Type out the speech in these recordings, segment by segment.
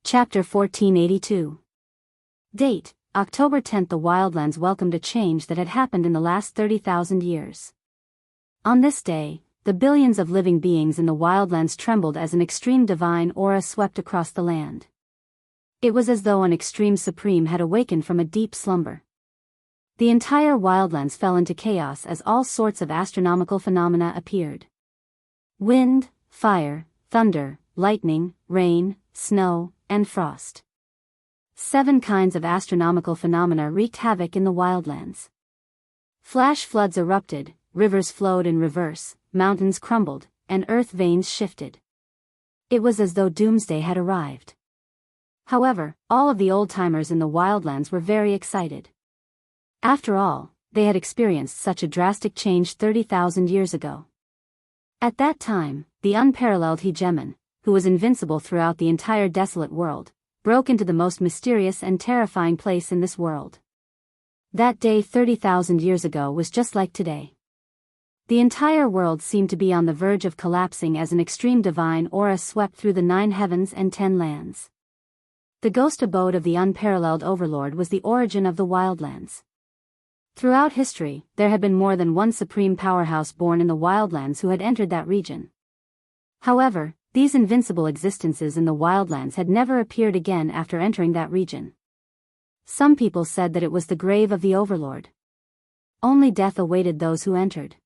Chapter 1482. Date: October 10. The Wildlands welcomed a change that had happened in the last 30,000 years. On this day, the billions of living beings in the Wildlands trembled as an extreme divine aura swept across the land. It was as though an extreme supreme had awakened from a deep slumber. The entire Wildlands fell into chaos as all sorts of astronomical phenomena appeared. Wind, fire, thunder, lightning, rain, snow, and frost. 7 kinds of astronomical phenomena wreaked havoc in the Wildlands. Flash floods erupted, rivers flowed in reverse, mountains crumbled, and earth veins shifted. It was as though doomsday had arrived. However, all of the old-timers in the Wildlands were very excited. After all, they had experienced such a drastic change 30,000 years ago. At that time, the unparalleled hegemon, who was invincible throughout the entire desolate world, broke into the most mysterious and terrifying place in this world. That day 30,000 years ago was just like today. The entire world seemed to be on the verge of collapsing as an extreme divine aura swept through the 9 heavens and 10 lands. The ghost abode of the unparalleled overlord was the origin of the Wildlands. Throughout history, there had been more than one supreme powerhouse born in the Wildlands who had entered that region. However, these invincible existences in the Wildlands had never appeared again after entering that region. Some people said that it was the grave of the overlord. Only death awaited those who entered.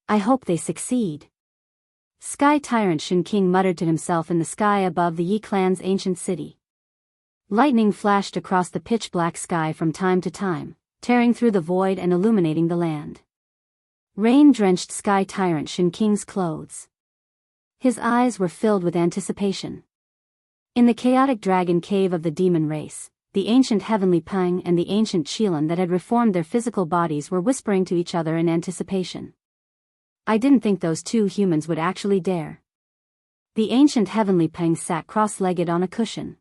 I hope they succeed. Sky Tyrant Shin King muttered to himself in the sky above the Yi clan's ancient city. Lightning flashed across the pitch-black sky from time to time, tearing through the void and illuminating the land. Rain drenched Sky Tyrant Shin King's clothes. His eyes were filled with anticipation. In the chaotic dragon cave of the demon race, the ancient heavenly Pang and the ancient Qilin that had reformed their physical bodies were whispering to each other in anticipation. I didn't think those 2 humans would actually dare. The ancient heavenly Pang sat cross-legged on a cushion.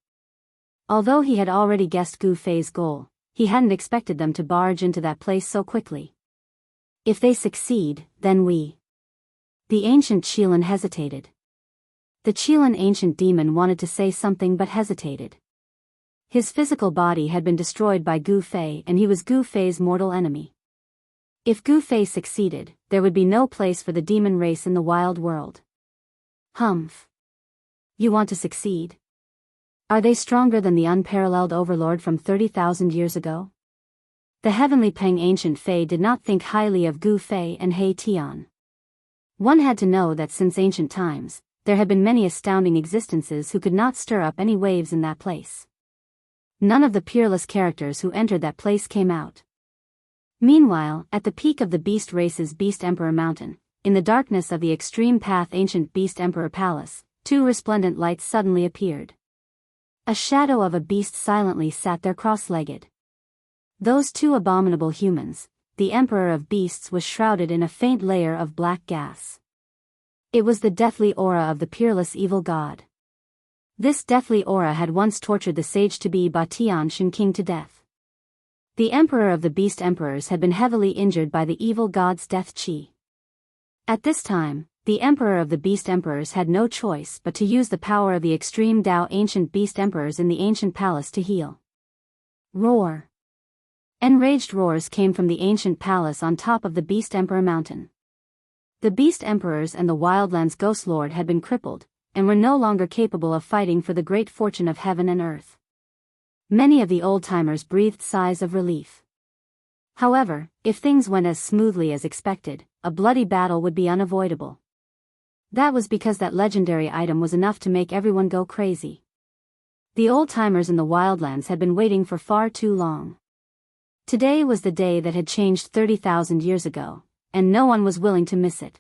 Although he had already guessed Gu Fei's goal, he hadn't expected them to barge into that place so quickly. If they succeed, then we... The ancient Qilin hesitated. The Qilin ancient demon wanted to say something but hesitated. His physical body had been destroyed by Gu Fei and he was Gu Fei's mortal enemy. If Gu Fei succeeded, there would be no place for the demon race in the wild world. Humph. You want to succeed? Are they stronger than the unparalleled overlord from 30,000 years ago? The heavenly Peng ancient Fei did not think highly of Gu Fei and He Tian. One had to know that since ancient times, there had been many astounding existences who could not stir up any waves in that place. None of the peerless characters who entered that place came out. Meanwhile, at the peak of the Beast Race's Beast Emperor Mountain, in the darkness of the extreme path ancient Beast Emperor Palace, 2 resplendent lights suddenly appeared. A shadow of a beast silently sat there cross-legged. Those 2 abominable humans, the Emperor of Beasts, was shrouded in a faint layer of black gas. It was the deathly aura of the peerless evil god. This deathly aura had once tortured the sage-to-be Batian Shin King to death. The Emperor of the Beast Emperors had been heavily injured by the evil god's death chi. At this time, the Emperor of the Beast Emperors had no choice but to use the power of the extreme Tao ancient Beast Emperors in the ancient palace to heal. Roar. Enraged roars came from the ancient palace on top of the Beast Emperor mountain. The Beast Emperors and the Wildlands Ghost Lord had been crippled, and were no longer capable of fighting for the great fortune of heaven and earth. Many of the old-timers breathed sighs of relief. However, if things went as smoothly as expected, a bloody battle would be unavoidable. That was because that legendary item was enough to make everyone go crazy. The old-timers in the Wildlands had been waiting for far too long. Today was the day that had changed 30,000 years ago, and no one was willing to miss it.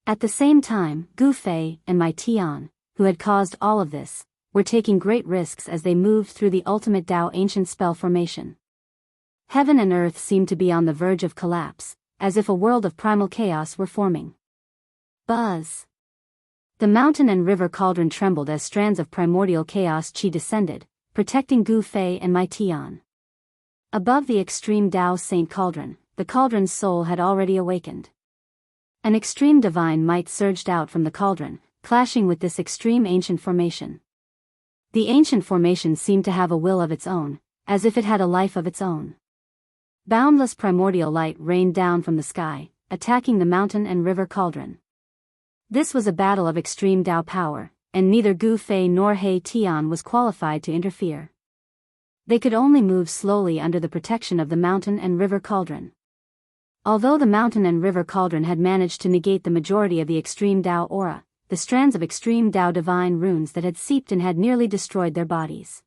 At the same time, Gu Fei and Mai Tian, who had caused all of this, were taking great risks as they moved through the ultimate Tao ancient spell formation. Heaven and earth seemed to be on the verge of collapse, as if a world of primal chaos were forming. Buzz. The mountain and river cauldron trembled as strands of primordial chaos chi descended, protecting Gu Fei and Mai Tian. Above the extreme Tao Saint Cauldron, the cauldron's soul had already awakened. An extreme divine might surged out from the cauldron, clashing with this extreme ancient formation. The ancient formation seemed to have a will of its own, as if it had a life of its own. Boundless primordial light rained down from the sky, attacking the mountain and river cauldron. This was a battle of extreme Tao power, and neither Gu Fei nor He Tian was qualified to interfere. They could only move slowly under the protection of the mountain and river cauldron. Although the mountain and river cauldron had managed to negate the majority of the extreme Tao aura, the strands of extreme Tao divine runes that had seeped in had nearly destroyed their bodies.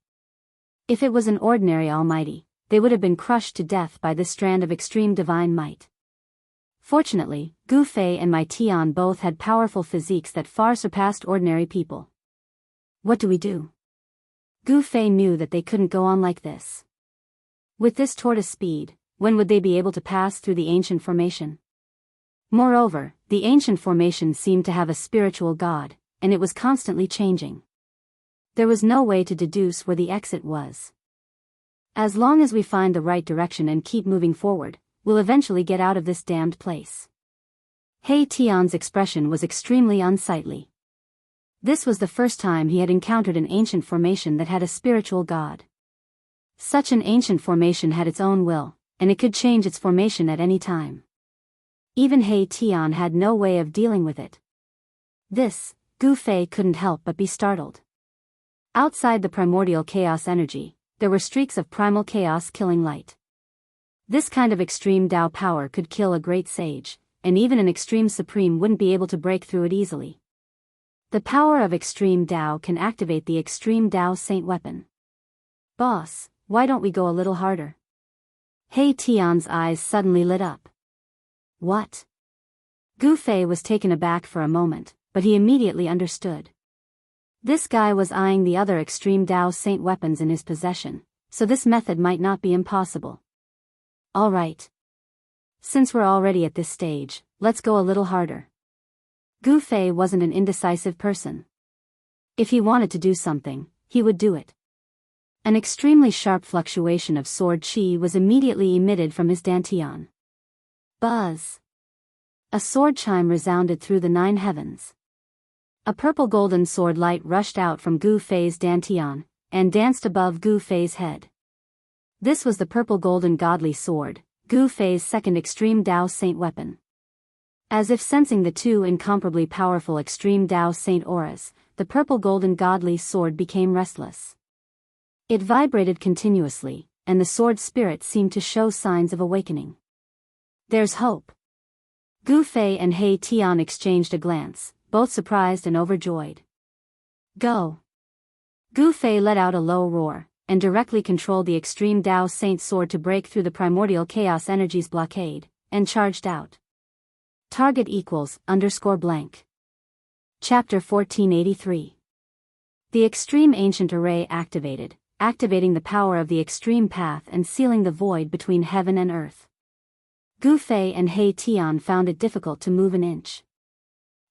If it was an ordinary almighty, they would have been crushed to death by this strand of extreme divine might. Fortunately, Gu Fei and Mai Tian both had powerful physiques that far surpassed ordinary people. What do we do? Gu Fei knew that they couldn't go on like this. With this tortoise speed, when would they be able to pass through the ancient formation? Moreover, the ancient formation seemed to have a spiritual god, and it was constantly changing. There was no way to deduce where the exit was. As long as we find the right direction and keep moving forward, we'll eventually get out of this damned place. He Tian's expression was extremely unsightly. This was the first time he had encountered an ancient formation that had a spiritual god. Such an ancient formation had its own will, and it could change its formation at any time. Even He Tian had no way of dealing with it. This, Gu Fei couldn't help but be startled. Outside the primordial chaos energy, there were streaks of primal chaos killing light. This kind of extreme Tao power could kill a great sage, and even an extreme supreme wouldn't be able to break through it easily. The power of extreme Tao can activate the extreme Tao saint weapon. Boss, why don't we go a little harder? He Tian's eyes suddenly lit up. What? Gu Fei was taken aback for a moment, but he immediately understood. This guy was eyeing the other extreme Tao saint weapons in his possession, so this method might not be impossible. All right. Since we're already at this stage, let's go a little harder. Gu Fei wasn't an indecisive person. If he wanted to do something, he would do it. An extremely sharp fluctuation of sword chi was immediately emitted from his dantian. Buzz! A sword chime resounded through the 9 heavens. A purple golden sword light rushed out from Gu Fei's dantian, and danced above Gu Fei's head. This was the purple golden godly sword, Gu Fei's second extreme Tao saint weapon. As if sensing the two incomparably powerful extreme Tao saint auras, the purple golden godly sword became restless. It vibrated continuously, and the sword spirit seemed to show signs of awakening. There's hope. Gu Fei and He Tian exchanged a glance, both surprised and overjoyed. Go! Gu Fei let out a low roar, and directly controlled the extreme Tao saint sword to break through the primordial chaos energy's blockade, and charged out. Target equals _blank. Chapter 1483. The extreme ancient array activated, activating the power of the extreme path and sealing the void between heaven and earth. Gu Fei and He Tian found it difficult to move an inch.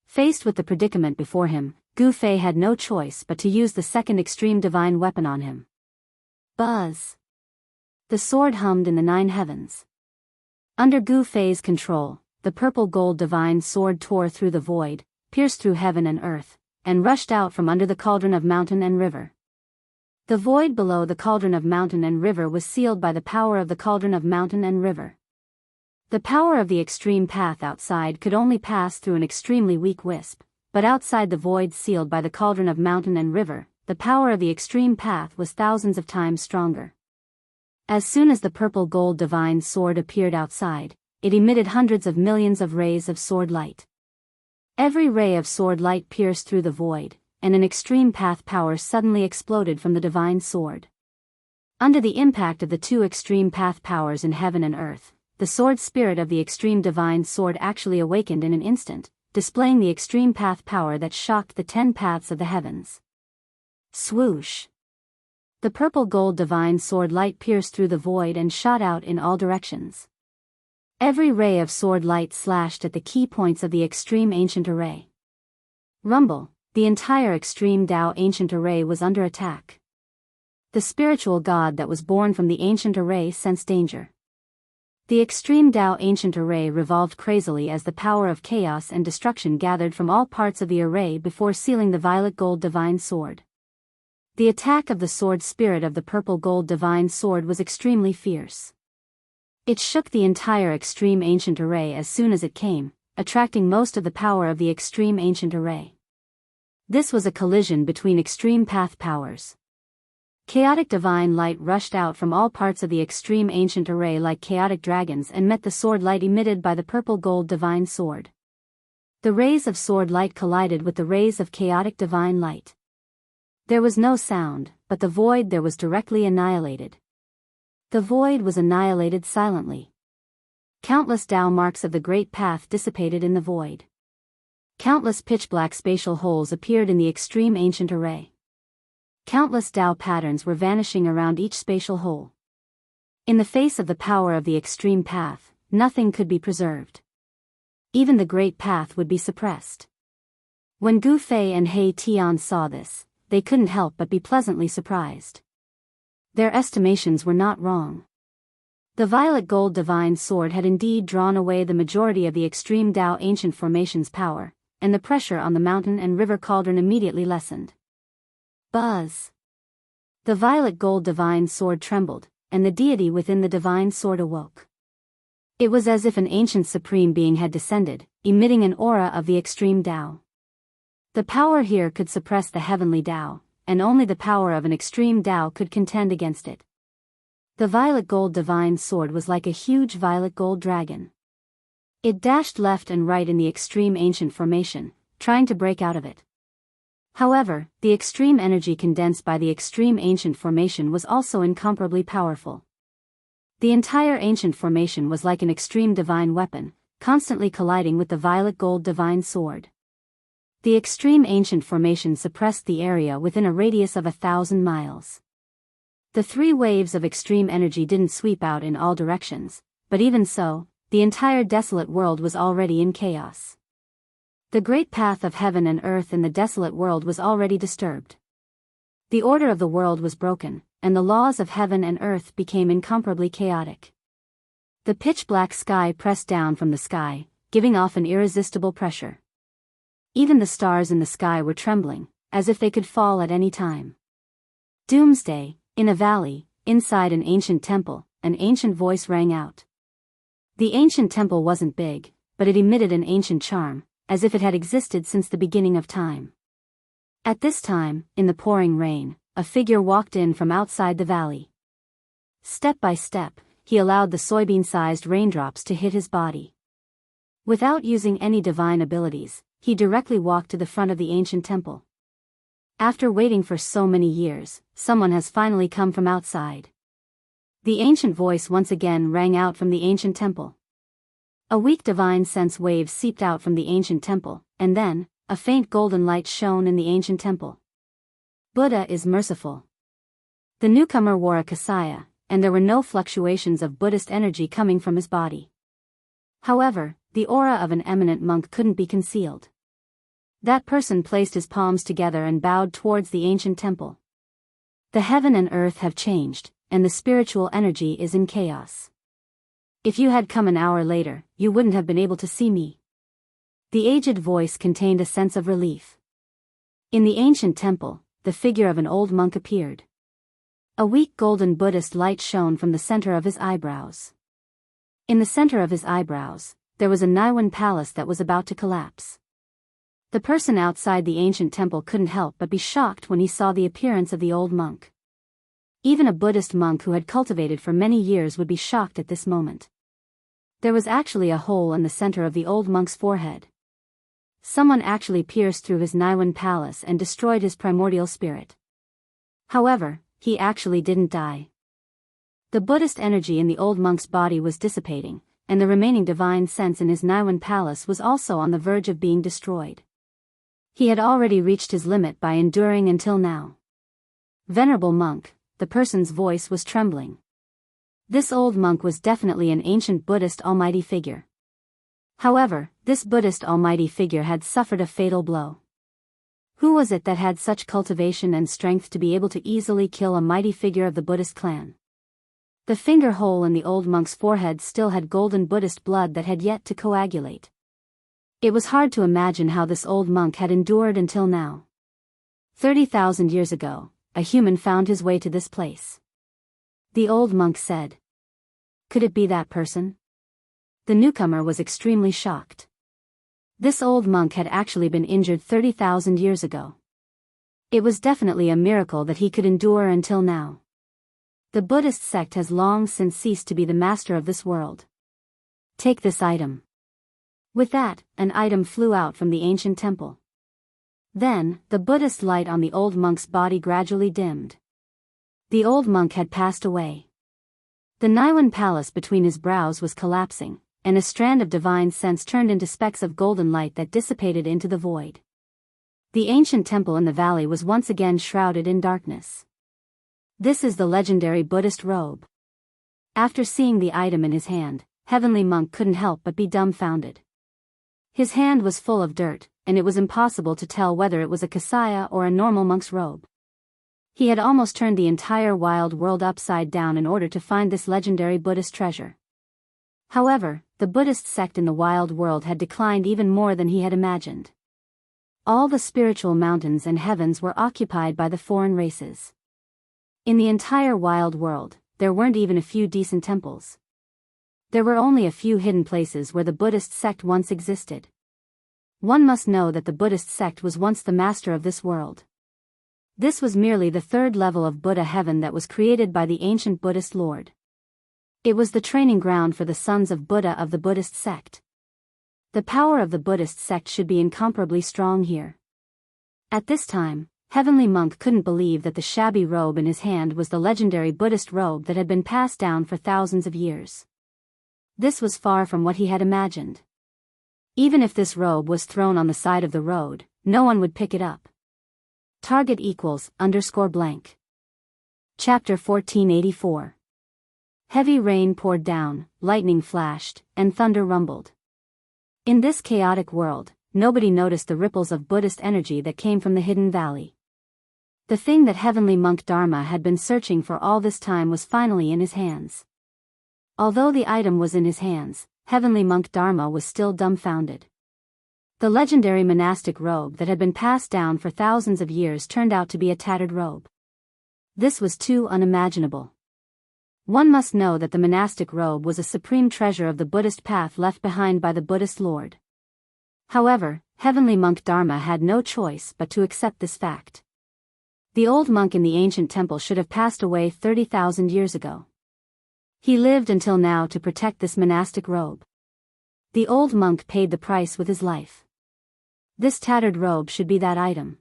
Faced with the predicament before him, Gu Fei had no choice but to use the second extreme divine weapon on him. Buzz! The sword hummed in the 9 heavens. Under Gu Fei's control, the purple gold divine sword tore through the void, pierced through heaven and earth, and rushed out from under the cauldron of mountain and river. The void below the cauldron of mountain and river was sealed by the power of the cauldron of mountain and river. The power of the extreme path outside could only pass through an extremely weak wisp, but outside the void sealed by the cauldron of mountain and river, the power of the extreme path was thousands of times stronger. As soon as the purple gold divine sword appeared outside, it emitted hundreds of millions of rays of sword light. Every ray of sword light pierced through the void, and an extreme path power suddenly exploded from the divine sword. Under the impact of the two extreme path powers in heaven and earth, the sword spirit of the extreme divine sword actually awakened in an instant, displaying the extreme path power that shocked the 10 paths of the heavens. Swoosh! The purple gold divine sword light pierced through the void and shot out in all directions. Every ray of sword light slashed at the key points of the extreme ancient array. Rumble! The entire extreme Tao ancient array was under attack. The spiritual god that was born from the ancient array sensed danger. The extreme Tao ancient array revolved crazily as the power of chaos and destruction gathered from all parts of the array before sealing the violet gold divine sword. The attack of the sword spirit of the purple gold divine sword was extremely fierce. It shook the entire extreme ancient array as soon as it came, attracting most of the power of the extreme ancient array. This was a collision between extreme path powers. Chaotic divine light rushed out from all parts of the extreme ancient array like chaotic dragons and met the sword light emitted by the purple gold divine sword. The rays of sword light collided with the rays of chaotic divine light. There was no sound, but the void there was directly annihilated. The void was annihilated silently. Countless Tao marks of the great path dissipated in the void. Countless pitch-black spatial holes appeared in the extreme ancient array. Countless Tao patterns were vanishing around each spatial hole. In the face of the power of the extreme path, nothing could be preserved. Even the great path would be suppressed. When Gu Fei and He Tian saw this, they couldn't help but be pleasantly surprised. Their estimations were not wrong. The violet gold divine sword had indeed drawn away the majority of the extreme Tao ancient formation's power, and the pressure on the mountain and river cauldron immediately lessened. Buzz! The violet gold divine sword trembled, and the deity within the divine sword awoke. It was as if an ancient supreme being had descended, emitting an aura of the extreme Tao. The power here could suppress the heavenly Tao, and only the power of an extreme Tao could contend against it. The violet gold divine sword was like a huge violet gold dragon. It dashed left and right in the extreme ancient formation, trying to break out of it. However, the extreme energy condensed by the extreme ancient formation was also incomparably powerful. The entire ancient formation was like an extreme divine weapon, constantly colliding with the violet gold divine sword. The extreme ancient formation suppressed the area within a radius of 1,000 miles. The three waves of extreme energy didn't sweep out in all directions, but even so, the entire desolate world was already in chaos. The great path of heaven and earth in the desolate world was already disturbed. The order of the world was broken, and the laws of heaven and earth became incomparably chaotic. The pitch-black sky pressed down from the sky, giving off an irresistible pressure. Even the stars in the sky were trembling, as if they could fall at any time. Doomsday, in a valley, inside an ancient temple, an ancient voice rang out. The ancient temple wasn't big, but it emitted an ancient charm, as if it had existed since the beginning of time. At this time, in the pouring rain, a figure walked in from outside the valley. Step by step, he allowed the soybean-sized raindrops to hit his body. Without using any divine abilities, he directly walked to the front of the ancient temple. After waiting for so many years, someone has finally come from outside. The ancient voice once again rang out from the ancient temple. A weak divine sense wave seeped out from the ancient temple, and then, a faint golden light shone in the ancient temple. Buddha is merciful. The newcomer wore a kasaya, and there were no fluctuations of Buddhist energy coming from his body. However, the aura of an eminent monk couldn't be concealed. That person placed his palms together and bowed towards the ancient temple. The heaven and earth have changed, and the spiritual energy is in chaos. If you had come an hour later, you wouldn't have been able to see me. The aged voice contained a sense of relief. In the ancient temple, the figure of an old monk appeared. A weak golden Buddhist light shone from the center of his eyebrows. In the center of his eyebrows, there was a Niwan palace that was about to collapse. The person outside the ancient temple couldn't help but be shocked when he saw the appearance of the old monk. Even a Buddhist monk who had cultivated for many years would be shocked at this moment. There was actually a hole in the center of the old monk's forehead. Someone actually pierced through his Niwan palace and destroyed his primordial spirit. However, he actually didn't die. The Buddhist energy in the old monk's body was dissipating, and the remaining divine sense in his Niwan palace was also on the verge of being destroyed. He had already reached his limit by enduring until now. Venerable monk, the person's voice was trembling. This old monk was definitely an ancient Buddhist almighty figure. However, this Buddhist almighty figure had suffered a fatal blow. Who was it that had such cultivation and strength to be able to easily kill a mighty figure of the Buddhist clan? The finger hole in the old monk's forehead still had golden Buddhist blood that had yet to coagulate. It was hard to imagine how this old monk had endured until now. 30,000 years ago, a human found his way to this place. The old monk said. Could it be that person? The newcomer was extremely shocked. This old monk had actually been injured 30,000 years ago. It was definitely a miracle that he could endure until now. The Buddhist sect has long since ceased to be the master of this world. Take this item. With that, an item flew out from the ancient temple. Then, the Buddhist light on the old monk's body gradually dimmed. The old monk had passed away. The Niwan palace between his brows was collapsing, and a strand of divine sense turned into specks of golden light that dissipated into the void. The ancient temple in the valley was once again shrouded in darkness. This is the legendary Buddhist robe. After seeing the item in his hand, Heavenly Monk couldn't help but be dumbfounded. His hand was full of dirt, and it was impossible to tell whether it was a kasaya or a normal monk's robe. He had almost turned the entire wild world upside down in order to find this legendary Buddhist treasure. However, the Buddhist sect in the wild world had declined even more than he had imagined. All the spiritual mountains and heavens were occupied by the foreign races. In the entire wild world, there weren't even a few decent temples. There were only a few hidden places where the Buddhist sect once existed. One must know that the Buddhist sect was once the master of this world. This was merely the third level of Buddha heaven that was created by the ancient Buddhist Lord. It was the training ground for the sons of Buddha of the Buddhist sect. The power of the Buddhist sect should be incomparably strong here. At this time, Heavenly Monk couldn't believe that the shabby robe in his hand was the legendary Buddhist robe that had been passed down for thousands of years. This was far from what he had imagined. Even if this robe was thrown on the side of the road, no one would pick it up. Target =_ blank. Chapter 1484. Heavy rain poured down, lightning flashed, and thunder rumbled. In this chaotic world, nobody noticed the ripples of Buddhist energy that came from the hidden valley. The thing that Heavenly Monk Dharma had been searching for all this time was finally in his hands. Although the item was in his hands, Heavenly Monk Dharma was still dumbfounded. The legendary monastic robe that had been passed down for thousands of years turned out to be a tattered robe. This was too unimaginable. One must know that the monastic robe was a supreme treasure of the Buddhist path left behind by the Buddhist Lord. However, Heavenly Monk Dharma had no choice but to accept this fact. The old monk in the ancient temple should have passed away 30,000 years ago. He lived until now to protect this monastic robe. The old monk paid the price with his life. This tattered robe should be that item.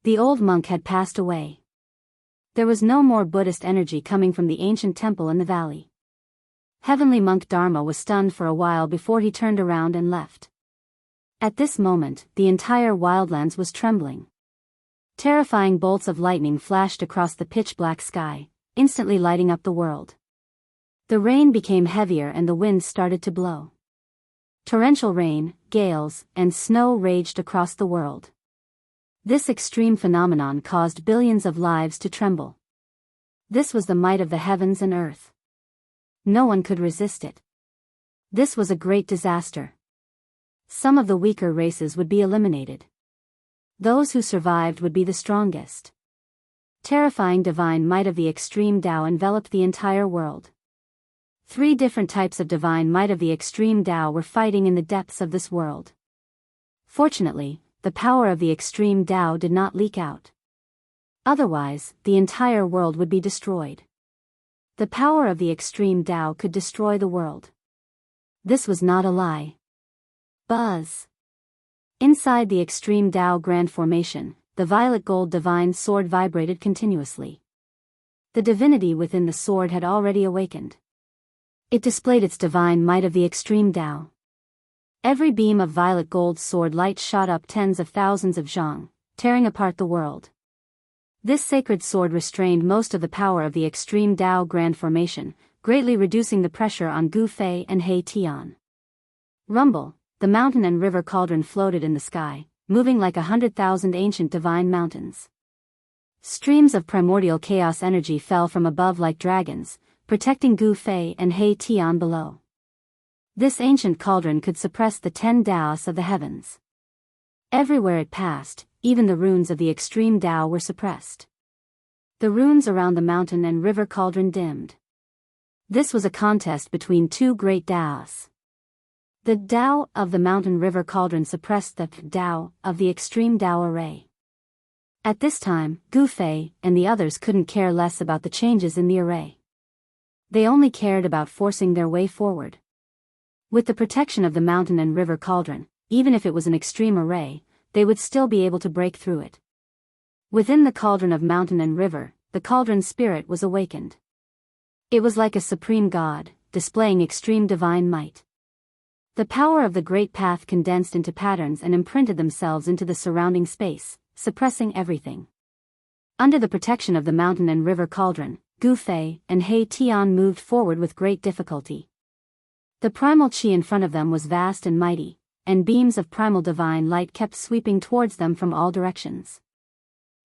The old monk had passed away. There was no more Buddhist energy coming from the ancient temple in the valley. Heavenly Monk Dharma was stunned for a while before he turned around and left. At this moment, the entire wildlands was trembling. Terrifying bolts of lightning flashed across the pitch-black sky, instantly lighting up the world. The rain became heavier and the wind started to blow. Torrential rain, gales, and snow raged across the world. This extreme phenomenon caused billions of lives to tremble. This was the might of the heavens and earth. No one could resist it. This was a great disaster. Some of the weaker races would be eliminated. Those who survived would be the strongest. Terrifying divine might of the extreme Tao enveloped the entire world. 3 different types of divine might of the extreme Tao were fighting in the depths of this world. Fortunately, the power of the extreme Tao did not leak out. Otherwise, the entire world would be destroyed. The power of the extreme Tao could destroy the world. This was not a lie. Buzz. Inside the extreme Tao Grand Formation, the violet gold divine sword vibrated continuously. The divinity within the sword had already awakened. It displayed its divine might of the extreme Tao. Every beam of violet gold sword light shot up tens of thousands of zhang, tearing apart the world. This sacred sword restrained most of the power of the extreme Tao Grand Formation, greatly reducing the pressure on Gu Fei and He Tian. Rumble, the mountain and river cauldron floated in the sky, moving like 100,000 ancient divine mountains. Streams of primordial chaos energy fell from above like dragons, protecting Gu Fei and He Tian below. This ancient cauldron could suppress the 10 Taos of the heavens. Everywhere it passed, even the runes of the extreme Tao were suppressed. The runes around the mountain and river cauldron dimmed. This was a contest between two great Taos. The Tao of the mountain river cauldron suppressed the Tao of the extreme Tao array. At this time, Gu Fei and the others couldn't care less about the changes in the array. They only cared about forcing their way forward. With the protection of the mountain and river cauldron, even if it was an extreme array, they would still be able to break through it. Within the cauldron of mountain and river, the cauldron spirit was awakened. It was like a supreme god, displaying extreme divine might. The power of the great path condensed into patterns and imprinted themselves into the surrounding space, suppressing everything. Under the protection of the mountain and river cauldron, Gu Fei and He Tian moved forward with great difficulty. The primal chi in front of them was vast and mighty, and beams of primal divine light kept sweeping towards them from all directions.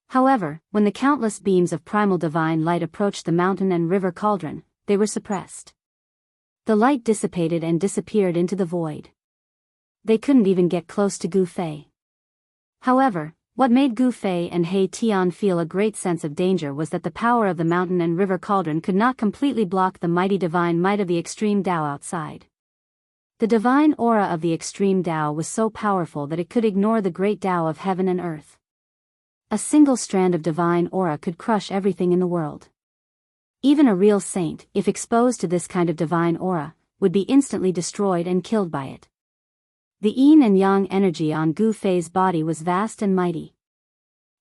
However, when the countless beams of primal divine light approached the mountain and river cauldron, they were suppressed. The light dissipated and disappeared into the void. They couldn't even get close to Gu Fei. However, what made Gu Fei and He Tian feel a great sense of danger was that the power of the mountain and river cauldron could not completely block the mighty divine might of the extreme Tao outside. The divine aura of the extreme Tao was so powerful that it could ignore the great Tao of heaven and earth. A single strand of divine aura could crush everything in the world. Even a real saint, if exposed to this kind of divine aura, would be instantly destroyed and killed by it. The yin and yang energy on Gu Fei's body was vast and mighty.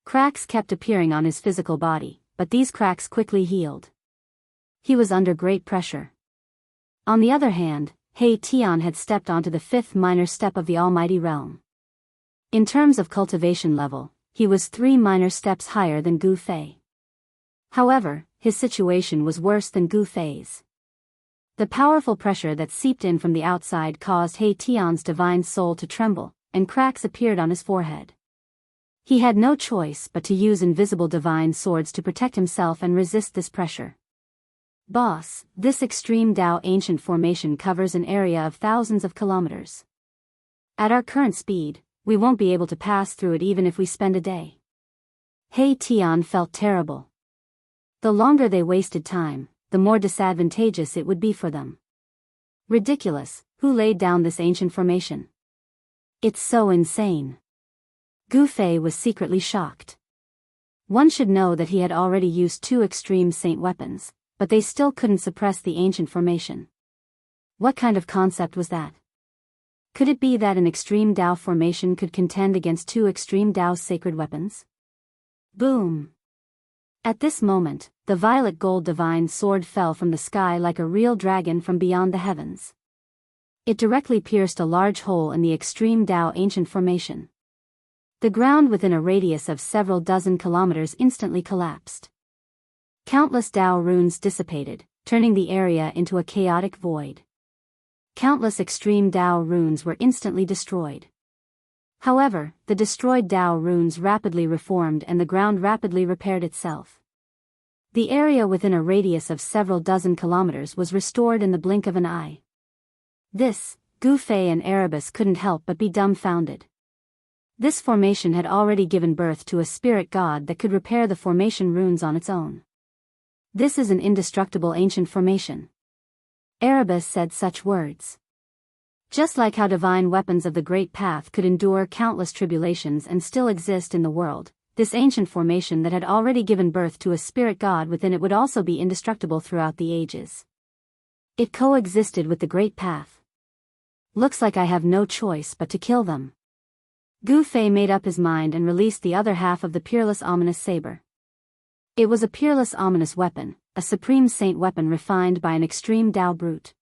Cracks kept appearing on his physical body, but these cracks quickly healed. He was under great pressure. On the other hand, He Tian had stepped onto the fifth minor step of the Almighty Realm. In terms of cultivation level, he was 3 minor steps higher than Gu Fei. However, his situation was worse than Gu Fei's. The powerful pressure that seeped in from the outside caused He Tian's divine soul to tremble, and cracks appeared on his forehead. He had no choice but to use invisible divine swords to protect himself and resist this pressure. Boss, this extreme Tao ancient formation covers an area of thousands of kilometers. At our current speed, we won't be able to pass through it even if we spend a day. He Tian felt terrible. The longer they wasted time, the more disadvantageous it would be for them. Ridiculous, who laid down this ancient formation? It's so insane. Gu Fei was secretly shocked. One should know that he had already used 2 extreme saint weapons, but they still couldn't suppress the ancient formation. What kind of concept was that? Could it be that an extreme Tao formation could contend against 2 extreme Tao's sacred weapons? Boom! At this moment, the violet gold divine sword fell from the sky like a real dragon from beyond the heavens. It directly pierced a large hole in the extreme Tao ancient formation. The ground within a radius of several dozen kilometers instantly collapsed. Countless Tao runes dissipated, turning the area into a chaotic void. Countless extreme Tao runes were instantly destroyed. However, the destroyed Tao runes rapidly reformed and the ground rapidly repaired itself. The area within a radius of several dozen kilometers was restored in the blink of an eye. This, Gu Fei and Erebus couldn't help but be dumbfounded. This formation had already given birth to a spirit god that could repair the formation runes on its own. This is an indestructible ancient formation. Erebus said such words. Just like how divine weapons of the Great Path could endure countless tribulations and still exist in the world, this ancient formation that had already given birth to a spirit god within it would also be indestructible throughout the ages. It coexisted with the Great Path. Looks like I have no choice but to kill them. Gu Fei made up his mind and released the other half of the peerless ominous saber. It was a peerless ominous weapon, a supreme saint weapon refined by an extreme Tao brute.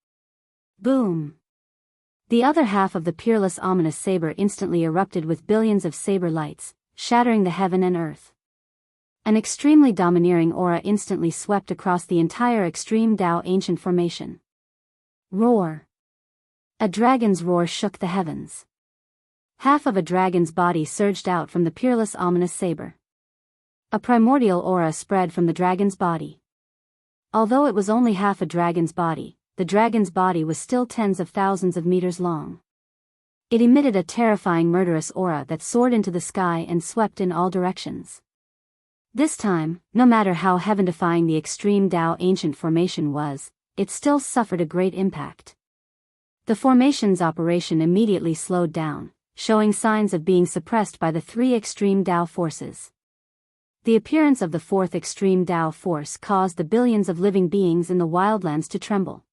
Boom! The other half of the peerless ominous saber instantly erupted with billions of saber lights, shattering the heaven and earth. An extremely domineering aura instantly swept across the entire extreme Tao ancient formation. Roar! A dragon's roar shook the heavens. Half of a dragon's body surged out from the peerless ominous saber. A primordial aura spread from the dragon's body. Although it was only half a dragon's body, the dragon's body was still tens of thousands of meters long. It emitted a terrifying murderous aura that soared into the sky and swept in all directions. This time, no matter how heaven-defying the extreme Tao ancient formation was, it still suffered a great impact. The formation's operation immediately slowed down, showing signs of being suppressed by the three extreme Tao forces. The appearance of the fourth extreme Tao force caused the billions of living beings in the wildlands to tremble.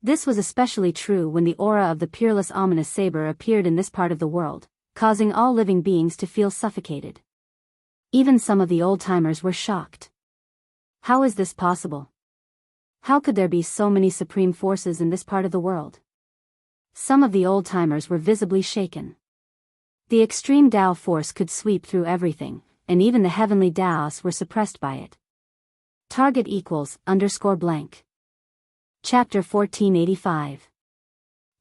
This was especially true when the aura of the peerless ominous saber appeared in this part of the world, causing all living beings to feel suffocated. Even some of the old-timers were shocked. How is this possible? How could there be so many supreme forces in this part of the world? Some of the old-timers were visibly shaken. The extreme Tao force could sweep through everything, and even the heavenly Taos were suppressed by it. Target =_blank. Chapter 1485.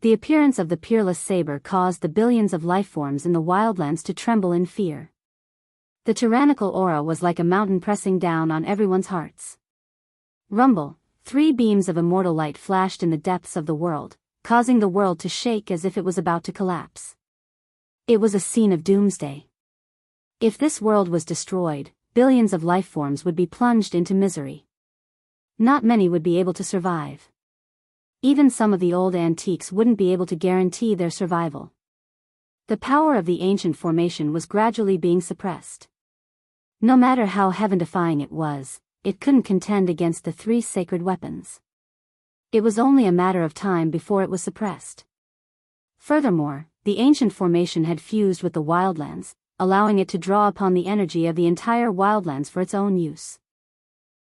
The appearance of the peerless saber caused the billions of lifeforms in the wildlands to tremble in fear. The tyrannical aura was like a mountain pressing down on everyone's hearts. Rumble, three beams of immortal light flashed in the depths of the world, causing the world to shake as if it was about to collapse. It was a scene of doomsday. If this world was destroyed, billions of lifeforms would be plunged into misery. Not many would be able to survive. Even some of the old antiques wouldn't be able to guarantee their survival. The power of the ancient formation was gradually being suppressed. No matter how heaven-defying it was, it couldn't contend against the three sacred weapons. It was only a matter of time before it was suppressed. Furthermore, the ancient formation had fused with the wildlands, allowing it to draw upon the energy of the entire wildlands for its own use.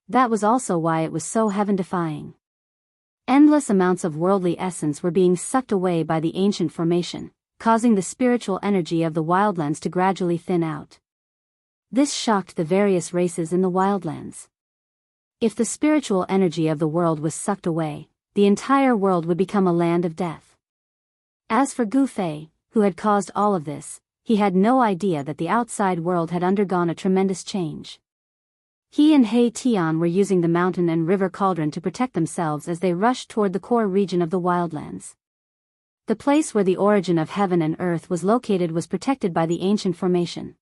That was also why it was so heaven-defying. Endless amounts of worldly essence were being sucked away by the ancient formation, causing the spiritual energy of the wildlands to gradually thin out. This shocked the various races in the wildlands. If the spiritual energy of the world was sucked away, the entire world would become a land of death. As for Gu Fei, who had caused all of this, he had no idea that the outside world had undergone a tremendous change. He and He Tian were using the mountain and river cauldron to protect themselves as they rushed toward the core region of the wildlands. The place where the origin of heaven and earth was located was protected by the ancient formation.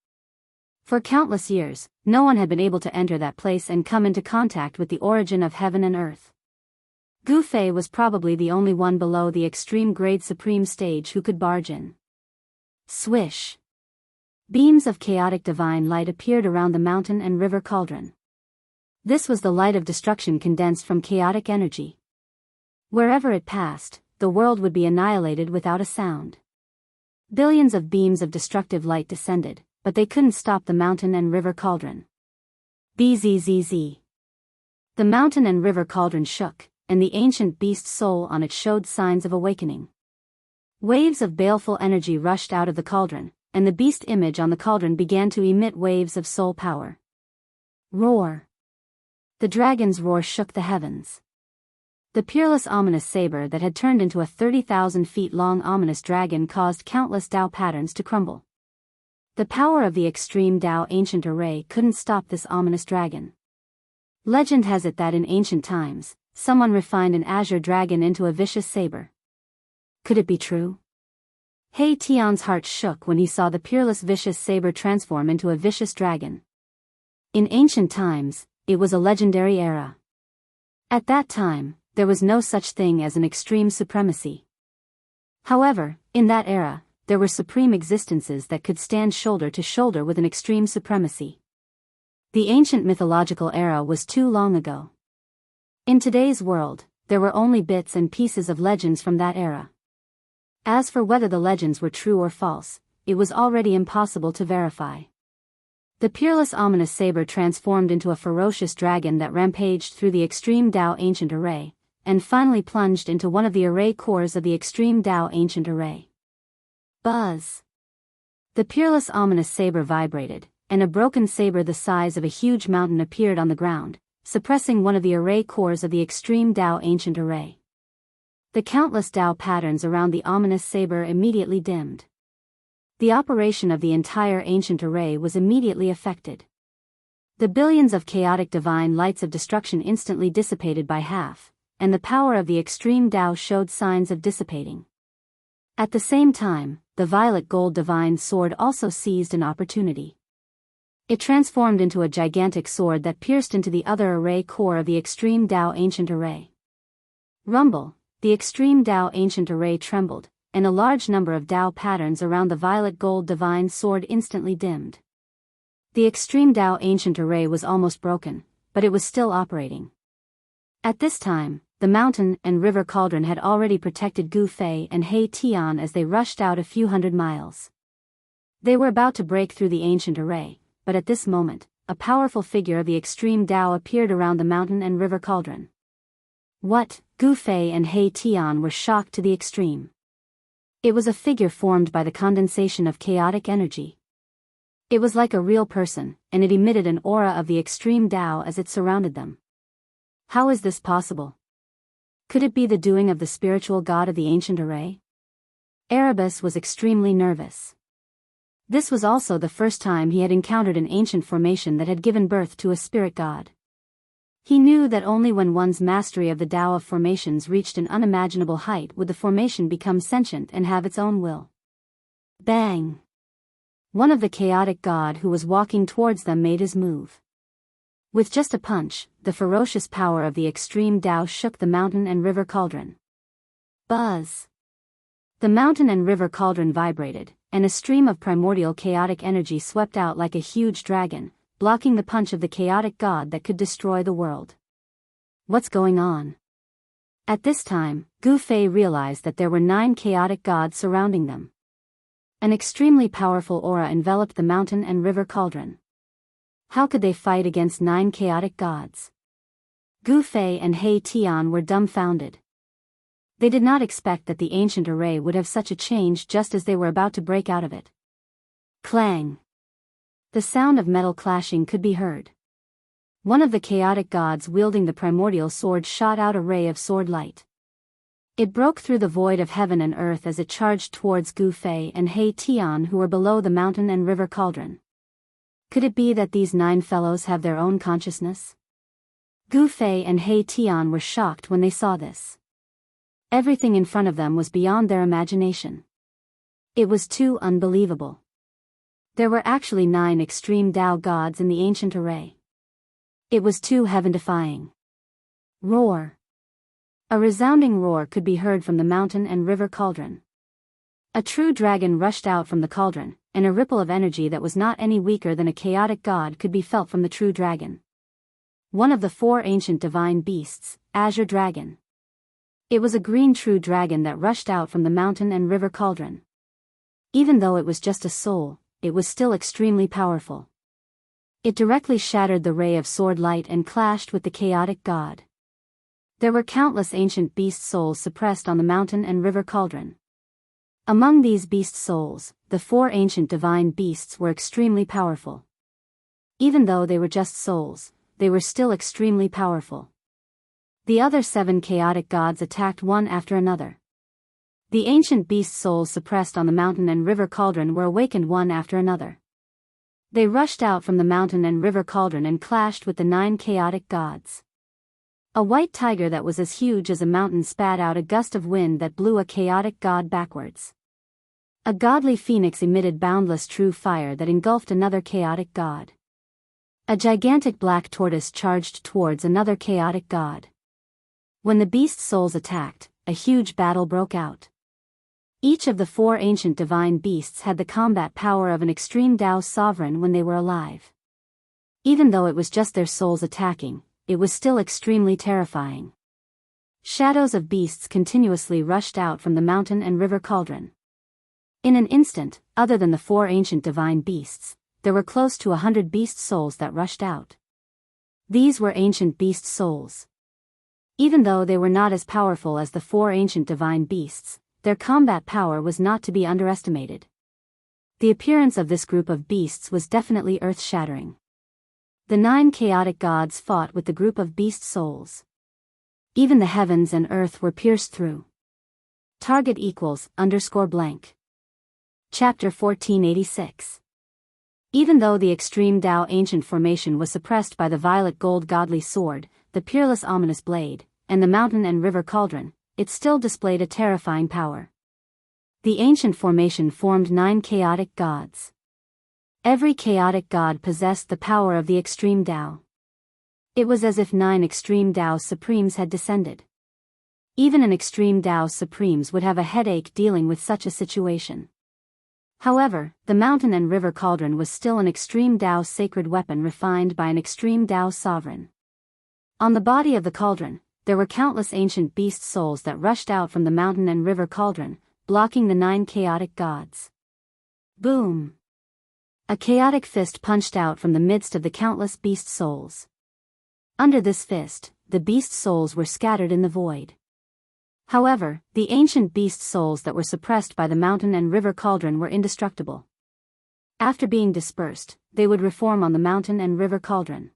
For countless years, no one had been able to enter that place and come into contact with the origin of heaven and earth. Gu Fei was probably the only one below the extreme grade supreme stage who could barge in. Swish! Beams of chaotic divine light appeared around the mountain and river cauldron. This was the light of destruction condensed from chaotic energy. Wherever it passed, the world would be annihilated without a sound. Billions of beams of destructive light descended, but they couldn't stop the mountain and river cauldron. Bzzz. The mountain and river cauldron shook, and the ancient beast soul on it showed signs of awakening. Waves of baleful energy rushed out of the cauldron, and the beast image on the cauldron began to emit waves of soul power. Roar! The dragon's roar shook the heavens. The peerless ominous saber that had turned into a 30,000 feet long ominous dragon caused countless Tao patterns to crumble. The power of the extreme Tao ancient array couldn't stop this ominous dragon. Legend has it that in ancient times, someone refined an azure dragon into a vicious saber. Could it be true? He Tian's heart shook when he saw the peerless vicious saber transform into a vicious dragon. In ancient times, it was a legendary era. At that time, there was no such thing as an extreme supremacy. However, in that era, there were supreme existences that could stand shoulder to shoulder with an extreme supremacy. The ancient mythological era was too long ago. In today's world, there were only bits and pieces of legends from that era. As for whether the legends were true or false, it was already impossible to verify. The peerless ominous saber transformed into a ferocious dragon that rampaged through the extreme Tao ancient array, and finally plunged into one of the array cores of the extreme Tao ancient array. Buzz! The peerless ominous saber vibrated, and a broken saber the size of a huge mountain appeared on the ground, suppressing one of the array cores of the extreme Tao ancient array. The countless Tao patterns around the ominous saber immediately dimmed. The operation of the entire ancient array was immediately affected. The billions of chaotic divine lights of destruction instantly dissipated by half, and the power of the extreme Tao showed signs of dissipating. At the same time, the violet gold divine sword also seized an opportunity. It transformed into a gigantic sword that pierced into the other array core of the Extreme Tao Ancient Array. Rumble, the Extreme Tao Ancient Array trembled, and a large number of Tao patterns around the violet gold divine sword instantly dimmed. The Extreme Tao Ancient Array was almost broken, but it was still operating. At this time, the mountain and river cauldron had already protected Gu Fei and He Tian as they rushed out a few hundred miles. They were about to break through the ancient array, but at this moment, a powerful figure of the extreme Tao appeared around the mountain and river cauldron. What? Gu Fei and He Tian were shocked to the extreme. It was a figure formed by the condensation of chaotic energy. It was like a real person, and it emitted an aura of the extreme Tao as it surrounded them. How is this possible? Could it be the doing of the spiritual god of the ancient array? Erebus was extremely nervous. This was also the first time he had encountered an ancient formation that had given birth to a spirit god. He knew that only when one's mastery of the Tao of formations reached an unimaginable height would the formation become sentient and have its own will. Bang! One of the chaotic god who was walking towards them made his move. With just a punch, the ferocious power of the extreme Tao shook the mountain and river cauldron. Buzz! The mountain and river cauldron vibrated, and a stream of primordial chaotic energy swept out like a huge dragon, blocking the punch of the chaotic god that could destroy the world. What's going on? At this time, Gu Fei realized that there were 9 chaotic gods surrounding them. An extremely powerful aura enveloped the mountain and river cauldron. How could they fight against 9 chaotic gods? Gu Fei and He Tian were dumbfounded. They did not expect that the ancient array would have such a change just as they were about to break out of it. Clang! The sound of metal clashing could be heard. One of the chaotic gods wielding the primordial sword shot out a ray of sword light. It broke through the void of heaven and earth as it charged towards Gu Fei and He Tian who were below the mountain and river cauldron. Could it be that these 9 fellows have their own consciousness? Gu Fei and He Tian were shocked when they saw this. Everything in front of them was beyond their imagination. It was too unbelievable. There were actually 9 extreme Tao gods in the ancient array. It was too heaven-defying. Roar! A resounding roar could be heard from the mountain and river cauldron. A true dragon rushed out from the cauldron, and a ripple of energy that was not any weaker than a chaotic god could be felt from the true dragon. One of the 4 ancient divine beasts, Azure Dragon. It was a green true dragon that rushed out from the mountain and river cauldron. Even though it was just a soul, it was still extremely powerful. It directly shattered the ray of sword light and clashed with the chaotic god. There were countless ancient beast souls suppressed on the mountain and river cauldron. Among these beast souls, the 4 ancient divine beasts were extremely powerful. Even though they were just souls, they were still extremely powerful. The other 7 chaotic gods attacked one after another. The ancient beast souls suppressed on the mountain and river cauldron were awakened one after another. They rushed out from the mountain and river cauldron and clashed with the 9 chaotic gods. A white tiger that was as huge as a mountain spat out a gust of wind that blew a chaotic god backwards. A godly phoenix emitted boundless true fire that engulfed another chaotic god. A gigantic black tortoise charged towards another chaotic god. When the beast souls attacked, a huge battle broke out. Each of the 4 ancient divine beasts had the combat power of an extreme Tao sovereign when they were alive. Even though it was just their souls attacking, it was still extremely terrifying. Shadows of beasts continuously rushed out from the mountain and river cauldron. In an instant, other than the 4 ancient divine beasts, there were close to 100 beast souls that rushed out. These were ancient beast souls. Even though they were not as powerful as the 4 ancient divine beasts, their combat power was not to be underestimated. The appearance of this group of beasts was definitely earth-shattering. The 9 chaotic gods fought with the group of beast souls. Even the heavens and earth were pierced through. Target =_ blank. Chapter 1486. Even though the extreme Tao ancient formation was suppressed by the violet gold godly sword, the peerless ominous blade, and the mountain and river cauldron, it still displayed a terrifying power. The ancient formation formed 9 chaotic gods. Every chaotic god possessed the power of the extreme Tao. It was as if 9 extreme Tao Supremes had descended. Even an extreme Tao Supremes would have a headache dealing with such a situation. However, the mountain and river cauldron was still an extreme Tao sacred weapon refined by an extreme Tao sovereign. On the body of the cauldron, there were countless ancient beast souls that rushed out from the mountain and river cauldron, blocking the 9 chaotic gods. Boom! A chaotic fist punched out from the midst of the countless beast souls. Under this fist, the beast souls were scattered in the void. However, the ancient beast souls that were suppressed by the mountain and river cauldron were indestructible. After being dispersed, they would reform on the mountain and river cauldron.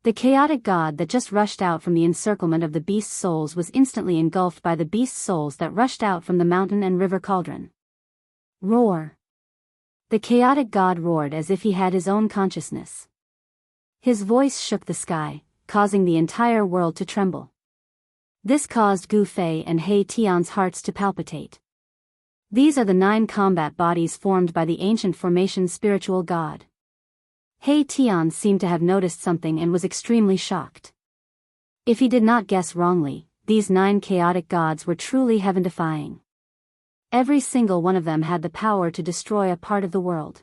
The chaotic god that just rushed out from the encirclement of the beast souls was instantly engulfed by the beast souls that rushed out from the mountain and river cauldron. Roar! The chaotic god roared as if he had his own consciousness. His voice shook the sky, causing the entire world to tremble. This caused Gu Fei and He Tian's hearts to palpitate. These are the 9 combat bodies formed by the ancient formation spiritual god. He Tian seemed to have noticed something and was extremely shocked. If he did not guess wrongly, these 9 chaotic gods were truly heaven-defying. Every single one of them had the power to destroy a part of the world.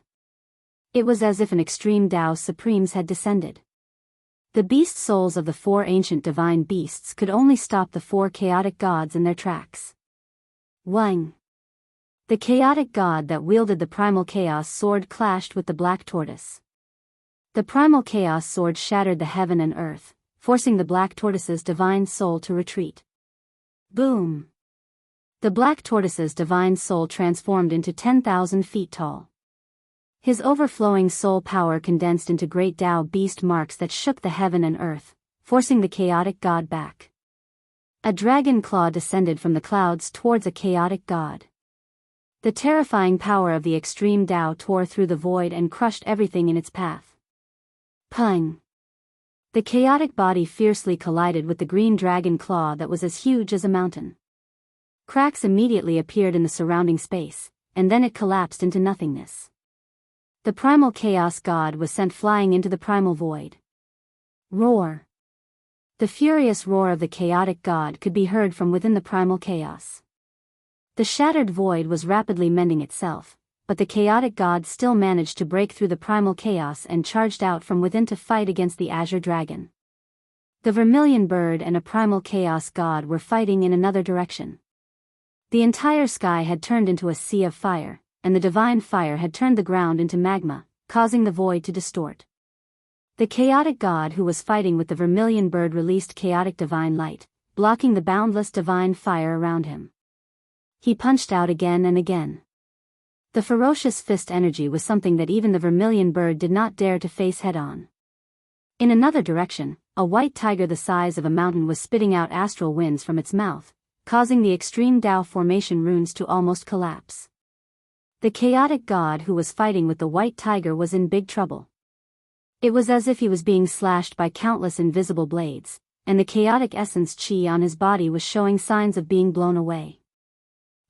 It was as if an extreme Tao Supremes had descended. The beast souls of the 4 ancient divine beasts could only stop the 4 chaotic gods in their tracks. Wang! The chaotic god that wielded the primal chaos sword clashed with the black tortoise. The primal chaos sword shattered the heaven and earth, forcing the black tortoise's divine soul to retreat. Boom! The black tortoise's divine soul transformed into 10,000 feet tall. His overflowing soul power condensed into great Tao beast marks that shook the heaven and earth, forcing the chaotic god back. A dragon claw descended from the clouds towards a chaotic god. The terrifying power of the extreme Tao tore through the void and crushed everything in its path. Pung! The chaotic body fiercely collided with the green dragon claw that was as huge as a mountain. Cracks immediately appeared in the surrounding space, and then it collapsed into nothingness. The primal chaos god was sent flying into the primal void. Roar! The furious roar of the chaotic god could be heard from within the primal chaos. The shattered void was rapidly mending itself, but the chaotic god still managed to break through the primal chaos and charged out from within to fight against the azure dragon. The vermilion bird and a primal chaos god were fighting in another direction. The entire sky had turned into a sea of fire, and the divine fire had turned the ground into magma, causing the void to distort. The chaotic god who was fighting with the vermilion bird released chaotic divine light, blocking the boundless divine fire around him. He punched out again and again. The ferocious fist energy was something that even the vermilion bird did not dare to face head-on. In another direction, a white tiger the size of a mountain was spitting out astral winds from its mouth, causing the extreme Tao formation runes to almost collapse. The chaotic god who was fighting with the white tiger was in big trouble. It was as if he was being slashed by countless invisible blades, and the chaotic essence chi on his body was showing signs of being blown away.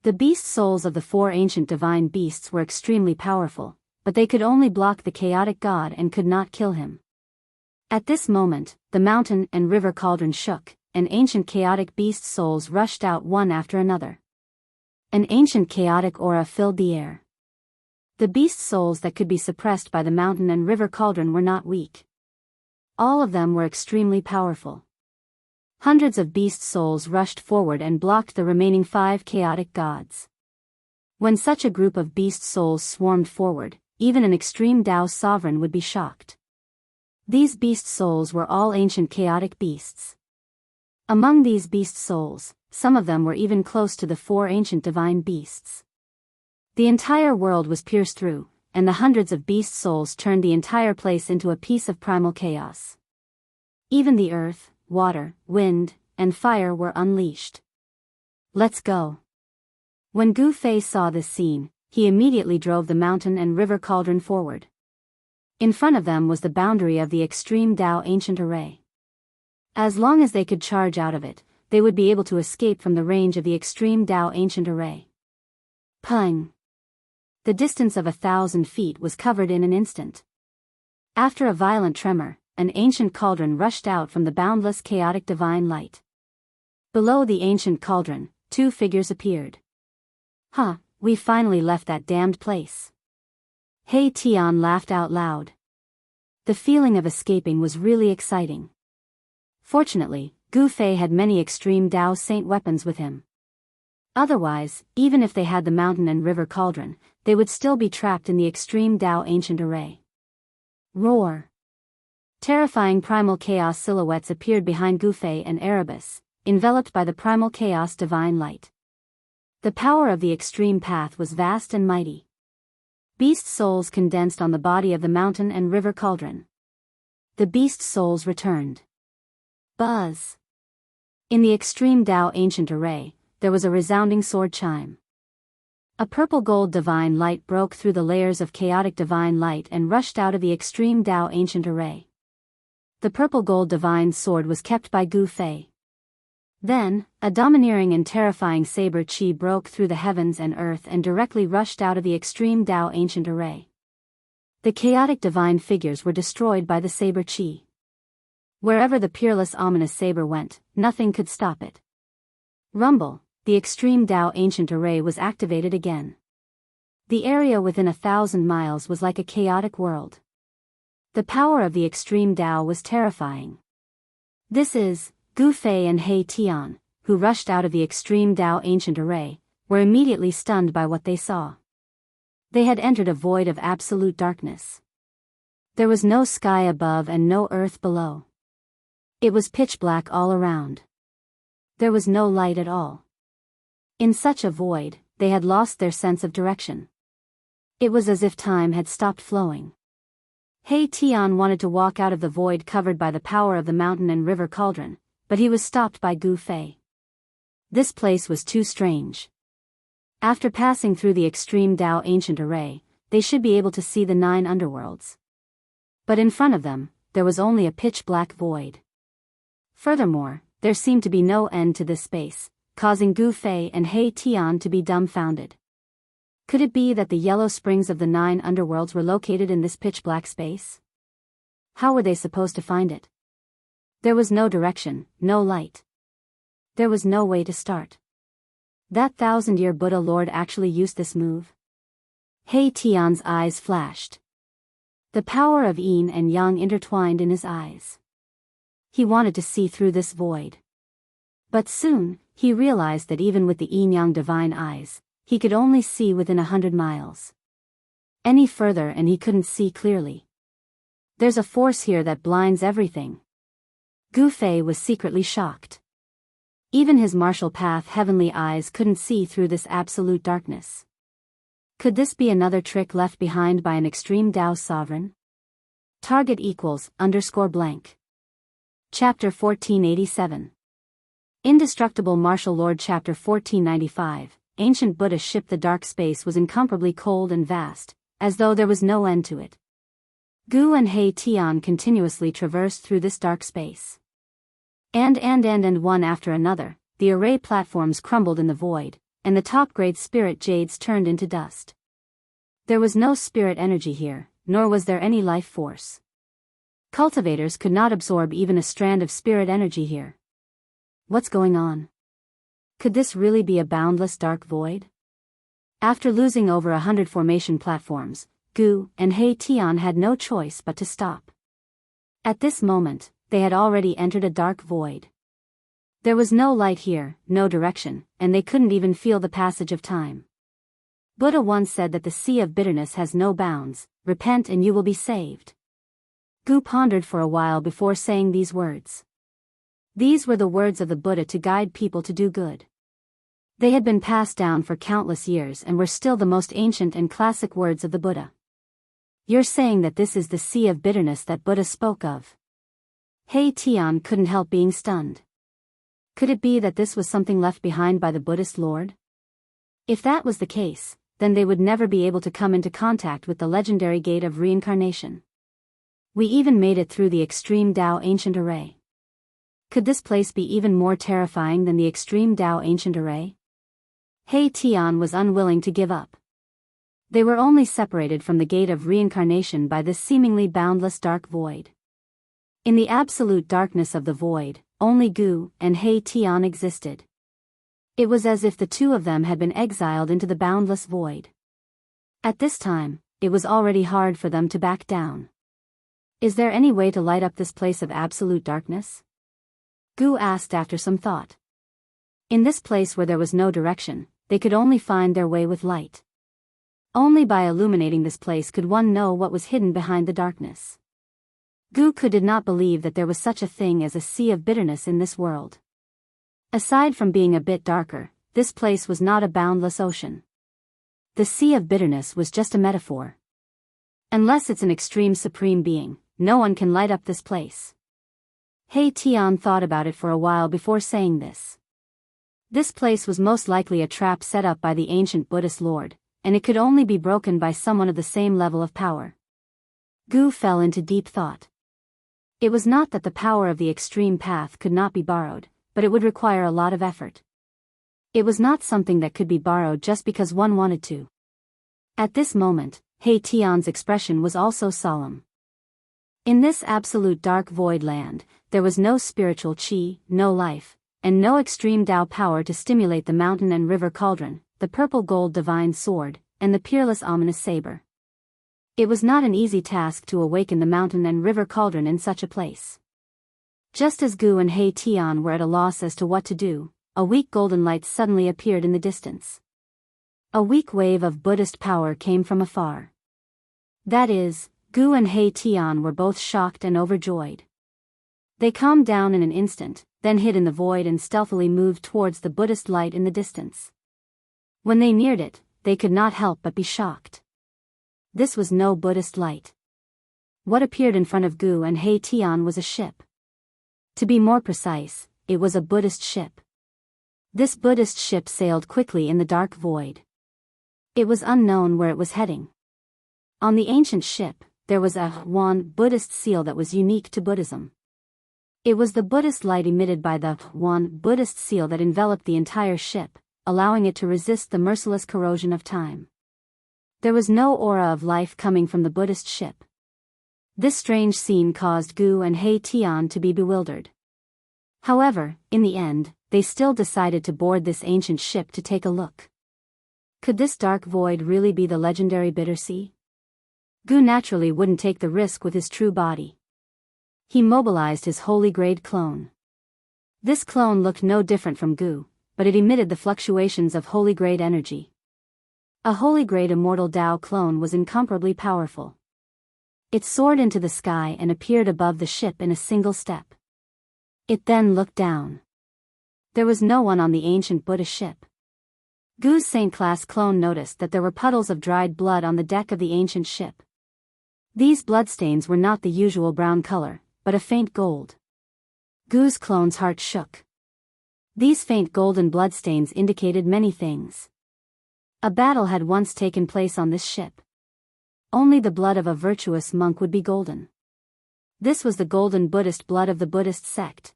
The beast souls of the 4 ancient divine beasts were extremely powerful, but they could only block the chaotic god and could not kill him. At this moment, the mountain and river cauldron shook, and ancient chaotic beast souls rushed out one after another. An ancient chaotic aura filled the air. The beast souls that could be suppressed by the mountain and river cauldron were not weak. All of them were extremely powerful. Hundreds of beast souls rushed forward and blocked the remaining 5 chaotic gods. When such a group of beast souls swarmed forward, even an extreme Tao sovereign would be shocked. These beast souls were all ancient chaotic beasts. Among these beast souls, some of them were even close to the 4 ancient divine beasts. The entire world was pierced through, and the hundreds of beast souls turned the entire place into a piece of primal chaos. Even the earth, water, wind, and fire were unleashed. Let's go. When Gu Fei saw this scene, he immediately drove the mountain and river cauldron forward. In front of them was the boundary of the extreme Tao ancient array. As long as they could charge out of it, they would be able to escape from the range of the extreme Tao ancient array. Pung! The distance of 1,000 feet was covered in an instant. After a violent tremor, an ancient cauldron rushed out from the boundless chaotic divine light. Below the ancient cauldron, 2 figures appeared. "Huh, we finally left that damned place." He Tian laughed out loud. The feeling of escaping was really exciting. Fortunately, Gu Fei had many extreme Dao Saint weapons with him. Otherwise, even if they had the mountain and river cauldron, they would still be trapped in the extreme Dao ancient array. Roar! Terrifying primal chaos silhouettes appeared behind Gu Fei and Erebus, enveloped by the primal chaos divine light. The power of the extreme path was vast and mighty. Beast souls condensed on the body of the mountain and river cauldron. The beast souls returned. Buzz! In the extreme Dao ancient array, there was a resounding sword chime. A purple gold divine light broke through the layers of chaotic divine light and rushed out of the extreme Dao ancient array. The purple gold divine sword was kept by Gu Fei. Then, a domineering and terrifying saber chi broke through the heavens and earth and directly rushed out of the extreme Dao ancient array. The chaotic divine figures were destroyed by the saber chi. Wherever the peerless ominous saber went, nothing could stop it. Rumble, the extreme Dao ancient array was activated again. The area within 1,000 miles was like a chaotic world. The power of the extreme Dao was terrifying. This is, Gu Fei and He Tian, who rushed out of the extreme Dao ancient array, were immediately stunned by what they saw. They had entered a void of absolute darkness. There was no sky above and no earth below. It was pitch black all around. There was no light at all. In such a void, they had lost their sense of direction. It was as if time had stopped flowing. He Tian wanted to walk out of the void covered by the power of the mountain and river cauldron, but he was stopped by Gu Fei. This place was too strange. After passing through the extreme Dao ancient array, they should be able to see the 9 underworlds. But in front of them, there was only a pitch-black void. Furthermore, there seemed to be no end to this space, causing Gu Fei and He Tian to be dumbfounded. Could it be that the yellow springs of the 9 underworlds were located in this pitch-black space? How were they supposed to find it? There was no direction, no light. There was no way to start. That 1,000-year Buddha Lord actually used this move? He Tian's eyes flashed. The power of yin and yang intertwined in his eyes. He wanted to see through this void. But soon, he realized that even with the yin-yang divine eyes, he could only see within 100 miles. Any further and he couldn't see clearly. There's a force here that blinds everything. Gu Fei was secretly shocked. Even his martial path heavenly eyes couldn't see through this absolute darkness. Could this be another trick left behind by an extreme Dao sovereign? Target equals _blank. Chapter 1487. Indestructible Martial Lord. Chapter 1495. Ancient Buddha ship. The dark space was incomparably cold and vast, as though there was no end to it. Gu and He Tian continuously traversed through this dark space. And one after another, the array platforms crumbled in the void, and the top-grade spirit jades turned into dust. There was no spirit energy here, nor was there any life force. Cultivators could not absorb even a strand of spirit energy here. What's going on? Could this really be a boundless dark void? After losing over 100 formation platforms, Gu and He Tian had no choice but to stop. At this moment, they had already entered a dark void. There was no light here, no direction, and they couldn't even feel the passage of time. Buddha once said that the sea of bitterness has no bounds. Repent and you will be saved. Gu pondered for a while before saying these words. These were the words of the Buddha to guide people to do good. They had been passed down for countless years and were still the most ancient and classic words of the Buddha. You're saying that this is the sea of bitterness that Buddha spoke of? He Tian couldn't help being stunned. Could it be that this was something left behind by the Buddhist Lord? If that was the case, then they would never be able to come into contact with the legendary gate of reincarnation. We even made it through the extreme Dao ancient array. Could this place be even more terrifying than the extreme Dao ancient array? He Tian was unwilling to give up. They were only separated from the gate of reincarnation by this seemingly boundless dark void. In the absolute darkness of the void, only Gu and He Tian existed. It was as if the two of them had been exiled into the boundless void. At this time, it was already hard for them to back down. Is there any way to light up this place of absolute darkness? Gu asked after some thought. In this place where there was no direction, they could only find their way with light. Only by illuminating this place could one know what was hidden behind the darkness. Gu did not believe that there was such a thing as a sea of bitterness in this world. Aside from being a bit darker, this place was not a boundless ocean. The sea of bitterness was just a metaphor. Unless it's an extreme supreme being, no one can light up this place. He Tian thought about it for a while before saying this. This place was most likely a trap set up by the ancient Buddhist lord, and it could only be broken by someone of the same level of power. Gu fell into deep thought. It was not that the power of the extreme path could not be borrowed, but it would require a lot of effort. It was not something that could be borrowed just because one wanted to. At this moment, He Tian's expression was also solemn. In this absolute dark void land, there was no spiritual qi, no life, and no extreme Tao power to stimulate the mountain and river cauldron, the purple gold divine sword, and the peerless ominous saber. It was not an easy task to awaken the mountain and river cauldron in such a place. Just as Gu and He Tian were at a loss as to what to do, a weak golden light suddenly appeared in the distance. A weak wave of Buddhist power came from afar. That is, Gu and He Tian were both shocked and overjoyed. They calmed down in an instant, then hid in the void and stealthily moved towards the Buddhist light in the distance. When they neared it, they could not help but be shocked. This was no Buddhist light. What appeared in front of Gu and He Tian was a ship. To be more precise, it was a Buddhist ship. This Buddhist ship sailed quickly in the dark void. It was unknown where it was heading. On the ancient ship, there was a one Buddhist seal that was unique to Buddhism. It was the Buddhist light emitted by the one Buddhist seal that enveloped the entire ship, allowing it to resist the merciless corrosion of time. There was no aura of life coming from the Buddhist ship. This strange scene caused Gu and He Tian to be bewildered. However, in the end, they still decided to board this ancient ship to take a look. Could this dark void really be the legendary Bitter Sea? Gu naturally wouldn't take the risk with his true body. He mobilized his holy grade clone. This clone looked no different from Gu, but it emitted the fluctuations of holy grade energy. A holy grade immortal Tao clone was incomparably powerful. It soared into the sky and appeared above the ship in a single step. It then looked down. There was no one on the ancient Buddha ship. Gu's Saint-class clone noticed that there were puddles of dried blood on the deck of the ancient ship. These bloodstains were not the usual brown color, but a faint gold. Gu's clone's heart shook. These faint golden bloodstains indicated many things. A battle had once taken place on this ship. Only the blood of a virtuous monk would be golden. This was the golden Buddhist blood of the Buddhist sect.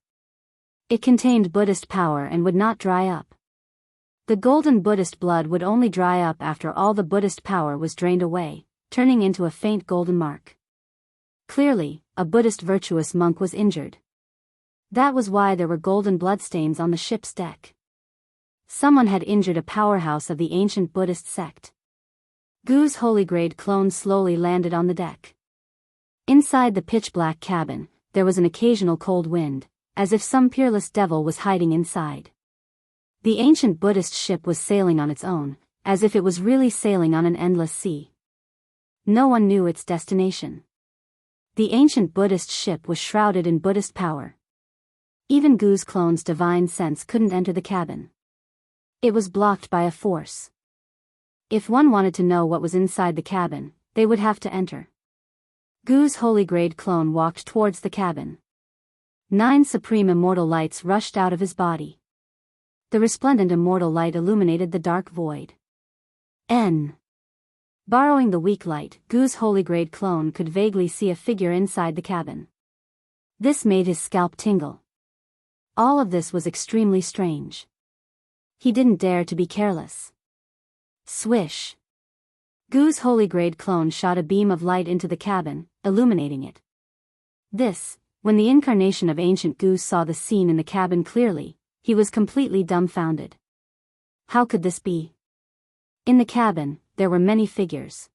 It contained Buddhist power and would not dry up. The golden Buddhist blood would only dry up after all the Buddhist power was drained away, turning into a faint golden mark. Clearly, a Buddhist virtuous monk was injured. That was why there were golden bloodstains on the ship's deck. Someone had injured a powerhouse of the ancient Buddhist sect. Gu's holy grade clone slowly landed on the deck. Inside the pitch-black cabin, there was an occasional cold wind, as if some peerless devil was hiding inside. The ancient Buddhist ship was sailing on its own, as if it was really sailing on an endless sea. No one knew its destination. The ancient Buddhist ship was shrouded in Buddhist power. Even Gu's clone's divine sense couldn't enter the cabin. It was blocked by a force. If one wanted to know what was inside the cabin, they would have to enter. Gu's holy grade clone walked towards the cabin. 9 supreme immortal lights rushed out of his body. The resplendent immortal light illuminated the dark void. Borrowing the weak light, Gu's holy grade clone could vaguely see a figure inside the cabin. This made his scalp tingle. All of this was extremely strange. He didn't dare to be careless. Swish. Gu's holy grade clone shot a beam of light into the cabin, illuminating it. When the incarnation of ancient Gu saw the scene in the cabin clearly, he was completely dumbfounded. How could this be? In the cabin, there were many figures.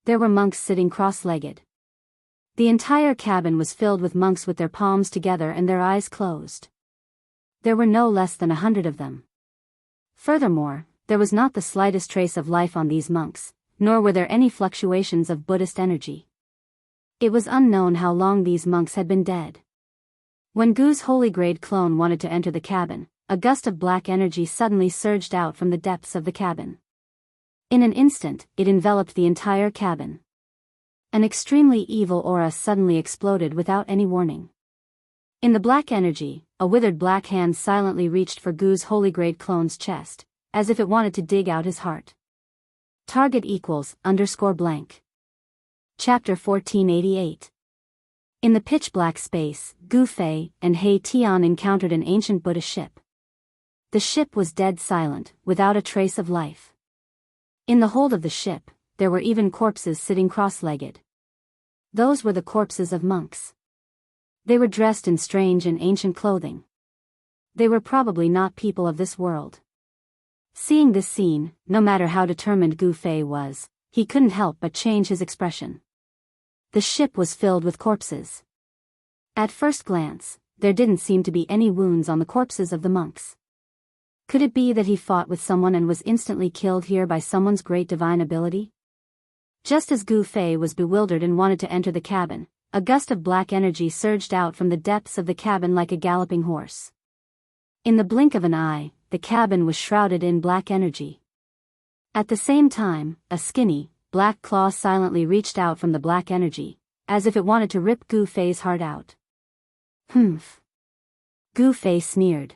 There were monks sitting cross-legged. The entire cabin was filled with monks with their palms together and their eyes closed. There were no less than 100 of them. Furthermore, there was not the slightest trace of life on these monks, nor were there any fluctuations of Buddhist energy. It was unknown how long these monks had been dead. When Gu's holy grade clone wanted to enter the cabin, a gust of black energy suddenly surged out from the depths of the cabin. In an instant, it enveloped the entire cabin. An extremely evil aura suddenly exploded without any warning. In the black energy, a withered black hand silently reached for Gu's holy grade clone's chest, as if it wanted to dig out his heart. Target =_blank. Chapter 1488. In the pitch-black space, Gu Fei and He Tian encountered an ancient Buddha ship. The ship was dead silent, without a trace of life. In the hold of the ship, there were even corpses sitting cross-legged. Those were the corpses of monks. They were dressed in strange and ancient clothing. They were probably not people of this world. Seeing this scene, no matter how determined Gu Fei was, he couldn't help but change his expression. The ship was filled with corpses. At first glance, there didn't seem to be any wounds on the corpses of the monks. Could it be that he fought with someone and was instantly killed here by someone's great divine ability? Just as Gu Fei was bewildered and wanted to enter the cabin, a gust of black energy surged out from the depths of the cabin like a galloping horse. In the blink of an eye, the cabin was shrouded in black energy. At the same time, a skinny, black claw silently reached out from the black energy, as if it wanted to rip Gu Fei's heart out. Humph. Gu Fei sneered.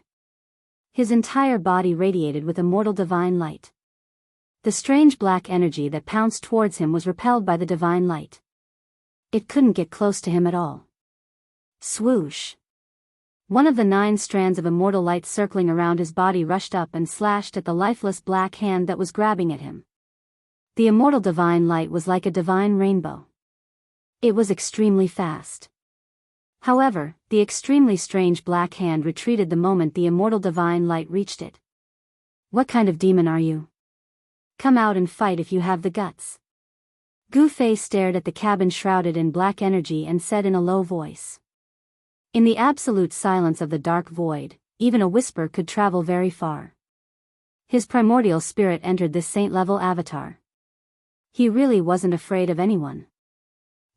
His entire body radiated with immortal divine light. The strange black energy that pounced towards him was repelled by the divine light. It couldn't get close to him at all. Swoosh. One of the 9 strands of immortal light circling around his body rushed up and slashed at the lifeless black hand that was grabbing at him. The immortal divine light was like a divine rainbow. It was extremely fast. However, the extremely strange black hand retreated the moment the immortal divine light reached it. What kind of demon are you? Come out and fight if you have the guts. Gu Fei stared at the cabin shrouded in black energy and said in a low voice. In the absolute silence of the dark void, even a whisper could travel very far. His primordial spirit entered this saint-level avatar. He really wasn't afraid of anyone.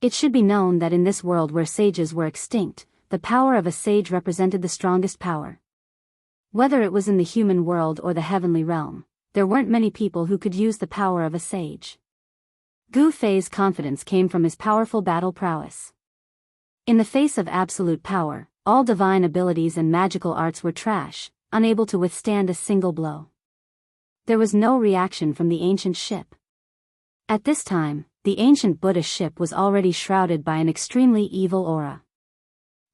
It should be known that in this world where sages were extinct, the power of a sage represented the strongest power. Whether it was in the human world or the heavenly realm, there weren't many people who could use the power of a sage. Gu Fei's confidence came from his powerful battle prowess. In the face of absolute power, all divine abilities and magical arts were trash, unable to withstand a single blow. There was no reaction from the ancient ship. At this time, the ancient Buddha ship was already shrouded by an extremely evil aura.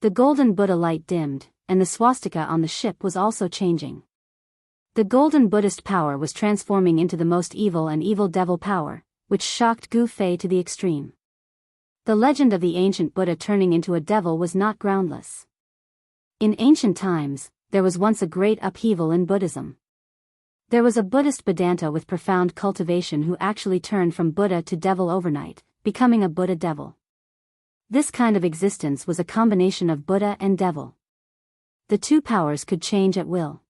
The golden Buddha light dimmed, and the swastika on the ship was also changing. The golden Buddhist power was transforming into the most evil and evil devil power, which shocked Gu Fei to the extreme. The legend of the ancient Buddha turning into a devil was not groundless. In ancient times, there was once a great upheaval in Buddhism. There was a Buddhist Vedanta with profound cultivation who actually turned from Buddha to devil overnight, becoming a Buddha devil. This kind of existence was a combination of Buddha and devil. The two powers could change at will.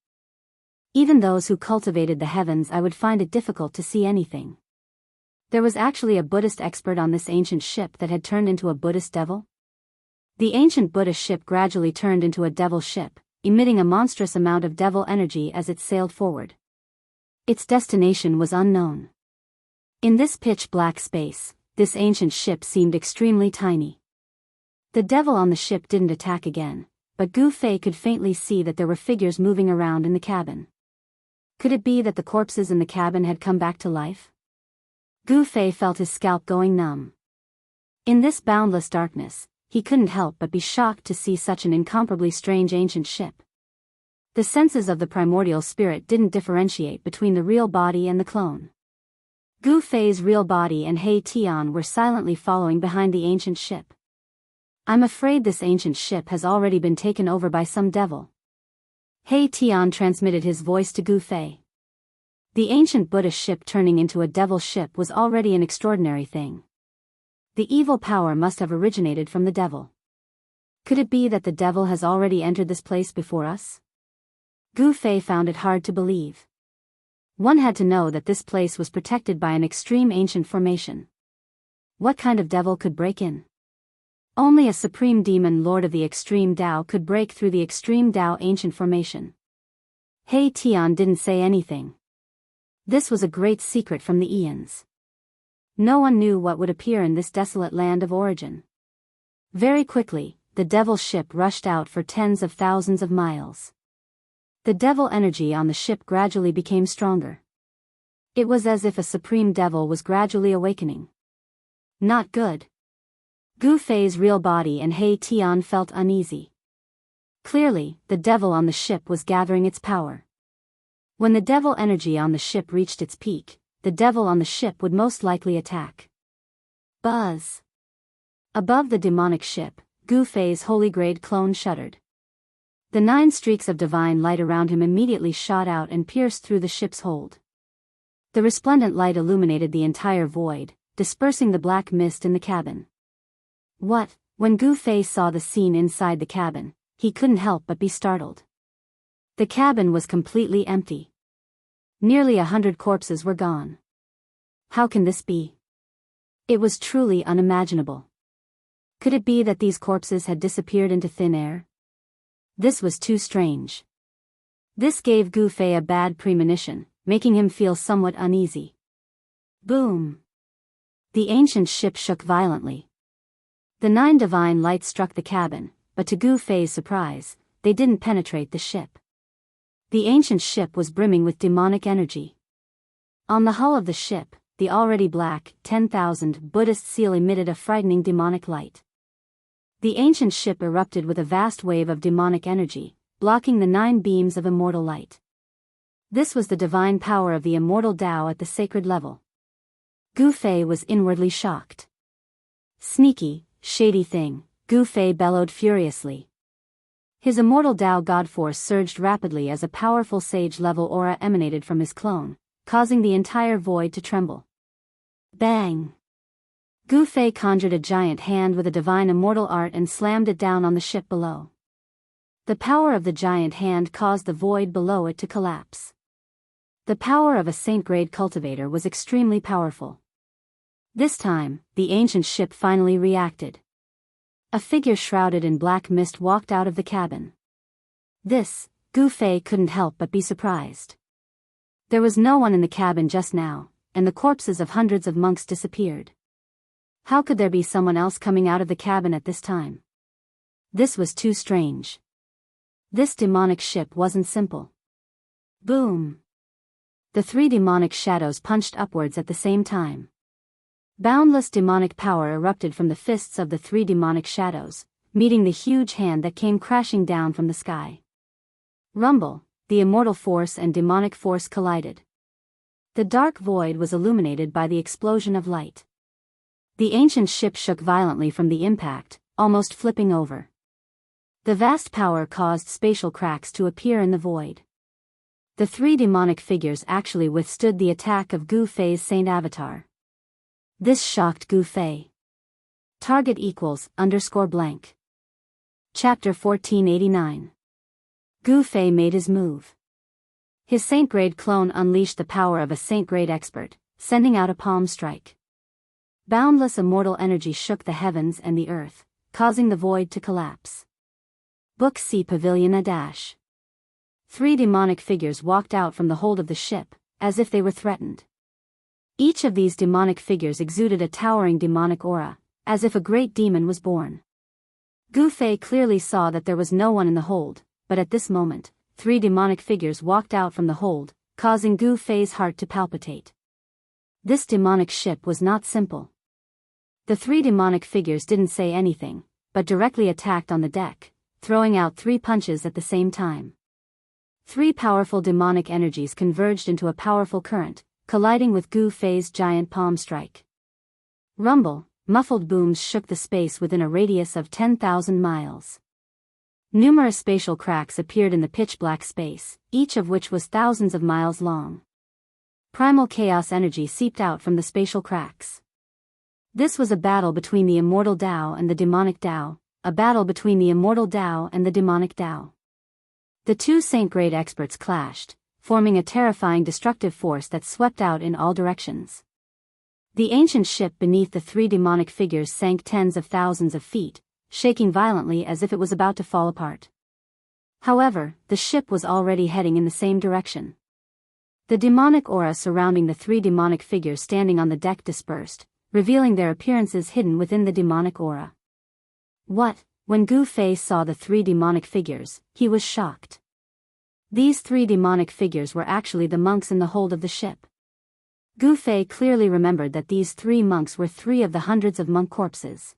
Even those who cultivated the heavens, I would find it difficult to see anything. There was actually a Buddhist expert on this ancient ship that had turned into a Buddhist devil. The ancient Buddha ship gradually turned into a devil ship, emitting a monstrous amount of devil energy as it sailed forward. Its destination was unknown. In this pitch-black space, this ancient ship seemed extremely tiny. The devil on the ship didn't attack again, but Gu Fei could faintly see that there were figures moving around in the cabin. Could it be that the corpses in the cabin had come back to life? Gu Fei felt his scalp going numb. In this boundless darkness, he couldn't help but be shocked to see such an incomparably strange ancient ship. The senses of the primordial spirit didn't differentiate between the real body and the clone. Gu Fei's real body and He Tian were silently following behind the ancient ship. I'm afraid this ancient ship has already been taken over by some devil. He Tian transmitted his voice to Gu Fei. The ancient Buddha ship turning into a devil ship was already an extraordinary thing. The evil power must have originated from the devil. Could it be that the devil has already entered this place before us? Gu Fei found it hard to believe. One had to know that this place was protected by an extreme ancient formation. What kind of devil could break in? Only a supreme demon lord of the extreme Tao could break through the extreme Tao ancient formation. He Tian didn't say anything. This was a great secret from the eons. No one knew what would appear in this desolate land of origin. Very quickly, the devil ship rushed out for tens of thousands of miles. The devil energy on the ship gradually became stronger. It was as if a supreme devil was gradually awakening. Not good. Gu Fei's real body and He Tian felt uneasy. Clearly, the devil on the ship was gathering its power. When the devil energy on the ship reached its peak, the devil on the ship would most likely attack. Buzz. Above the demonic ship, Gu Fei's holy grade clone shuddered. The 9 streaks of divine light around him immediately shot out and pierced through the ship's hold. The resplendent light illuminated the entire void, dispersing the black mist in the cabin. When Gu Fei saw the scene inside the cabin, he couldn't help but be startled. The cabin was completely empty. Nearly 100 corpses were gone. How can this be? It was truly unimaginable. Could it be that these corpses had disappeared into thin air? This was too strange. This gave Gu Fei a bad premonition, making him feel somewhat uneasy. Boom! The ancient ship shook violently. The 9 divine lights struck the cabin, but to Gu Fei's surprise, they didn't penetrate the ship. The ancient ship was brimming with demonic energy. On the hull of the ship, the already black, 10,000 Buddhist seal emitted a frightening demonic light. The ancient ship erupted with a vast wave of demonic energy, blocking the 9 beams of immortal light. This was the divine power of the immortal Tao at the sacred level. Gu Fei was inwardly shocked. Sneaky, shady thing, Gu Fei bellowed furiously. His immortal Tao God force surged rapidly as a powerful sage-level aura emanated from his clone, causing the entire void to tremble. Bang! Gu Fei conjured a giant hand with a divine immortal art and slammed it down on the ship below. The power of the giant hand caused the void below it to collapse. The power of a saint-grade cultivator was extremely powerful. This time, the ancient ship finally reacted. A figure shrouded in black mist walked out of the cabin. This, Gu Fei couldn't help but be surprised. There was no one in the cabin just now, and the corpses of hundreds of monks disappeared. How could there be someone else coming out of the cabin at this time? This was too strange. This demonic ship wasn't simple. Boom! The 3 demonic shadows punched upwards at the same time. Boundless demonic power erupted from the fists of the 3 demonic shadows, meeting the huge hand that came crashing down from the sky. Rumble, the immortal force and demonic force collided. The dark void was illuminated by the explosion of light. The ancient ship shook violently from the impact, almost flipping over. The vast power caused spatial cracks to appear in the void. The 3 demonic figures actually withstood the attack of Gu Fei's Saint Avatar. This shocked Gu Fei. Target =_blank. Chapter 1489. Gu Fei made his move. His saint-grade clone unleashed the power of a saint-grade expert, sending out a palm strike. Boundless immortal energy shook the heavens and the earth, causing the void to collapse. Book C Pavilion A-. 3 demonic figures walked out from the hold of the ship, as if they were threatened. Each of these demonic figures exuded a towering demonic aura, as if a great demon was born. Gu Fei clearly saw that there was no one in the hold, but at this moment, 3 demonic figures walked out from the hold, causing Gu Fei's heart to palpitate. This demonic ship was not simple. The 3 demonic figures didn't say anything, but directly attacked on the deck, throwing out 3 punches at the same time. 3 powerful demonic energies converged into a powerful current, colliding with Gu Fei's giant palm strike. Rumble, muffled booms shook the space within a radius of 10,000 miles. Numerous spatial cracks appeared in the pitch-black space, each of which was thousands of miles long. Primal chaos energy seeped out from the spatial cracks. This was a battle between the immortal Tao and the demonic Tao, a battle between the immortal Tao and the demonic Tao. The two saint-grade experts clashed, forming a terrifying destructive force that swept out in all directions. The ancient ship beneath the three demonic figures sank tens of thousands of feet, shaking violently as if it was about to fall apart. However, the ship was already heading in the same direction. The demonic aura surrounding the three demonic figures standing on the deck dispersed, revealing their appearances hidden within the demonic aura. When Gu Fei saw the three demonic figures, he was shocked. These three demonic figures were actually the monks in the hold of the ship. Gu Fei clearly remembered that these three monks were three of the hundreds of monk corpses.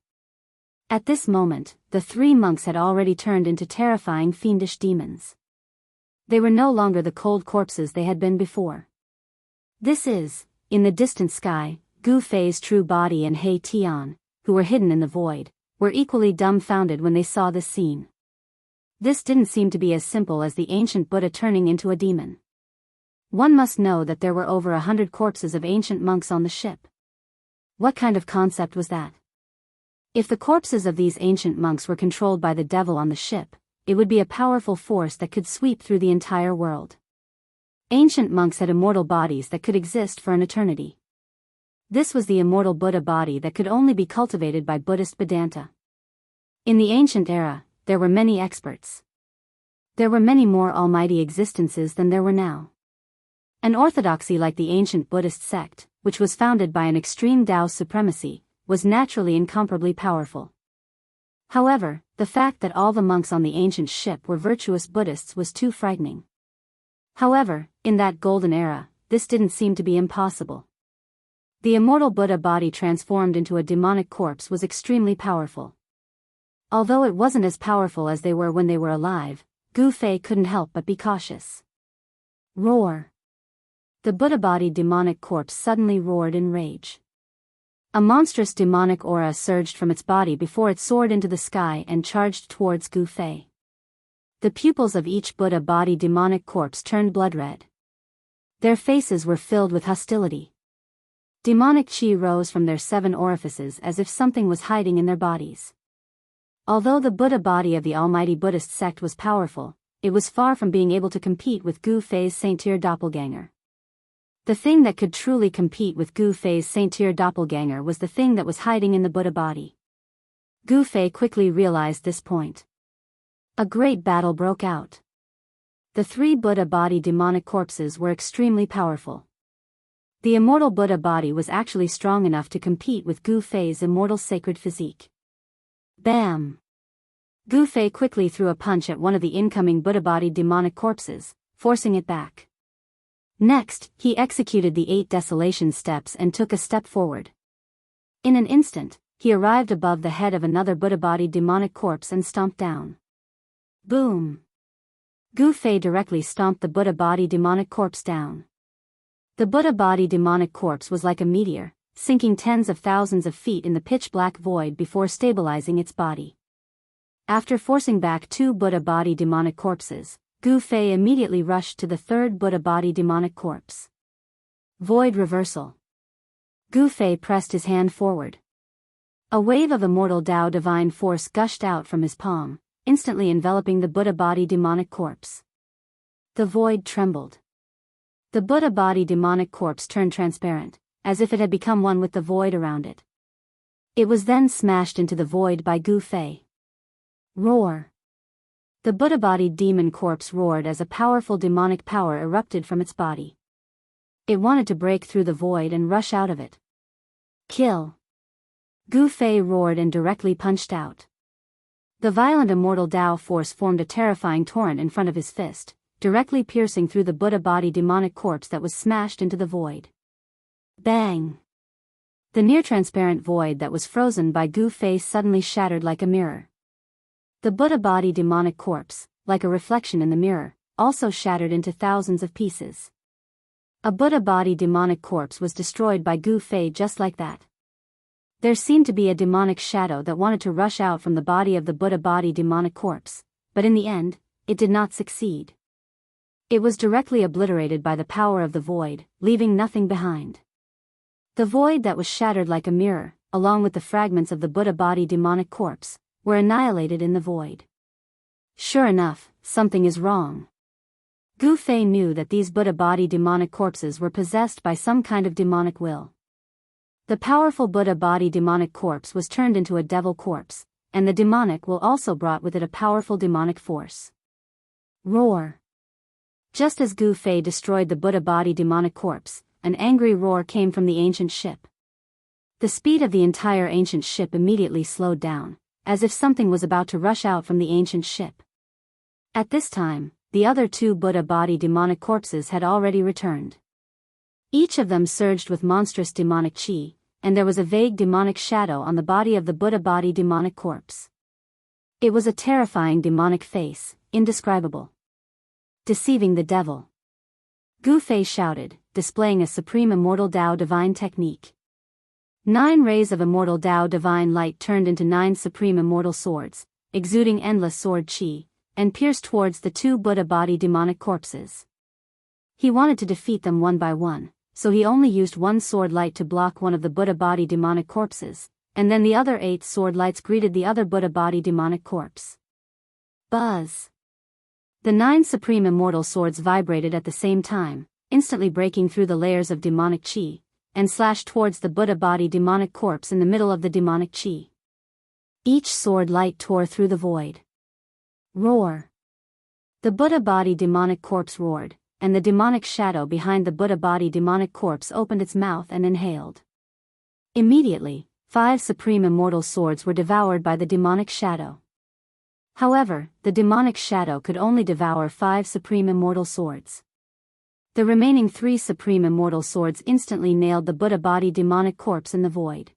At this moment, the three monks had already turned into terrifying fiendish demons. They were no longer the cold corpses they had been before. This is, in the distant sky, Gu Fei's true body and He Tian, who were hidden in the void, were equally dumbfounded when they saw this scene. This didn't seem to be as simple as the ancient Buddha turning into a demon. One must know that there were over 100 corpses of ancient monks on the ship. What kind of concept was that? If the corpses of these ancient monks were controlled by the devil on the ship, it would be a powerful force that could sweep through the entire world. Ancient monks had immortal bodies that could exist for an eternity. This was the immortal Buddha body that could only be cultivated by Buddhist Vedanta. In the ancient era, there were many experts. There were many more almighty existences than there were now. An orthodoxy like the ancient Buddhist sect, which was founded by an extreme Tao supremacy, was naturally incomparably powerful. However, the fact that all the monks on the ancient ship were virtuous Buddhists was too frightening. However, in that golden era, this didn't seem to be impossible. The immortal Buddha body transformed into a demonic corpse was extremely powerful. Although it wasn't as powerful as they were when they were alive, Gu Fei couldn't help but be cautious. Roar! The Buddha-bodied demonic corpse suddenly roared in rage. A monstrous demonic aura surged from its body before it soared into the sky and charged towards Gu Fei. The pupils of each Buddha-bodied demonic corpse turned blood-red. Their faces were filled with hostility. Demonic chi rose from their 7 orifices as if something was hiding in their bodies. Although the Buddha body of the almighty Buddhist sect was powerful, it was far from being able to compete with Gu Fei's saint-tier doppelganger. The thing that could truly compete with Gu Fei's saint-tier doppelganger was the thing that was hiding in the Buddha body. Gu Fei quickly realized this point. A great battle broke out. The 3 Buddha body demonic corpses were extremely powerful. The immortal Buddha body was actually strong enough to compete with Gu Fei's immortal sacred physique. Bam! Gu Fei quickly threw a punch at one of the incoming Buddha-bodied demonic corpses, forcing it back. Next, he executed the 8 desolation steps and took a step forward. In an instant, he arrived above the head of another Buddha-bodied demonic corpse and stomped down. Boom! Gu Fei directly stomped the Buddha-bodied demonic corpse down. The Buddha-bodied demonic corpse was like a meteor, sinking tens of thousands of feet in the pitch-black void before stabilizing its body. After forcing back 2 Buddha-bodied demonic corpses, Gu Fei immediately rushed to the 3rd Buddha-bodied demonic corpse. Void reversal. Gu Fei pressed his hand forward. A wave of immortal Tao divine force gushed out from his palm, instantly enveloping the Buddha-bodied demonic corpse. The void trembled. The Buddha-bodied demonic corpse turned transparent, as if it had become one with the void around it. It was then smashed into the void by Gu Fei. Roar! The Buddha-bodied demon corpse roared as a powerful demonic power erupted from its body. It wanted to break through the void and rush out of it. Kill! Gu Fei roared and directly punched out. The violent immortal Tao force formed a terrifying torrent in front of his fist, directly piercing through the Buddha-bodied demonic corpse that was smashed into the void. Bang! The near-transparent void that was frozen by Gu Fei suddenly shattered like a mirror. The Buddha-bodied demonic corpse, like a reflection in the mirror, also shattered into thousands of pieces. A Buddha body demonic corpse was destroyed by Gu Fei just like that. There seemed to be a demonic shadow that wanted to rush out from the body of the Buddha body demonic corpse, but in the end, it did not succeed. It was directly obliterated by the power of the void, leaving nothing behind. The void that was shattered like a mirror, along with the fragments of the Buddha body demonic corpse, were annihilated in the void. Sure enough, something is wrong. Gu Fei knew that these Buddha body demonic corpses were possessed by some kind of demonic will. The powerful Buddha body demonic corpse was turned into a devil corpse, and the demonic will also brought with it a powerful demonic force. Roar. Just as Gu Fei destroyed the Buddha body demonic corpse, an angry roar came from the ancient ship. The speed of the entire ancient ship immediately slowed down, as if something was about to rush out from the ancient ship. At this time, the other two Buddha body demonic corpses had already returned. Each of them surged with monstrous demonic chi, and there was a vague demonic shadow on the body of the Buddha body demonic corpse. It was a terrifying demonic face, indescribable. Deceiving the devil. Gu Fei shouted, displaying a supreme immortal Tao divine technique. 9 rays of immortal Tao divine light turned into 9 supreme immortal swords, exuding endless sword chi, and pierced towards the 2 Buddha body demonic corpses. He wanted to defeat them one by one, so he only used 1 sword light to block one of the Buddha body demonic corpses, and then the other 8 sword lights greeted the other Buddha body demonic corpse. Buzz! The 9 supreme immortal swords vibrated at the same time, instantly breaking through the layers of demonic chi, and slashed towards the Buddha body demonic corpse in the middle of the demonic chi. Each sword light tore through the void. Roar! The Buddha body demonic corpse roared, and the demonic shadow behind the Buddha body demonic corpse opened its mouth and inhaled. Immediately, 5 supreme immortal swords were devoured by the demonic shadow. However, the demonic shadow could only devour 5 supreme immortal swords. The remaining 3 supreme immortal swords instantly nailed the Buddha body demonic corpse in the void.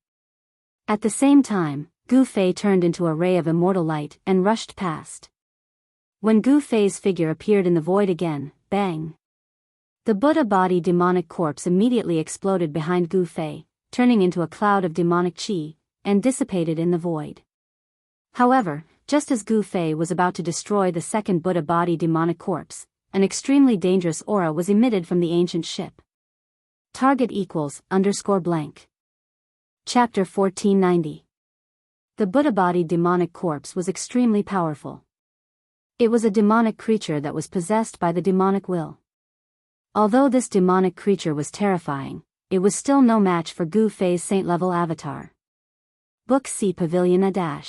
At the same time, Gu Fei turned into a ray of immortal light and rushed past. When Gu Fei's figure appeared in the void again, bang! The Buddha body demonic corpse immediately exploded behind Gu Fei, turning into a cloud of demonic chi, and dissipated in the void. However, just as Gu Fei was about to destroy the second Buddha body demonic corpse, an extremely dangerous aura was emitted from the ancient ship. Target =_blank. Chapter 1490. The Buddha body demonic corpse was extremely powerful. It was a demonic creature that was possessed by the demonic will. Although this demonic creature was terrifying, it was still no match for Gu Fei's saint-level avatar. Book C Pavilion A-.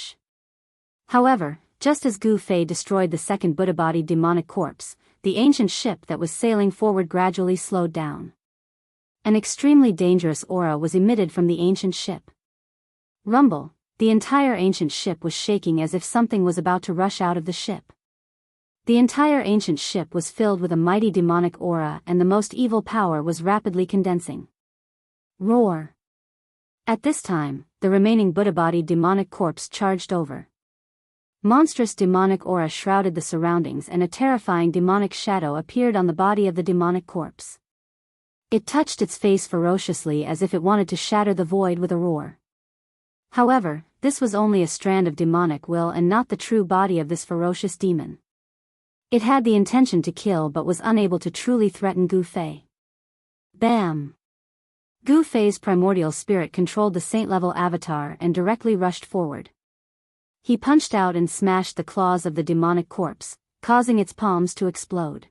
However, just as Gu Fei destroyed the second Buddha body demonic corpse, the ancient ship that was sailing forward gradually slowed down. An extremely dangerous aura was emitted from the ancient ship. Rumble! The entire ancient ship was shaking as if something was about to rush out of the ship. The entire ancient ship was filled with a mighty demonic aura and the most evil power was rapidly condensing. Roar! At this time, the remaining Buddha body demonic corpse charged over. Monstrous demonic aura shrouded the surroundings and a terrifying demonic shadow appeared on the body of the demonic corpse. It touched its face ferociously as if it wanted to shatter the void with a roar. However, this was only a strand of demonic will and not the true body of this ferocious demon. It had the intention to kill but was unable to truly threaten Gu Fei. Bam! Gu Fei's primordial spirit controlled the saint-level avatar and directly rushed forward. He punched out and smashed the claws of the demonic corpse, causing its palms to explode.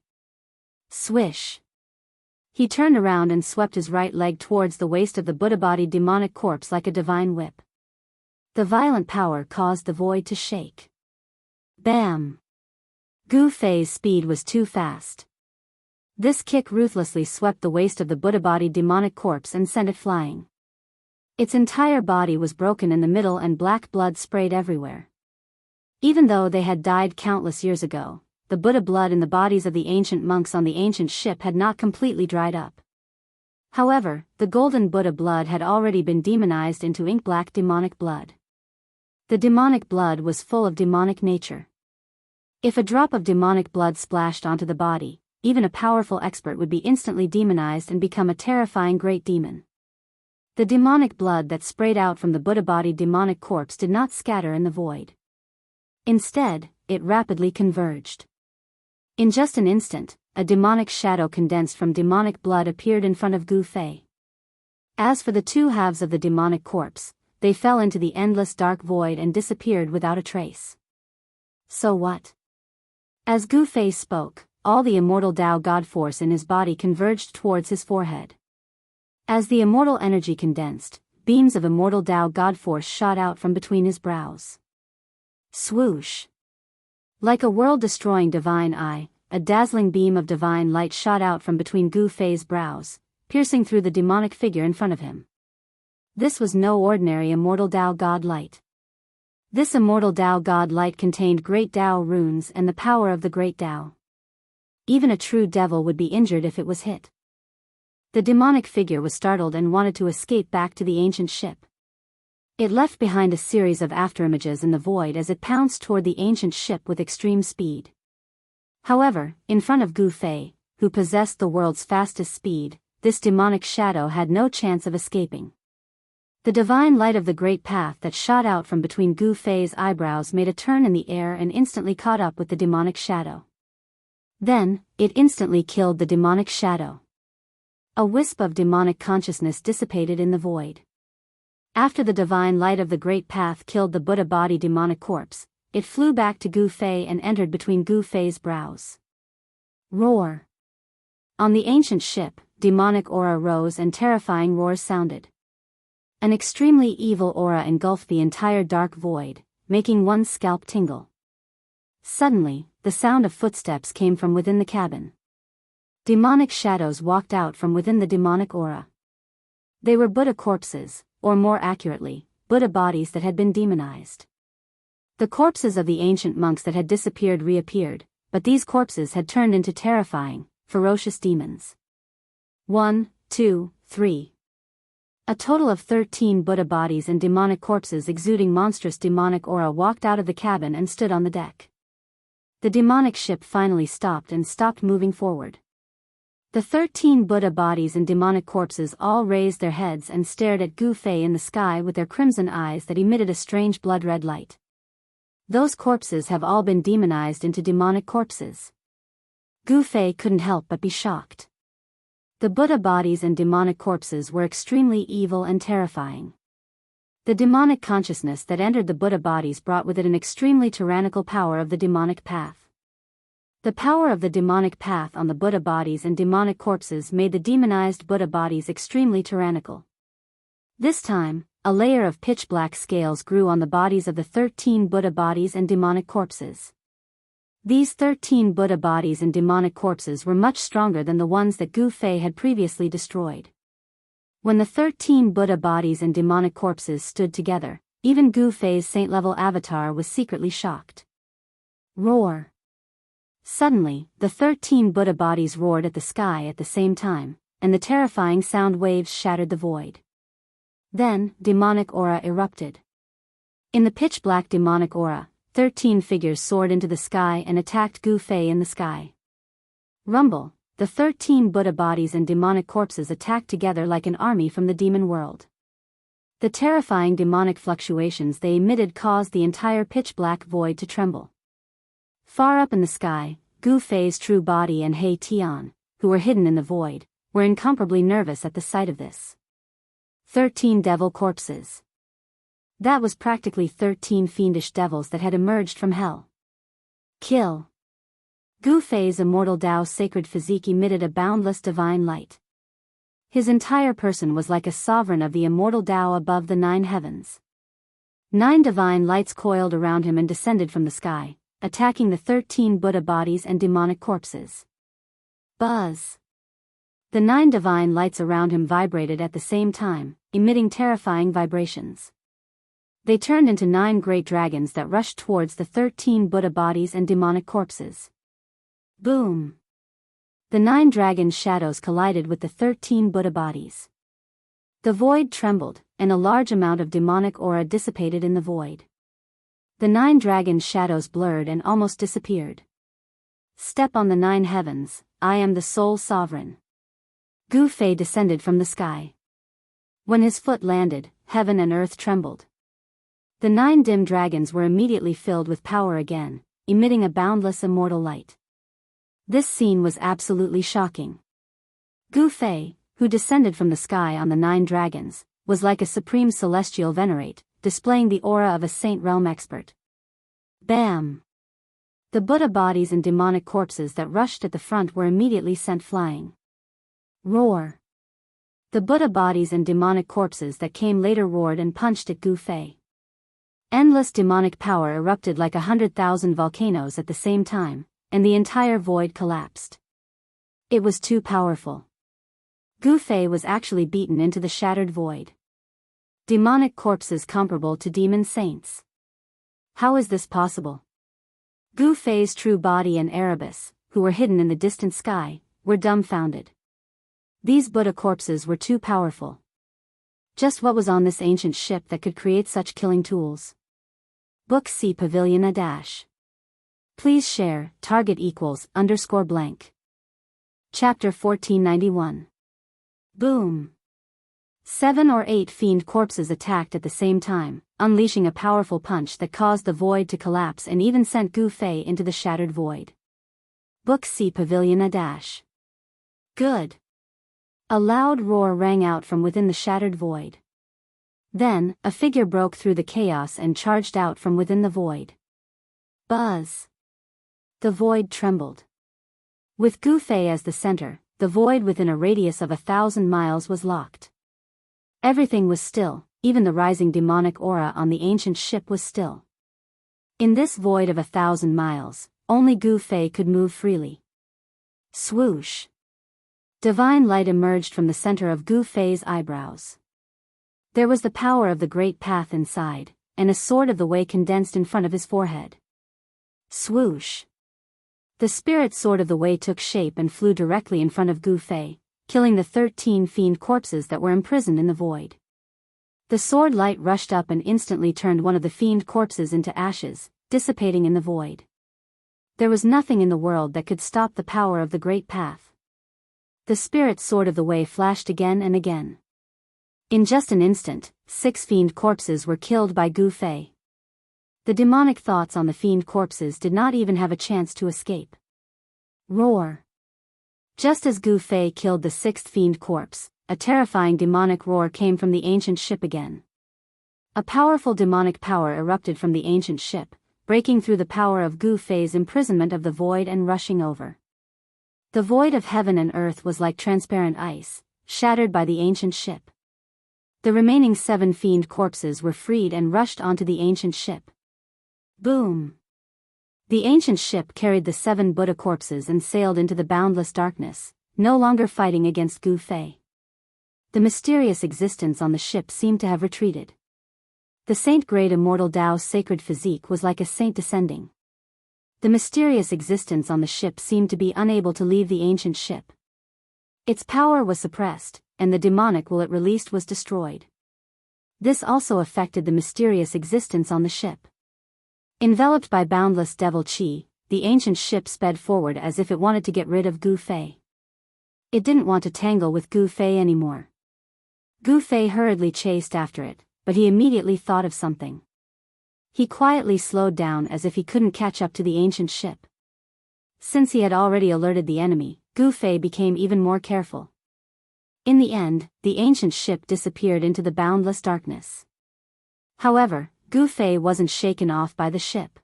Swish! He turned around and swept his right leg towards the waist of the Buddha body demonic corpse like a divine whip. The violent power caused the void to shake. Bam! Gu Fei's speed was too fast. This kick ruthlessly swept the waist of the Buddha body demonic corpse and sent it flying. Its entire body was broken in the middle and black blood sprayed everywhere. Even though they had died countless years ago, the Buddha blood in the bodies of the ancient monks on the ancient ship had not completely dried up. However, the golden Buddha blood had already been demonized into ink-black demonic blood. The demonic blood was full of demonic nature. If a drop of demonic blood splashed onto the body, even a powerful expert would be instantly demonized and become a terrifying great demon. The demonic blood that sprayed out from the Buddha-bodied demonic corpse did not scatter in the void. Instead, it rapidly converged. In just an instant, a demonic shadow condensed from demonic blood appeared in front of Gu Fei. As for the two halves of the demonic corpse, they fell into the endless dark void and disappeared without a trace. So what? As Gu Fei spoke, all the immortal Tao God force in his body converged towards his forehead. As the immortal energy condensed, beams of immortal Tao God force shot out from between his brows. Swoosh! Like a world-destroying divine eye, a dazzling beam of divine light shot out from between Gu Fei's brows, piercing through the demonic figure in front of him. This was no ordinary immortal Tao God light. This immortal Tao God light contained great Tao runes and the power of the great Tao. Even a true devil would be injured if it was hit. The demonic figure was startled and wanted to escape back to the ancient ship. It left behind a series of afterimages in the void as it pounced toward the ancient ship with extreme speed. However, in front of Gu Fei, who possessed the world's fastest speed, this demonic shadow had no chance of escaping. The divine light of the great path that shot out from between Gu Fei's eyebrows made a turn in the air and instantly caught up with the demonic shadow. Then, it instantly killed the demonic shadow. A wisp of demonic consciousness dissipated in the void. After the divine light of the great path killed the Buddha-body demonic corpse, it flew back to Gu Fei and entered between Gu Fei's brows. Roar! On the ancient ship, demonic aura rose and terrifying roars sounded. An extremely evil aura engulfed the entire dark void, making one's scalp tingle. Suddenly, the sound of footsteps came from within the cabin. Demonic shadows walked out from within the demonic aura. They were Buddha corpses, or more accurately, Buddha bodies that had been demonized. The corpses of the ancient monks that had disappeared reappeared, but these corpses had turned into terrifying, ferocious demons. 1, 2, 3. A total of 13 Buddha bodies and demonic corpses exuding monstrous demonic aura walked out of the cabin and stood on the deck. The demonic ship finally stopped and stopped moving forward. The 13 Buddha bodies and demonic corpses all raised their heads and stared at Gu Fei in the sky with their crimson eyes that emitted a strange blood-red light. Those corpses have all been demonized into demonic corpses. Gu Fei couldn't help but be shocked. The Buddha bodies and demonic corpses were extremely evil and terrifying. The demonic consciousness that entered the Buddha bodies brought with it an extremely tyrannical power of the demonic path. The power of the demonic path on the Buddha bodies and demonic corpses made the demonized Buddha bodies extremely tyrannical. This time, a layer of pitch-black scales grew on the bodies of the 13 Buddha bodies and demonic corpses. These 13 Buddha bodies and demonic corpses were much stronger than the ones that Gu Fei had previously destroyed. When the 13 Buddha bodies and demonic corpses stood together, even Gu Fei's saint-level avatar was secretly shocked. Roar! Suddenly, the 13 Buddha bodies roared at the sky at the same time, and the terrifying sound waves shattered the void. Then, demonic aura erupted. In the pitch-black demonic aura, 13 figures soared into the sky and attacked Gu Fei in the sky. Rumble! The 13 Buddha bodies and demonic corpses attacked together like an army from the demon world. The terrifying demonic fluctuations they emitted caused the entire pitch-black void to tremble. Far up in the sky, Gu Fei's true body and He Tian, who were hidden in the void, were incomparably nervous at the sight of this. 13 devil corpses. That was practically 13 fiendish devils that had emerged from hell. Kill! Gu Fei's immortal Tao sacred physique emitted a boundless divine light. His entire person was like a sovereign of the immortal Tao above the 9 heavens. 9 divine lights coiled around him and descended from the sky, attacking the 13 Buddha bodies and demonic corpses. Buzz! The 9 divine lights around him vibrated at the same time, emitting terrifying vibrations. They turned into 9 great dragons that rushed towards the 13 Buddha bodies and demonic corpses. Boom! The 9 dragon shadows collided with the 13 Buddha bodies. The void trembled, and a large amount of demonic aura dissipated in the void. The 9 dragon shadows blurred and almost disappeared. Step on the 9 heavens, I am the sole sovereign. Gu Fei descended from the sky. When his foot landed, heaven and earth trembled. The 9 dim dragons were immediately filled with power again, emitting a boundless immortal light. This scene was absolutely shocking. Gu Fei, who descended from the sky on the 9 dragons, was like a supreme celestial venerate, displaying the aura of a saint realm expert. Bam! The Buddha bodies and demonic corpses that rushed at the front were immediately sent flying. Roar! The Buddha bodies and demonic corpses that came later roared and punched at Gu Fei. Endless demonic power erupted like 100,000 volcanoes at the same time, and the entire void collapsed. It was too powerful. Gu Fei was actually beaten into the shattered void. Demonic corpses comparable to demon saints. How is this possible? Gu Fei's true body and Erebus, who were hidden in the distant sky, were dumbfounded. These Buddha corpses were too powerful. Just what was on this ancient ship that could create such killing tools? Book C Pavilion A dash. Please share, target =_ blank. Chapter 1491. Boom! 7 or 8 fiend corpses attacked at the same time, unleashing a powerful punch that caused the void to collapse and even sent Gu Fei into the shattered void. Book C Pavilion A dash. Good! A loud roar rang out from within the shattered void. Then, a figure broke through the chaos and charged out from within the void. Buzz! The void trembled. With Gu Fei as the center, the void within a radius of 1,000 miles was locked. Everything was still, even the rising demonic aura on the ancient ship was still. In this void of 1,000 miles, only Gu Fei could move freely. Swoosh! Divine light emerged from the center of Gu Fei's eyebrows. There was the power of the great path inside, and a sword of the way condensed in front of his forehead. Swoosh! The spirit sword of the way took shape and flew directly in front of Gu Fei, killing the 13 fiend corpses that were imprisoned in the void. The sword light rushed up and instantly turned one of the fiend corpses into ashes, dissipating in the void. There was nothing in the world that could stop the power of the great path. The spirit sword of the way flashed again and again. In just an instant, 6 fiend corpses were killed by Gu Fei. The demonic thoughts on the fiend corpses did not even have a chance to escape. Roar! Just as Gu Fei killed the 6th fiend corpse, a terrifying demonic roar came from the ancient ship again. A powerful demonic power erupted from the ancient ship, breaking through the power of Gu Fei's imprisonment of the void and rushing over. The void of heaven and earth was like transparent ice, shattered by the ancient ship. The remaining 7 fiend corpses were freed and rushed onto the ancient ship. Boom! The ancient ship carried the 7 Buddha corpses and sailed into the boundless darkness, no longer fighting against Gu Fei. The mysterious existence on the ship seemed to have retreated. The saint-grade immortal Tao's sacred physique was like a saint descending. The mysterious existence on the ship seemed to be unable to leave the ancient ship. Its power was suppressed, and the demonic will it released was destroyed. This also affected the mysterious existence on the ship. Enveloped by boundless devil chi, the ancient ship sped forward as if it wanted to get rid of Gu Fei. It didn't want to tangle with Gu Fei anymore. Gu Fei hurriedly chased after it, but he immediately thought of something. He quietly slowed down as if he couldn't catch up to the ancient ship. Since he had already alerted the enemy, Gu Fei became even more careful. In the end, the ancient ship disappeared into the boundless darkness. However, Gu Fei wasn't shaken off by the ship.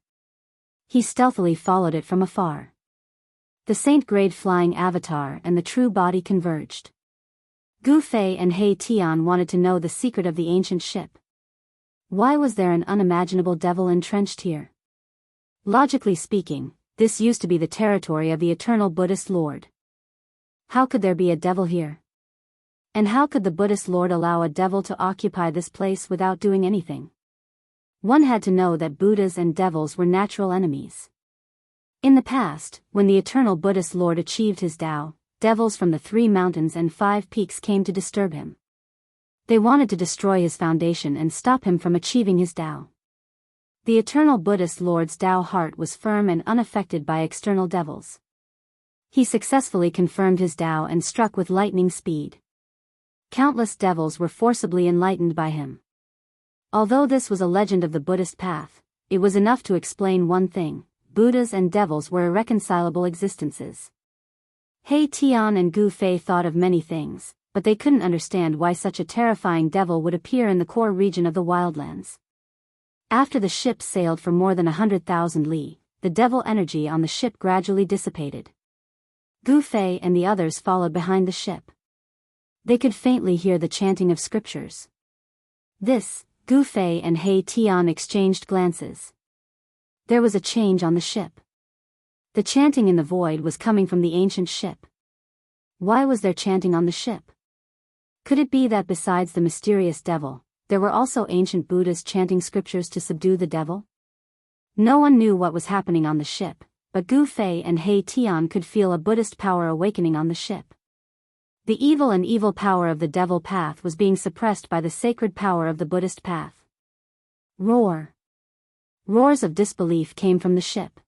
He stealthily followed it from afar. The saint-grade flying avatar and the true body converged. Gu Fei and He Tian wanted to know the secret of the ancient ship. Why was there an unimaginable devil entrenched here? Logically speaking, this used to be the territory of the eternal Buddhist Lord. How could there be a devil here? And how could the Buddhist Lord allow a devil to occupy this place without doing anything? One had to know that Buddhas and devils were natural enemies. In the past, when the eternal Buddhist Lord achieved his Tao, devils from the 3 mountains and 5 peaks came to disturb him. They wanted to destroy his foundation and stop him from achieving his Tao. The eternal Buddhist Lord's Tao heart was firm and unaffected by external devils. He successfully confirmed his Tao and struck with lightning speed. Countless devils were forcibly enlightened by him. Although this was a legend of the Buddhist path, it was enough to explain one thing: Buddhas and devils were irreconcilable existences. He Tian and Gu Fei thought of many things, but they couldn't understand why such a terrifying devil would appear in the core region of the wildlands. After the ship sailed for more than 100,000 li, the devil energy on the ship gradually dissipated. Gu Fei and the others followed behind the ship. They could faintly hear the chanting of scriptures. This, Gu Fei and He Tian exchanged glances. There was a change on the ship. The chanting in the void was coming from the ancient ship. Why was there chanting on the ship? Could it be that besides the mysterious devil, there were also ancient Buddhas chanting scriptures to subdue the devil? No one knew what was happening on the ship, but Gu Fei and He Tian could feel a Buddhist power awakening on the ship. The evil power of the devil path was being suppressed by the sacred power of the Buddhist path. Roar. Roars of disbelief came from the ship.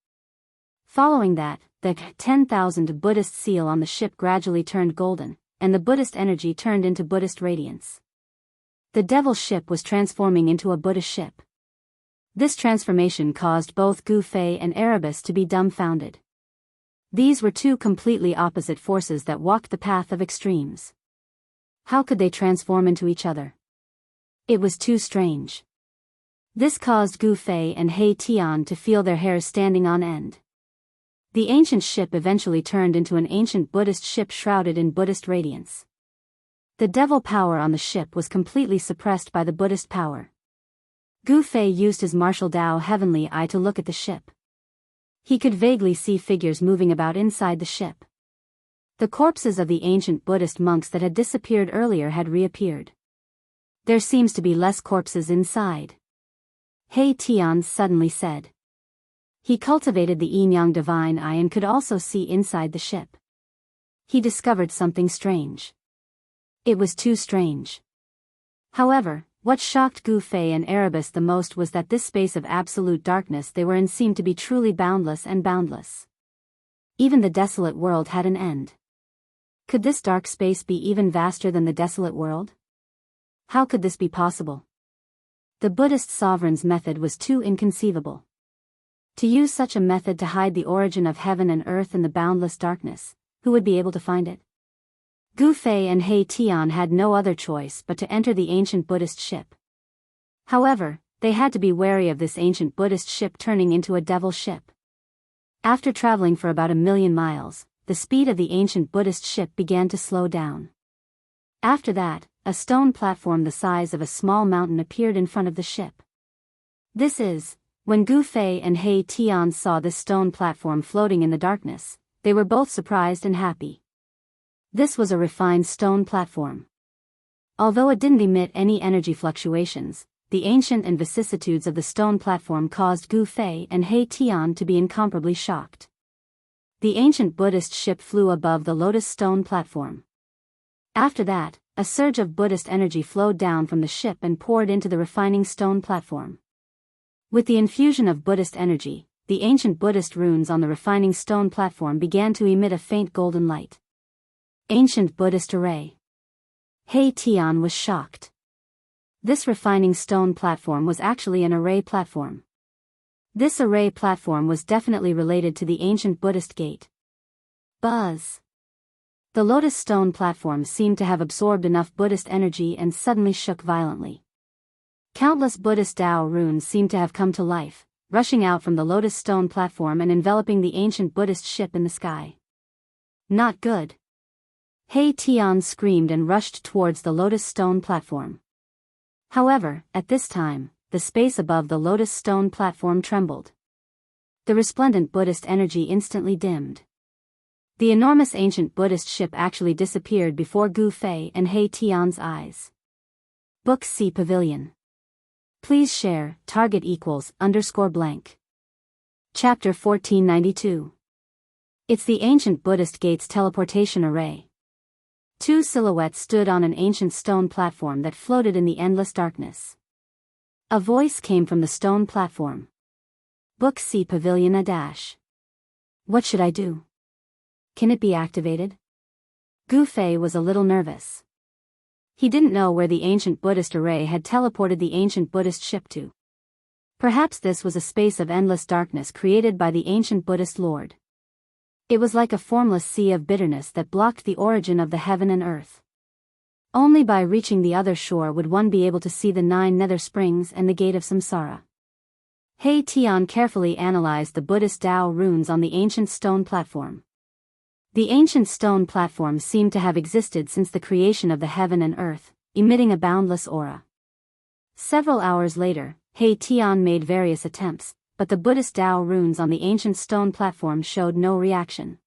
Following that, the 10,000 Buddhist seal on the ship gradually turned golden, and the Buddhist energy turned into Buddhist radiance. The devil ship was transforming into a Buddha ship. This transformation caused both Gu Fei and Erebus to be dumbfounded. These were two completely opposite forces that walked the path of extremes. How could they transform into each other? It was too strange. This caused Gu Fei and He Tian to feel their hairs standing on end. The ancient ship eventually turned into an ancient Buddhist ship shrouded in Buddhist radiance. The devil power on the ship was completely suppressed by the Buddhist power. Gu Fei used his martial Tao heavenly eye to look at the ship. He could vaguely see figures moving about inside the ship. The corpses of the ancient Buddhist monks that had disappeared earlier had reappeared. There seems to be less corpses inside. He Tian suddenly said. He cultivated the yin-yang divine eye and could also see inside the ship. He discovered something strange. It was too strange. However, what shocked Gu Fei and Erebus the most was that this space of absolute darkness they were in seemed to be truly boundless and boundless. Even the desolate world had an end. Could this dark space be even vaster than the desolate world? How could this be possible? The Buddhist sovereign's method was too inconceivable. To use such a method to hide the origin of heaven and earth in the boundless darkness, who would be able to find it? Gu Fei and He Tian had no other choice but to enter the ancient Buddhist ship. However, they had to be wary of this ancient Buddhist ship turning into a devil ship. After traveling for about 1,000,000 miles, the speed of the ancient Buddhist ship began to slow down. After that, a stone platform the size of a small mountain appeared in front of the ship. When Gu Fei and He Tian saw this stone platform floating in the darkness, they were both surprised and happy. This was a refined stone platform. Although it didn't emit any energy fluctuations, the ancient and vicissitudes of the stone platform caused Gu Fei and He Tian to be incomparably shocked. The ancient Buddhist ship flew above the lotus stone platform. After that, a surge of Buddhist energy flowed down from the ship and poured into the refining stone platform. With the infusion of Buddhist energy, the ancient Buddhist runes on the refining stone platform began to emit a faint golden light. Ancient Buddhist array. He Tian was shocked. This refining stone platform was actually an array platform. This array platform was definitely related to the ancient Buddhist gate. Buzz. The lotus stone platform seemed to have absorbed enough Buddhist energy and suddenly shook violently. Countless Buddhist Tao runes seemed to have come to life, rushing out from the lotus stone platform and enveloping the ancient Buddhist ship in the sky. Not good. He Tian screamed and rushed towards the lotus stone platform. However, at this time, the space above the lotus stone platform trembled. The resplendent Buddhist energy instantly dimmed. The enormous ancient Buddhist ship actually disappeared before Gu Fei and He Tian's eyes. Book C Pavilion. Please share, target =_blank. Chapter 1492. It's the ancient Buddhist gate's teleportation array. Two silhouettes stood on an ancient stone platform that floated in the endless darkness. A voice came from the stone platform. Book C Pavilion =. What should I do? Can it be activated? Gu Fei was a little nervous. He didn't know where the ancient Buddhist array had teleported the ancient Buddhist ship to. Perhaps this was a space of endless darkness created by the ancient Buddhist Lord. It was like a formless sea of bitterness that blocked the origin of the heaven and earth. Only by reaching the other shore would one be able to see the 9 nether springs and the gate of samsara. He Tian carefully analyzed the Buddhist Tao runes on the ancient stone platform. The ancient stone platform seemed to have existed since the creation of the heaven and earth, emitting a boundless aura. Several hours later, He Tian made various attempts, but the Buddhist Tao runes on the ancient stone platform showed no reaction.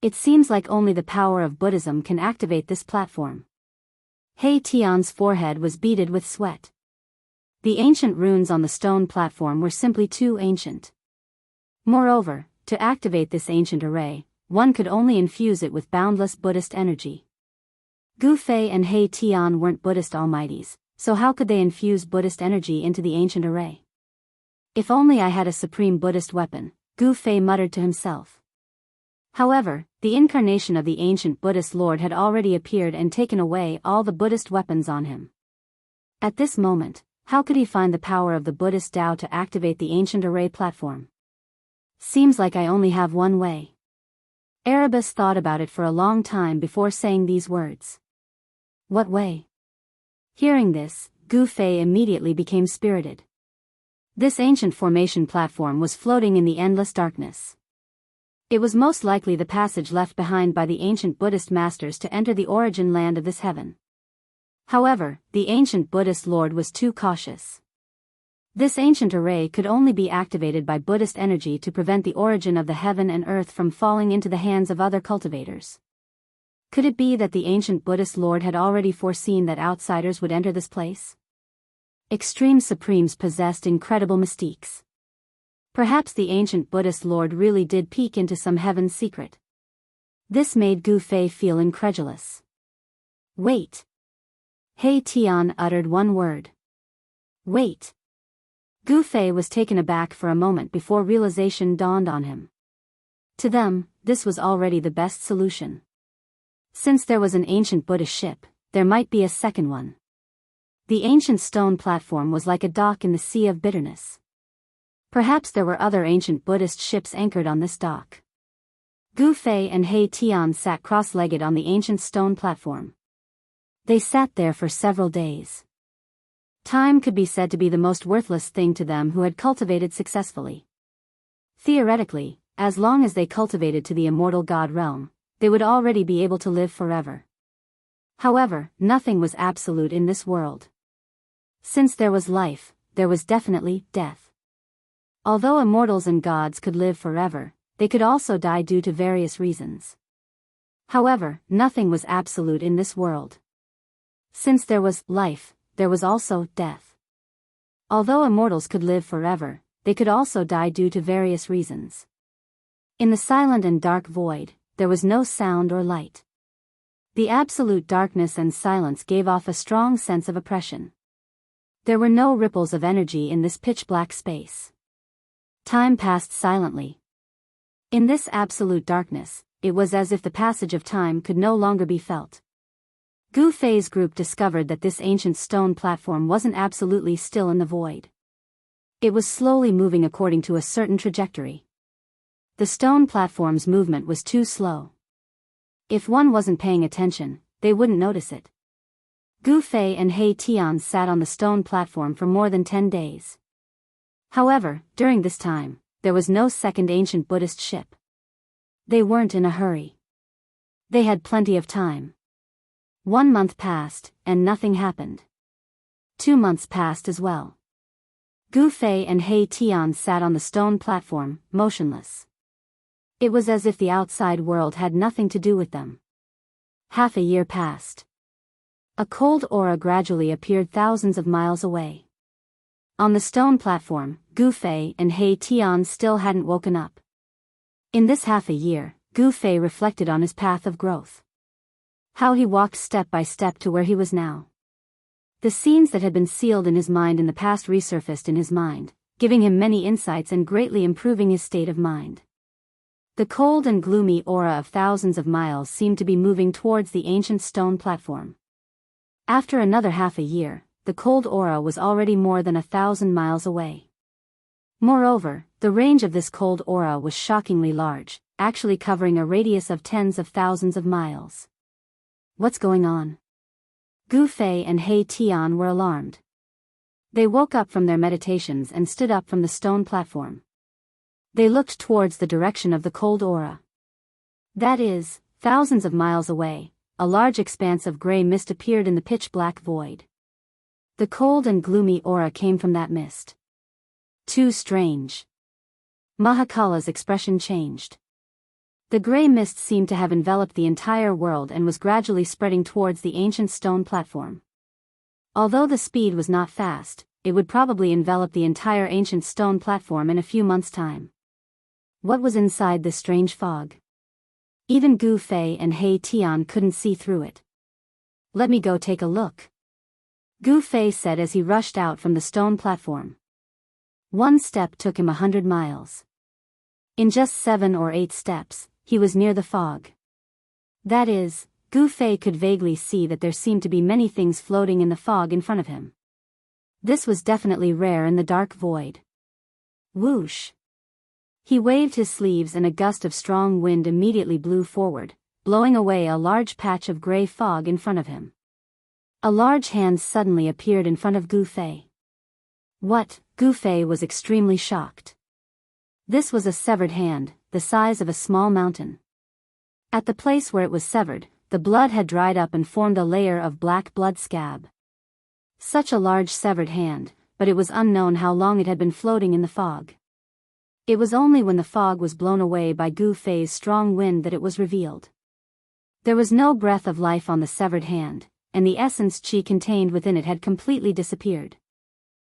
It seems like only the power of Buddhism can activate this platform. He Tian's forehead was beaded with sweat. The ancient runes on the stone platform were simply too ancient. Moreover, to activate this ancient array, one could only infuse it with boundless Buddhist energy. Gu Fei and He Tian weren't Buddhist almighties, so how could they infuse Buddhist energy into the ancient array? If only I had a supreme Buddhist weapon, Gu Fei muttered to himself. However, the incarnation of the ancient Buddhist Lord had already appeared and taken away all the Buddhist weapons on him. At this moment, how could he find the power of the Buddhist Tao to activate the ancient array platform? Seems like I only have one way. Erebus thought about it for a long time before saying these words. What way? Hearing this, Gu Fei immediately became spirited. This ancient formation platform was floating in the endless darkness. It was most likely the passage left behind by the ancient Buddhist masters to enter the origin land of this heaven. However, the ancient Buddhist Lord was too cautious. This ancient array could only be activated by Buddhist energy to prevent the origin of the heaven and earth from falling into the hands of other cultivators. Could it be that the ancient Buddhist Lord had already foreseen that outsiders would enter this place? Extreme Supremes possessed incredible mystiques. Perhaps the ancient Buddhist Lord really did peek into some heaven's secret. This made Gu Fei feel incredulous. Wait. He Tian uttered one word. Wait. Gu Fei was taken aback for a moment before realization dawned on him. To them, this was already the best solution. Since there was an ancient Buddhist ship, there might be a second one. The ancient stone platform was like a dock in the sea of bitterness. Perhaps there were other ancient Buddhist ships anchored on this dock. Gu Fei and He Tian sat cross-legged on the ancient stone platform. They sat there for several days. Time could be said to be the most worthless thing to them who had cultivated successfully. Theoretically, as long as they cultivated to the immortal God realm, they would already be able to live forever. However, nothing was absolute in this world. Since there was life, there was definitely death. Although immortals and gods could live forever, they could also die due to various reasons. However, nothing was absolute in this world. Since there was life, there was also death. Although immortals could live forever, they could also die due to various reasons. In the silent and dark void, there was no sound or light. The absolute darkness and silence gave off a strong sense of oppression. There were no ripples of energy in this pitch-black space. Time passed silently. In this absolute darkness, it was as if the passage of time could no longer be felt. Gu Fei's group discovered that this ancient stone platform wasn't absolutely still in the void. It was slowly moving according to a certain trajectory. The stone platform's movement was too slow. If one wasn't paying attention, they wouldn't notice it. Gu Fei and He Tian sat on the stone platform for more than 10 days. However, during this time, there was no second ancient Buddhist ship. They weren't in a hurry. They had plenty of time. 1 month passed, and nothing happened. 2 months passed as well. Gu Fei and He Tian sat on the stone platform, motionless. It was as if the outside world had nothing to do with them. Half a year passed. A cold aura gradually appeared thousands of miles away. On the stone platform, Gu Fei and He Tian still hadn't woken up. In this half a year, Gu Fei reflected on his path of growth. How he walked step by step to where he was now. The scenes that had been sealed in his mind in the past resurfaced in his mind, giving him many insights and greatly improving his state of mind. The cold and gloomy aura of thousands of miles seemed to be moving towards the ancient stone platform. After another half a year, the cold aura was already more than 1,000 miles away. Moreover, the range of this cold aura was shockingly large, actually covering a radius of tens of thousands of miles. What's going on? Gu Fei and He Tian were alarmed. They woke up from their meditations and stood up from the stone platform. They looked towards the direction of the cold aura. That is, thousands of miles away, a large expanse of gray mist appeared in the pitch-black void. The cold and gloomy aura came from that mist. Too strange. Mahakala's expression changed. The gray mist seemed to have enveloped the entire world and was gradually spreading towards the ancient stone platform. Although the speed was not fast, it would probably envelop the entire ancient stone platform in a few months' time. What was inside this strange fog? Even Gu Fei and He Tian couldn't see through it. Let me go take a look, Gu Fei said as he rushed out from the stone platform. One step took him 100 miles. In just 7 or 8 steps, he was near the fog. That is, Gu Fei could vaguely see that there seemed to be many things floating in the fog in front of him. This was definitely rare in the dark void. Whoosh! He waved his sleeves and a gust of strong wind immediately blew forward, blowing away a large patch of gray fog in front of him. A large hand suddenly appeared in front of Gu Fei. What? Gu Fei was extremely shocked. This was a severed hand, the size of a small mountain. At the place where it was severed, the blood had dried up and formed a layer of black blood scab. Such a large severed hand, but it was unknown how long it had been floating in the fog. It was only when the fog was blown away by Gu Fei's strong wind that it was revealed. There was no breath of life on the severed hand, and the essence qi contained within it had completely disappeared.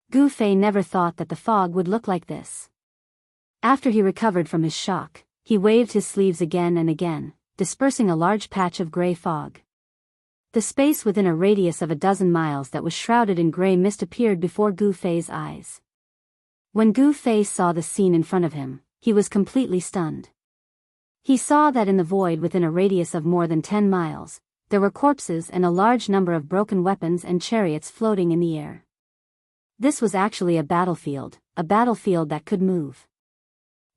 Gu Fei never thought that the fog would look like this. After he recovered from his shock, he waved his sleeves again and again, dispersing a large patch of gray fog. The space within a radius of 12 miles that was shrouded in gray mist appeared before Gu Fei's eyes. When Gu Fei saw the scene in front of him, he was completely stunned. He saw that in the void within a radius of more than 10 miles, there were corpses and a large number of broken weapons and chariots floating in the air. This was actually a battlefield that could move.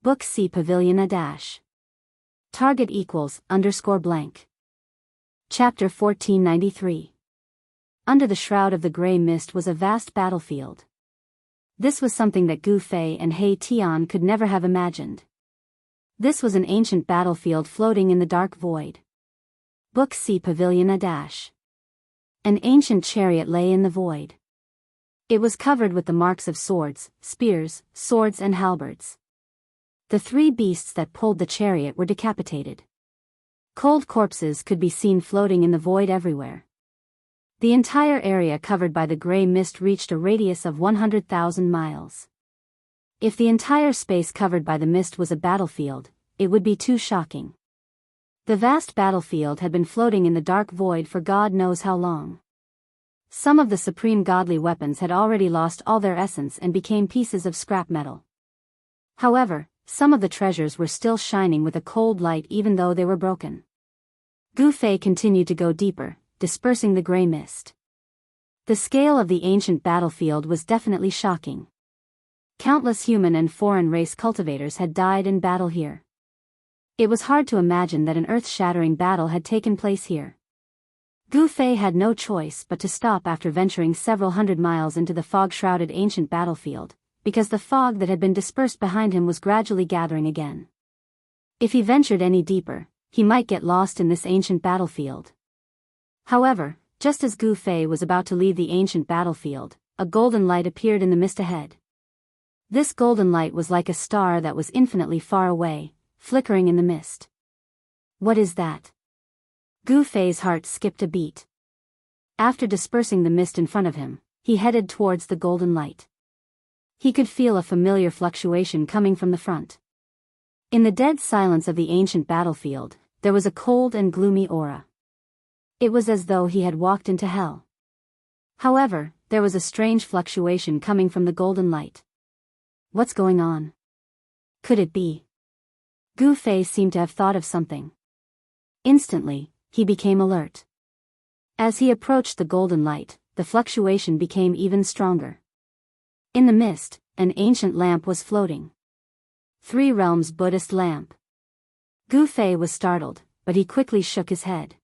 Book C Pavilion A-. Target equals _blank. Chapter 1493. Under the shroud of the gray mist was a vast battlefield. This was something that Gu Fei and He Tian could never have imagined. This was an ancient battlefield floating in the dark void. Book C Pavilion A-. An ancient chariot lay in the void. It was covered with the marks of swords, spears, swords and halberds. The 3 beasts that pulled the chariot were decapitated. Cold corpses could be seen floating in the void everywhere. The entire area covered by the gray mist reached a radius of 100,000 miles. If the entire space covered by the mist was a battlefield, it would be too shocking. The vast battlefield had been floating in the dark void for God knows how long. Some of the supreme godly weapons had already lost all their essence and became pieces of scrap metal. However, some of the treasures were still shining with a cold light even though they were broken. Gu Fei continued to go deeper, dispersing the gray mist. The scale of the ancient battlefield was definitely shocking. Countless human and foreign race cultivators had died in battle here. It was hard to imagine that an earth-shattering battle had taken place here. Gu Fei had no choice but to stop after venturing several hundred miles into the fog-shrouded ancient battlefield, because the fog that had been dispersed behind him was gradually gathering again. If he ventured any deeper, he might get lost in this ancient battlefield. However, just as Gu Fei was about to leave the ancient battlefield, a golden light appeared in the mist ahead. This golden light was like a star that was infinitely far away, flickering in the mist. What is that? Gu Fei's heart skipped a beat. After dispersing the mist in front of him, he headed towards the golden light. He could feel a familiar fluctuation coming from the front. In the dead silence of the ancient battlefield, there was a cold and gloomy aura. It was as though he had walked into hell. However, there was a strange fluctuation coming from the golden light. What's going on? Could it be? Gu Fei seemed to have thought of something. Instantly, he became alert. As he approached the golden light, the fluctuation became even stronger. In the mist, an ancient lamp was floating. Three Realms Buddhist lamp. Gu Fei was startled, but he quickly shook his head.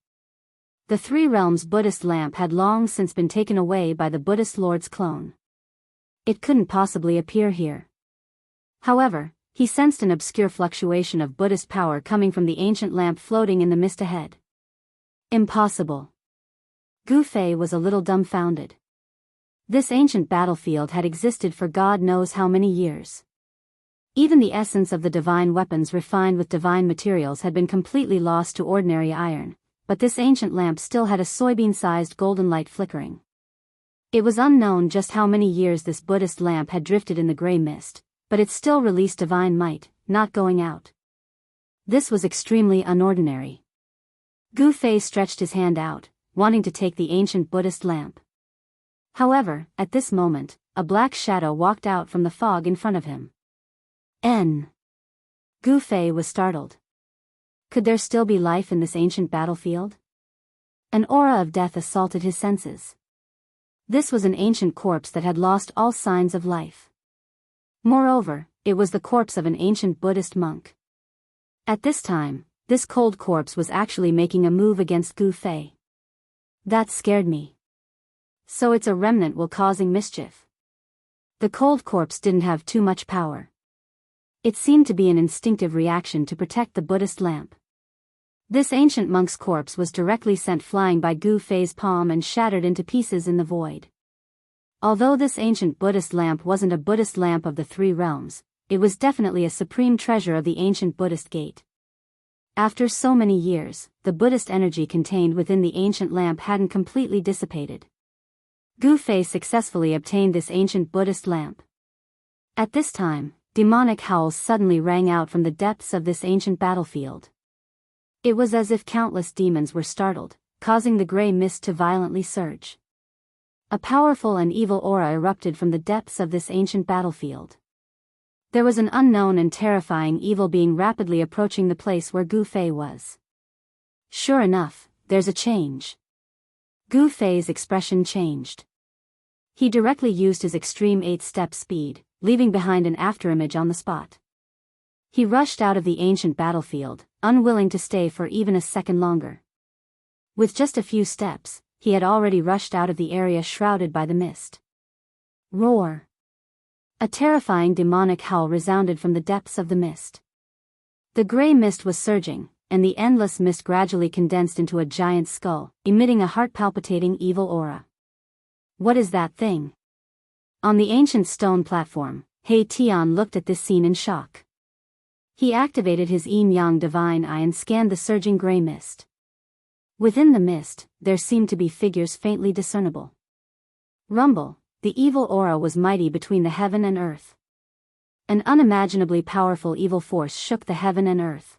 The Three Realms Buddhist lamp had long since been taken away by the Buddhist Lord's clone. It couldn't possibly appear here. However, he sensed an obscure fluctuation of Buddhist power coming from the ancient lamp floating in the mist ahead. Impossible. Gu Fei was a little dumbfounded. This ancient battlefield had existed for God knows how many years. Even the essence of the divine weapons refined with divine materials had been completely lost to ordinary iron, but this ancient lamp still had a soybean-sized golden light flickering. It was unknown just how many years this Buddhist lamp had drifted in the gray mist, but it still released divine might, not going out. This was extremely unordinary. Gu Fei stretched his hand out, wanting to take the ancient Buddhist lamp. However, at this moment, a black shadow walked out from the fog in front of him. Gu Fei was startled. Could there still be life in this ancient battlefield? An aura of death assaulted his senses. This was an ancient corpse that had lost all signs of life. Moreover, it was the corpse of an ancient Buddhist monk. At this time, this cold corpse was actually making a move against Gu Fei. That scared me. So it's a remnant while causing mischief. The cold corpse didn't have too much power. It seemed to be an instinctive reaction to protect the Buddhist lamp. This ancient monk's corpse was directly sent flying by Gu Fei's palm and shattered into pieces in the void. Although this ancient Buddhist lamp wasn't a Buddhist lamp of the Three Realms, it was definitely a supreme treasure of the ancient Buddhist gate. After so many years, the Buddhist energy contained within the ancient lamp hadn't completely dissipated. Gu Fei successfully obtained this ancient Buddhist lamp. At this time, demonic howls suddenly rang out from the depths of this ancient battlefield. It was as if countless demons were startled, causing the gray mist to violently surge. A powerful and evil aura erupted from the depths of this ancient battlefield. There was an unknown and terrifying evil being rapidly approaching the place where Gu Fei was. Sure enough, there's a change. Gu Fei's expression changed. He directly used his extreme 8-step speed, leaving behind an afterimage on the spot. He rushed out of the ancient battlefield, unwilling to stay for even a second longer. With just a few steps, he had already rushed out of the area shrouded by the mist. Roar! A terrifying demonic howl resounded from the depths of the mist. The gray mist was surging, and the endless mist gradually condensed into a giant skull, emitting a heart-palpitating evil aura. What is that thing? On the ancient stone platform, He Tian looked at this scene in shock. He activated his yin-yang divine eye and scanned the surging gray mist. Within the mist, there seemed to be figures faintly discernible. Rumble, the evil aura was mighty between the heaven and earth. An unimaginably powerful evil force shook the heaven and earth.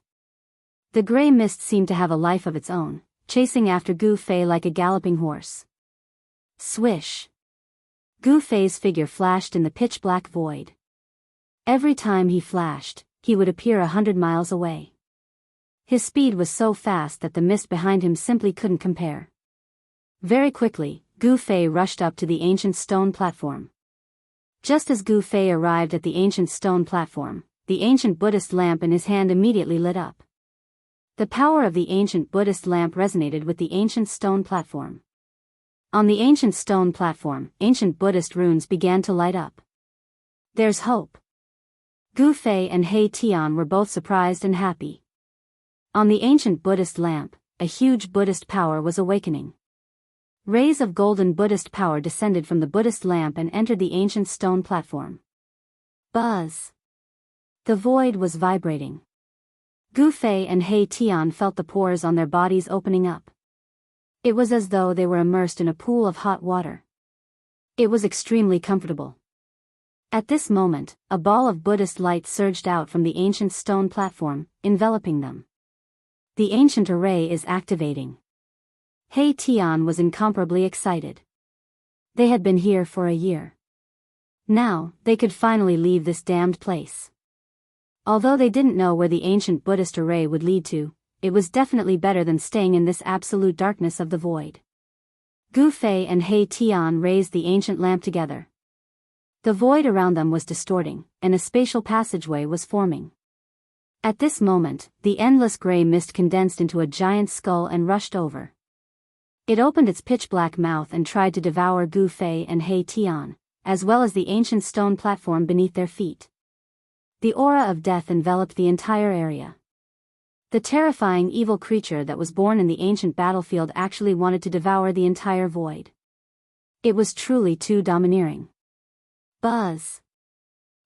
The gray mist seemed to have a life of its own, chasing after Gu Fei like a galloping horse. Swish! Gu Fei's figure flashed in the pitch-black void. Every time he flashed, he would appear 100 miles away. His speed was so fast that the mist behind him simply couldn't compare. Very quickly, Gu Fei rushed up to the ancient stone platform. Just as Gu Fei arrived at the ancient stone platform, the ancient Buddhist lamp in his hand immediately lit up. The power of the ancient Buddhist lamp resonated with the ancient stone platform. On the ancient stone platform, ancient Buddhist runes began to light up. There's hope. Gu Fei and He Tian were both surprised and happy. On the ancient Buddhist lamp, a huge Buddhist power was awakening. Rays of golden Buddhist power descended from the Buddhist lamp and entered the ancient stone platform. Buzz! The void was vibrating. Gu Fei and He Tian felt the pores on their bodies opening up. It was as though they were immersed in a pool of hot water. It was extremely comfortable. At this moment, a ball of Buddhist light surged out from the ancient stone platform, enveloping them. The ancient array is activating. He Tian was incomparably excited. They had been here for a year. Now, they could finally leave this damned place. Although they didn't know where the ancient Buddhist array would lead to, it was definitely better than staying in this absolute darkness of the void. Gu Fei and He Tian raised the ancient lamp together. The void around them was distorting, and a spatial passageway was forming. At this moment, the endless gray mist condensed into a giant skull and rushed over. It opened its pitch-black mouth and tried to devour Gu Fei and He Tian, as well as the ancient stone platform beneath their feet. The aura of death enveloped the entire area. The terrifying evil creature that was born in the ancient battlefield actually wanted to devour the entire void. It was truly too domineering. Buzz!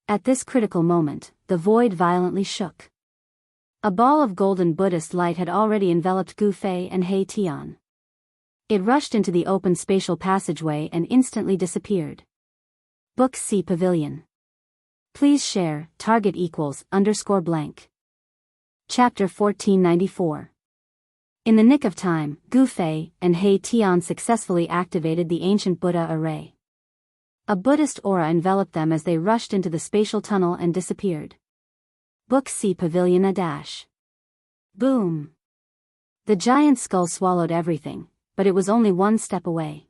At this critical moment, the void violently shook. A ball of golden Buddhist light had already enveloped Gu Fei and He Tian. It rushed into the open spatial passageway and instantly disappeared. Book C Pavilion. Please share, target =_blank. Chapter 1494. In the nick of time, Gu Fei and He Tian successfully activated the ancient Buddha array. A Buddhist aura enveloped them as they rushed into the spatial tunnel and disappeared. Book C Pavilion =. Boom! The giant skull swallowed everything, but it was only one step away.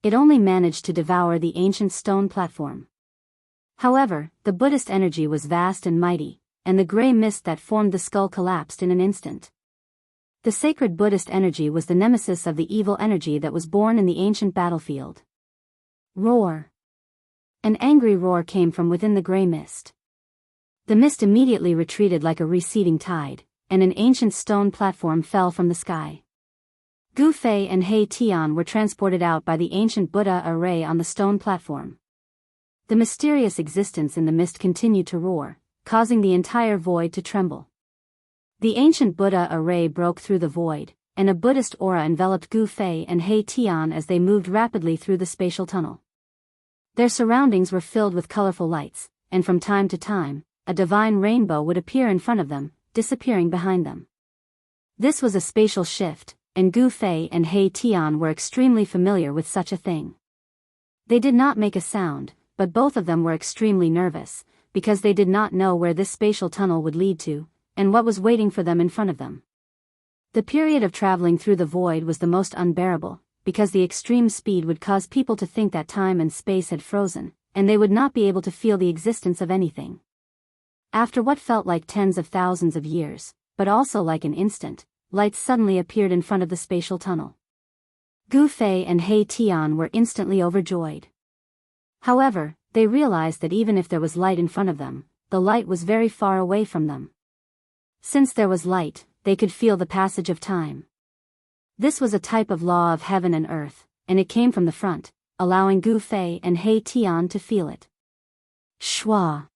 It only managed to devour the ancient stone platform. However, the Buddhist energy was vast and mighty, and the gray mist that formed the skull collapsed in an instant. The sacred Buddhist energy was the nemesis of the evil energy that was born in the ancient battlefield. Roar! An angry roar came from within the gray mist. The mist immediately retreated like a receding tide, and an ancient stone platform fell from the sky. Gu Fei and He Tian were transported out by the ancient Buddha array on the stone platform. The mysterious existence in the mist continued to roar, causing the entire void to tremble. The ancient Buddha array broke through the void, and a Buddhist aura enveloped Gu Fei and He Tian as they moved rapidly through the spatial tunnel. Their surroundings were filled with colorful lights, and from time to time, a divine rainbow would appear in front of them, disappearing behind them. This was a spatial shift, and Gu Fei and He Tian were extremely familiar with such a thing. They did not make a sound, but both of them were extremely nervous, because they did not know where this spatial tunnel would lead to, and what was waiting for them in front of them. The period of traveling through the void was the most unbearable, because the extreme speed would cause people to think that time and space had frozen, and they would not be able to feel the existence of anything. After what felt like tens of thousands of years, but also like an instant, lights suddenly appeared in front of the spatial tunnel. Gu Fei and He Tian were instantly overjoyed. However, they realized that even if there was light in front of them, the light was very far away from them. Since there was light, they could feel the passage of time. This was a type of law of heaven and earth, and it came from the front, allowing Gu Fei and He Tian to feel it. Shwa!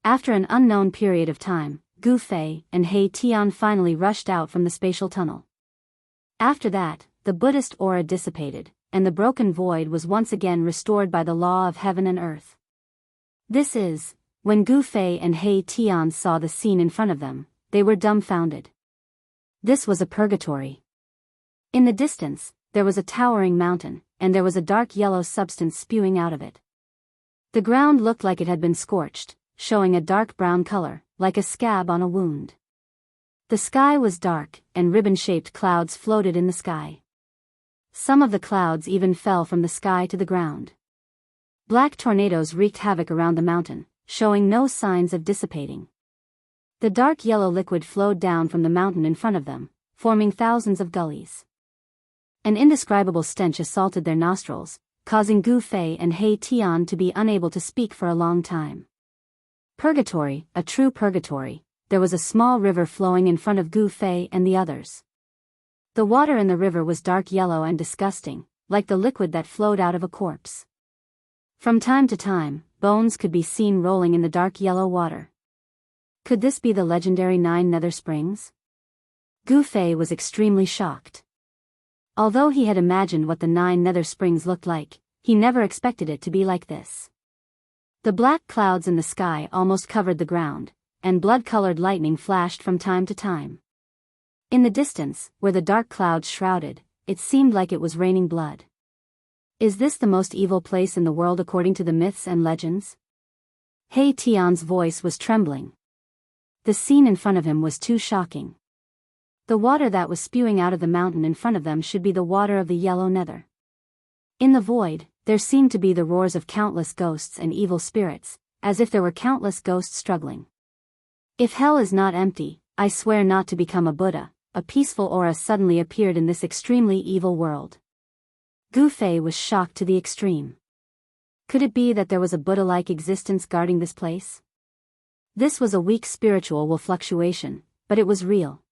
After an unknown period of time, Gu Fei and He Tian finally rushed out from the spatial tunnel. After that, the Buddhist aura dissipated, and the broken void was once again restored by the law of heaven and earth. This is, when Gu Fei and He Tian saw the scene in front of them, they were dumbfounded. This was a purgatory. In the distance, there was a towering mountain, and there was a dark yellow substance spewing out of it. The ground looked like it had been scorched, showing a dark brown color, like a scab on a wound. The sky was dark, and ribbon-shaped clouds floated in the sky. Some of the clouds even fell from the sky to the ground. Black tornadoes wreaked havoc around the mountain, showing no signs of dissipating. The dark yellow liquid flowed down from the mountain in front of them, forming thousands of gullies. An indescribable stench assaulted their nostrils, causing Gu Fei and He Tian to be unable to speak for a long time. Purgatory, a true purgatory. There was a small river flowing in front of Gu Fei and the others. The water in the river was dark yellow and disgusting, like the liquid that flowed out of a corpse. From time to time, bones could be seen rolling in the dark yellow water. Could this be the legendary 9 nether springs? Gu Fei was extremely shocked. Although he had imagined what the 9 nether springs looked like, he never expected it to be like this. The black clouds in the sky almost covered the ground, and blood-colored lightning flashed from time to time. In the distance, where the dark clouds shrouded, it seemed like it was raining blood. Is this the most evil place in the world according to the myths and legends? He Tian's voice was trembling. The scene in front of him was too shocking. The water that was spewing out of the mountain in front of them should be the water of the yellow nether. In the void, there seemed to be the roars of countless ghosts and evil spirits, as if there were countless ghosts struggling. If hell is not empty, I swear not to become a Buddha. A peaceful aura suddenly appeared in this extremely evil world. Gu Fei was shocked to the extreme. Could it be that there was a Buddha-like existence guarding this place? This was a weak spiritual fluctuation, but it was real.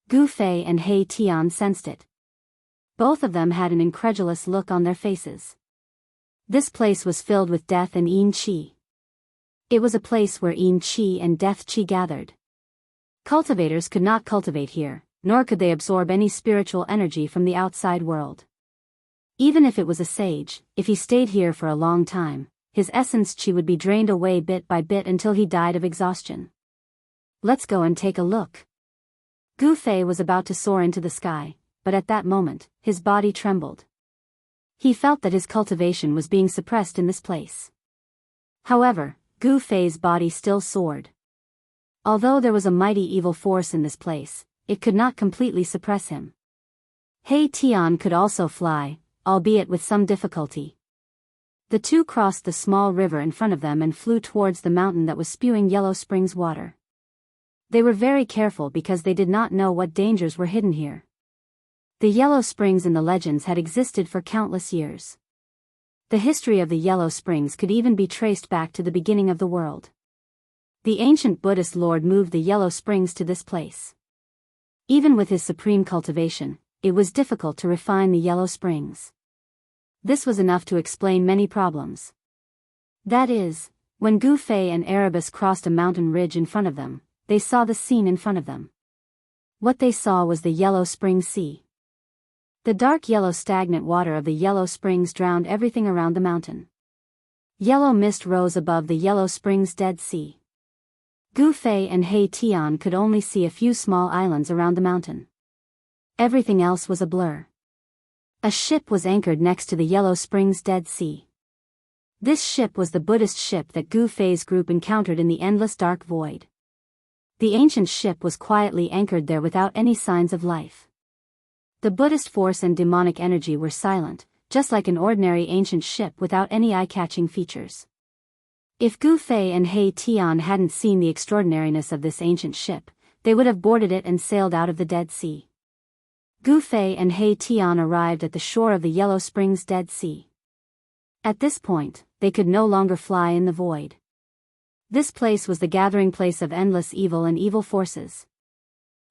Gu Fei and He Tian sensed it. Both of them had an incredulous look on their faces. This place was filled with death and Yin Qi. It was a place where Yin Qi and Death Qi gathered. Cultivators could not cultivate here, nor could they absorb any spiritual energy from the outside world. Even if it was a sage, if he stayed here for a long time, his essence Qi would be drained away bit by bit until he died of exhaustion. Let's go and take a look. Gu Fei was about to soar into the sky, but at that moment, his body trembled. He felt that his cultivation was being suppressed in this place. However, Gu Fei's body still soared. Although there was a mighty evil force in this place, it could not completely suppress him. He Tian could also fly, albeit with some difficulty. The two crossed the small river in front of them and flew towards the mountain that was spewing yellow springs water. They were very careful because they did not know what dangers were hidden here. The yellow springs in the legends had existed for countless years. The history of the yellow springs could even be traced back to the beginning of the world. The ancient Buddhist Lord moved the yellow springs to this place. Even with his supreme cultivation, it was difficult to refine the yellow springs. This was enough to explain many problems. That is, when Gu Fei and Erebus crossed a mountain ridge in front of them, they saw the scene in front of them. What they saw was the yellow spring sea. The dark yellow stagnant water of the yellow springs drowned everything around the mountain. Yellow mist rose above the yellow springs Dead Sea. Gu Fei and He Tian could only see a few small islands around the mountain. Everything else was a blur. A ship was anchored next to the yellow springs Dead Sea. This ship was the Buddhist ship that Gu Fei's group encountered in the endless dark void. The ancient ship was quietly anchored there without any signs of life. The Buddhist force and demonic energy were silent, just like an ordinary ancient ship without any eye-catching features. If Gu Fei and He Tian hadn't seen the extraordinariness of this ancient ship, they would have boarded it and sailed out of the Dead Sea. Gu Fei and He Tian arrived at the shore of the Yellow Springs Dead Sea. At this point, they could no longer fly in the void. This place was the gathering place of endless evil and evil forces.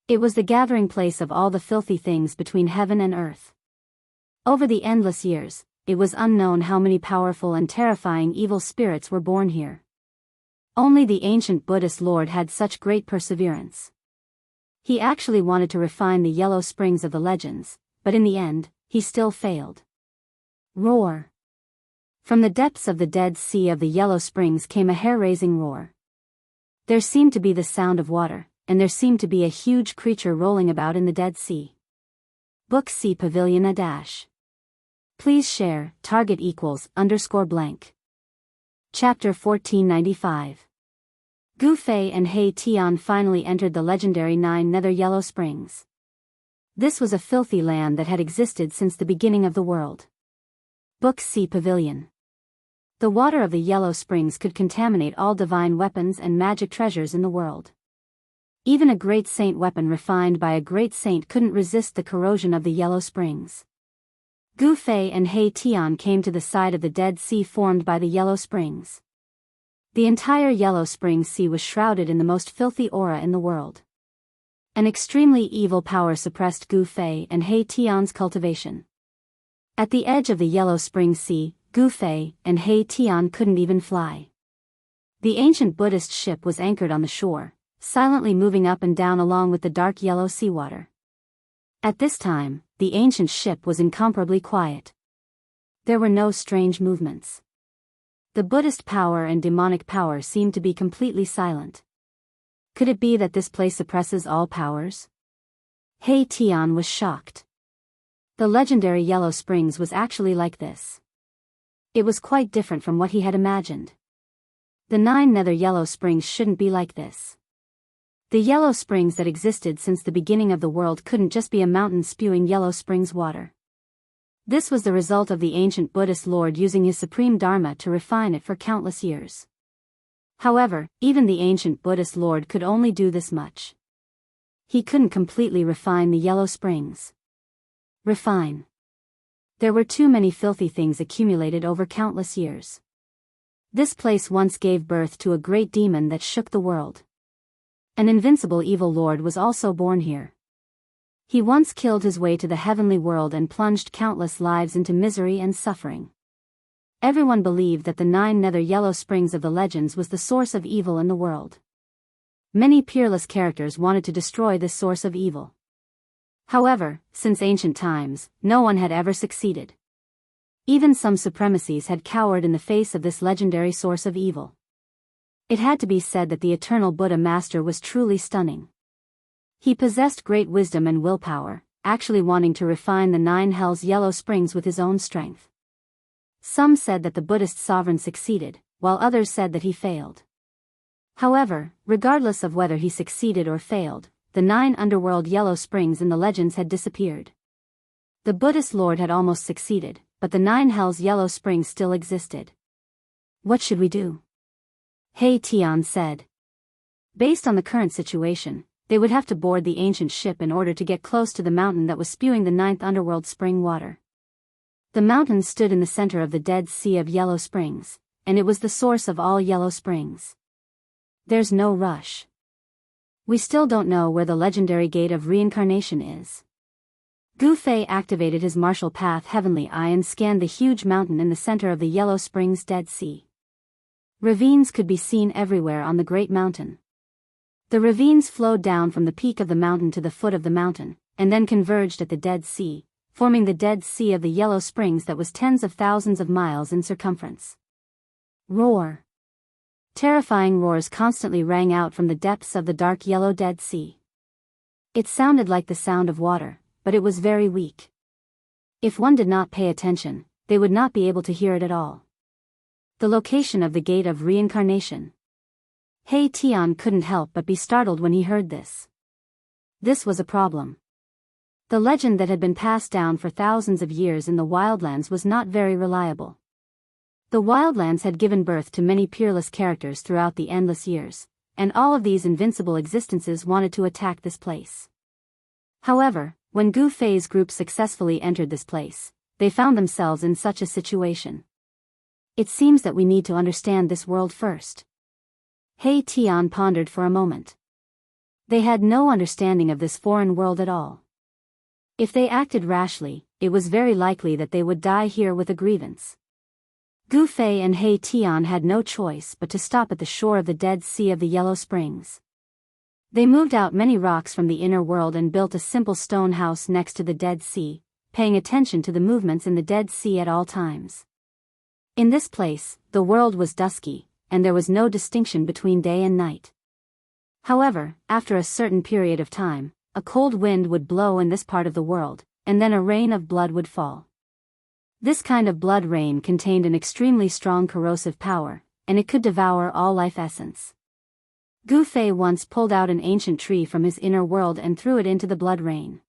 It was the gathering place of all the filthy things between heaven and earth. Over the endless years, it was unknown how many powerful and terrifying evil spirits were born here. Only the ancient Buddhist Lord had such great perseverance. He actually wanted to refine the yellow springs of the legends, but in the end, he still failed. Roar. From the depths of the Dead Sea of the yellow springs came a hair-raising roar. There seemed to be the sound of water, and there seemed to be a huge creature rolling about in the Dead Sea. Book C Pavilion a dash. Please share, target equals _blank. Chapter 1495. Gu Fei and He Tian finally entered the legendary 9 Nether Yellow Springs. This was a filthy land that had existed since the beginning of the world. Book C Pavilion. The water of the Yellow Springs could contaminate all divine weapons and magic treasures in the world. Even a great saint weapon refined by a great saint couldn't resist the corrosion of the Yellow Springs. Gu Fei and He Tian came to the side of the Dead Sea formed by the Yellow Springs. The entire Yellow Springs Sea was shrouded in the most filthy aura in the world. An extremely evil power suppressed Gu Fei and He Tian's cultivation. At the edge of the Yellow Springs Sea, Gu Fei and He Tian couldn't even fly. The ancient Buddhist ship was anchored on the shore, silently moving up and down along with the dark yellow seawater. At this time, the ancient ship was incomparably quiet. There were no strange movements. The Buddhist power and demonic power seemed to be completely silent. Could it be that this place suppresses all powers? He Tian was shocked. The legendary Yellow Springs was actually like this. It was quite different from what he had imagined. The 9 Nether Yellow Springs shouldn't be like this. The yellow springs that existed since the beginning of the world couldn't just be a mountain spewing yellow springs water. This was the result of the ancient Buddhist Lord using his supreme Dharma to refine it for countless years. However, even the ancient Buddhist Lord could only do this much. He couldn't completely refine the yellow springs. Refine. There were too many filthy things accumulated over countless years. This place once gave birth to a great demon that shook the world. An invincible evil lord was also born here. He once killed his way to the heavenly world and plunged countless lives into misery and suffering. Everyone believed that the 9 nether yellow springs of the legends was the source of evil in the world. Many peerless characters wanted to destroy this source of evil. However, since ancient times, no one had ever succeeded. Even some supremacies had cowered in the face of this legendary source of evil. It had to be said that the eternal Buddha Master was truly stunning. He possessed great wisdom and willpower, actually wanting to refine the 9 Hell's yellow springs with his own strength. Some said that the Buddhist sovereign succeeded, while others said that he failed. However, regardless of whether he succeeded or failed, the 9 underworld yellow springs in the legends had disappeared. The Buddhist Lord had almost succeeded, but the 9 Hell's yellow springs still existed. What should we do? He Tian said. Based on the current situation, they would have to board the ancient ship in order to get close to the mountain that was spewing the 9th underworld spring water. The mountain stood in the center of the Dead Sea of Yellow Springs, and it was the source of all yellow springs. There's no rush. We still don't know where the legendary Gate of Reincarnation is. Gu Fei activated his martial path Heavenly Eye and scanned the huge mountain in the center of the Yellow Springs Dead Sea. Ravines could be seen everywhere on the great mountain. The ravines flowed down from the peak of the mountain to the foot of the mountain, and then converged at the Dead Sea, forming the Dead Sea of the Yellow Springs that was tens of thousands of miles in circumference. Roar. Terrifying roars constantly rang out from the depths of the dark yellow Dead Sea. It sounded like the sound of water, but it was very weak. If one did not pay attention, they would not be able to hear it at all. The location of the Gate of Reincarnation. He Tian couldn't help but be startled when he heard this. This was a problem. The legend that had been passed down for thousands of years in the Wildlands was not very reliable. The Wildlands had given birth to many peerless characters throughout the endless years, and all of these invincible existences wanted to attack this place. However, when Gu Fei's group successfully entered this place, they found themselves in such a situation. It seems that we need to understand this world first. He Tian pondered for a moment. They had no understanding of this foreign world at all. If they acted rashly, it was very likely that they would die here with a grievance. Gu Fei and He Tian had no choice but to stop at the shore of the Dead Sea of the Yellow Springs. They moved out many rocks from the inner world and built a simple stone house next to the Dead Sea, paying attention to the movements in the Dead Sea at all times. In this place, the world was dusky, and there was no distinction between day and night. However, after a certain period of time, a cold wind would blow in this part of the world, and then a rain of blood would fall. This kind of blood rain contained an extremely strong corrosive power, and it could devour all life essence. Gu Fei once pulled out an ancient tree from his inner world and threw it into the blood rain.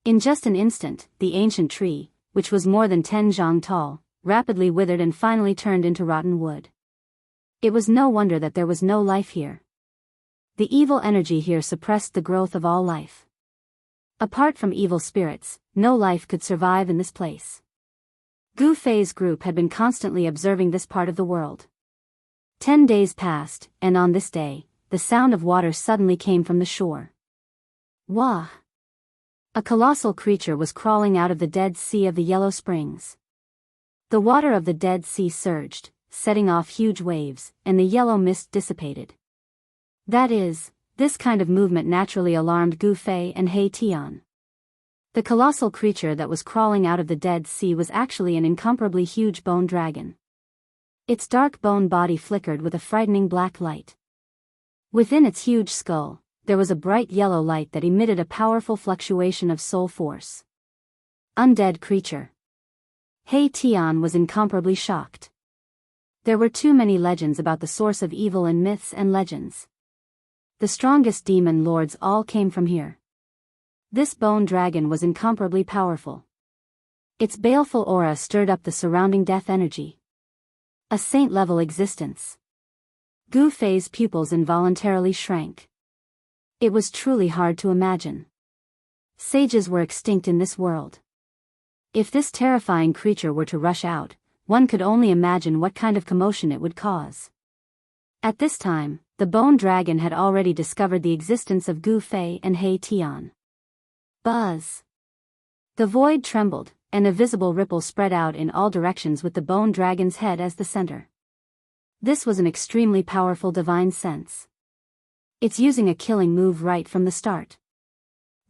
In just an instant, the ancient tree, which was more than 10 zhang tall, rapidly withered and finally turned into rotten wood. It was no wonder that there was no life here. The evil energy here suppressed the growth of all life. Apart from evil spirits, no life could survive in this place. Gu Fei's group had been constantly observing this part of the world. 10 days passed, and on this day, the sound of water suddenly came from the shore. Wah! A colossal creature was crawling out of the Dead Sea of the Yellow Springs. The water of the Dead Sea surged, setting off huge waves, and the yellow mist dissipated. That is, this kind of movement naturally alarmed Gu Fei and He Tian. The colossal creature that was crawling out of the Dead Sea was actually an incomparably huge bone dragon. Its dark bone body flickered with a frightening black light. Within its huge skull, there was a bright yellow light that emitted a powerful fluctuation of soul force. Undead creature. He Tian was incomparably shocked. There were too many legends about the source of evil in myths and legends. The strongest demon lords all came from here. This bone dragon was incomparably powerful. Its baleful aura stirred up the surrounding death energy. A saint-level existence. Gu Fei's pupils involuntarily shrank. It was truly hard to imagine. Sages were extinct in this world. If this terrifying creature were to rush out, one could only imagine what kind of commotion it would cause. At this time, the bone dragon had already discovered the existence of Gu Fei and He Tian. Buzz! The void trembled, and a visible ripple spread out in all directions with the bone dragon's head as the center. This was an extremely powerful divine sense. It's using a killing move right from the start.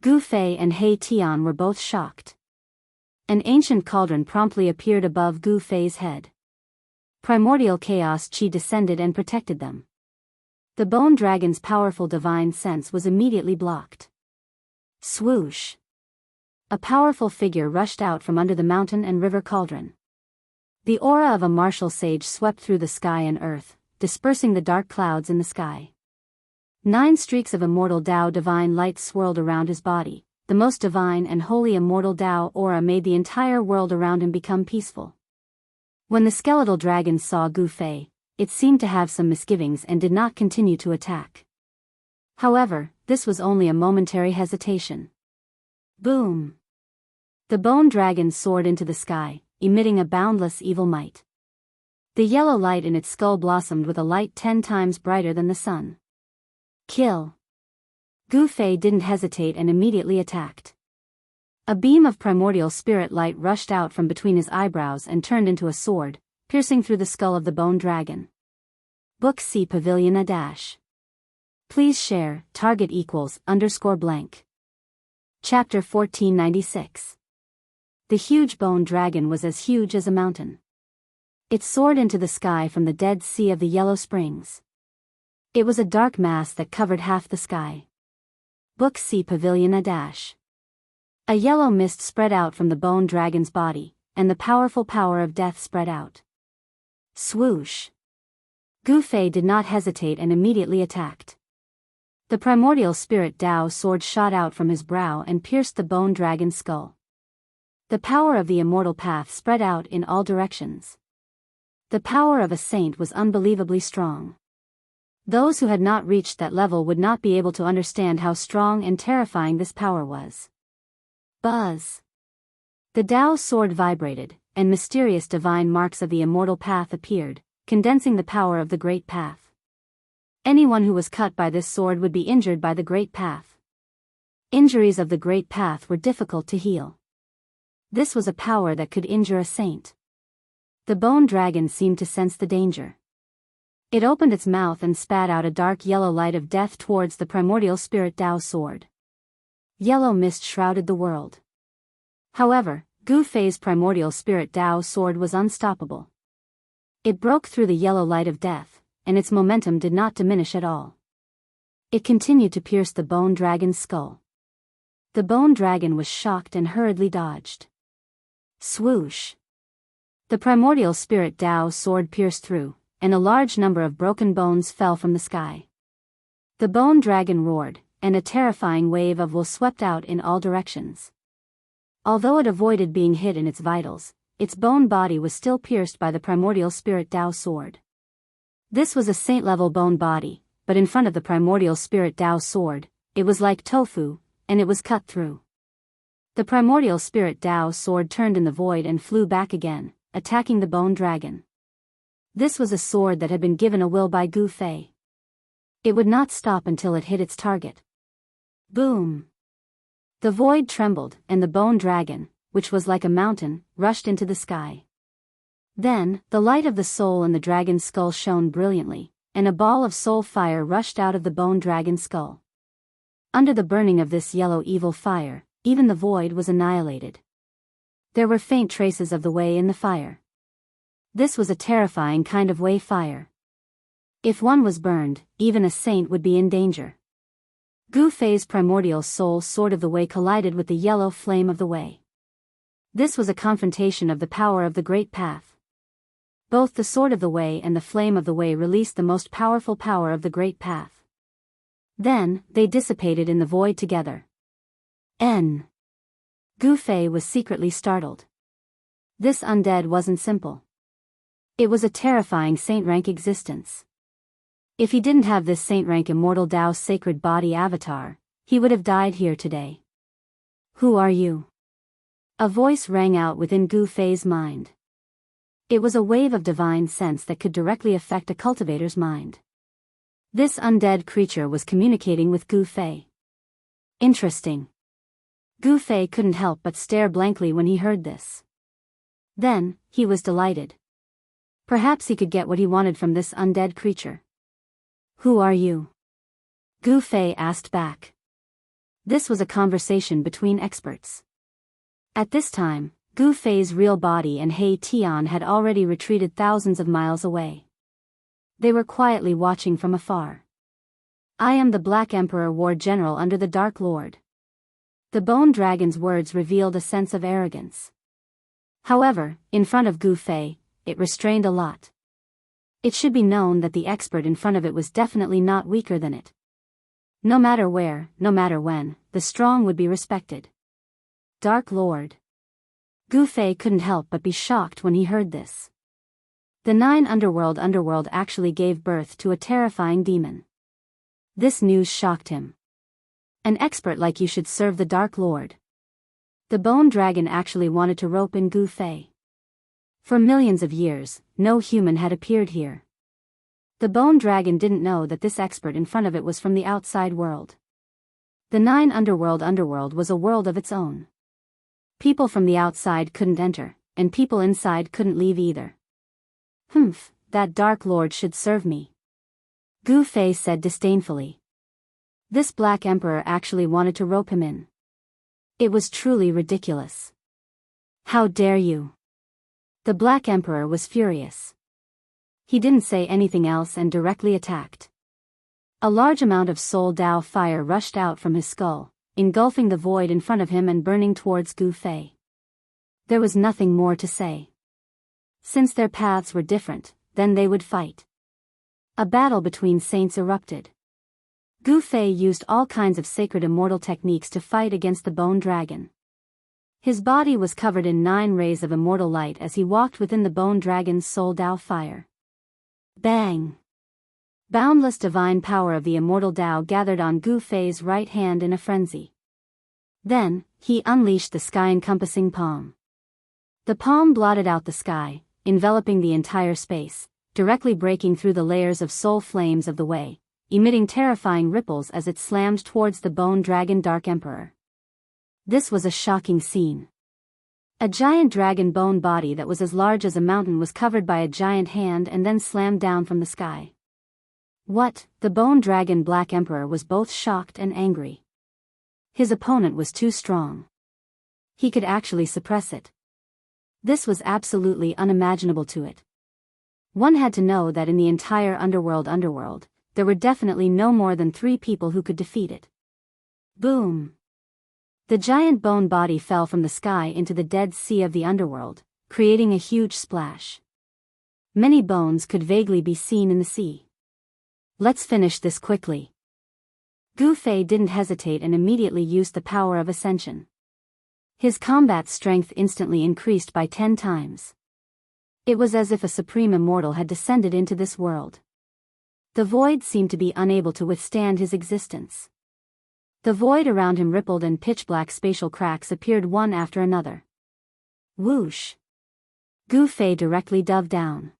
Gu Fei and He Tian were both shocked. An ancient cauldron promptly appeared above Gu Fei's head. Primordial chaos qi descended and protected them. The bone dragon's powerful divine sense was immediately blocked. Swoosh! A powerful figure rushed out from under the mountain and river cauldron. The aura of a martial sage swept through the sky and earth, dispersing the dark clouds in the sky. 9 streaks of immortal Tao divine light swirled around his body. The most divine and holy immortal Tao aura made the entire world around him become peaceful. When the skeletal dragon saw Gu Fei, it seemed to have some misgivings and did not continue to attack. However, this was only a momentary hesitation. Boom! The bone dragon soared into the sky, emitting a boundless evil might. The yellow light in its skull blossomed with a light 10 times brighter than the sun. Kill! Gu Fei didn't hesitate and immediately attacked. A beam of primordial spirit light rushed out from between his eyebrows and turned into a sword, piercing through the skull of the bone dragon. Book C Pavilion A dash. Please share, target =_blank. Chapter 1496. The huge bone dragon was as huge as a mountain. It soared into the sky from the Dead Sea of the Yellow Springs. It was a dark mass that covered half the sky. Book C Pavilion A dash. A yellow mist spread out from the bone dragon's body, and the powerful power of death spread out. Swoosh! Gu Fei did not hesitate and immediately attacked. The primordial spirit Tao sword shot out from his brow and pierced the bone dragon's skull. The power of the immortal path spread out in all directions. The power of a saint was unbelievably strong. Those who had not reached that level would not be able to understand how strong and terrifying this power was. Buzz! The Tao sword vibrated, and mysterious divine marks of the immortal path appeared, condensing the power of the great path. Anyone who was cut by this sword would be injured by the great path. Injuries of the great path were difficult to heal. This was a power that could injure a saint. The bone dragon seemed to sense the danger. It opened its mouth and spat out a dark yellow light of death towards the primordial spirit Tao sword. Yellow mist shrouded the world. However, Gu Fei's primordial spirit Tao sword was unstoppable. It broke through the yellow light of death, and its momentum did not diminish at all. It continued to pierce the bone dragon's skull. The bone dragon was shocked and hurriedly dodged. Swoosh! The primordial spirit Tao sword pierced through, and a large number of broken bones fell from the sky. The bone dragon roared, and a terrifying wave of woe swept out in all directions. Although it avoided being hit in its vitals, its bone body was still pierced by the primordial spirit Tao sword. This was a saint-level bone body, but in front of the primordial spirit Tao sword, it was like tofu, and it was cut through. The primordial spirit Tao sword turned in the void and flew back again, attacking the bone dragon. This was a sword that had been given a will by Gu Fei. It would not stop until it hit its target. Boom! The void trembled, and the bone dragon, which was like a mountain, rushed into the sky. Then, the light of the soul in the dragon's skull shone brilliantly, and a ball of soul fire rushed out of the bone dragon's skull. Under the burning of this yellow evil fire, even the void was annihilated. There were faint traces of the way in the fire. This was a terrifying kind of way fire. If one was burned, even a saint would be in danger. Gu Fei's primordial soul sword of the way collided with the yellow flame of the way. This was a confrontation of the power of the great path. Both the sword of the way and the flame of the way released the most powerful power of the great path. Then, they dissipated in the void together. Gu Fei was secretly startled. This undead wasn't simple. It was a terrifying saint-rank existence. If he didn't have this saint-rank immortal Tao's sacred body avatar, he would have died here today. Who are you? A voice rang out within Gu Fei's mind. It was a wave of divine sense that could directly affect a cultivator's mind. This undead creature was communicating with Gu Fei. Interesting. Gu Fei couldn't help but stare blankly when he heard this. Then, he was delighted. Perhaps he could get what he wanted from this undead creature. Who are you? Gu Fei asked back. This was a conversation between experts. At this time, Gu Fei's real body and He Tian had already retreated thousands of miles away. They were quietly watching from afar. I am the Black Emperor War General under the Dark Lord. The Bone Dragon's words revealed a sense of arrogance. However, in front of Gu Fei, it restrained a lot. It should be known that the expert in front of it was definitely not weaker than it. No matter where, no matter when, the strong would be respected. Dark Lord. Gu Fei couldn't help but be shocked when he heard this. The 9 underworld actually gave birth to a terrifying demon. This news shocked him. An expert like you should serve the Dark Lord. The Bone Dragon actually wanted to rope in Gu Fei. For millions of years, no human had appeared here. The Bone Dragon didn't know that this expert in front of it was from the outside world. The 9 underworld was a world of its own. People from the outside couldn't enter, and people inside couldn't leave either. That Dark Lord should serve me. Gu Fei said disdainfully. This Black Emperor actually wanted to rope him in. It was truly ridiculous. How dare you? The Black Emperor was furious. He didn't say anything else and directly attacked. A large amount of Soul Dao fire rushed out from his skull, engulfing the void in front of him and burning towards Gu Fei. There was nothing more to say. Since their paths were different, then they would fight. A battle between saints erupted. Gu Fei used all kinds of sacred immortal techniques to fight against the Bone Dragon. His body was covered in 9 rays of immortal light as he walked within the Bone Dragon's Soul Dao fire. Bang! Boundless divine power of the immortal Dao gathered on Gu Fei's right hand in a frenzy. Then, he unleashed the sky-encompassing palm. The palm blotted out the sky, enveloping the entire space, directly breaking through the layers of soul flames of the way, emitting terrifying ripples as it slammed towards the Bone Dragon Dark Emperor. This was a shocking scene. A giant dragon bone body that was as large as a mountain was covered by a giant hand and then slammed down from the sky. What? The Bone Dragon Black Emperor was both shocked and angry. His opponent was too strong. He could actually suppress it. This was absolutely unimaginable to it. One had to know that in the entire underworld, there were definitely no more than 3 people who could defeat it. Boom! The giant bone body fell from the sky into the dead sea of the underworld, creating a huge splash. Many bones could vaguely be seen in the sea. Let's finish this quickly. Gu Fei didn't hesitate and immediately used the power of ascension. His combat strength instantly increased by 10 times. It was as if a supreme immortal had descended into this world. The void seemed to be unable to withstand his existence. The void around him rippled and pitch-black spatial cracks appeared one after another. Whoosh! Gu Fei directly dove down.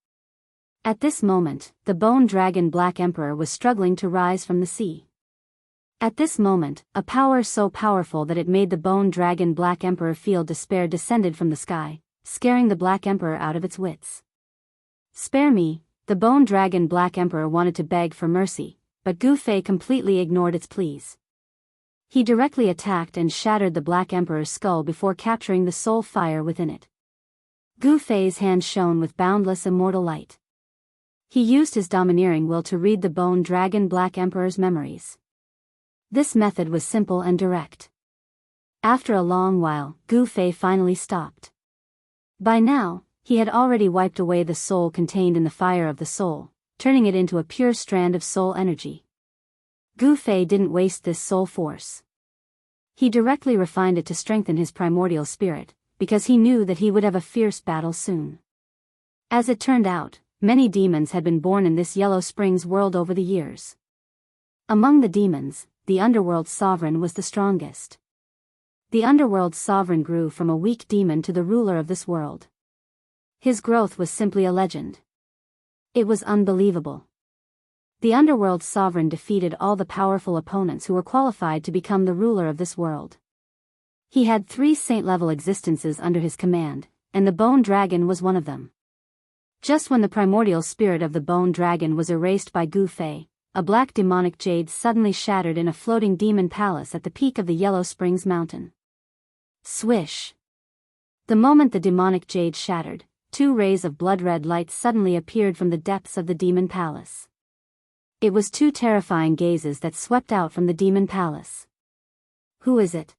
At this moment, the Bone Dragon Black Emperor was struggling to rise from the sea. At this moment, a power so powerful that it made the Bone Dragon Black Emperor feel despair descended from the sky, scaring the Black Emperor out of its wits. Spare me, the Bone Dragon Black Emperor wanted to beg for mercy, but Gu Fei completely ignored its pleas. He directly attacked and shattered the Black Emperor's skull before capturing the soul fire within it. Gu Fei's hand shone with boundless immortal light. He used his domineering will to read the Bone Dragon Black Emperor's memories. This method was simple and direct. After a long while, Gu Fei finally stopped. By now, he had already wiped away the soul contained in the fire of the soul, turning it into a pure strand of soul energy. Gu Fei didn't waste this soul force. He directly refined it to strengthen his primordial spirit, because he knew that he would have a fierce battle soon. As it turned out, many demons had been born in this Yellow Springs world over the years. Among the demons, the Underworld's sovereign was the strongest. The Underworld's sovereign grew from a weak demon to the ruler of this world. His growth was simply a legend. It was unbelievable. The Underworld's sovereign defeated all the powerful opponents who were qualified to become the ruler of this world. He had 3 saint-level existences under his command, and the Bone Dragon was one of them. Just when the primordial spirit of the Bone Dragon was erased by Gu Fei, a black demonic jade suddenly shattered in a floating demon palace at the peak of the Yellow Springs mountain. Swish! The moment the demonic jade shattered, 2 rays of blood-red light suddenly appeared from the depths of the demon palace. It was 2 terrifying gazes that swept out from the demon palace. Who is it?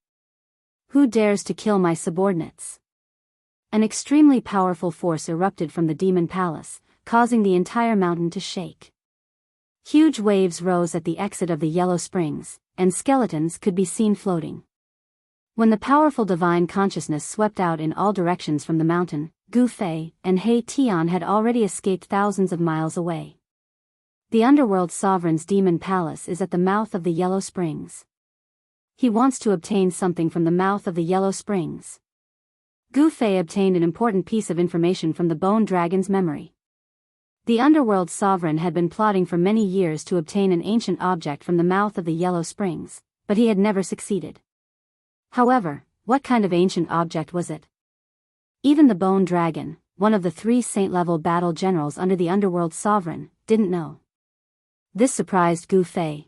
Who dares to kill my subordinates? An extremely powerful force erupted from the demon palace, causing the entire mountain to shake. Huge waves rose at the exit of the Yellow Springs, and skeletons could be seen floating. When the powerful divine consciousness swept out in all directions from the mountain, Gu Fei and He Tian had already escaped thousands of miles away. The Underworld Sovereign's demon palace is at the mouth of the Yellow Springs. He wants to obtain something from the mouth of the Yellow Springs. Gu Fei obtained an important piece of information from the Bone Dragon's memory. The Underworld Sovereign had been plotting for many years to obtain an ancient object from the mouth of the Yellow Springs, but he had never succeeded. However, what kind of ancient object was it? Even the Bone Dragon, one of the 3 saint-level battle generals under the Underworld Sovereign, didn't know. This surprised Gu Fei.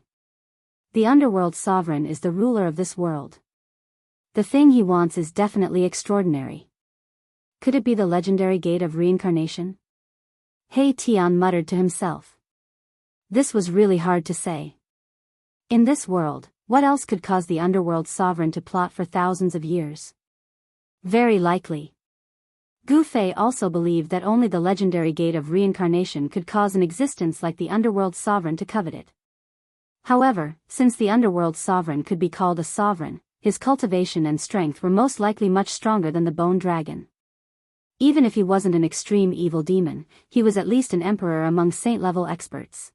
The Underworld Sovereign is the ruler of this world. The thing he wants is definitely extraordinary. Could it be the legendary Gate of Reincarnation? He Tian muttered to himself. This was really hard to say. In this world, what else could cause the Underworld Sovereign to plot for thousands of years? Very likely. Gu Fei also believed that only the legendary Gate of Reincarnation could cause an existence like the Underworld Sovereign to covet it. However, since the Underworld Sovereign could be called a sovereign, his cultivation and strength were most likely much stronger than the Bone Dragon. Even if he wasn't an extreme evil demon, he was at least an emperor among saint-level experts.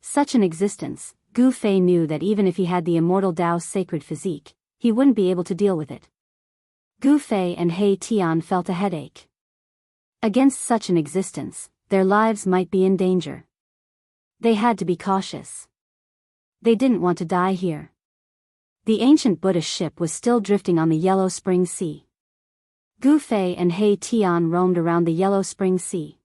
Such an existence, Gu Fei knew that even if he had the immortal Tao's sacred physique, he wouldn't be able to deal with it. Gu Fei and He Tian felt a headache. Against such an existence, their lives might be in danger. They had to be cautious. They didn't want to die here. The ancient Buddhist ship was still drifting on the Yellow Spring Sea. Gu Fei and He Tian roamed around the Yellow Spring Sea.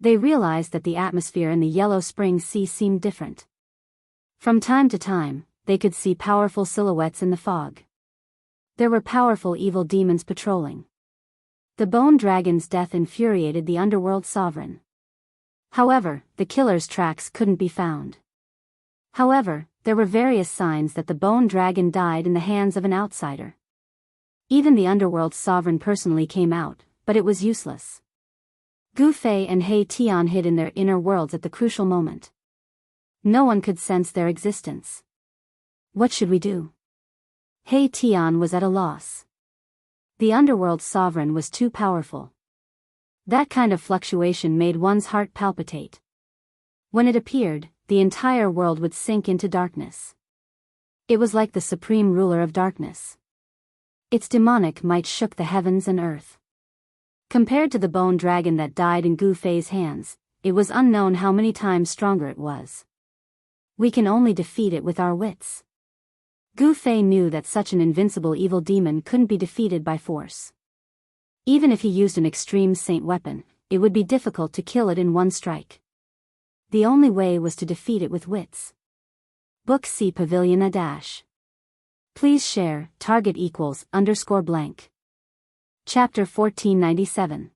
They realized that the atmosphere in the Yellow Spring Sea seemed different. From time to time, they could see powerful silhouettes in the fog. There were powerful evil demons patrolling. The Bone Dragon's death infuriated the Underworld Sovereign. However, the killer's tracks couldn't be found. However, there were various signs that the Bone Dragon died in the hands of an outsider. Even the Underworld Sovereign personally came out, but it was useless. Gu Fei and He Tian hid in their inner worlds at the crucial moment. No one could sense their existence. What should we do? He Tian was at a loss. The Underworld Sovereign was too powerful. That kind of fluctuation made one's heart palpitate. When it appeared, the entire world would sink into darkness. It was like the supreme ruler of darkness. Its demonic might shook the heavens and earth. Compared to the Bone Dragon that died in Gu Fei's hands, it was unknown how many times stronger it was. We can only defeat it with our wits. Gu Fei knew that such an invincible evil demon couldn't be defeated by force. Even if he used an extreme saint weapon, it would be difficult to kill it in one strike. The only way was to defeat it with wits. Book C Pavilion A dash. Please share, target =_ blank. Chapter 1497.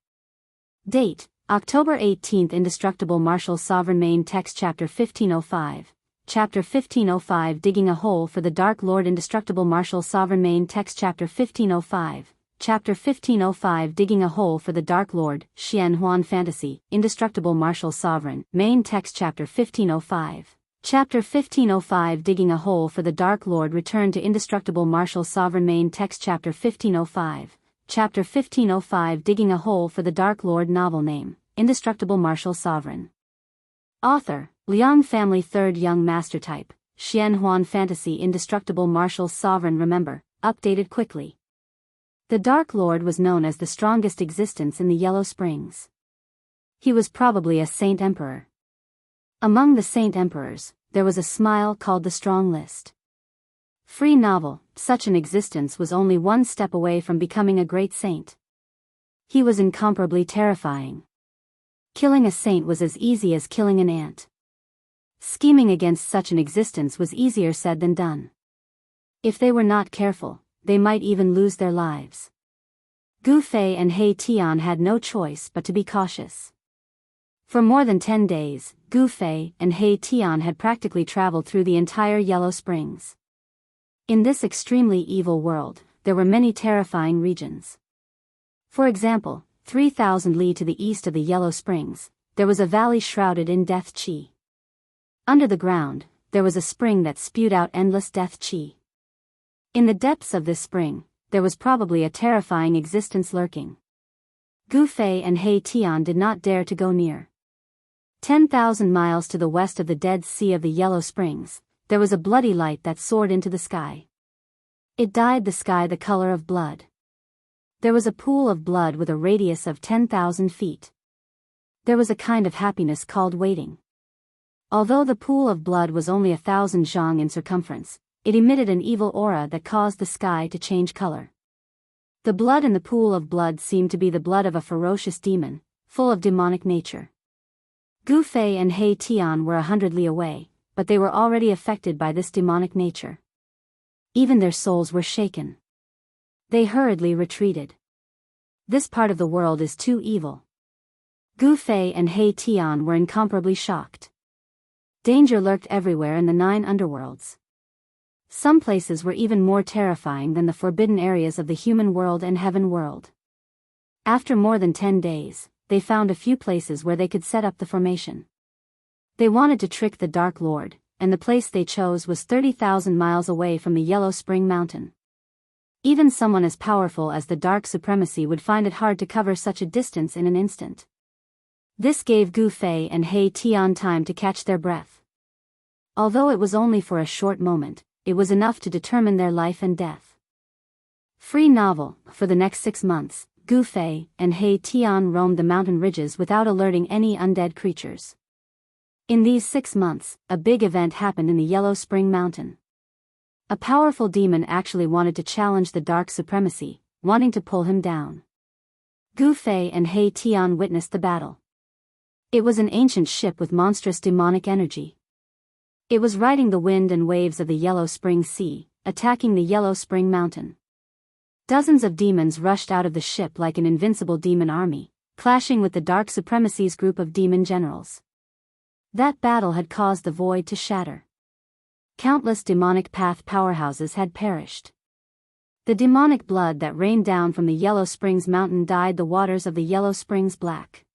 Date, October 18th. Indestructible Martial Sovereign. Main text. Chapter 1505. Chapter 1505. Digging a Hole for the Dark Lord. Indestructible Martial Sovereign. Main text. Chapter 1505. Chapter 1505. Digging a Hole for the Dark Lord. Xian Huan Fantasy. Indestructible Martial Sovereign. Main text. Chapter 1505. Chapter 1505 Digging a Hole for the Dark Lord. Return to Indestructible Martial Sovereign. Main text. Chapter 1505. Chapter 1505 Digging a Hole for the Dark Lord. Novel name, Indestructible Martial Sovereign. Author, Liang Family. Third Young Master Type, Xian Huan. Fantasy. Indestructible Martial Sovereign. Remember, updated quickly. The Dark Lord was known as the strongest existence in the Yellow Springs. He was probably a Saint Emperor. Among the Saint Emperors, there was a smile called the Strong List. Free novel. Such an existence was only one step away from becoming a great saint. He was incomparably terrifying. Killing a saint was as easy as killing an ant. Scheming against such an existence was easier said than done. If they were not careful, they might even lose their lives. Gu Fei and He Tian had no choice but to be cautious. For more than 10 days, Gu Fei and He Tian had practically traveled through the entire Yellow Springs. In this extremely evil world, there were many terrifying regions. For example, 3,000 li to the east of the Yellow Springs, there was a valley shrouded in death qi. Under the ground, there was a spring that spewed out endless death qi. In the depths of this spring, there was probably a terrifying existence lurking. Gu Fei and He Tian did not dare to go near. 10,000 miles to the west of the Dead Sea of the Yellow Springs, there was a bloody light that soared into the sky. It dyed the sky the color of blood. There was a pool of blood with a radius of 10,000 feet. There was a kind of happiness called waiting. Although the pool of blood was only 1,000 zhang in circumference, it emitted an evil aura that caused the sky to change color. The blood in the pool of blood seemed to be the blood of a ferocious demon, full of demonic nature. Gu Fei and He Tian were 100 li away, but they were already affected by this demonic nature. Even their souls were shaken. They hurriedly retreated. This part of the world is too evil. Gu Fei and He Tian were incomparably shocked. Danger lurked everywhere in the 9 underworlds. Some places were even more terrifying than the forbidden areas of the human world and heaven world. After more than 10 days, they found a few places where they could set up the formation. They wanted to trick the Dark Lord, and the place they chose was 30,000 miles away from the Yellow Spring Mountain. Even someone as powerful as the Dark Supremacy would find it hard to cover such a distance in an instant. This gave Gu Fei and He Tian time to catch their breath. Although it was only for a short moment, it was enough to determine their life and death. Free novel. For the next 6 months, Gu Fei and He Tian roamed the mountain ridges without alerting any undead creatures. In these 6 months, a big event happened in the Yellow Spring Mountain. A powerful demon actually wanted to challenge the Dark Supremacy, wanting to pull him down. Gu Fei and He Tian witnessed the battle. It was an ancient ship with monstrous demonic energy. It was riding the wind and waves of the Yellow Spring Sea, attacking the Yellow Spring Mountain. Dozens of demons rushed out of the ship like an invincible demon army, clashing with the Dark Supremacy's group of demon generals. That battle had caused the void to shatter. Countless demonic path powerhouses had perished. The demonic blood that rained down from the Yellow Springs Mountain dyed the waters of the Yellow Springs black.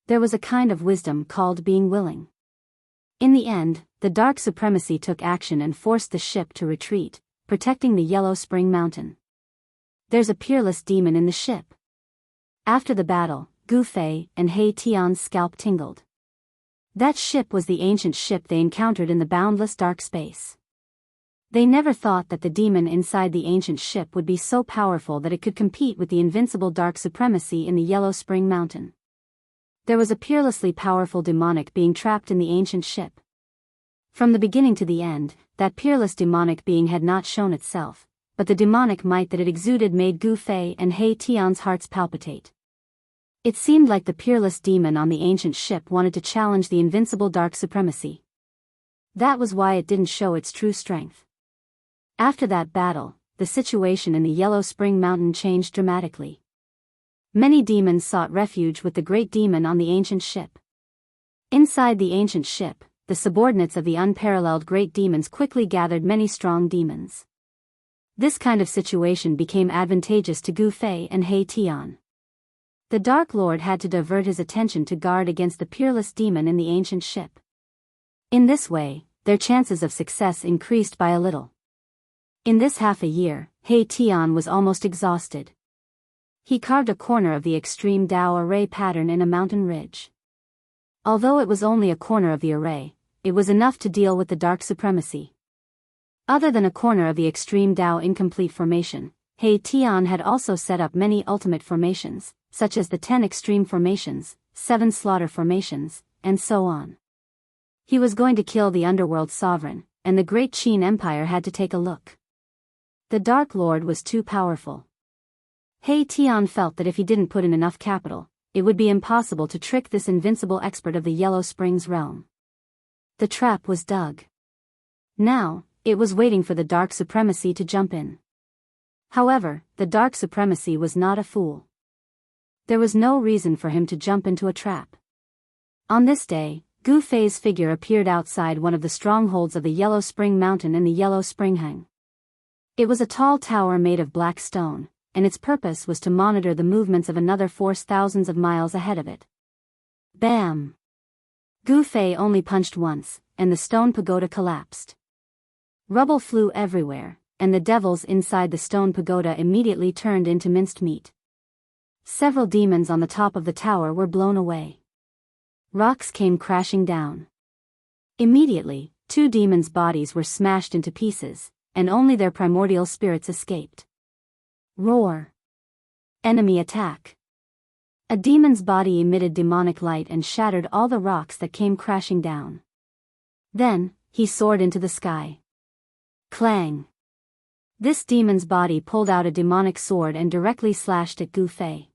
There was a kind of wisdom called being willing. In the end, the Dark Supremacy took action and forced the ship to retreat, protecting the Yellow Spring Mountain. There's a peerless demon in the ship. After the battle, Gu Fei and He Tian's scalp tingled. That ship was the ancient ship they encountered in the boundless dark space. They never thought that the demon inside the ancient ship would be so powerful that it could compete with the invincible Dark Supremacy in the Yellow Spring Mountain. There was a peerlessly powerful demonic being trapped in the ancient ship. From the beginning to the end, that peerless demonic being had not shown itself, but the demonic might that it exuded made Gu Fei and He Tian's hearts palpitate. It seemed like the peerless demon on the ancient ship wanted to challenge the invincible Dark Supremacy. That was why it didn't show its true strength. After that battle, the situation in the Yellow Spring Mountain changed dramatically. Many demons sought refuge with the great demon on the ancient ship. Inside the ancient ship, the subordinates of the unparalleled great demons quickly gathered many strong demons. This kind of situation became advantageous to Gu Fei and He Tian. The Dark Lord had to divert his attention to guard against the peerless demon in the ancient ship. In this way, their chances of success increased by a little. In this half a year, He Tian was almost exhausted. He carved a corner of the extreme Dao array pattern in a mountain ridge. Although it was only a corner of the array, it was enough to deal with the dark supremacy. Other than a corner of the extreme Dao incomplete formation, He Tian had also set up many ultimate formations, such as the 10 extreme formations, 7 slaughter formations, and so on. He was going to kill the underworld sovereign, and the great Qin Empire had to take a look. The Dark Lord was too powerful. He Tian felt that if he didn't put in enough capital, it would be impossible to trick this invincible expert of the Yellow Springs realm. The trap was dug. Now, it was waiting for the dark supremacy to jump in. However, the dark supremacy was not a fool. There was no reason for him to jump into a trap. On this day, Gu Fei's figure appeared outside one of the strongholds of the Yellow Spring Mountain in the Yellow Spring Hang. It was a tall tower made of black stone, and its purpose was to monitor the movements of another force thousands of miles ahead of it. Bam! Gu Fei only punched once, and the stone pagoda collapsed. Rubble flew everywhere, and the devils inside the stone pagoda immediately turned into minced meat. Several demons on the top of the tower were blown away. Rocks came crashing down. Immediately, 2 demons' bodies were smashed into pieces, and only their primordial spirits escaped. Roar! Enemy attack! A demon's body emitted demonic light and shattered all the rocks that came crashing down. Then, he soared into the sky. Clang! This demon's body pulled out a demonic sword and directly slashed at Gu Fei.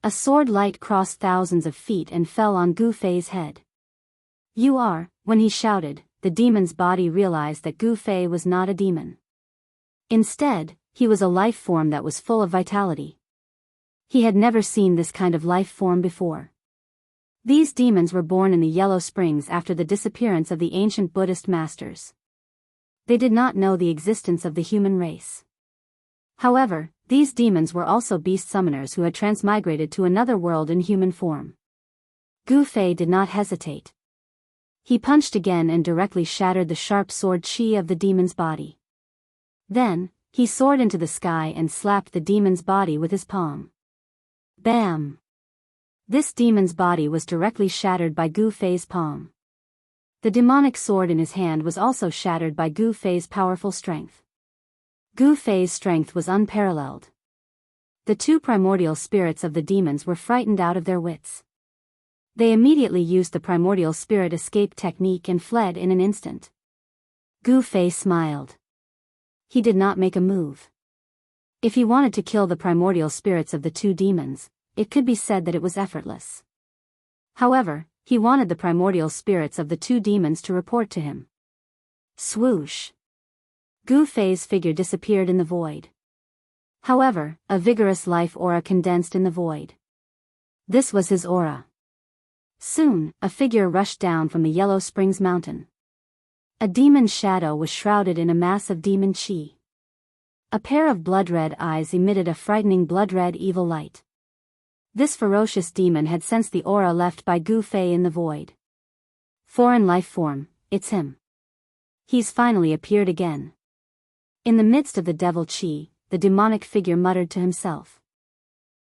A sword light crossed thousands of feet and fell on Gu Fei's head. You are, when he shouted, the demon's body realized that Gu Fei was not a demon. Instead, he was a life form that was full of vitality. He had never seen this kind of life form before. These demons were born in the Yellow Springs after the disappearance of the ancient Buddhist masters. They did not know the existence of the human race. However, these demons were also beast summoners who had transmigrated to another world in human form. Gu Fei did not hesitate. He punched again and directly shattered the sharp sword chi of the demon's body. Then, he soared into the sky and slapped the demon's body with his palm. Bam! This demon's body was directly shattered by Gu Fei's palm. The demonic sword in his hand was also shattered by Gu Fei's powerful strength. Gu Fei's strength was unparalleled. The 2 primordial spirits of the demons were frightened out of their wits. They immediately used the primordial spirit escape technique and fled in an instant. Gu Fei smiled. He did not make a move. If he wanted to kill the primordial spirits of the 2 demons, it could be said that it was effortless. However, he wanted the primordial spirits of the 2 demons to report to him. Swoosh! Gu Fei's figure disappeared in the void. However, a vigorous life aura condensed in the void. This was his aura. Soon, a figure rushed down from the Yellow Springs Mountain. A demon's shadow was shrouded in a mass of demon chi. A pair of blood-red eyes emitted a frightening blood-red evil light. This ferocious demon had sensed the aura left by Gu Fei in the void. Foreign life form, it's him. He's finally appeared again. In the midst of the devil chi, the demonic figure muttered to himself.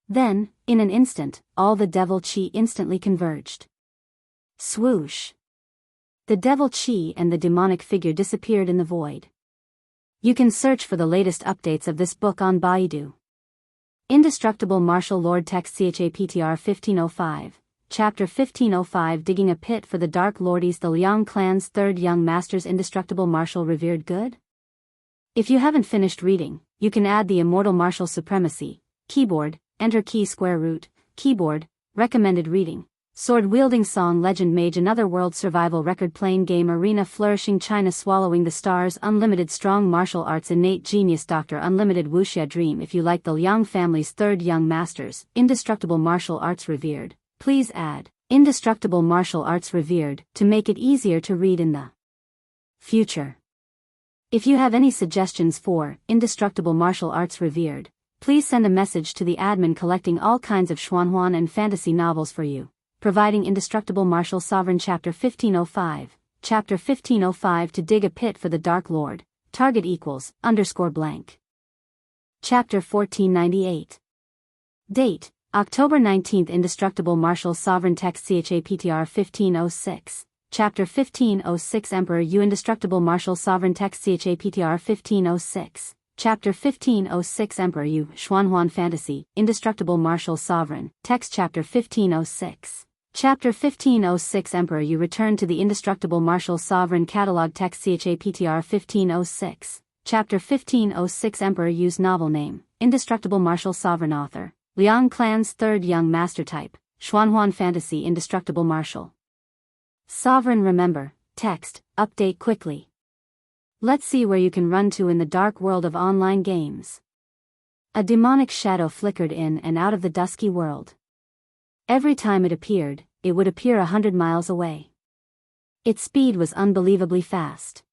Then, in an instant, all the devil chi instantly converged. Swoosh! The devil chi and the demonic figure disappeared in the void. You can search for the latest updates of this book on Baidu. Indestructible Martial Lord Text CHAPTR 1505, Chapter 1505 Digging a Pit for the Dark Lordies. The Liang clan's 3rd young master's indestructible martial revered good? If you haven't finished reading, you can add the immortal martial supremacy, keyboard, enter key square root, keyboard, recommended reading, sword-wielding song legend mage another world survival record playing game arena flourishing China swallowing the stars unlimited strong martial arts innate genius doctor unlimited wuxia dream. If you like the Liang family's 3rd young masters, indestructible martial arts revered, please add indestructible martial arts revered to make it easier to read in the future. If you have any suggestions for indestructible martial arts revered, please send a message to the admin collecting all kinds of Xuanhuan and fantasy novels for you, providing Indestructible Martial Sovereign Chapter 1505, Chapter 1505 To dig a pit for the Dark Lord, target equals, _blank. Chapter 1498. Date, October 19th Indestructible Martial Sovereign Text CHAPTR 1506. Chapter 1506 Emperor U Indestructible Martial Sovereign Text CHAPTR 1506. Chapter 1506 Emperor U Xuanhuan Fantasy, Indestructible Martial Sovereign, Text Chapter 1506. Chapter 1506 Emperor U Return to the Indestructible Martial Sovereign Catalog Text CHAPTR 1506. Chapter 1506 Emperor U's Novel Name, Indestructible Martial Sovereign Author, Liang Clan's Third Young Master Type, Xuanhuan Fantasy Indestructible Martial Sovereign Remember, Text, Update quickly. Let's see where you can run to in the dark world of online games. A demonic shadow flickered in and out of the dusky world. Every time it appeared, it would appear 100 miles away. Its speed was unbelievably fast.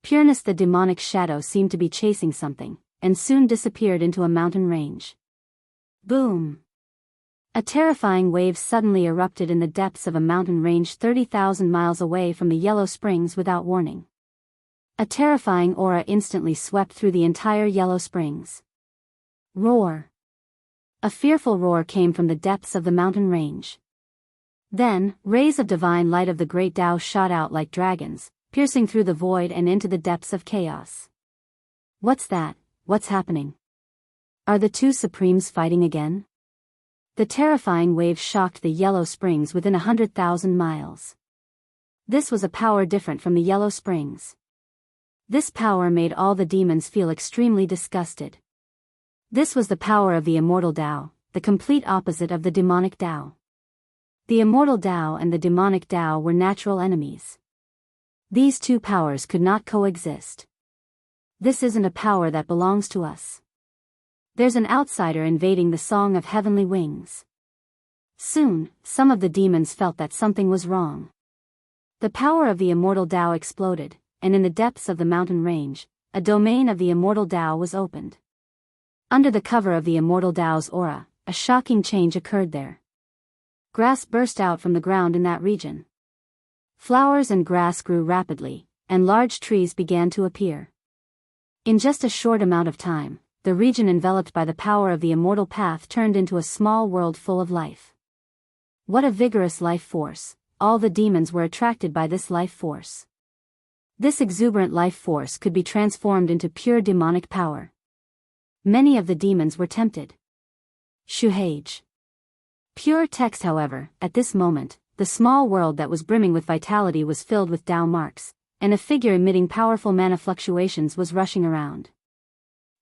Pureness the demonic shadow seemed to be chasing something, and soon disappeared into a mountain range. Boom! A terrifying wave suddenly erupted in the depths of a mountain range 30,000 miles away from the Yellow Springs without warning. A terrifying aura instantly swept through the entire Yellow Springs. Roar! A fearful roar came from the depths of the mountain range. Then, rays of divine light of the great Tao shot out like dragons, piercing through the void and into the depths of chaos. What's that? What's happening? Are the two Supremes fighting again? The terrifying wave shocked the Yellow Springs within 100,000 miles. This was a power different from the Yellow Springs. This power made all the demons feel extremely disgusted. This was the power of the immortal Tao, the complete opposite of the demonic Tao. The immortal Tao and the demonic Tao were natural enemies. These two powers could not coexist. This isn't a power that belongs to us. There's an outsider invading the Song of Heavenly Wings. Soon, some of the demons felt that something was wrong. The power of the immortal Tao exploded, and in the depths of the mountain range, a domain of the immortal Tao was opened. Under the cover of the immortal Tao's aura, a shocking change occurred there. Grass burst out from the ground in that region. Flowers and grass grew rapidly, and large trees began to appear. In just a short amount of time, the region enveloped by the power of the immortal path turned into a small world full of life. What a vigorous life force! All the demons were attracted by this life force. This exuberant life force could be transformed into pure demonic power. Many of the demons were tempted. Shuhage. Pure text however, at this moment, the small world that was brimming with vitality was filled with Tao marks, and a figure emitting powerful mana fluctuations was rushing around.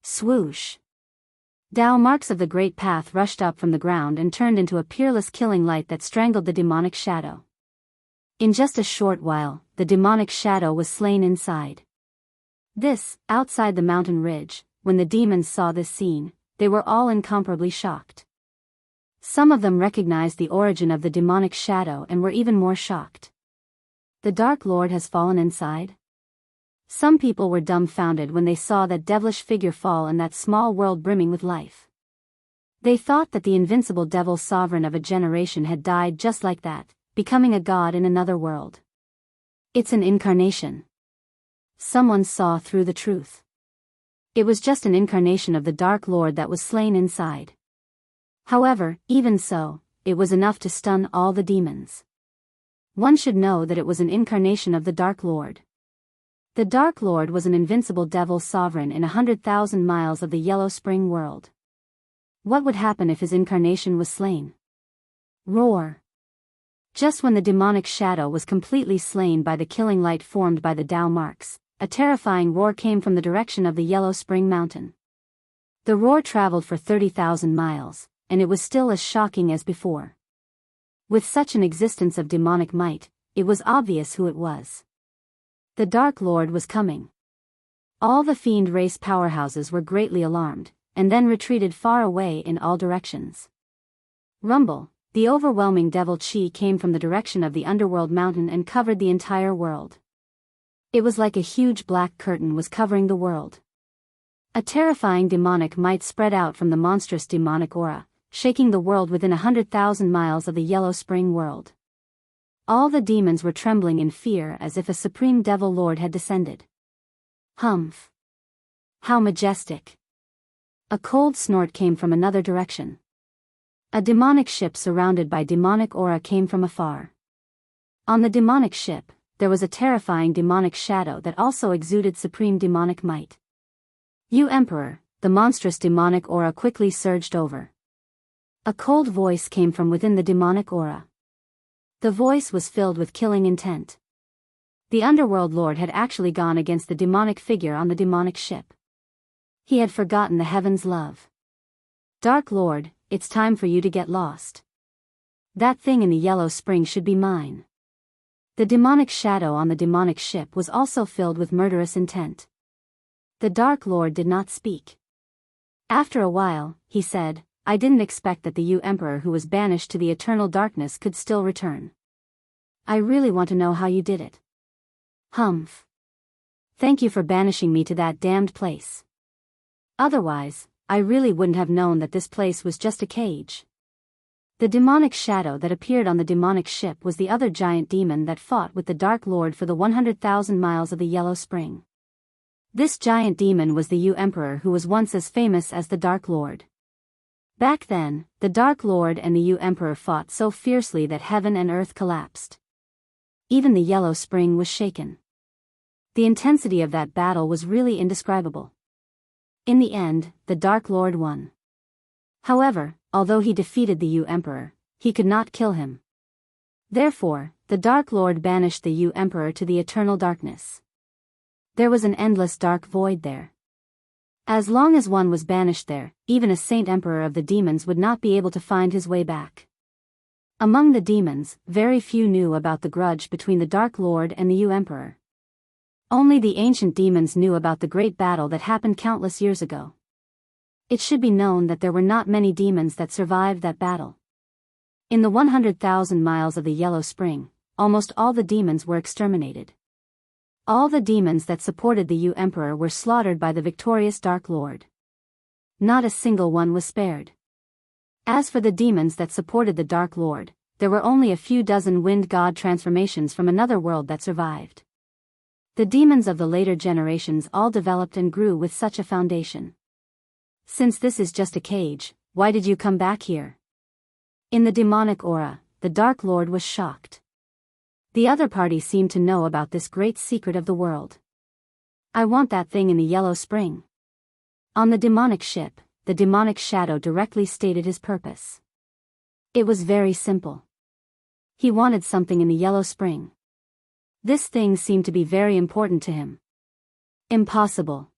Swoosh! Tao marks of the great path rushed up from the ground and turned into a peerless killing light that strangled the demonic shadow. In just a short while, the demonic shadow was slain inside. This, outside the mountain ridge, when the demons saw this scene, they were all incomparably shocked. Some of them recognized the origin of the demonic shadow and were even more shocked. The Dark Lord has fallen inside? Some people were dumbfounded when they saw that devilish figure fall in that small world brimming with life. They thought that the invincible devil sovereign of a generation had died just like that, becoming a god in another world. It's an incarnation. Someone saw through the truth. It was just an incarnation of the Dark Lord that was slain inside. However, even so, it was enough to stun all the demons. One should know that it was an incarnation of the Dark Lord. The Dark Lord was an invincible devil sovereign in 100,000 miles of the Yellow Spring world. What would happen if his incarnation was slain? Roar! Just when the demonic shadow was completely slain by the killing light formed by the Tao marks, a terrifying roar came from the direction of the Yellow Spring Mountain. The roar traveled for 30,000 miles, and it was still as shocking as before. With such an existence of demonic might, it was obvious who it was. The Dark Lord was coming. All the fiend race powerhouses were greatly alarmed, and then retreated far away in all directions. Rumble, the overwhelming devil chi came from the direction of the underworld mountain and covered the entire world. It was like a huge black curtain was covering the world. A terrifying demonic might spread out from the monstrous demonic aura, shaking the world within 100,000 miles of the Yellow Spring world. All the demons were trembling in fear as if a supreme devil lord had descended. Humph! How majestic! A cold snort came from another direction. A demonic ship surrounded by demonic aura came from afar. On the demonic ship, there was a terrifying demonic shadow that also exuded supreme demonic might. "You Emperor," the monstrous demonic aura quickly surged over. A cold voice came from within the demonic aura. The voice was filled with killing intent. The underworld lord had actually gone against the demonic figure on the demonic ship. He had forgotten the heaven's love. "Dark Lord, it's time for you to get lost. That thing in the yellow spring should be mine." The demonic shadow on the demonic ship was also filled with murderous intent. The Dark Lord did not speak. After a while, he said, "I didn't expect that the Emperor who was banished to the eternal darkness could still return. I really want to know how you did it." "Humph. Thank you for banishing me to that damned place. Otherwise, I really wouldn't have known that this place was just a cage." The demonic shadow that appeared on the demonic ship was the other giant demon that fought with the Dark Lord for the 100,000 miles of the Yellow Spring. This giant demon was the Emperor who was once as famous as the Dark Lord. Back then, the Dark Lord and the Emperor fought so fiercely that heaven and earth collapsed. Even the Yellow Spring was shaken. The intensity of that battle was really indescribable. In the end, the Dark Lord won. However, although he defeated the Emperor, he could not kill him. Therefore, the Dark Lord banished the Emperor to the eternal darkness. There was an endless dark void there. As long as one was banished there, even a saint emperor of the demons would not be able to find his way back. Among the demons, very few knew about the grudge between the Dark Lord and the Emperor. Only the ancient demons knew about the great battle that happened countless years ago. It should be known that there were not many demons that survived that battle. In the 100,000 miles of the Yellow Spring, almost all the demons were exterminated. All the demons that supported the Emperor were slaughtered by the victorious Dark Lord. Not a single one was spared. As for the demons that supported the Dark Lord, there were only a few dozen wind god transformations from another world that survived. The demons of the later generations all developed and grew with such a foundation. "Since this is just a cage, why did you come back here?" In the demonic aura, the Dark Lord was shocked. The other party seemed to know about this great secret of the world. "I want that thing in the Yellow Spring." On the demonic ship, the demonic shadow directly stated his purpose. It was very simple. He wanted something in the Yellow Spring. This thing seemed to be very important to him. Impossible.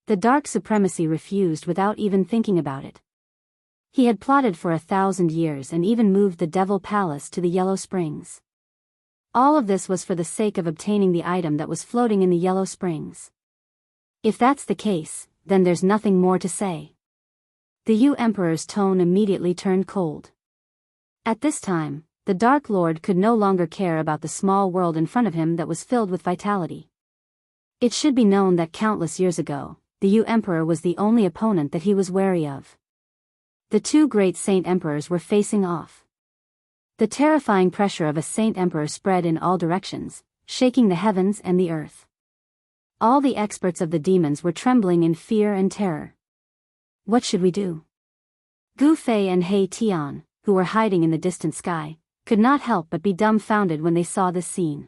The Dark Supremacy refused without even thinking about it. He had plotted for 1,000 years and even moved the Devil Palace to the Yellow Springs. All of this was for the sake of obtaining the item that was floating in the Yellow Springs. If that's the case, then there's nothing more to say. The Emperor's tone immediately turned cold. At this time, the Dark Lord could no longer care about the small world in front of him that was filled with vitality. It should be known that countless years ago, the Emperor was the only opponent that he was wary of. The two great Saint Emperors were facing off. The terrifying pressure of a Saint Emperor spread in all directions, shaking the heavens and the earth. All the experts of the demons were trembling in fear and terror. What should we do? Gu Fei and He Tian, who were hiding in the distant sky, could not help but be dumbfounded when they saw this scene.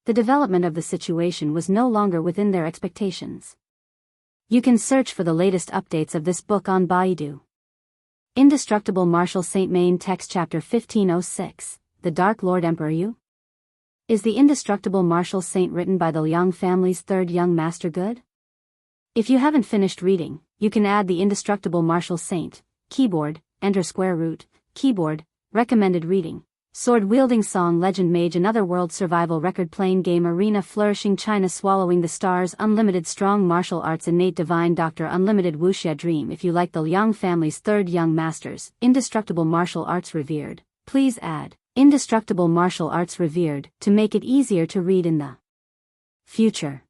The development of the situation was no longer within their expectations. You can search for the latest updates of this book on Baidu. Indestructible Martial Saint Main Text Chapter 1506, The Dark Lord Emperor Yu? Is the Indestructible Martial Saint written by the Liang family's third young master good? If you haven't finished reading, you can add the Indestructible Martial Saint, keyboard, enter square root, keyboard, recommended reading, sword-wielding song legend mage another world survival record playing game arena flourishing China swallowing the stars unlimited strong martial arts innate divine doctor unlimited wuxia dream. If you like the Liang family's third young masters, indestructible martial arts revered, please add indestructible martial arts revered to make it easier to read in the future.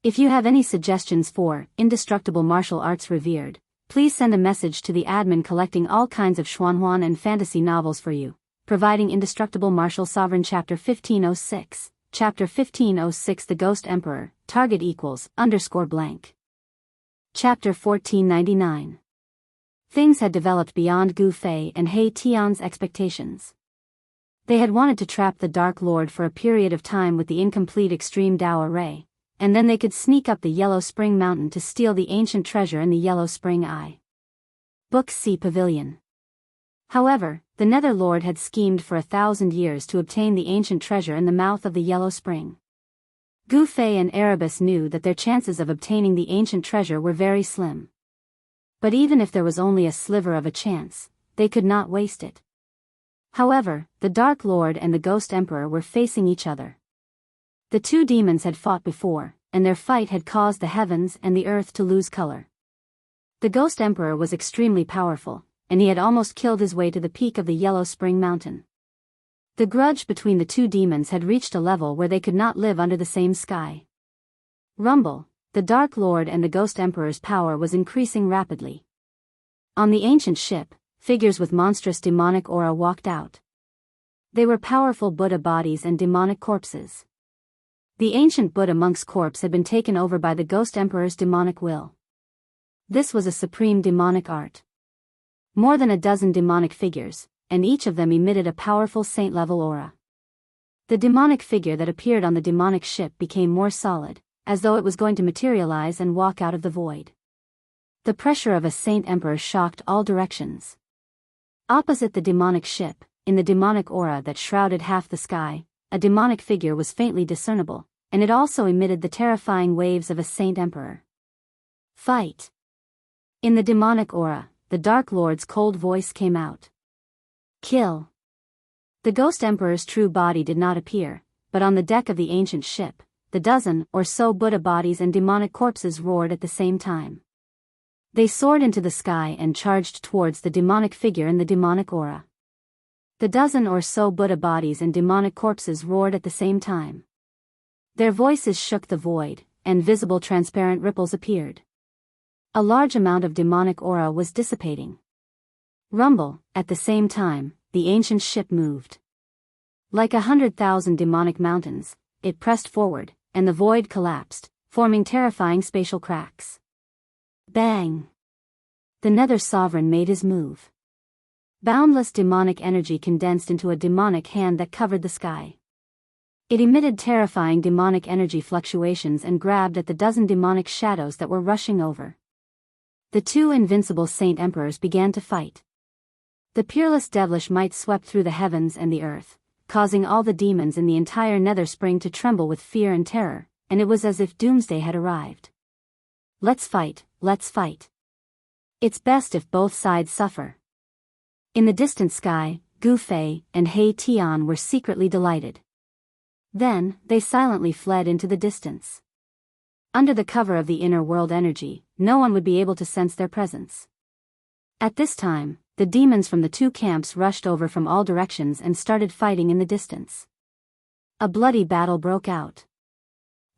If you have any suggestions for indestructible martial arts revered, please send a message to the admin collecting all kinds of Xuanhuan and fantasy novels for you. providing indestructible martial sovereign. Chapter 1506. Chapter 1506 The Ghost Emperor, target equals, _blank. Chapter 1499. Things had developed beyond Gu Fei and He Tian's expectations. They had wanted to trap the Dark Lord for a period of time with the incomplete Extreme Dao Array, and then they could sneak up the Yellow Spring Mountain to steal the ancient treasure in the Yellow Spring Eye. Book C Pavilion. However, the Nether Lord had schemed for 1,000 years to obtain the ancient treasure in the mouth of the Yellow Spring. Gu Fei and Erebus knew that their chances of obtaining the ancient treasure were very slim. But even if there was only a sliver of a chance, they could not waste it. However, the Dark Lord and the Ghost Emperor were facing each other. The two demons had fought before, and their fight had caused the heavens and the earth to lose color. The Ghost Emperor was extremely powerful, and he had almost killed his way to the peak of the Yellow Spring Mountain. The grudge between the two demons had reached a level where they could not live under the same sky. Rumble, the Dark Lord and the Ghost Emperor's power was increasing rapidly. On the ancient ship, figures with monstrous demonic aura walked out. They were powerful Buddha bodies and demonic corpses. The ancient Buddha monk's corpse had been taken over by the Ghost Emperor's demonic will. This was a supreme demonic art. More than a dozen demonic figures, and each of them emitted a powerful saint-level aura. The demonic figure that appeared on the demonic ship became more solid, as though it was going to materialize and walk out of the void. The pressure of a saint emperor shocked all directions. Opposite the demonic ship, in the demonic aura that shrouded half the sky, a demonic figure was faintly discernible, and it also emitted the terrifying waves of a saint emperor. Fight! In the demonic aura, the Dark Lord's cold voice came out. Kill! The Ghost Emperor's true body did not appear, but on the deck of the ancient ship, the dozen or so Buddha bodies and demonic corpses roared at the same time. They soared into the sky and charged towards the demonic figure in the demonic aura. The dozen or so Buddha bodies and demonic corpses roared at the same time. Their voices shook the void, and visible transparent ripples appeared. A large amount of demonic aura was dissipating. Rumble, at the same time, the ancient ship moved. Like 100,000 demonic mountains, it pressed forward, and the void collapsed, forming terrifying spatial cracks. Bang! The Nether Sovereign made his move. Boundless demonic energy condensed into a demonic hand that covered the sky. It emitted terrifying demonic energy fluctuations and grabbed at the dozen demonic shadows that were rushing over. The two invincible Saint Emperors began to fight. The peerless devilish might swept through the heavens and the earth, causing all the demons in the entire Nether Spring to tremble with fear and terror, and it was as if doomsday had arrived. Let's fight, let's fight. It's best if both sides suffer. In the distant sky, Gu Fei and He Tian were secretly delighted. Then, they silently fled into the distance. Under the cover of the inner world energy, no one would be able to sense their presence. At this time, the demons from the two camps rushed over from all directions and started fighting in the distance. A bloody battle broke out.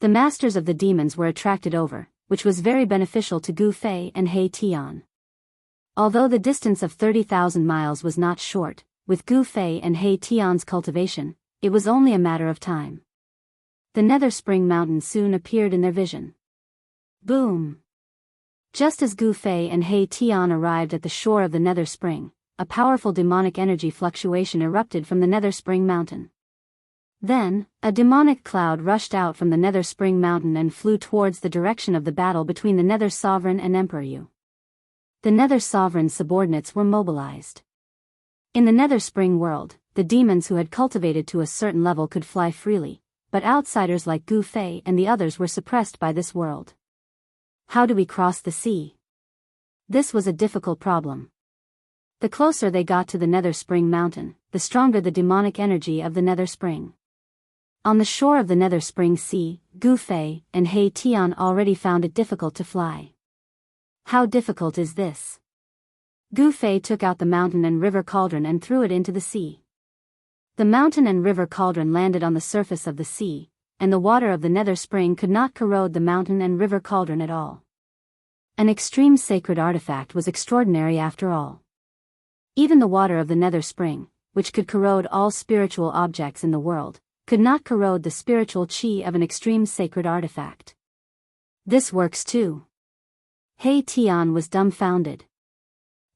The masters of the demons were attracted over, which was very beneficial to Gu Fei and He Tian. Although the distance of 30,000 miles was not short, with Gu Fei and He Tian's cultivation, it was only a matter of time. The Nether Spring Mountain soon appeared in their vision. Boom! Just as Gu Fei and He Tian arrived at the shore of the Nether Spring, a powerful demonic energy fluctuation erupted from the Nether Spring Mountain. Then, a demonic cloud rushed out from the Nether Spring Mountain and flew towards the direction of the battle between the Nether Sovereign and Emperor Yu. The Nether Sovereign's subordinates were mobilized. In the Nether Spring world, the demons who had cultivated to a certain level could fly freely, but outsiders like Gu Fei and the others were suppressed by this world. How do we cross the sea? This was a difficult problem. The closer they got to the Nether Spring Mountain, the stronger the demonic energy of the Nether Spring. On the shore of the Nether Spring Sea, Gu Fei and He Tian already found it difficult to fly. How difficult is this? Gu Fei took out the mountain and river cauldron and threw it into the sea. The mountain and river cauldron landed on the surface of the sea, and the water of the Nether Spring could not corrode the mountain and river cauldron at all. An extreme sacred artifact was extraordinary after all. Even the water of the Nether Spring, which could corrode all spiritual objects in the world, could not corrode the spiritual chi of an extreme sacred artifact. This works too. He Tian was dumbfounded.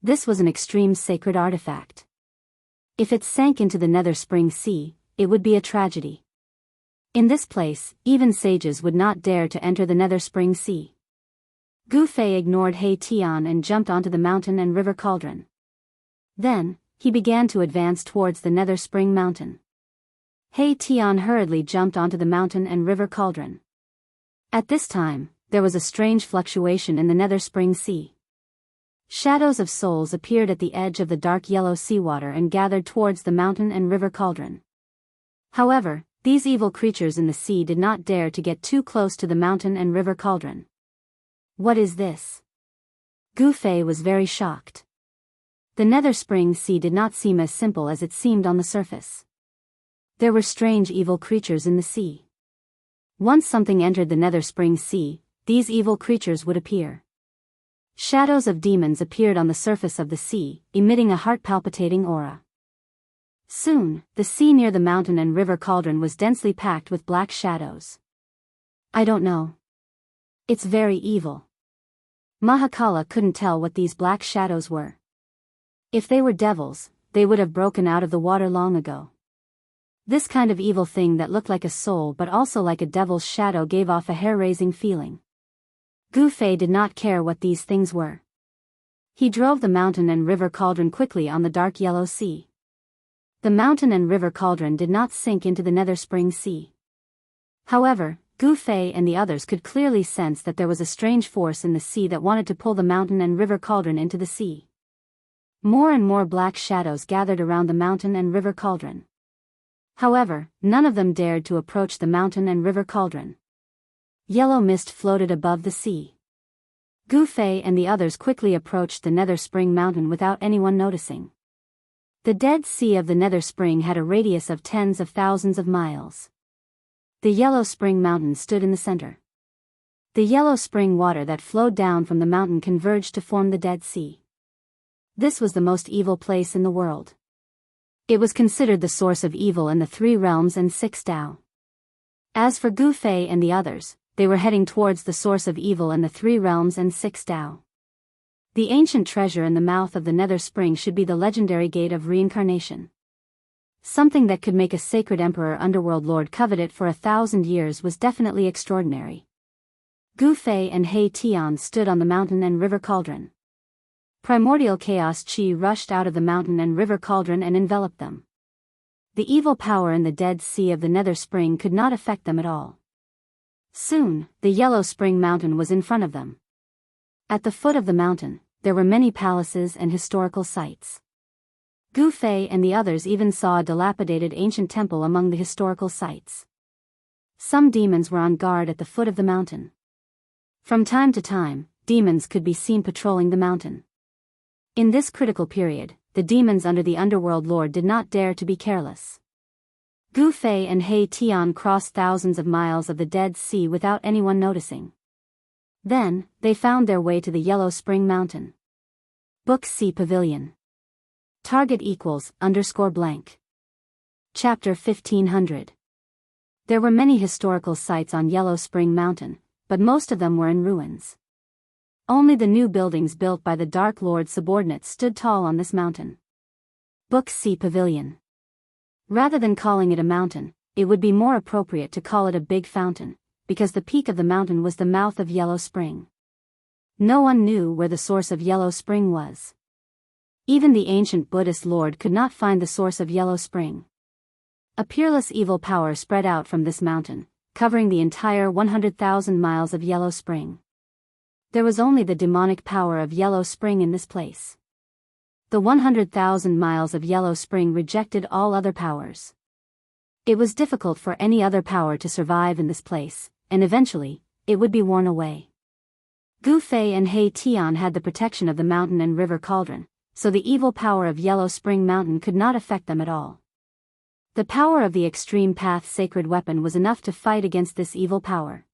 This was an extreme sacred artifact. If it sank into the Nether Spring Sea, it would be a tragedy. In this place, even sages would not dare to enter the Nether Spring Sea. Gu Fei ignored He Tian and jumped onto the mountain and river cauldron. Then, he began to advance towards the Nether Spring Mountain. He Tian hurriedly jumped onto the mountain and river cauldron. At this time, there was a strange fluctuation in the Nether Spring Sea. Shadows of souls appeared at the edge of the dark yellow seawater and gathered towards the mountain and river cauldron. However, these evil creatures in the sea did not dare to get too close to the mountain and river cauldron. What is this? Gu Fei was very shocked. The Nether Spring Sea did not seem as simple as it seemed on the surface. There were strange evil creatures in the sea. Once something entered the Nether Spring Sea, these evil creatures would appear. Shadows of demons appeared on the surface of the sea, emitting a heart-palpitating aura. Soon, the sea near the mountain and river cauldron was densely packed with black shadows. I don't know. It's very evil. Mahakala couldn't tell what these black shadows were. If they were devils, they would have broken out of the water long ago. This kind of evil thing that looked like a soul but also like a devil's shadow gave off a hair-raising feeling. Gu Fei did not care what these things were. He drove the mountain and river cauldron quickly on the dark yellow sea. The mountain and river cauldron did not sink into the Nether Spring Sea. However, Gu Fei and the others could clearly sense that there was a strange force in the sea that wanted to pull the mountain and river cauldron into the sea. More and more black shadows gathered around the mountain and river cauldron. However, none of them dared to approach the mountain and river cauldron. Yellow mist floated above the sea. Gu Fei and the others quickly approached the Nether Spring Mountain without anyone noticing. The Dead Sea of the Nether Spring had a radius of tens of thousands of miles. The Yellow Spring Mountain stood in the center. The yellow spring water that flowed down from the mountain converged to form the Dead Sea. This was the most evil place in the world. It was considered the source of evil in the 3 realms and 6 Tao. As for Gu Fei and the others, they were heading towards the source of evil in the 3 realms and 6 Tao. The ancient treasure in the mouth of the Nether Spring should be the legendary Gate of Reincarnation. Something that could make a sacred emperor underworld lord covet it for 1,000 years was definitely extraordinary. Gu Fei and He Tian stood on the mountain and river cauldron. Primordial chaos chi rushed out of the mountain and river cauldron and enveloped them. The evil power in the Dead Sea of the Nether Spring could not affect them at all. Soon, the Yellow Spring Mountain was in front of them. At the foot of the mountain, there were many palaces and historical sites. Gu Fei and the others even saw a dilapidated ancient temple among the historical sites. Some demons were on guard at the foot of the mountain. From time to time, demons could be seen patrolling the mountain. In this critical period, the demons under the underworld lord did not dare to be careless. Gu Fei and He Tian crossed thousands of miles of the Dead Sea without anyone noticing. Then, they found their way to the Yellow Spring Mountain. Book C Pavilion. Target equals _blank. Chapter 1500. There were many historical sites on Yellow Spring Mountain, but most of them were in ruins. Only the new buildings built by the Dark Lord's subordinates stood tall on this mountain. Book C Pavilion. Rather than calling it a mountain, it would be more appropriate to call it a big fountain, because the peak of the mountain was the mouth of Yellow Spring. No one knew where the source of Yellow Spring was. Even the ancient Buddhist lord could not find the source of Yellow Spring. A peerless evil power spread out from this mountain, covering the entire 100,000 miles of Yellow Spring. There was only the demonic power of Yellow Spring in this place. The 100,000 miles of Yellow Spring rejected all other powers. It was difficult for any other power to survive in this place, and eventually, it would be worn away. Gu Fei and He Tian had the protection of the mountain and river cauldron, so the evil power of Yellow Spring Mountain could not affect them at all. The power of the Extreme Path sacred weapon was enough to fight against this evil power.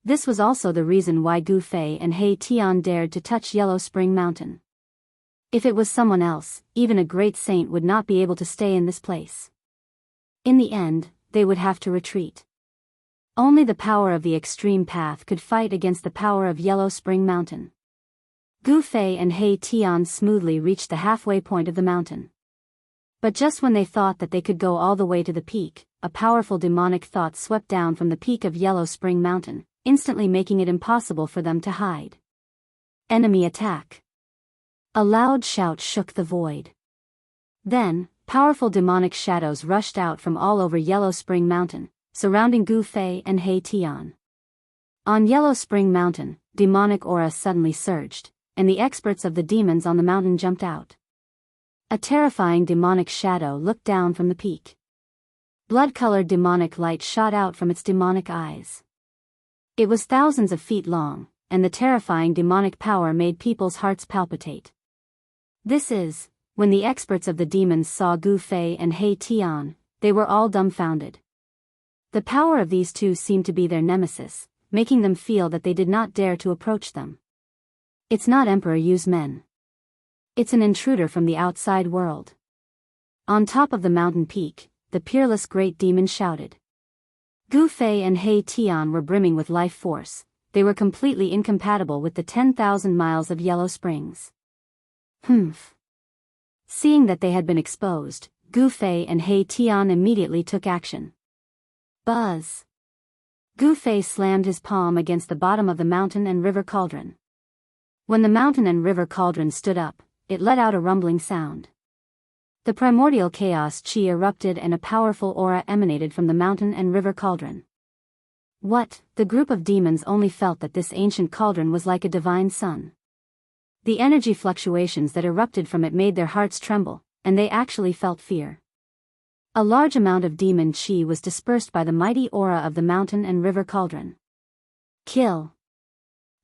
This was also the reason why Gu Fei and He Tian dared to touch Yellow Spring Mountain. If it was someone else, even a great saint would not be able to stay in this place. In the end, they would have to retreat. Only the power of the extreme path could fight against the power of Yellow Spring Mountain. Gu Fei and He Tian smoothly reached the halfway point of the mountain. But just when they thought that they could go all the way to the peak, a powerful demonic thought swept down from the peak of Yellow Spring Mountain, instantly making it impossible for them to hide. Enemy attack. A loud shout shook the void. Then, powerful demonic shadows rushed out from all over Yellow Spring Mountain, surrounding Gu Fei and He Tian. On Yellow Spring Mountain, demonic aura suddenly surged, and the experts of the demons on the mountain jumped out. A terrifying demonic shadow looked down from the peak. Blood-colored demonic light shot out from its demonic eyes. It was thousands of feet long, and the terrifying demonic power made people's hearts palpitate. This is, when the experts of the demons saw Gu Fei and He Tian, they were all dumbfounded. The power of these two seemed to be their nemesis, making them feel that they did not dare to approach them. It's not Emperor Yu's men. It's an intruder from the outside world. On top of the mountain peak, the peerless great demon shouted. Gu Fei and He Tian were brimming with life force. They were completely incompatible with the 10,000 miles of Yellow Springs. Humph. Seeing that they had been exposed, Gu Fei and He Tian immediately took action. Buzz. Gu Fei slammed his palm against the bottom of the mountain and river cauldron. When the mountain and river cauldron stood up, it let out a rumbling sound. The primordial chaos chi erupted and a powerful aura emanated from the mountain and river cauldron. What? The group of demons only felt that this ancient cauldron was like a divine sun. The energy fluctuations that erupted from it made their hearts tremble, and they actually felt fear. A large amount of demon chi was dispersed by the mighty aura of the mountain and river cauldron. Kill.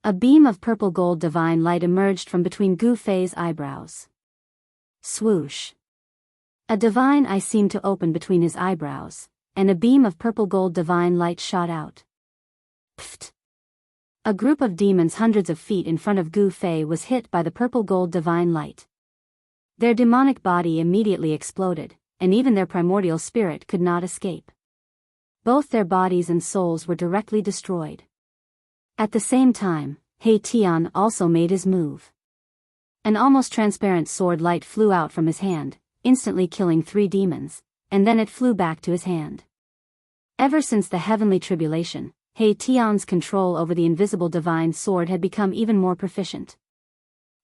A beam of purple gold divine light emerged from between Gu Fei's eyebrows. Swoosh. A divine eye seemed to open between his eyebrows, and a beam of purple gold divine light shot out. Pfft. A group of demons hundreds of feet in front of Gu Fei was hit by the purple gold divine light. Their demonic body immediately exploded, and even their primordial spirit could not escape. Both their bodies and souls were directly destroyed. At the same time, He Tian also made his move. An almost transparent sword light flew out from his hand, instantly killing 3 demons, and then it flew back to his hand. Ever since the heavenly tribulation, He Tian's control over the invisible divine sword had become even more proficient.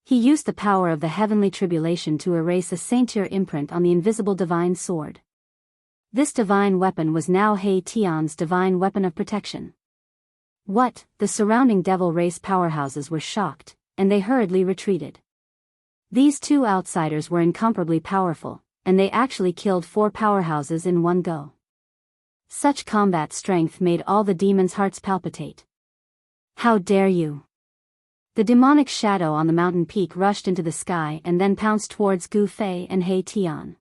He used the power of the heavenly tribulation to erase a saintier imprint on the invisible divine sword. This divine weapon was now He Tian's divine weapon of protection. What? The surrounding devil race powerhouses were shocked, and they hurriedly retreated. These 2 outsiders were incomparably powerful, and they actually killed 4 powerhouses in one go. Such combat strength made all the demons' hearts palpitate. How dare you! The demonic shadow on the mountain peak rushed into the sky and then pounced towards Gu Fei and He Tian.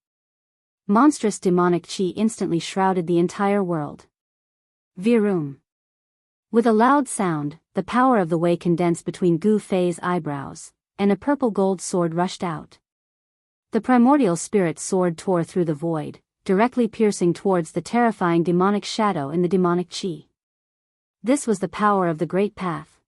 Monstrous demonic chi instantly shrouded the entire world. Virum. With a loud sound, the power of the way condensed between Gu Fei's eyebrows, and a purple gold sword rushed out. The primordial spirit sword tore through the void, directly piercing towards the terrifying demonic shadow in the demonic chi. This was the power of the Great Path.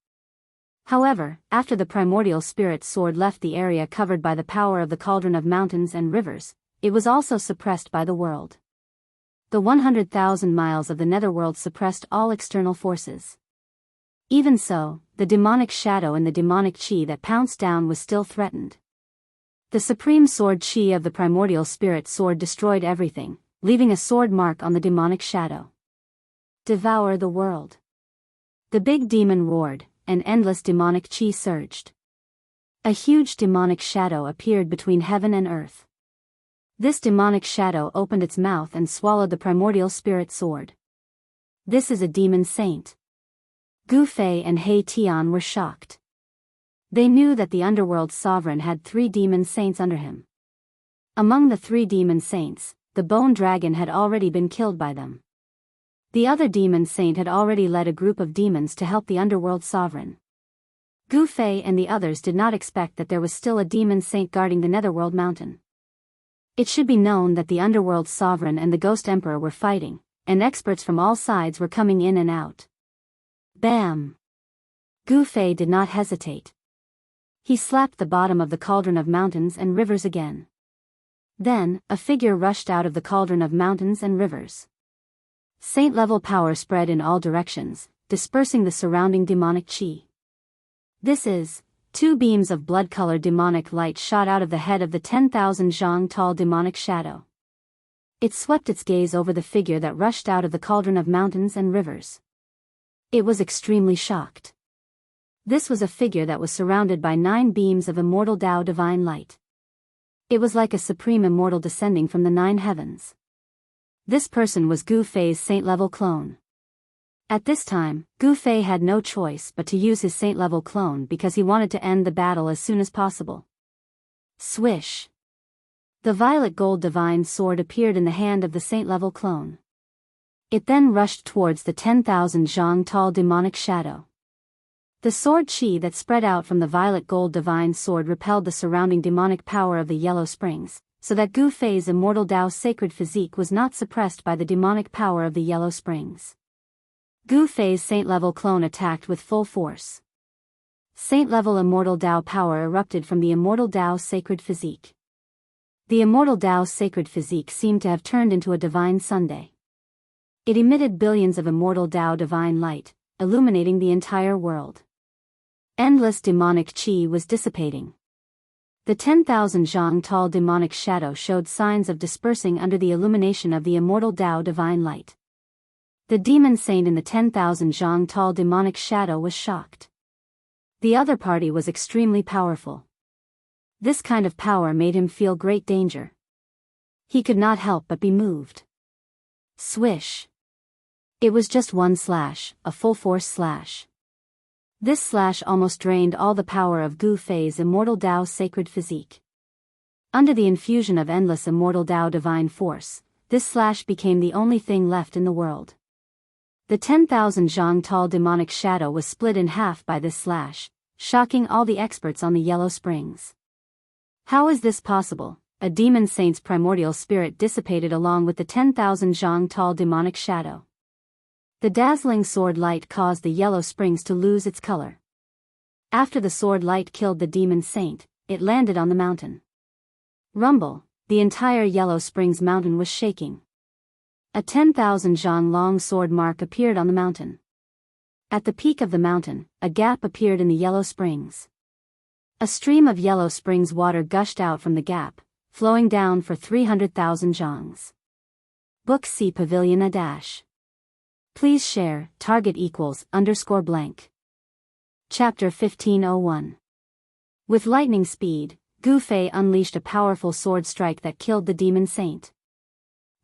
However, after the primordial spirit sword left the area covered by the power of the cauldron of mountains and rivers, it was also suppressed by the world. The 100,000 miles of the netherworld suppressed all external forces. Even so, the demonic shadow and the demonic chi that pounced down was still threatened. The supreme sword chi of the primordial spirit sword destroyed everything, leaving a sword mark on the demonic shadow. Devour the world. The big demon roared, and endless demonic chi surged. A huge demonic shadow appeared between heaven and earth. This demonic shadow opened its mouth and swallowed the primordial spirit sword. This is a demon saint. Gu Fei and He Tian were shocked. They knew that the underworld sovereign had 3 demon saints under him. Among the 3 demon saints, the bone dragon had already been killed by them. The other demon saint had already led a group of demons to help the underworld sovereign. Gu Fei and the others did not expect that there was still a demon saint guarding the Netherworld mountain. It should be known that the Underworld's sovereign and the Ghost Emperor were fighting, and experts from all sides were coming in and out. Bam! Gu Fei did not hesitate. He slapped the bottom of the cauldron of mountains and rivers again. Then, a figure rushed out of the cauldron of mountains and rivers. Saint-level power spread in all directions, dispersing the surrounding demonic qi. This is, 2 beams of blood-colored demonic light shot out of the head of the 10,000 zhang tall demonic shadow. It swept its gaze over the figure that rushed out of the cauldron of mountains and rivers. It was extremely shocked. This was a figure that was surrounded by 9 beams of immortal Tao divine light. It was like a supreme immortal descending from the 9 heavens. This person was Gu Fei's saint-level clone. At this time, Gu Fei had no choice but to use his saint-level clone because he wanted to end the battle as soon as possible. Swish! The violet gold divine sword appeared in the hand of the saint-level clone. It then rushed towards the 10,000 zhang tall demonic shadow. The sword qi that spread out from the violet gold divine sword repelled the surrounding demonic power of the yellow springs, so that Gu Fei's immortal Tao sacred physique was not suppressed by the demonic power of the yellow springs. Gu Fei's saint-level clone attacked with full force. Saint-level immortal Tao power erupted from the immortal Tao sacred physique. The immortal Tao sacred physique seemed to have turned into a divine sunday. It emitted billions of immortal Tao divine light, illuminating the entire world. Endless demonic qi was dissipating. The 10,000 zhang tall demonic shadow showed signs of dispersing under the illumination of the immortal Tao divine light. The demon saint in the 10,000 zhang tall demonic shadow was shocked. The other party was extremely powerful. This kind of power made him feel great danger. He could not help but be moved. Swish! It was just one slash, a full force slash. This slash almost drained all the power of Gu Fei's immortal Tao sacred physique. Under the infusion of endless immortal Tao divine force, this slash became the only thing left in the world. The 10,000 zhang tall demonic shadow was split in half by this slash, shocking all the experts on the yellow springs. How is this possible? A demon saint's primordial spirit dissipated along with the 10,000 zhang tall demonic shadow. The dazzling sword light caused the yellow springs to lose its color. After the sword light killed the demon saint, it landed on the mountain. Rumble, the entire yellow springs mountain was shaking. A 10,000 zhang long sword mark appeared on the mountain. At the peak of the mountain, a gap appeared in the yellow springs. A stream of yellow springs water gushed out from the gap, flowing down for 300,000 zhangs. Book C Pavilion a dash. Please share, target equals _blank. Chapter 1501. With lightning speed, Gu Fei unleashed a powerful sword strike that killed the demon saint.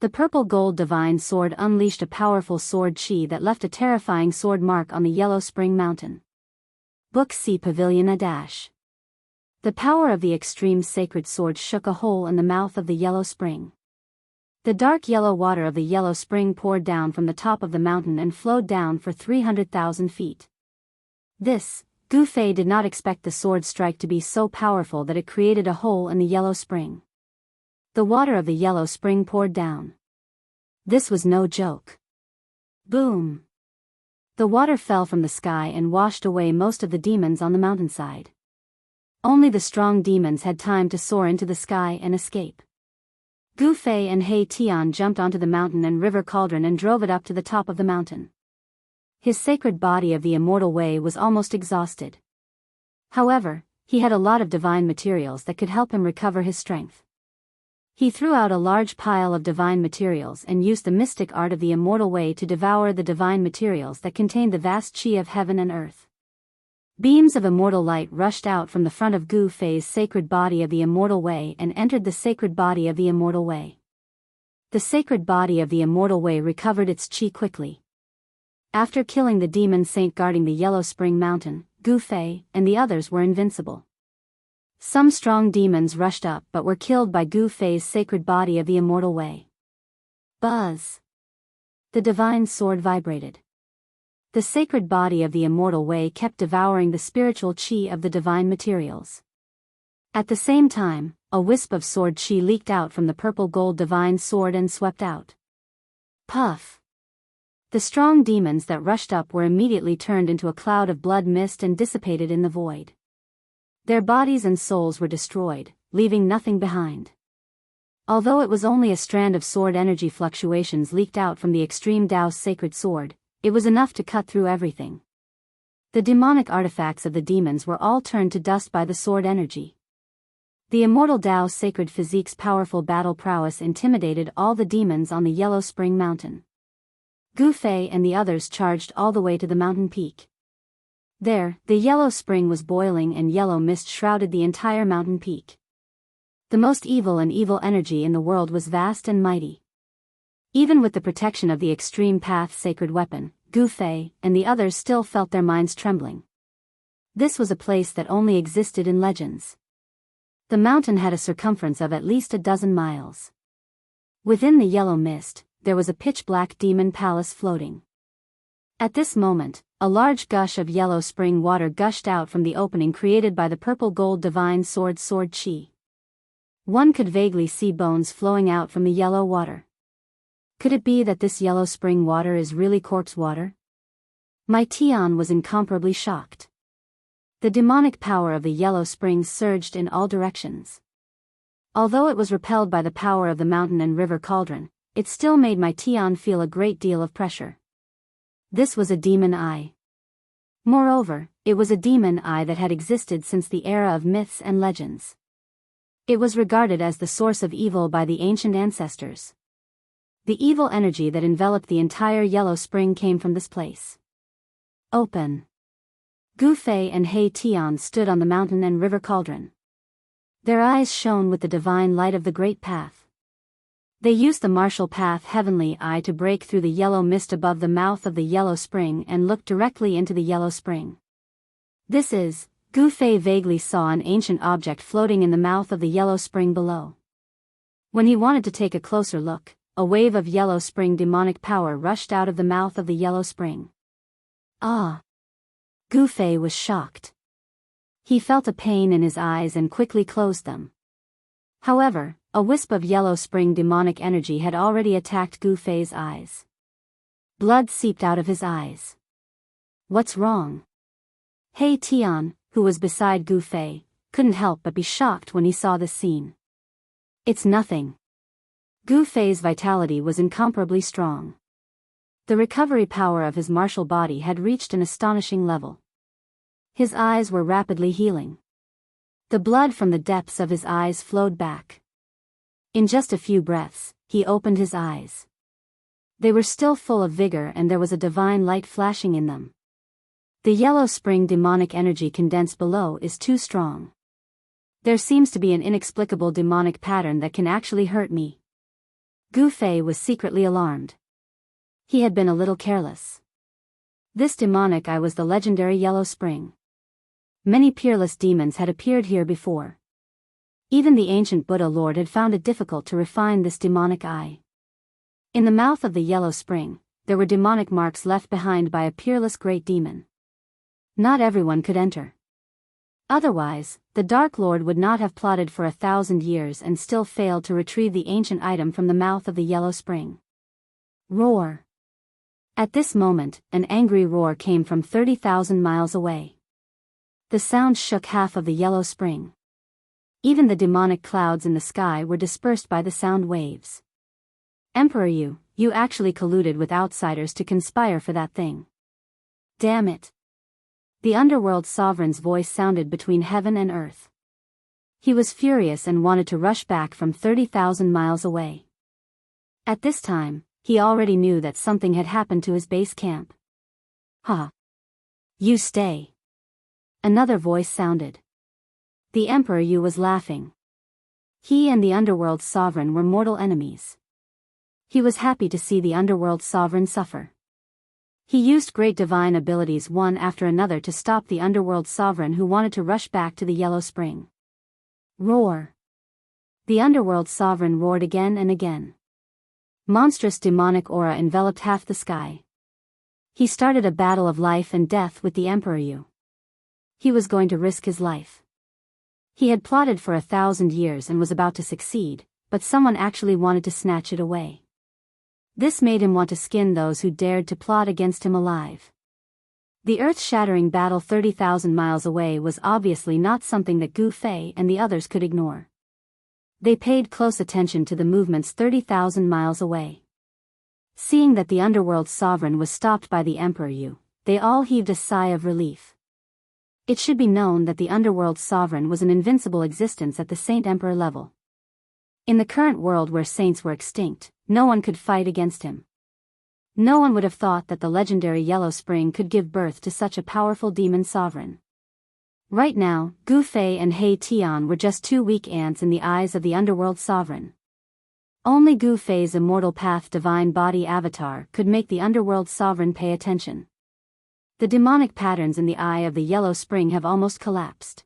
The purple gold divine sword unleashed a powerful sword qi that left a terrifying sword mark on the yellow spring mountain. Book C Pavilion a dash. The power of the extreme sacred sword shook a hole in the mouth of the yellow spring. The dark yellow water of the yellow spring poured down from the top of the mountain and flowed down for 300,000 feet. Gu Fei did not expect the sword strike to be so powerful that it created a hole in the yellow spring. The water of the yellow spring poured down. This was no joke. Boom! The water fell from the sky and washed away most of the demons on the mountainside. Only the strong demons had time to soar into the sky and escape. Gu Fei and He Tian jumped onto the mountain and river cauldron and drove it up to the top of the mountain. His sacred body of the immortal way was almost exhausted. However, he had a lot of divine materials that could help him recover his strength. He threw out a large pile of divine materials and used the mystic art of the immortal way to devour the divine materials that contained the vast qi of heaven and earth. Beams of immortal light rushed out from the front of Gu Fei's sacred body of the immortal way and entered the sacred body of the immortal way. The sacred body of the immortal way recovered its qi quickly. After killing the demon saint guarding the Yellow Spring Mountain, Gu Fei and the others were invincible. Some strong demons rushed up but were killed by Gu Fei's sacred body of the immortal way. Buzz! The divine sword vibrated. The sacred body of the immortal way kept devouring the spiritual chi of the divine materials. At the same time, a wisp of sword chi leaked out from the purple-gold divine sword and swept out. Puff! The strong demons that rushed up were immediately turned into a cloud of blood mist and dissipated in the void. Their bodies and souls were destroyed, leaving nothing behind. Although it was only a strand of sword energy fluctuations leaked out from the extreme Tao's sacred sword, it was enough to cut through everything. The demonic artifacts of the demons were all turned to dust by the sword energy. The immortal Tao's sacred physique's powerful battle prowess intimidated all the demons on the Yellow Spring Mountain. Gu Fei and the others charged all the way to the mountain peak. There, the yellow spring was boiling and yellow mist shrouded the entire mountain peak. The most evil and evil energy in the world was vast and mighty. Even with the protection of the Extreme Path sacred weapon, Gu Fei and the others still felt their minds trembling. This was a place that only existed in legends. The mountain had a circumference of at least a dozen miles. Within the yellow mist, there was a pitch-black demon palace floating. At this moment, a large gush of yellow spring water gushed out from the opening created by the purple-gold divine sword chi. One could vaguely see bones flowing out from the yellow water. Could it be that this yellow spring water is really corpse water? Mai Tian was incomparably shocked. The demonic power of the yellow springs surged in all directions. Although it was repelled by the power of the mountain and river cauldron, it still made Mai Tian feel a great deal of pressure. This was a demon eye. Moreover, it was a demon eye that had existed since the era of myths and legends. It was regarded as the source of evil by the ancient ancestors. The evil energy that enveloped the entire Yellow Spring came from this place. Open. Gu Fei and He Tian stood on the mountain and river cauldron. Their eyes shone with the divine light of the Great Path. They used the martial path heavenly eye to break through the yellow mist above the mouth of the Yellow Spring and look directly into the Yellow Spring. This is, Gu Fei vaguely saw an ancient object floating in the mouth of the Yellow Spring below. When he wanted to take a closer look, a wave of Yellow Spring demonic power rushed out of the mouth of the Yellow Spring. Ah! Gu Fei was shocked. He felt a pain in his eyes and quickly closed them. However, a wisp of Yellow Spring demonic energy had already attacked Gu Fei's eyes. Blood seeped out of his eyes. What's wrong? He Tian, who was beside Gu Fei, couldn't help but be shocked when he saw this scene. It's nothing. Gu Fei's vitality was incomparably strong. The recovery power of his martial body had reached an astonishing level. His eyes were rapidly healing. The blood from the depths of his eyes flowed back. In just a few breaths, he opened his eyes. They were still full of vigor and there was a divine light flashing in them. The Yellow Spring demonic energy condensed below is too strong. There seems to be an inexplicable demonic pattern that can actually hurt me. Gu Fei was secretly alarmed. He had been a little careless. This demonic eye was the legendary Yellow Spring. Many peerless demons had appeared here before. Even the ancient Buddha Lord had found it difficult to refine this demonic eye. In the mouth of the Yellow Spring, there were demonic marks left behind by a peerless great demon. Not everyone could enter. Otherwise, the Dark Lord would not have plotted for 1,000 years and still failed to retrieve the ancient item from the mouth of the Yellow Spring. Roar! At this moment, an angry roar came from 30,000 miles away. The sound shook half of the Yellow Spring. Even the demonic clouds in the sky were dispersed by the sound waves. Emperor you actually colluded with outsiders to conspire for that thing. Damn it. The underworld sovereign's voice sounded between heaven and earth. He was furious and wanted to rush back from 30,000 miles away. At this time, he already knew that something had happened to his base camp. Ha! You stay. Another voice sounded. The Emperor Yu was laughing. He and the Underworld Sovereign were mortal enemies. He was happy to see the Underworld Sovereign suffer. He used great divine abilities one after another to stop the Underworld Sovereign who wanted to rush back to the Yellow Spring. Roar! The Underworld Sovereign roared again and again. Monstrous demonic aura enveloped half the sky. He started a battle of life and death with the Emperor Yu. He was going to risk his life. He had plotted for 1,000 years and was about to succeed, but someone actually wanted to snatch it away. This made him want to skin those who dared to plot against him alive. The earth-shattering battle 30,000 miles away was obviously not something that Gu Fei and the others could ignore. They paid close attention to the movements 30,000 miles away. Seeing that the underworld's sovereign was stopped by the Emperor Yu, they all heaved a sigh of relief. It should be known that the underworld's sovereign was an invincible existence at the Saint Emperor level. In the current world where saints were extinct, no one could fight against him. No one would have thought that the legendary Yellow Spring could give birth to such a powerful demon sovereign. Right now, Gu Fei and He Tian were just two weak ants in the eyes of the underworld sovereign. Only Gu Fei's immortal path divine body avatar could make the underworld sovereign pay attention. The demonic patterns in the eye of the Yellow Spring have almost collapsed.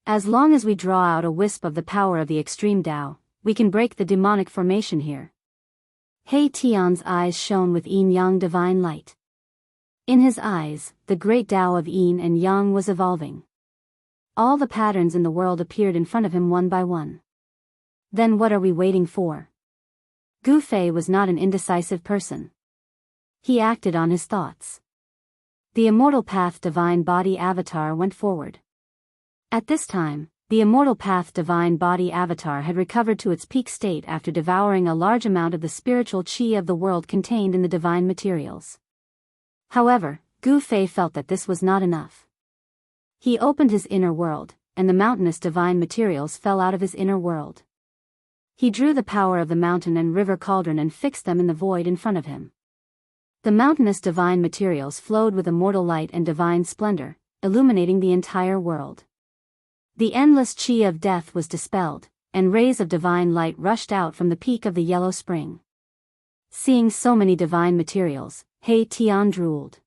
As long as we draw out a wisp of the power of the extreme Tao, we can break the demonic formation here. He Tian's eyes shone with yin-yang divine light. In his eyes, the great Tao of yin and yang was evolving. All the patterns in the world appeared in front of him one by one. Then what are we waiting for? Gu Fei was not an indecisive person. He acted on his thoughts. The immortal path divine body avatar went forward. At this time, the immortal path divine body avatar had recovered to its peak state after devouring a large amount of the spiritual qi of the world contained in the divine materials. However, Gu Fei felt that this was not enough. He opened his inner world, and the mountainous divine materials fell out of his inner world. He drew the power of the mountain and river cauldron and fixed them in the void in front of him. The mountainous divine materials flowed with immortal light and divine splendor, illuminating the entire world. The endless qi of death was dispelled, and rays of divine light rushed out from the peak of the Yellow Spring. Seeing so many divine materials, He Tian drooled.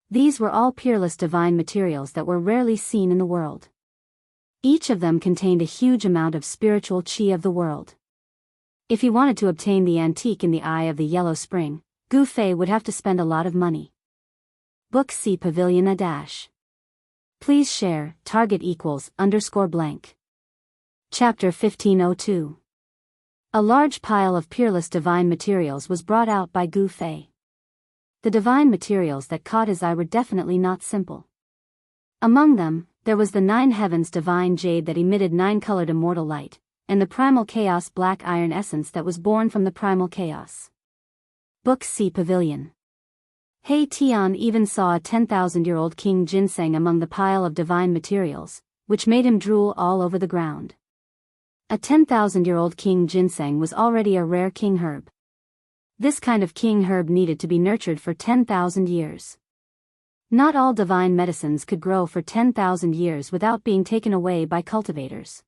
These were all peerless divine materials that were rarely seen in the world. Each of them contained a huge amount of spiritual qi of the world. If he wanted to obtain the antique in the eye of the Yellow Spring, Gu Fei would have to spend a lot of money. Book C Pavilion a dash. Please share, target =_ blank. Chapter 1502. A large pile of peerless divine materials was brought out by Gu Fei. The divine materials that caught his eye were definitely not simple. Among them, there was the 9 heavens divine jade that emitted 9-colored immortal light, and the primal chaos black iron essence that was born from the primal chaos. Book C Pavilion. He Tian even saw a 10,000-year-old king ginseng among the pile of divine materials, which made him drool all over the ground. A 10,000-year-old king ginseng was already a rare king herb. This kind of king herb needed to be nurtured for 10,000 years. Not all divine medicines could grow for 10,000 years without being taken away by cultivators.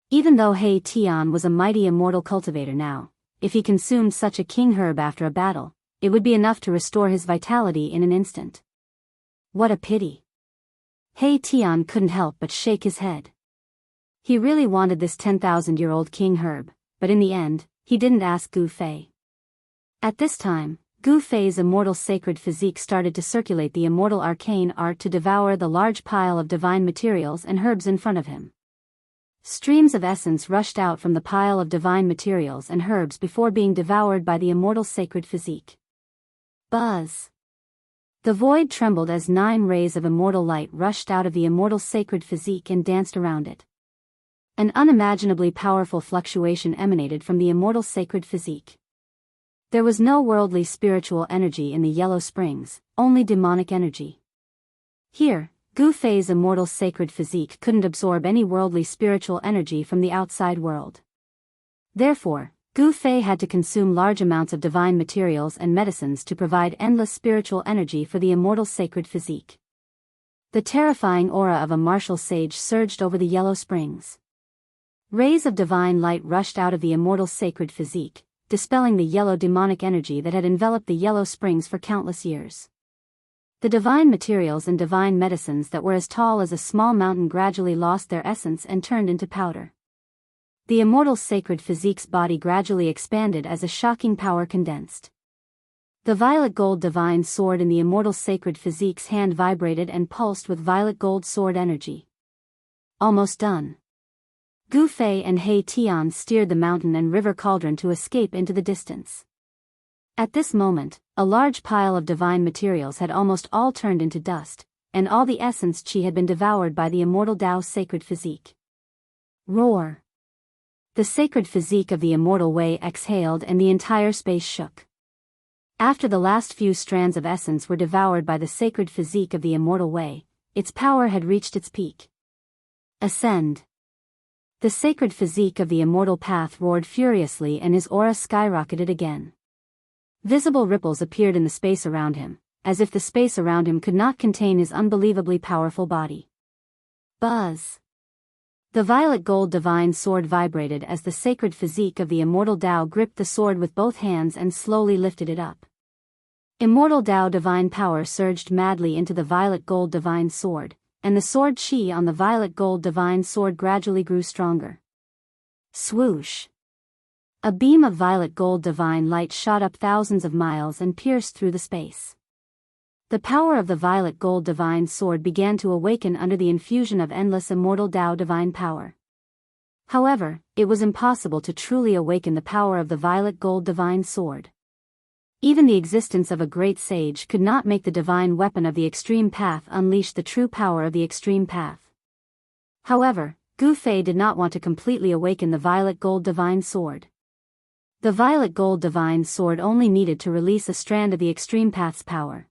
Even though He Tian was a mighty immortal cultivator now, if he consumed such a king herb after a battle, it would be enough to restore his vitality in an instant. What a pity. He Tian couldn't help but shake his head. He really wanted this 10,000-year-old king herb, but in the end, he didn't ask Gu Fei. At this time, Gu Fei's immortal sacred physique started to circulate the immortal arcane art to devour the large pile of divine materials and herbs in front of him. Streams of essence rushed out from the pile of divine materials and herbs before being devoured by the immortal sacred physique. Buzz! The void trembled as 9 rays of immortal light rushed out of the immortal sacred physique and danced around it. An unimaginably powerful fluctuation emanated from the immortal sacred physique. There was no worldly spiritual energy in the Yellow Springs, only demonic energy. Here, Gu Fei's immortal sacred physique couldn't absorb any worldly spiritual energy from the outside world. Therefore, Gu Fei had to consume large amounts of divine materials and medicines to provide endless spiritual energy for the immortal sacred physique. The terrifying aura of a martial sage surged over the Yellow Springs. Rays of divine light rushed out of the immortal sacred physique, dispelling the yellow demonic energy that had enveloped the Yellow Springs for countless years. The divine materials and divine medicines that were as tall as a small mountain gradually lost their essence and turned into powder. The immortal sacred physique's body gradually expanded as a shocking power condensed. The violet gold divine sword in the immortal sacred physique's hand vibrated and pulsed with violet gold sword energy. Almost done. Gu Fei and He Tian steered the mountain and river cauldron to escape into the distance. At this moment, a large pile of divine materials had almost all turned into dust, and all the essence chi had been devoured by the immortal Tao's sacred physique. Roar! The sacred physique of the immortal Wei exhaled and the entire space shook. After the last few strands of essence were devoured by the sacred physique of the immortal Wei, its power had reached its peak. Ascend! The sacred physique of the immortal path roared furiously and his aura skyrocketed again. Visible ripples appeared in the space around him, as if the space around him could not contain his unbelievably powerful body. Buzz! The violet gold divine sword vibrated as the sacred physique of the immortal Tao gripped the sword with both hands and slowly lifted it up. Immortal Tao divine power surged madly into the violet gold divine sword, and the sword chi on the violet gold divine sword gradually grew stronger. Swoosh! A beam of violet gold divine light shot up thousands of miles and pierced through the space. The power of the violet gold divine sword began to awaken under the infusion of endless immortal Tao divine power. However, it was impossible to truly awaken the power of the violet gold divine sword. Even the existence of a great sage could not make the divine weapon of the extreme path unleash the true power of the extreme path. However, Gu Fei did not want to completely awaken the violet gold divine sword. The violet gold divine sword only needed to release a strand of the extreme path's power.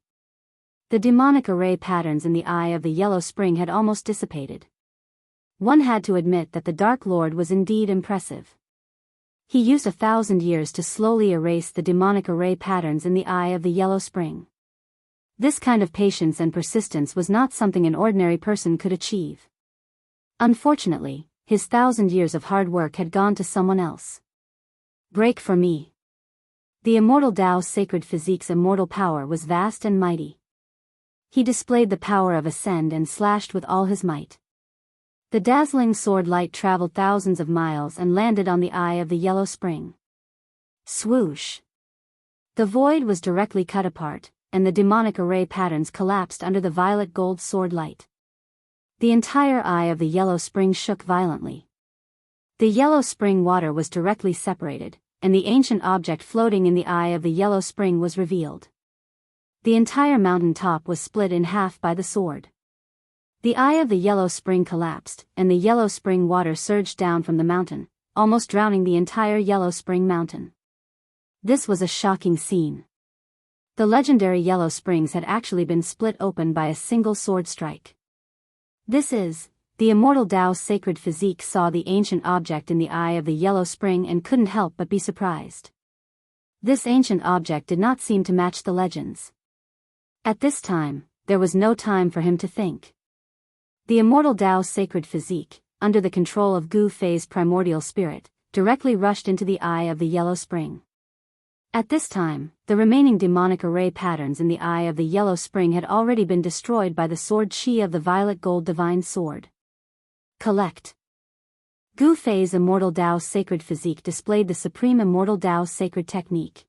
The demonic array patterns in the eye of the yellow spring had almost dissipated. One had to admit that the Dark Lord was indeed impressive. He used 1,000 years to slowly erase the demonic array patterns in the eye of the yellow spring. This kind of patience and persistence was not something an ordinary person could achieve. Unfortunately, his 1,000 years of hard work had gone to someone else. Break for me. The immortal Tao's sacred physique's immortal power was vast and mighty. He displayed the power of ascend and slashed with all his might. The dazzling sword light traveled thousands of miles and landed on the eye of the yellow spring. Swoosh! The void was directly cut apart, and the demonic array patterns collapsed under the violet gold sword light. The entire eye of the yellow spring shook violently. The yellow spring water was directly separated, and the ancient object floating in the eye of the yellow spring was revealed. The entire mountain top was split in half by the sword. The eye of the yellow spring collapsed, and the yellow spring water surged down from the mountain, almost drowning the entire yellow spring mountain. This was a shocking scene. The legendary yellow springs had actually been split open by a single sword strike. The immortal Tao's sacred physique saw the ancient object in the eye of the yellow spring and couldn't help but be surprised. This ancient object did not seem to match the legends. At this time, there was no time for him to think. The immortal Tao's sacred physique, under the control of Gu Fei's primordial spirit, directly rushed into the eye of the yellow spring. At this time, the remaining demonic array patterns in the eye of the yellow spring had already been destroyed by the sword chi of the violet gold divine sword. Collect. Gu Fei's immortal Tao's sacred physique displayed the supreme immortal Tao's sacred technique.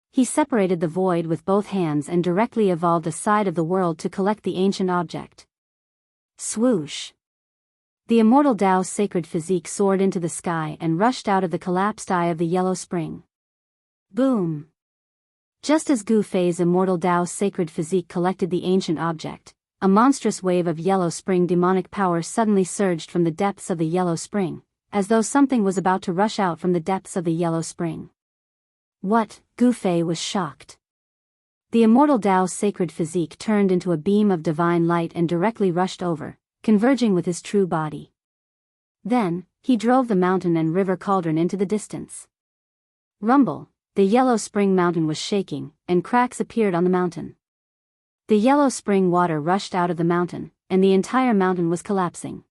He separated the void with both hands and directly evolved a side of the world to collect the ancient object. Swoosh! The immortal Tao's sacred physique soared into the sky and rushed out of the collapsed eye of the yellow spring. Boom! Just as Gu Fei's immortal Tao's sacred physique collected the ancient object, a monstrous wave of yellow spring demonic power suddenly surged from the depths of the yellow spring, as though something was about to rush out from the depths of the yellow spring. What? Gu Fei was shocked. The immortal Tao's sacred physique turned into a beam of divine light and directly rushed over, converging with his true body. Then, he drove the mountain and river cauldron into the distance. Rumble! The yellow spring mountain was shaking, and cracks appeared on the mountain. The yellow spring water rushed out of the mountain, and the entire mountain was collapsing.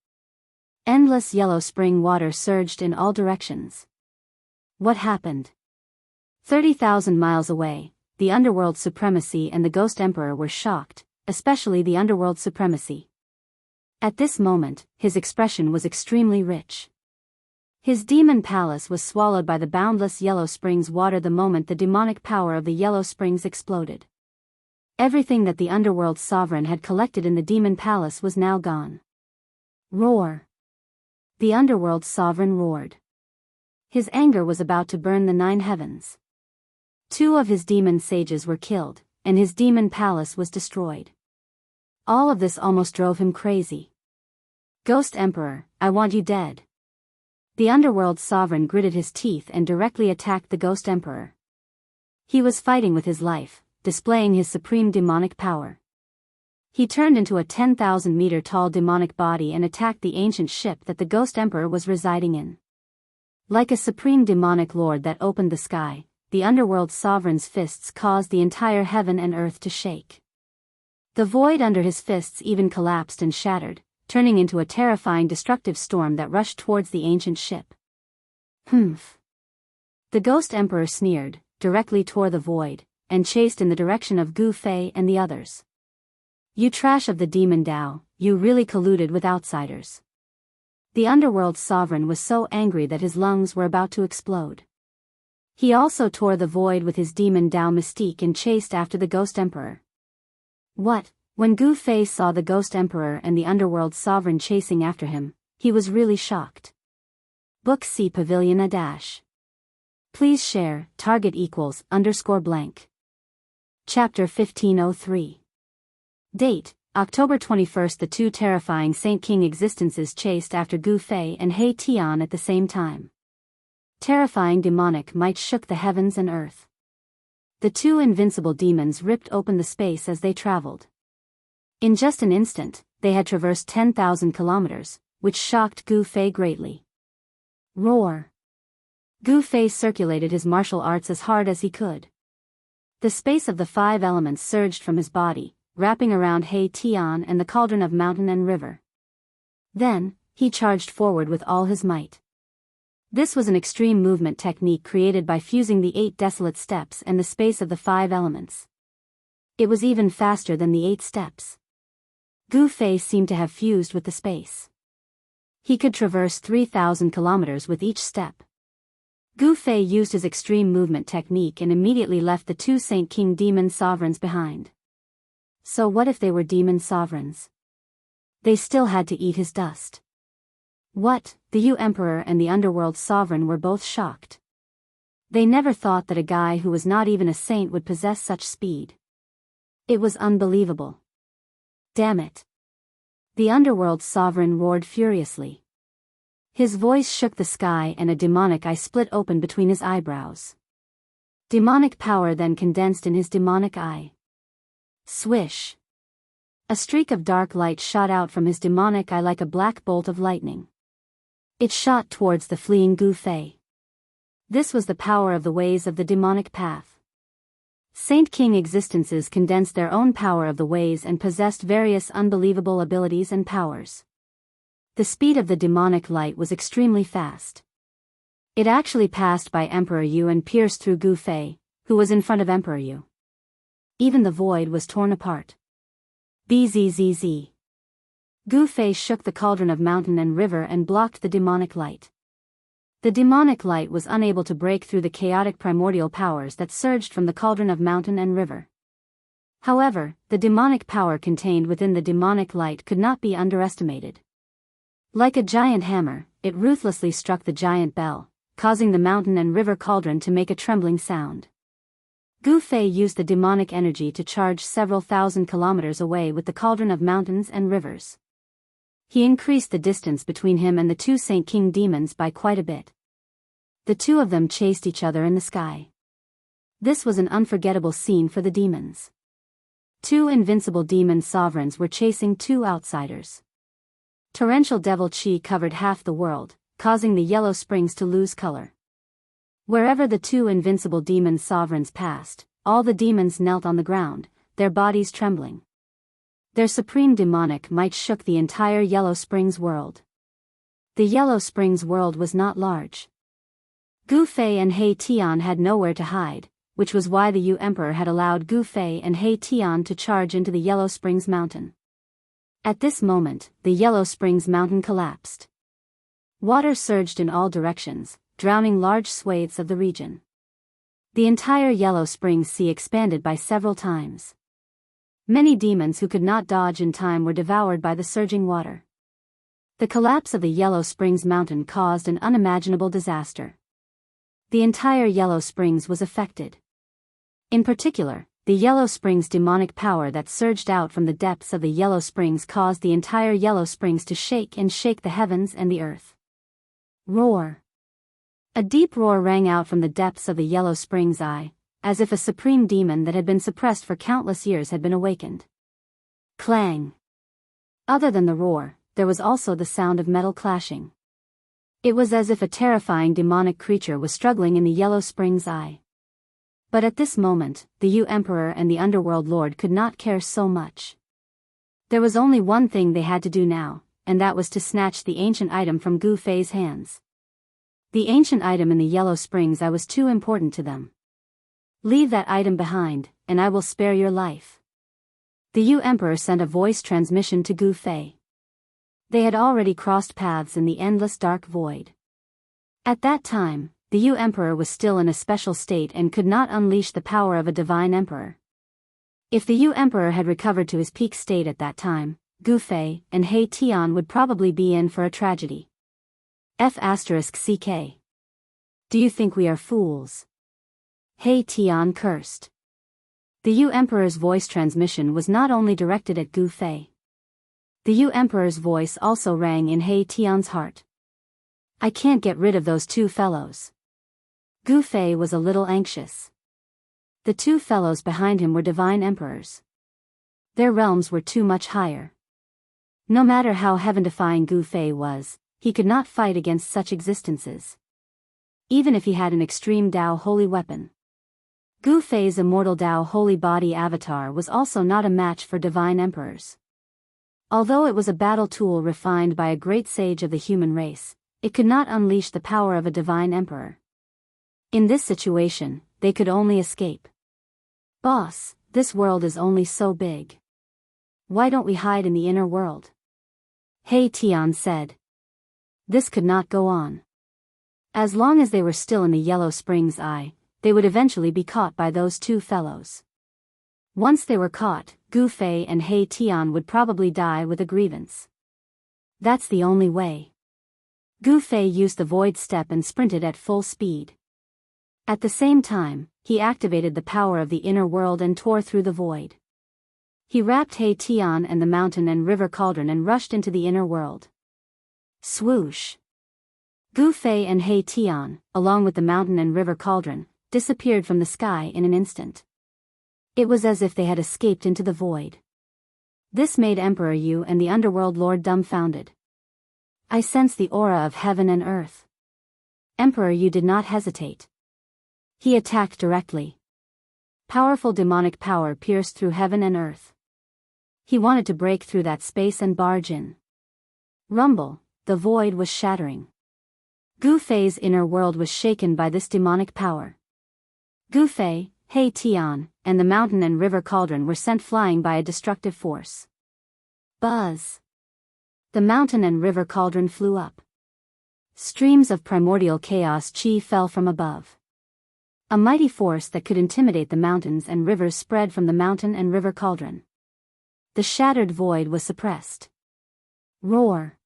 Endless yellow spring water surged in all directions. What happened? 30,000 miles away, the underworld supremacy and the ghost emperor were shocked, especially the underworld supremacy. At this moment, his expression was extremely rich. His demon palace was swallowed by the boundless Yellow Springs water the moment the demonic power of the Yellow Springs exploded. Everything that the underworld's sovereign had collected in the demon palace was now gone. Roar! The underworld's sovereign roared. His anger was about to burn the 9 heavens. 2 of his demon sages were killed, and his demon palace was destroyed. All of this almost drove him crazy. Ghost Emperor, I want you dead. The underworld's sovereign gritted his teeth and directly attacked the Ghost Emperor. He was fighting with his life, displaying his supreme demonic power. He turned into a 10,000-meter tall demonic body and attacked the ancient ship that the Ghost Emperor was residing in. Like a supreme demonic lord that opened the sky, the underworld's sovereign's fists caused the entire heaven and earth to shake. The void under his fists even collapsed and shattered, turning into a terrifying destructive storm that rushed towards the ancient ship. Humph! The Ghost Emperor sneered, directly tore the void, and chased in the direction of Gu Fei and the others. You trash of the demon Dao, you really colluded with outsiders. The underworld's sovereign was so angry that his lungs were about to explode. He also tore the void with his demon Dao mystique and chased after the Ghost Emperor. What? When Gu Fei saw the Ghost Emperor and the underworld sovereign chasing after him, he was really shocked. Book C Pavilion A-. Please share, target =_blank. Chapter 1503. Date, October 21st. The 2 terrifying Saint King existences chased after Gu Fei and He Tian at the same time. Terrifying demonic might shook the heavens and earth. The 2 invincible demons ripped open the space as they traveled. In just an instant, they had traversed 10,000 kilometers, which shocked Gu Fei greatly. Roar! Gu Fei circulated his martial arts as hard as he could. The space of the 5 elements surged from his body, wrapping around He Tian and the cauldron of mountain and river. Then, he charged forward with all his might. This was an extreme movement technique created by fusing the 8 desolate steps and the space of the 5 elements. It was even faster than the 8 steps. Gu Fei seemed to have fused with the space. He could traverse 3,000 kilometers with each step. Gu Fei used his extreme movement technique and immediately left the 2 Saint King demon sovereigns behind. So what if they were demon sovereigns? They still had to eat his dust. What? The Yu Emperor and the underworld sovereign were both shocked. They never thought that a guy who was not even a saint would possess such speed. It was unbelievable. Damn it! The underworld sovereign roared furiously. His voice shook the sky and a demonic eye split open between his eyebrows. Demonic power then condensed in his demonic eye. Swish! A streak of dark light shot out from his demonic eye like a black bolt of lightning. It shot towards the fleeing Gu Fei. This was the power of the ways of the demonic path. Saint King existences condensed their own power of the ways and possessed various unbelievable abilities and powers. The speed of the demonic light was extremely fast. It actually passed by Emperor Yu and pierced through Gu Fei, who was in front of Emperor Yu. Even the void was torn apart. Bzzz. Gu Fei shook the cauldron of mountain and river and blocked the demonic light. The demonic light was unable to break through the chaotic primordial powers that surged from the cauldron of mountain and river. However, the demonic power contained within the demonic light could not be underestimated. Like a giant hammer, it ruthlessly struck the giant bell, causing the mountain and river cauldron to make a trembling sound. Gu Fei used the demonic energy to charge several thousand kilometers away with the cauldron of mountains and rivers. He increased the distance between him and the 2 Saint King demons by quite a bit. The 2 of them chased each other in the sky. This was an unforgettable scene for the demons. 2 invincible demon sovereigns were chasing 2 outsiders. Torrential devil chi covered half the world, causing the Yellow Springs to lose color. Wherever the 2 invincible demon sovereigns passed, all the demons knelt on the ground, their bodies trembling. Their supreme demonic might shook the entire Yellow Springs world. The Yellow Springs world was not large. Gu Fei and He Tian had nowhere to hide, which was why the Yu Emperor had allowed Gu Fei and He Tian to charge into the Yellow Springs mountain. At this moment, the Yellow Springs mountain collapsed. Water surged in all directions, drowning large swathes of the region. The entire Yellow Springs Sea expanded by several times. Many demons who could not dodge in time were devoured by the surging water. The collapse of the Yellow Springs Mountain caused an unimaginable disaster. The entire Yellow Springs was affected. In particular, the Yellow Springs demonic power that surged out from the depths of the Yellow Springs caused the entire Yellow Springs to shake the heavens and the earth. Roar. A deep roar rang out from the depths of the Yellow Springs Eye, as if a supreme demon that had been suppressed for countless years had been awakened. Clang. Other than the roar, there was also the sound of metal clashing. It was as if a terrifying demonic creature was struggling in the Yellow Springs Eye. But at this moment, the Emperor and the Underworld Lord could not care so much. There was only one thing they had to do now, and that was to snatch the ancient item from Gu Fei's hands. The ancient item in the Yellow Springs Eye was too important to them. Leave that item behind, and I will spare your life. The Emperor sent a voice transmission to Gu Fei. They had already crossed paths in the endless dark void. At that time, the Emperor was still in a special state and could not unleash the power of a divine emperor. If the Emperor had recovered to his peak state at that time, Gu Fei and He Tian would probably be in for a tragedy. F***CK. Do you think we are fools? He Tian cursed. The Emperor's voice transmission was not only directed at Gu Fei. The Emperor's voice also rang in He Tian's heart. I can't get rid of those two fellows. Gu Fei was a little anxious. The two fellows behind him were divine emperors. Their realms were too much higher. No matter how heaven-defying Gu Fei was, he could not fight against such existences. Even if he had an extreme Dao holy weapon. Gu Fei's immortal Dao holy body avatar was also not a match for divine emperors. Although it was a battle tool refined by a great sage of the human race, it could not unleash the power of a divine emperor. In this situation, they could only escape. Boss, this world is only so big. Why don't we hide in the inner world? He Tian said. This could not go on. As long as they were still in the Yellow Springs Eye, they would eventually be caught by those two fellows. Once they were caught, Gu Fei and He Tian would probably die with a grievance. That's the only way. Gu Fei used the void step and sprinted at full speed. At the same time, he activated the power of the inner world and tore through the void. He wrapped He Tian and the mountain and river cauldron and rushed into the inner world. Swoosh! Gu Fei and He Tian, along with the mountain and river cauldron, disappeared from the sky in an instant. It was as if they had escaped into the void. This made Emperor Yu and the Underworld Lord dumbfounded. I sense the aura of heaven and earth. Emperor Yu did not hesitate. He attacked directly. Powerful demonic power pierced through heaven and earth. He wanted to break through that space and barge in. Rumble, the void was shattering. Gu Fei's inner world was shaken by this demonic power. Gu Fei, He Tian, and the mountain and river cauldron were sent flying by a destructive force. Buzz! The mountain and river cauldron flew up. Streams of primordial chaos chi fell from above. A mighty force that could intimidate the mountains and rivers spread from the mountain and river cauldron. The shattered void was suppressed. Roar!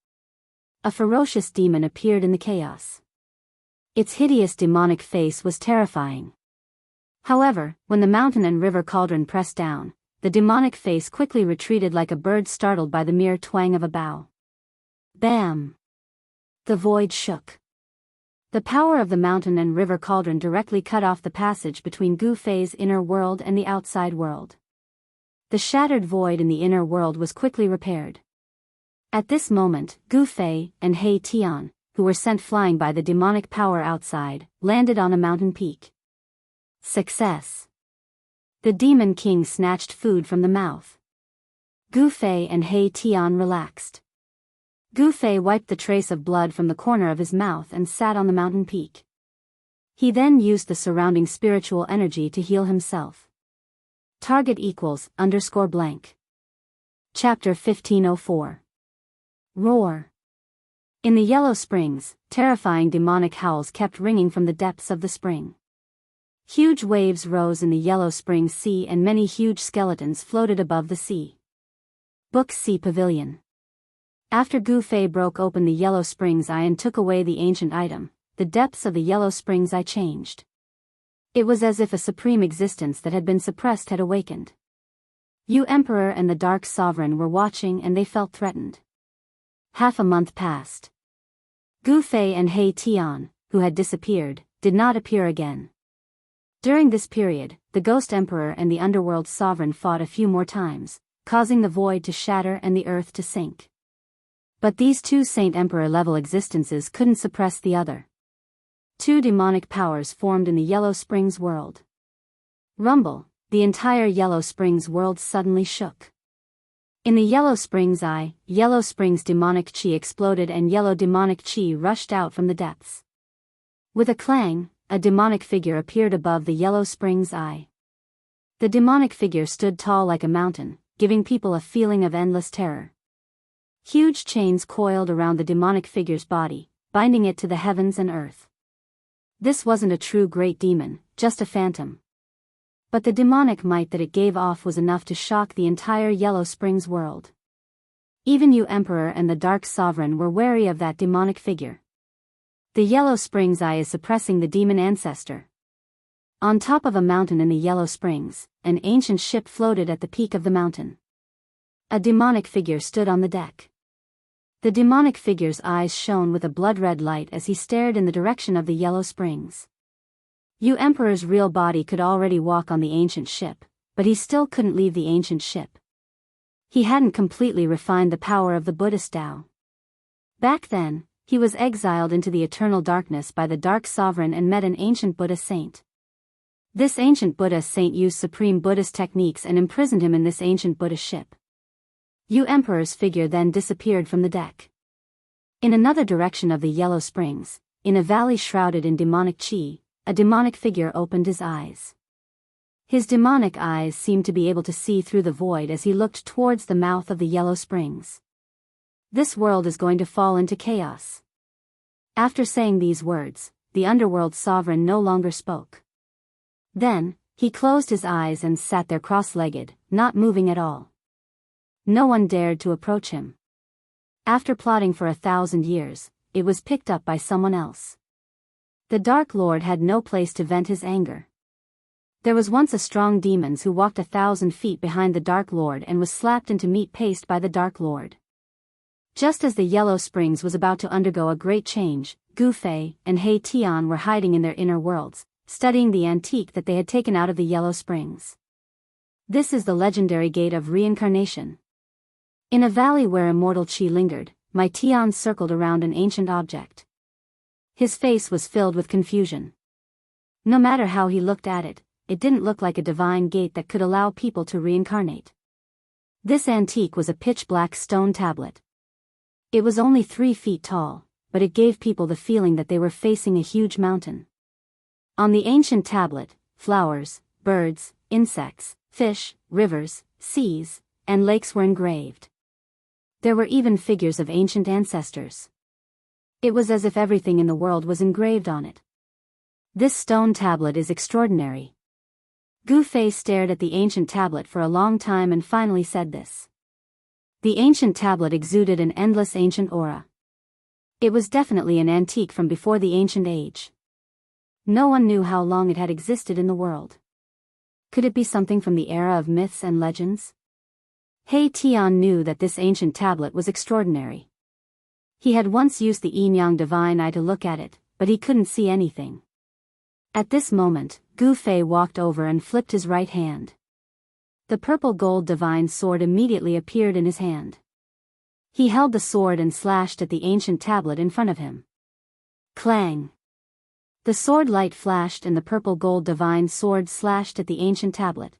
A ferocious demon appeared in the chaos. Its hideous demonic face was terrifying. However, when the mountain and river cauldron pressed down, the demonic face quickly retreated like a bird startled by the mere twang of a bow. Bam! The void shook. The power of the mountain and river cauldron directly cut off the passage between Gu Fei's inner world and the outside world. The shattered void in the inner world was quickly repaired. At this moment, Gu Fei and He Tian, who were sent flying by the demonic power outside, landed on a mountain peak. Success! The Demon King snatched food from the mouth. Gu Fei and He Tian relaxed. Gu Fei wiped the trace of blood from the corner of his mouth and sat on the mountain peak. He then used the surrounding spiritual energy to heal himself. Target =_blank. Chapter 1504. Roar. In the Yellow Springs, terrifying demonic howls kept ringing from the depths of the spring. Huge waves rose in the Yellow Springs Sea and many huge skeletons floated above the sea. Book Sea Pavilion. After Gu Fei broke open the Yellow Springs Eye and took away the ancient item, the depths of the Yellow Springs Eye changed. It was as if a supreme existence that had been suppressed had awakened. Yu Emperor and the Dark Sovereign were watching and they felt threatened. Half a month passed. Gu Fei and He Tian, who had disappeared, did not appear again. During this period, the Ghost Emperor and the Underworld Sovereign fought a few more times, causing the void to shatter and the earth to sink. But these two Saint Emperor-level existences couldn't suppress the other. Two demonic powers formed in the Yellow Springs world. Rumble, the entire Yellow Springs world suddenly shook. In the Yellow Springs Eye, Yellow Springs demonic chi exploded and yellow demonic chi rushed out from the depths. With a clang, a demonic figure appeared above the Yellow Springs Eye. The demonic figure stood tall like a mountain, giving people a feeling of endless terror. Huge chains coiled around the demonic figure's body, binding it to the heavens and earth. This wasn't a true great demon, just a phantom. But the demonic might that it gave off was enough to shock the entire Yellow Springs world. Even Yu Emperor and the Dark Sovereign were wary of that demonic figure. The Yellow Springs Eye is suppressing the demon ancestor. On top of a mountain in the Yellow Springs, an ancient ship floated at the peak of the mountain. A demonic figure stood on the deck. The demonic figure's eyes shone with a blood-red light as he stared in the direction of the Yellow Springs. Yu Emperor's real body could already walk on the ancient ship, but he still couldn't leave the ancient ship. He hadn't completely refined the power of the Buddhist Tao. Back then, he was exiled into the eternal darkness by the Dark Sovereign and met an ancient Buddha saint. This ancient Buddha saint used supreme Buddhist techniques and imprisoned him in this ancient Buddha ship. Yu Emperor's figure then disappeared from the deck. In another direction of the Yellow Springs, in a valley shrouded in demonic chi, a demonic figure opened his eyes. His demonic eyes seemed to be able to see through the void as he looked towards the mouth of the Yellow Springs. This world is going to fall into chaos. After saying these words, the Underworld Sovereign no longer spoke. Then, he closed his eyes and sat there cross-legged, not moving at all. No one dared to approach him. After plotting for 1,000 years, it was picked up by someone else. The Dark Lord had no place to vent his anger. There was once a strong demon who walked 1,000 feet behind the Dark Lord and was slapped into meat paste by the Dark Lord. Just as the Yellow Springs was about to undergo a great change, Gu Fei and He Tian were hiding in their inner worlds, studying the antique that they had taken out of the Yellow Springs. This is the legendary Gate of Reincarnation. In a valley where immortal chi lingered, my Tian circled around an ancient object. His face was filled with confusion. No matter how he looked at it, it didn't look like a divine gate that could allow people to reincarnate. This antique was a pitch-black stone tablet. It was only 3 feet tall, but it gave people the feeling that they were facing a huge mountain. On the ancient tablet, flowers, birds, insects, fish, rivers, seas, and lakes were engraved. There were even figures of ancient ancestors. It was as if everything in the world was engraved on it. This stone tablet is extraordinary. Gu Fei stared at the ancient tablet for a long time and finally said this. The ancient tablet exuded an endless ancient aura. It was definitely an antique from before the ancient age. No one knew how long it had existed in the world. Could it be something from the era of myths and legends? He Tian knew that this ancient tablet was extraordinary. He had once used the yin-yang divine eye to look at it, but he couldn't see anything. At this moment, Gu Fei walked over and flipped his right hand. The purple gold divine sword immediately appeared in his hand. He held the sword and slashed at the ancient tablet in front of him. Clang! The sword light flashed and the purple gold divine sword slashed at the ancient tablet.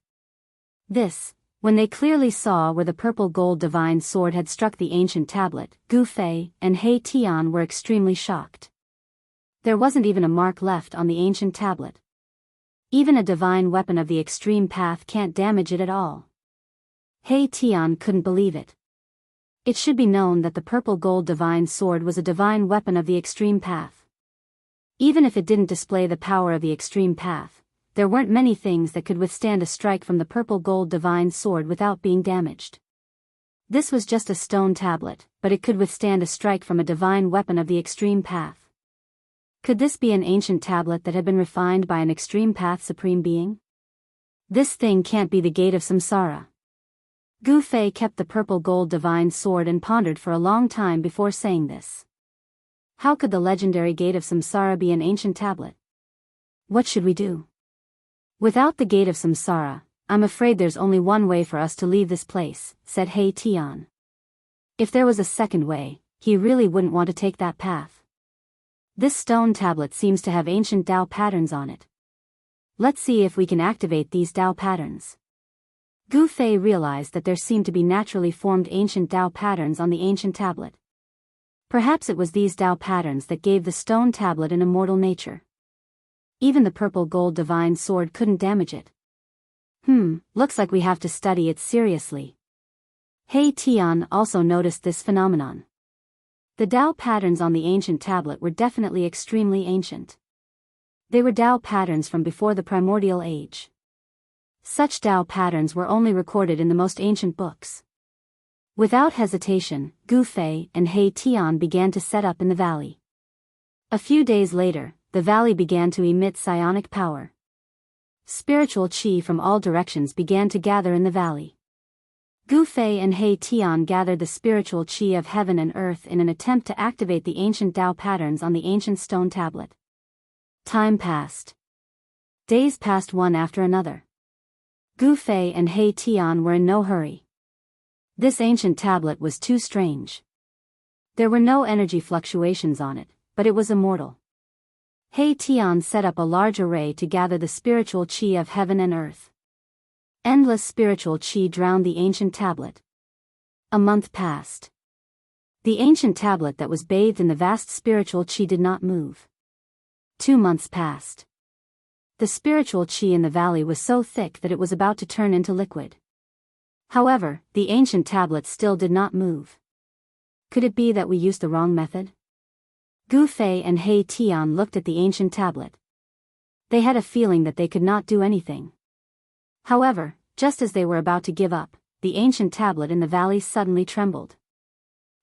This, when they clearly saw where the purple gold divine sword had struck the ancient tablet, Gu Fei and He Tian were extremely shocked. There wasn't even a mark left on the ancient tablet. Even a divine weapon of the extreme path can't damage it at all. He Tian couldn't believe it. It should be known that the purple gold divine sword was a divine weapon of the extreme path. Even if it didn't display the power of the extreme path, there weren't many things that could withstand a strike from the purple gold divine sword without being damaged. This was just a stone tablet, but it could withstand a strike from a divine weapon of the extreme path. Could this be an ancient tablet that had been refined by an extreme path supreme being? This thing can't be the gate of samsara. Gu Fei kept the purple gold divine sword and pondered for a long time before saying this. How could the legendary gate of samsara be an ancient tablet? What should we do? Without the gate of samsara, I'm afraid there's only one way for us to leave this place, said He Tian. If there was a second way, he really wouldn't want to take that path. This stone tablet seems to have ancient Tao patterns on it. Let's see if we can activate these Tao patterns. Gu Fei realized that there seemed to be naturally formed ancient Tao patterns on the ancient tablet. Perhaps it was these Tao patterns that gave the stone tablet an immortal nature. Even the purple gold divine sword couldn't damage it. Looks like we have to study it seriously. He Tian also noticed this phenomenon. The Tao patterns on the ancient tablet were definitely extremely ancient. They were Tao patterns from before the primordial age. Such Tao patterns were only recorded in the most ancient books. Without hesitation, Gu Fei and He Tian began to set up in the valley. A few days later, the valley began to emit psionic power. Spiritual qi from all directions began to gather in the valley. Gu Fei and He Tian gathered the spiritual qi of heaven and earth in an attempt to activate the ancient Tao patterns on the ancient stone tablet. Time passed. Days passed one after another. Gu Fei and He Tian were in no hurry. This ancient tablet was too strange. There were no energy fluctuations on it, but it was immortal. He Tian set up a large array to gather the spiritual qi of heaven and earth. Endless spiritual qi drowned the ancient tablet. A month passed. The ancient tablet that was bathed in the vast spiritual qi did not move. 2 months passed. The spiritual qi in the valley was so thick that it was about to turn into liquid. However, the ancient tablet still did not move. Could it be that we used the wrong method? Gu Fei and He Tian looked at the ancient tablet. They had a feeling that they could not do anything. However, just as they were about to give up, the ancient tablet in the valley suddenly trembled.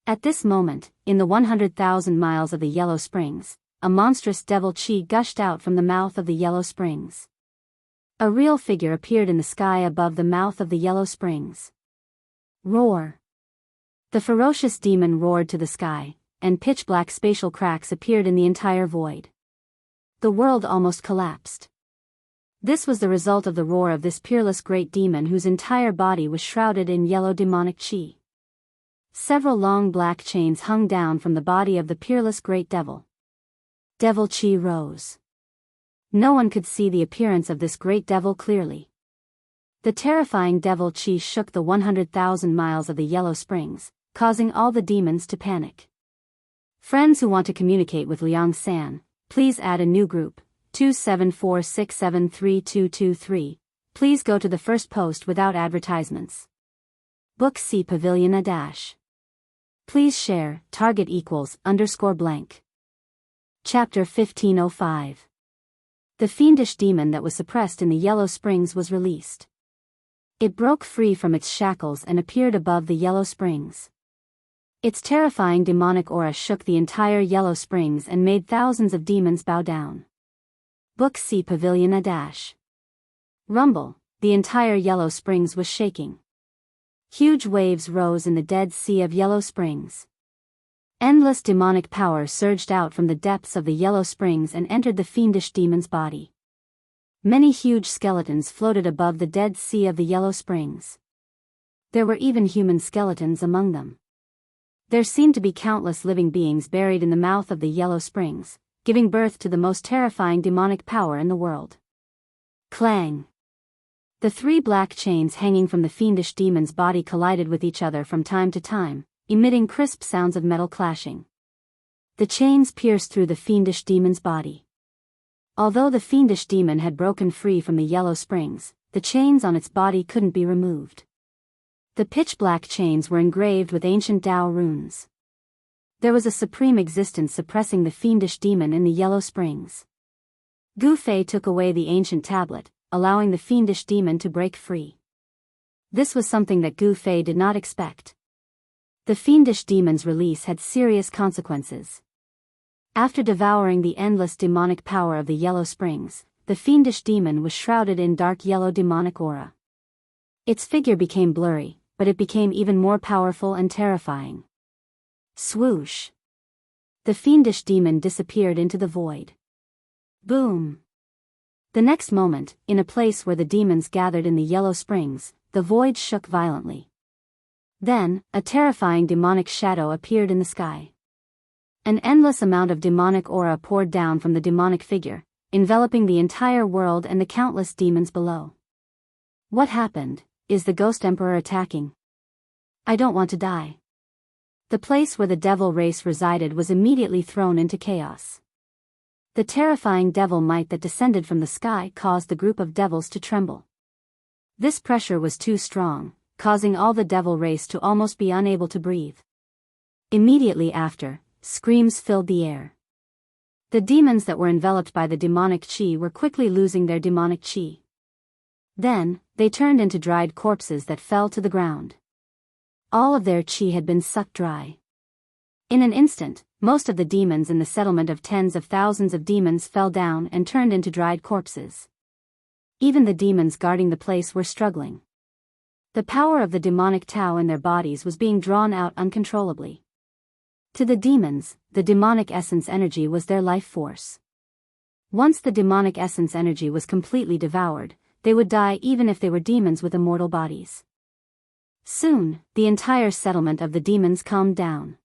At this moment, in the 100,000 miles of the Yellow Springs, a monstrous devil qi gushed out from the mouth of the Yellow Springs. A real figure appeared in the sky above the mouth of the Yellow Springs. Roar! The ferocious demon roared to the sky, and pitch-black spatial cracks appeared in the entire void. The world almost collapsed. This was the result of the roar of this peerless great demon whose entire body was shrouded in yellow demonic qi. Several long black chains hung down from the body of the peerless great devil. Devil qi rose. No one could see the appearance of this great devil clearly. The terrifying devil qi shook the 100,000 miles of the Yellow Springs, causing all the demons to panic. Friends who want to communicate with Liang San, please add a new group. 274673223. Please go to the first post without advertisements. Book C Pavilion a dash. Please share, target equals _blank. Chapter 1505. The fiendish demon that was suppressed in the Yellow Springs was released. It broke free from its shackles and appeared above the Yellow Springs. Its terrifying demonic aura shook the entire Yellow Springs and made thousands of demons bow down. Book C Pavilion a dash. Rumble, the entire Yellow Springs was shaking. Huge waves rose in the Dead Sea of Yellow Springs. Endless demonic power surged out from the depths of the Yellow Springs and entered the fiendish demon's body. Many huge skeletons floated above the Dead Sea of the Yellow Springs. There were even human skeletons among them. There seemed to be countless living beings buried in the mouth of the Yellow Springs, giving birth to the most terrifying demonic power in the world. Clang! The 3 black chains hanging from the fiendish demon's body collided with each other from time to time, emitting crisp sounds of metal clashing. The chains pierced through the fiendish demon's body. Although the fiendish demon had broken free from the Yellow Springs, the chains on its body couldn't be removed. The pitch-black chains were engraved with ancient Tao runes. There was a supreme existence suppressing the fiendish demon in the Yellow Springs. Gu Fei took away the ancient tablet, allowing the fiendish demon to break free. This was something that Gu Fei did not expect. The fiendish demon's release had serious consequences. After devouring the endless demonic power of the Yellow Springs, the fiendish demon was shrouded in dark yellow demonic aura. Its figure became blurry, but it became even more powerful and terrifying. Swoosh! The fiendish demon disappeared into the void. Boom! The next moment, in a place where the demons gathered in the Yellow Springs, the void shook violently. Then, a terrifying demonic shadow appeared in the sky. An endless amount of demonic aura poured down from the demonic figure, enveloping the entire world and the countless demons below. What happened? Is the Ghost Emperor attacking? I don't want to die. The place where the devil race resided was immediately thrown into chaos. The terrifying devil might that descended from the sky caused the group of devils to tremble. This pressure was too strong, causing all the devil race to almost be unable to breathe. Immediately after, screams filled the air. The demons that were enveloped by the demonic chi were quickly losing their demonic chi. Then, they turned into dried corpses that fell to the ground. All of their chi had been sucked dry. In an instant, most of the demons in the settlement of tens of thousands of demons fell down and turned into dried corpses. Even the demons guarding the place were struggling. The power of the demonic Tao in their bodies was being drawn out uncontrollably. To the demons, the demonic essence energy was their life force. Once the demonic essence energy was completely devoured, they would die even if they were demons with immortal bodies. Soon, the entire settlement of the demons calmed down.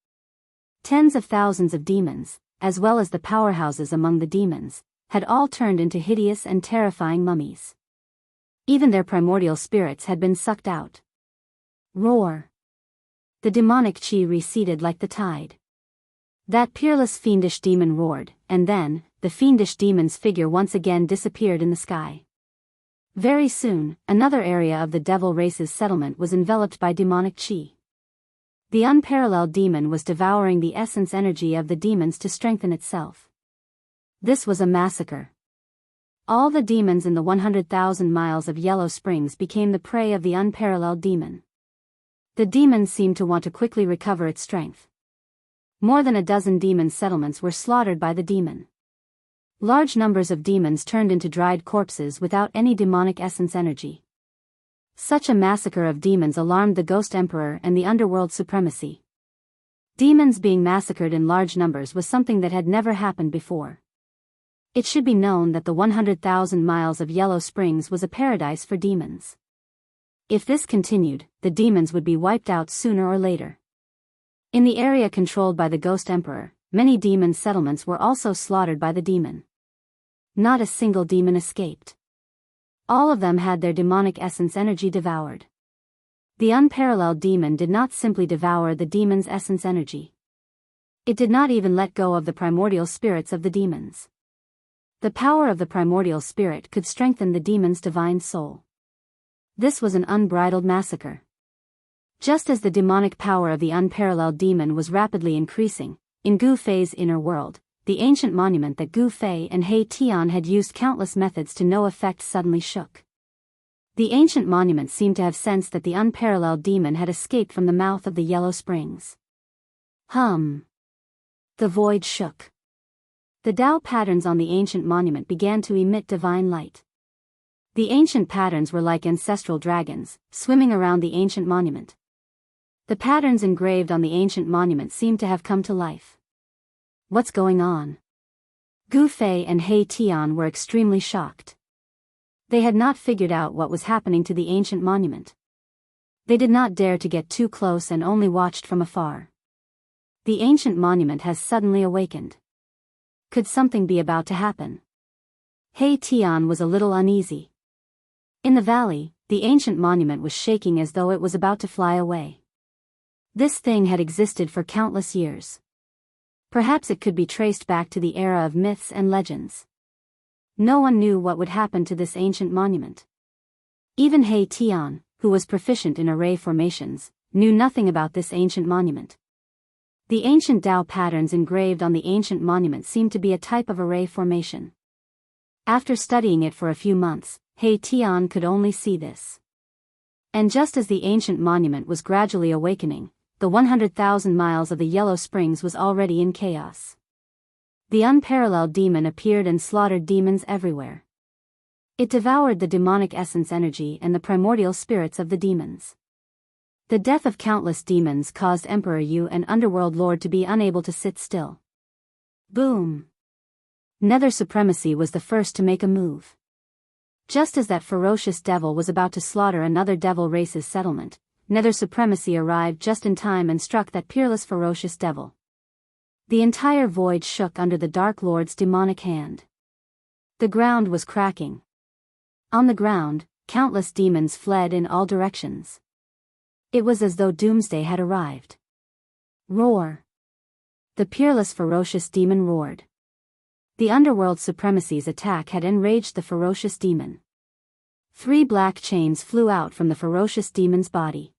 Tens of thousands of demons, as well as the powerhouses among the demons, had all turned into hideous and terrifying mummies. Even their primordial spirits had been sucked out. Roar! The demonic chi receded like the tide. That peerless fiendish demon roared, and then, the fiendish demon's figure once again disappeared in the sky. Very soon, another area of the devil race's settlement was enveloped by demonic chi. The unparalleled demon was devouring the essence energy of the demons to strengthen itself. This was a massacre. All the demons in the 100,000 miles of Yellow Springs became the prey of the unparalleled demon. The demon seemed to want to quickly recover its strength. More than a dozen demon settlements were slaughtered by the demon. Large numbers of demons turned into dried corpses without any demonic essence energy. Such a massacre of demons alarmed the Ghost Emperor and the underworld supremacy. Demons being massacred in large numbers was something that had never happened before. It should be known that the 100,000 miles of Yellow Springs was a paradise for demons. If this continued, the demons would be wiped out sooner or later. In the area controlled by the Ghost Emperor, many demon settlements were also slaughtered by the demon. Not a single demon escaped. All of them had their demonic essence energy devoured. The unparalleled demon did not simply devour the demon's essence energy. It did not even let go of the primordial spirits of the demons. The power of the primordial spirit could strengthen the demon's divine soul. This was an unbridled massacre. Just as the demonic power of the unparalleled demon was rapidly increasing, in Gu Fei's inner world, the ancient monument that Gu Fei and He Tian had used countless methods to no effect suddenly shook. The ancient monument seemed to have sensed that the unparalleled demon had escaped from the mouth of the Yellow Springs. The void shook. The Tao patterns on the ancient monument began to emit divine light. The ancient patterns were like ancestral dragons, swimming around the ancient monument. The patterns engraved on the ancient monument seemed to have come to life. What's going on? Gu Fei and He Tian were extremely shocked. They had not figured out what was happening to the ancient monument. They did not dare to get too close and only watched from afar. The ancient monument has suddenly awakened. Could something be about to happen? He Tian was a little uneasy. In the valley, the ancient monument was shaking as though it was about to fly away. This thing had existed for countless years. Perhaps it could be traced back to the era of myths and legends. No one knew what would happen to this ancient monument. Even He Tian, who who was proficient in array formations, knew nothing about this ancient monument. The ancient Tao patterns engraved on the ancient monument seemed to be a type of array formation. After studying it for a few months, He Tian could only see this. And just as the ancient monument was gradually awakening, the 100,000 miles of the Yellow Springs was already in chaos. The unparalleled demon appeared and slaughtered demons everywhere. It devoured the demonic essence energy and the primordial spirits of the demons. The death of countless demons caused Emperor Yu and Underworld Lord to be unable to sit still. Boom! Nether Supremacy was the first to make a move. Just as that ferocious devil was about to slaughter another devil race's settlement, Nether Supremacy arrived just in time and struck that peerless ferocious devil. The entire void shook under the Dark Lord's demonic hand. The ground was cracking. On the ground, countless demons fled in all directions. It was as though doomsday had arrived. Roar! The peerless ferocious demon roared. The Underworld Supremacy's attack had enraged the ferocious demon. 3 black chains flew out from the ferocious demon's body.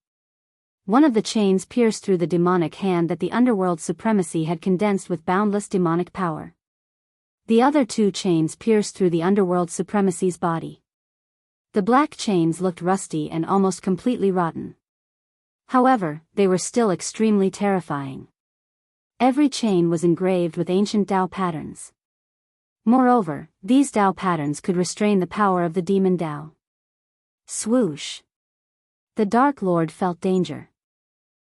One of the chains pierced through the demonic hand that the Underworld Supremacy had condensed with boundless demonic power. The other 2 chains pierced through the Underworld Supremacy's body. The black chains looked rusty and almost completely rotten. However, they were still extremely terrifying. Every chain was engraved with ancient Tao patterns. Moreover, these Tao patterns could restrain the power of the demon Tao. Swoosh! The Dark Lord felt danger.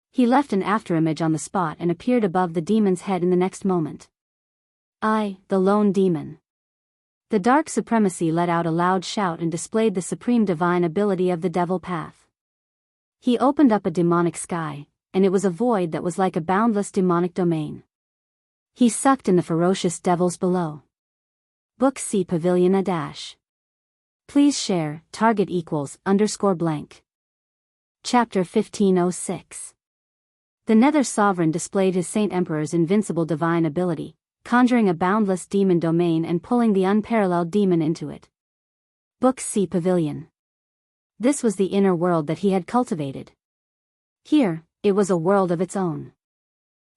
He left an afterimage on the spot and appeared above the demon's head in the next moment. I, the lone demon. The Dark Supremacy let out a loud shout and displayed the supreme divine ability of the Devil Path. He opened up a demonic sky, and it was a void that was like a boundless demonic domain. He sucked in the ferocious devils below. Book C Pavilion a dash. Please share, target =_ blank. Chapter 1506. The Nether Sovereign displayed his Saint Emperor's invincible divine ability, conjuring a boundless demon domain and pulling the unparalleled demon into it. Book C Pavilion. This was the inner world that he had cultivated. Here, it was a world of its own.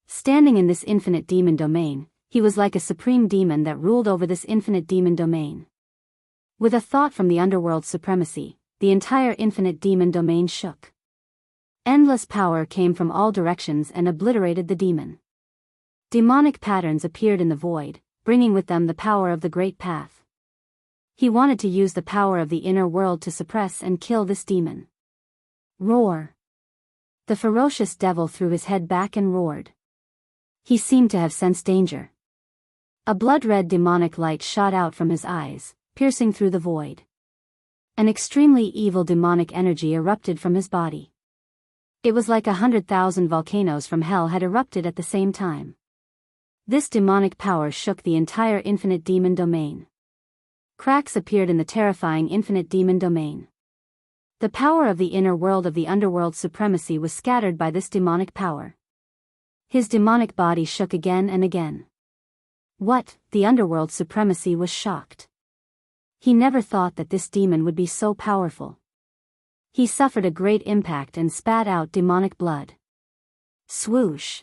Standing in this infinite demon domain, he was like a supreme demon that ruled over this infinite demon domain. With a thought from the Underworld Supremacy, the entire infinite demon domain shook. Endless power came from all directions and obliterated the demon. Demonic patterns appeared in the void, bringing with them the power of the Great Path. He wanted to use the power of the inner world to suppress and kill this demon. Roar! The ferocious devil threw his head back and roared. He seemed to have sensed danger. A blood-red demonic light shot out from his eyes, piercing through the void. An extremely evil demonic energy erupted from his body. It was like 100,000 volcanoes from hell had erupted at the same time. This demonic power shook the entire infinite demon domain. Cracks appeared in the terrifying infinite demon domain. The power of the inner world of the Underworld Supremacy was scattered by this demonic power. His demonic body shook again and again. What? The Underworld Supremacy was shocked. He never thought that this demon would be so powerful. He suffered a great impact and spat out demonic blood. Swoosh!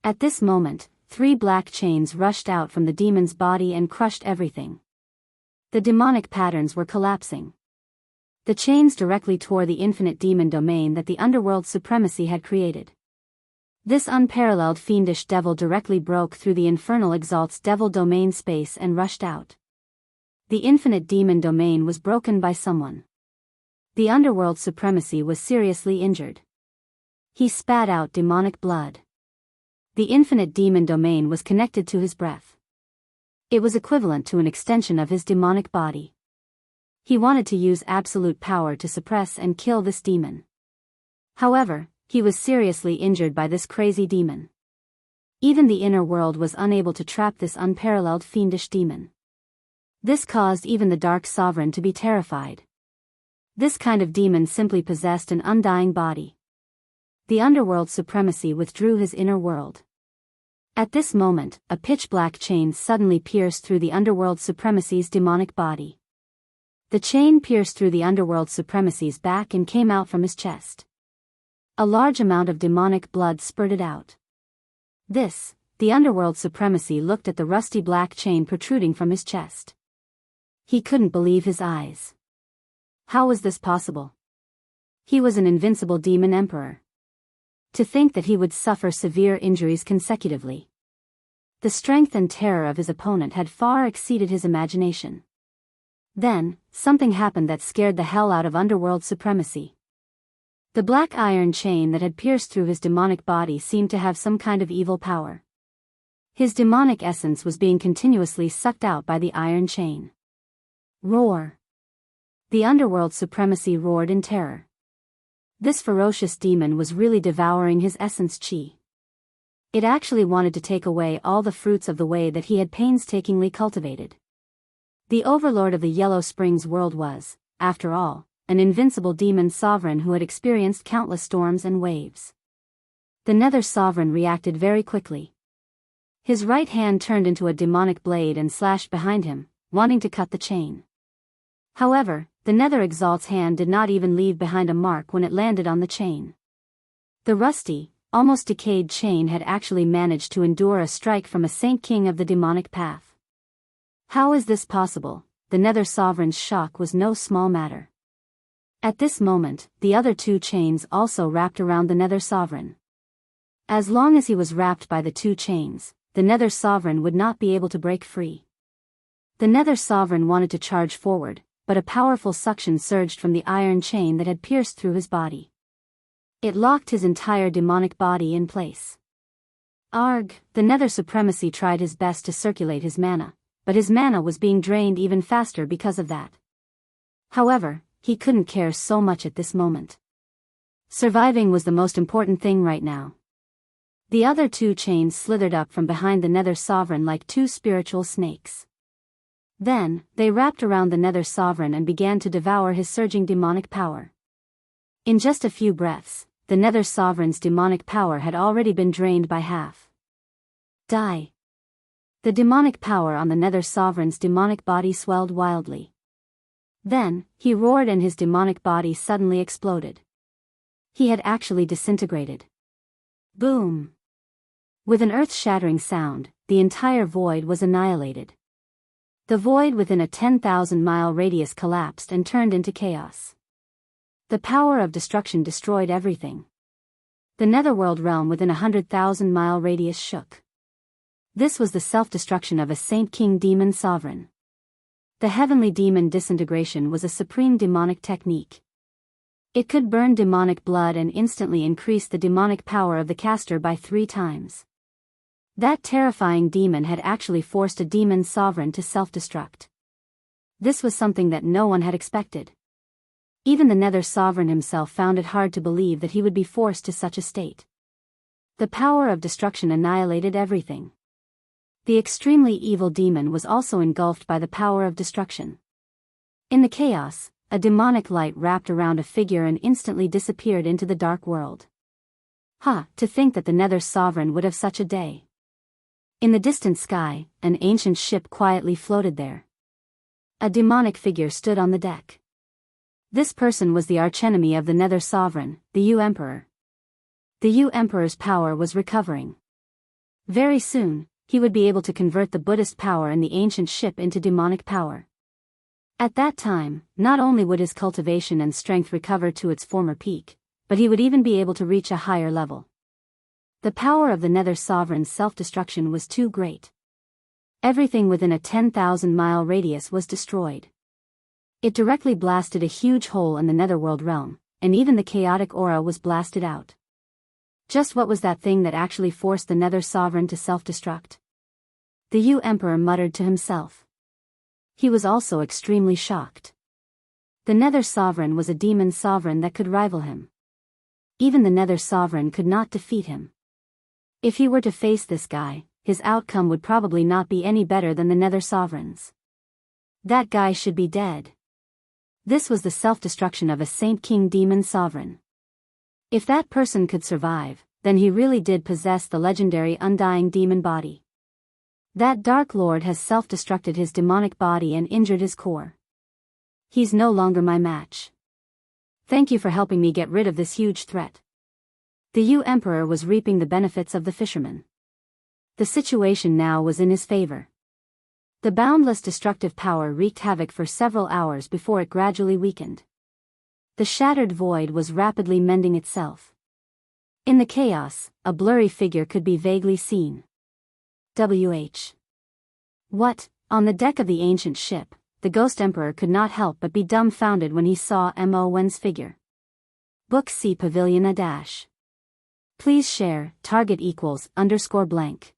At this moment, 3 black chains rushed out from the demon's body and crushed everything. The demonic patterns were collapsing. The chains directly tore the infinite demon domain that the Underworld Supremacy had created. This unparalleled fiendish devil directly broke through the infernal exalt's devil domain space and rushed out. The infinite demon domain was broken by someone. The Underworld Supremacy was seriously injured. He spat out demonic blood. The infinite demon domain was connected to his breath. It was equivalent to an extension of his demonic body. He wanted to use absolute power to suppress and kill this demon. However, he was seriously injured by this crazy demon. Even the inner world was unable to trap this unparalleled fiendish demon. This caused even the Dark Sovereign to be terrified. This kind of demon simply possessed an undying body. The Underworld Supremacy withdrew his inner world. At this moment, a pitch-black chain suddenly pierced through the Underworld Supremacy's demonic body. The chain pierced through the underworld supremacy's back and came out from his chest. A large amount of demonic blood spurted out. The underworld supremacy looked at the rusty black chain protruding from his chest. He couldn't believe his eyes. How was this possible? He was an invincible demon emperor. To think that he would suffer severe injuries consecutively. The strength and terror of his opponent had far exceeded his imagination. Then, something happened that scared the hell out of underworld supremacy. The black iron chain that had pierced through his demonic body seemed to have some kind of evil power. His demonic essence was being continuously sucked out by the iron chain. Roar! The underworld supremacy roared in terror. This ferocious demon was really devouring his essence chi. It actually wanted to take away all the fruits of the way that he had painstakingly cultivated. The overlord of the Yellow Springs world was, after all, an invincible demon sovereign who had experienced countless storms and waves. The Nether Sovereign reacted very quickly. His right hand turned into a demonic blade and slashed behind him, wanting to cut the chain. However, the Nether Exalt's hand did not even leave behind a mark when it landed on the chain. The rusty, almost decayed chain had actually managed to endure a strike from a Saint King of the demonic path. How is this possible? The Nether Sovereign's shock was no small matter. At this moment, the other two chains also wrapped around the Nether Sovereign. As long as he was wrapped by the two chains, the Nether Sovereign would not be able to break free. The Nether Sovereign wanted to charge forward, but a powerful suction surged from the iron chain that had pierced through his body. It locked his entire demonic body in place. Arg! The Nether Supremacy tried his best to circulate his mana, but his mana was being drained even faster because of that. However, he couldn't care so much at this moment. Surviving was the most important thing right now. The other two chains slithered up from behind the Nether Sovereign like two spiritual snakes. Then, they wrapped around the Nether Sovereign and began to devour his surging demonic power. In just a few breaths, the Nether Sovereign's demonic power had already been drained by half. Die! The demonic power on the Nether Sovereign's demonic body swelled wildly. Then, he roared and his demonic body suddenly exploded. He had actually disintegrated. Boom! With an earth-shattering sound, the entire void was annihilated. The void within a 10,000-mile radius collapsed and turned into chaos. The power of destruction destroyed everything. The Netherworld realm within a 100,000-mile radius shook. This was the self-destruction of a Saint King demon sovereign. The heavenly demon disintegration was a supreme demonic technique. It could burn demonic blood and instantly increase the demonic power of the caster by 3 times. That terrifying demon had actually forced a demon sovereign to self-destruct. This was something that no one had expected. Even the Nether Sovereign himself found it hard to believe that he would be forced to such a state. The power of destruction annihilated everything. The extremely evil demon was also engulfed by the power of destruction. In the chaos, a demonic light wrapped around a figure and instantly disappeared into the dark world. To think that the Nether Sovereign would have such a day. In the distant sky, an ancient ship quietly floated there. A demonic figure stood on the deck. This person was the archenemy of the Nether Sovereign, the U-Emperor. The U-Emperor's power was recovering. Very soon, he would be able to convert the Buddhist power in the ancient ship into demonic power. At that time, not only would his cultivation and strength recover to its former peak, but he would even be able to reach a higher level. The power of the Nether Sovereign's self-destruction was too great. Everything within a 10,000-mile radius was destroyed. It directly blasted a huge hole in the Netherworld realm, and even the chaotic aura was blasted out. Just what was that thing that actually forced the Nether Sovereign to self-destruct? The U-Emperor muttered to himself. He was also extremely shocked. The Nether Sovereign was a demon sovereign that could rival him. Even the Nether Sovereign could not defeat him. If he were to face this guy, his outcome would probably not be any better than the Nether Sovereign's. That guy should be dead. This was the self-destruction of a Saint King demon sovereign. If that person could survive, then he really did possess the legendary undying demon body. That Dark Lord has self-destructed his demonic body and injured his core. He's no longer my match. Thank you for helping me get rid of this huge threat. The Yu Emperor was reaping the benefits of the fisherman. The situation now was in his favor. The boundless destructive power wreaked havoc for several hours before it gradually weakened. The shattered void was rapidly mending itself. In the chaos, a blurry figure could be vaguely seen. W.H. What? On the deck of the ancient ship, the Ghost Emperor could not help but be dumbfounded when he saw Mo Wen's figure. Book C Pavilion a dash. Please share, target equals _blank.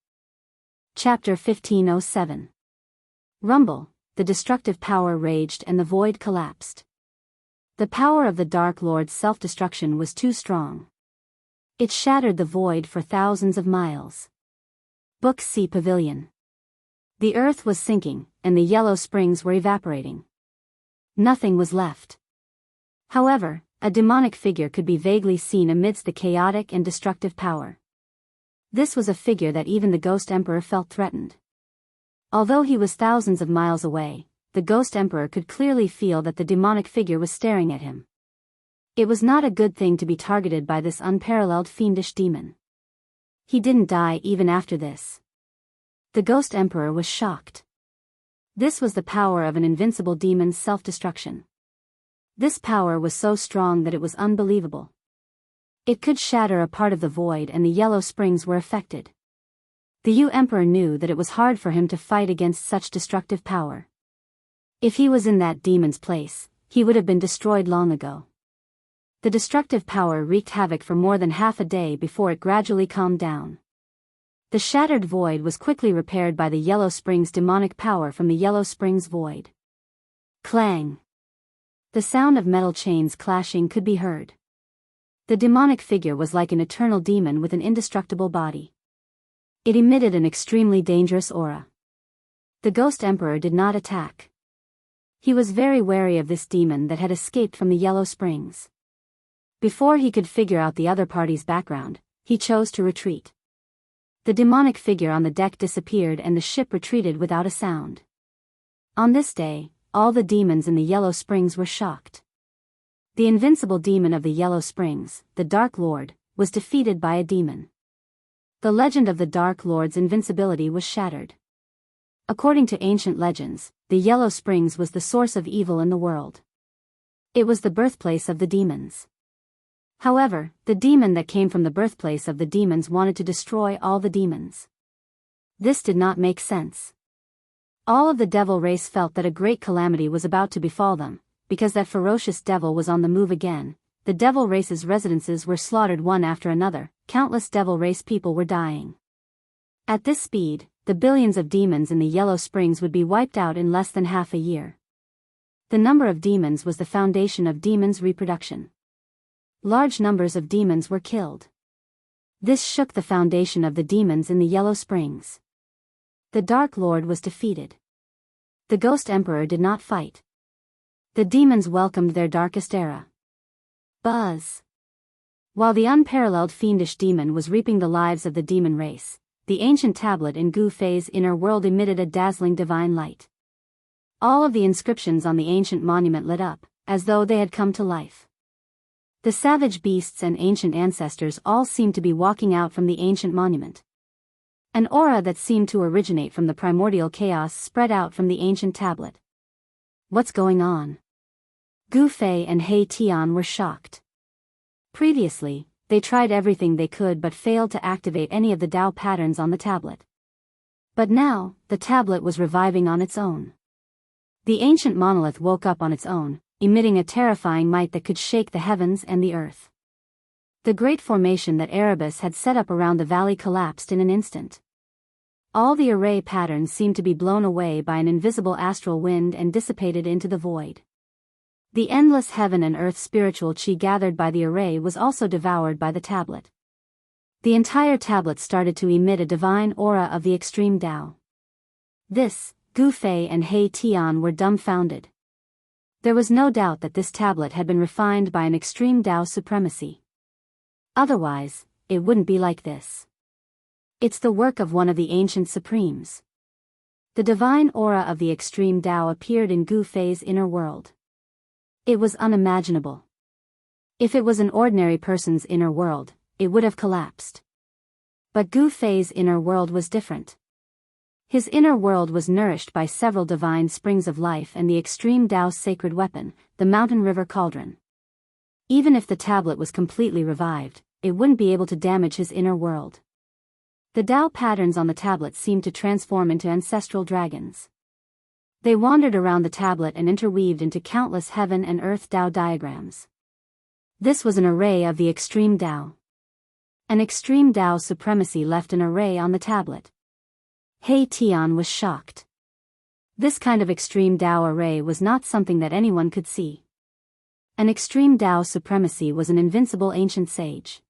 Chapter 1507. Rumble, the destructive power raged and the void collapsed. The power of the Dark Lord's self-destruction was too strong. It shattered the void for thousands of miles. Book C Pavilion. The earth was sinking, and the yellow springs were evaporating. Nothing was left. However, a demonic figure could be vaguely seen amidst the chaotic and destructive power. This was a figure that even the Ghost Emperor felt threatened. Although he was thousands of miles away, the Ghost Emperor could clearly feel that the demonic figure was staring at him. It was not a good thing to be targeted by this unparalleled fiendish demon. He didn't die even after this. The Ghost Emperor was shocked. This was the power of an invincible demon's self-destruction. This power was so strong that it was unbelievable. It could shatter a part of the void and the yellow springs were affected. The Yu Emperor knew that it was hard for him to fight against such destructive power. If he was in that demon's place, he would have been destroyed long ago. The destructive power wreaked havoc for more than half a day before it gradually calmed down. The shattered void was quickly repaired by the Yellow Springs' demonic power from the Yellow Springs void. Clang! The sound of metal chains clashing could be heard. The demonic figure was like an eternal demon with an indestructible body. It emitted an extremely dangerous aura. The Ghost Emperor did not attack. He was very wary of this demon that had escaped from the Yellow Springs. Before he could figure out the other party's background, he chose to retreat. The demonic figure on the deck disappeared and the ship retreated without a sound. On this day, all the demons in the Yellow Springs were shocked. The invincible demon of the Yellow Springs, the Dark Lord, was defeated by a demon. The legend of the Dark Lord's invincibility was shattered. According to ancient legends, the Yellow Springs was the source of evil in the world. It was the birthplace of the demons. However, the demon that came from the birthplace of the demons wanted to destroy all the demons. This did not make sense. All of the devil race felt that a great calamity was about to befall them, because that ferocious devil was on the move again. The devil race's residences were slaughtered one after another, countless devil race people were dying. At this speed, the billions of demons in the Yellow Springs would be wiped out in less than half a year. The number of demons was the foundation of demons' reproduction. Large numbers of demons were killed. This shook the foundation of the demons in the Yellow Springs. The Dark Lord was defeated. The Ghost Emperor did not fight. The demons welcomed their darkest era. Buzz. While the unparalleled fiendish demon was reaping the lives of the demon race, the ancient tablet in Gu Fei's inner world emitted a dazzling divine light. All of the inscriptions on the ancient monument lit up, as though they had come to life. The savage beasts and ancient ancestors all seemed to be walking out from the ancient monument. An aura that seemed to originate from the primordial chaos spread out from the ancient tablet. What's going on? Gu Fei and He Tian were shocked. Previously, they tried everything they could but failed to activate any of the Tao patterns on the tablet. But now, the tablet was reviving on its own. The ancient monolith woke up on its own, emitting a terrifying might that could shake the heavens and the earth. The great formation that Erebus had set up around the valley collapsed in an instant. All the array patterns seemed to be blown away by an invisible astral wind and dissipated into the void. The endless heaven and earth spiritual chi gathered by the array was also devoured by the tablet. The entire tablet started to emit a divine aura of the extreme Tao. This, Gu Fei and He Tian were dumbfounded. There was no doubt that this tablet had been refined by an extreme Tao supremacy. Otherwise, it wouldn't be like this. It's the work of one of the ancient supremes. The divine aura of the extreme Tao appeared in Gu Fei's inner world. It was unimaginable. If it was an ordinary person's inner world, it would have collapsed. But Gu Fei's inner world was different. His inner world was nourished by several divine springs of life and the extreme Tao's sacred weapon, the mountain river cauldron. Even if the tablet was completely revived, it wouldn't be able to damage his inner world. The Tao patterns on the tablet seemed to transform into ancestral dragons. They wandered around the tablet and interweaved into countless heaven and earth Tao diagrams. This was an array of the extreme Tao. An extreme Tao supremacy left an array on the tablet. He Tian was shocked. This kind of extreme Tao array was not something that anyone could see. An extreme Tao supremacy was an invincible ancient sage.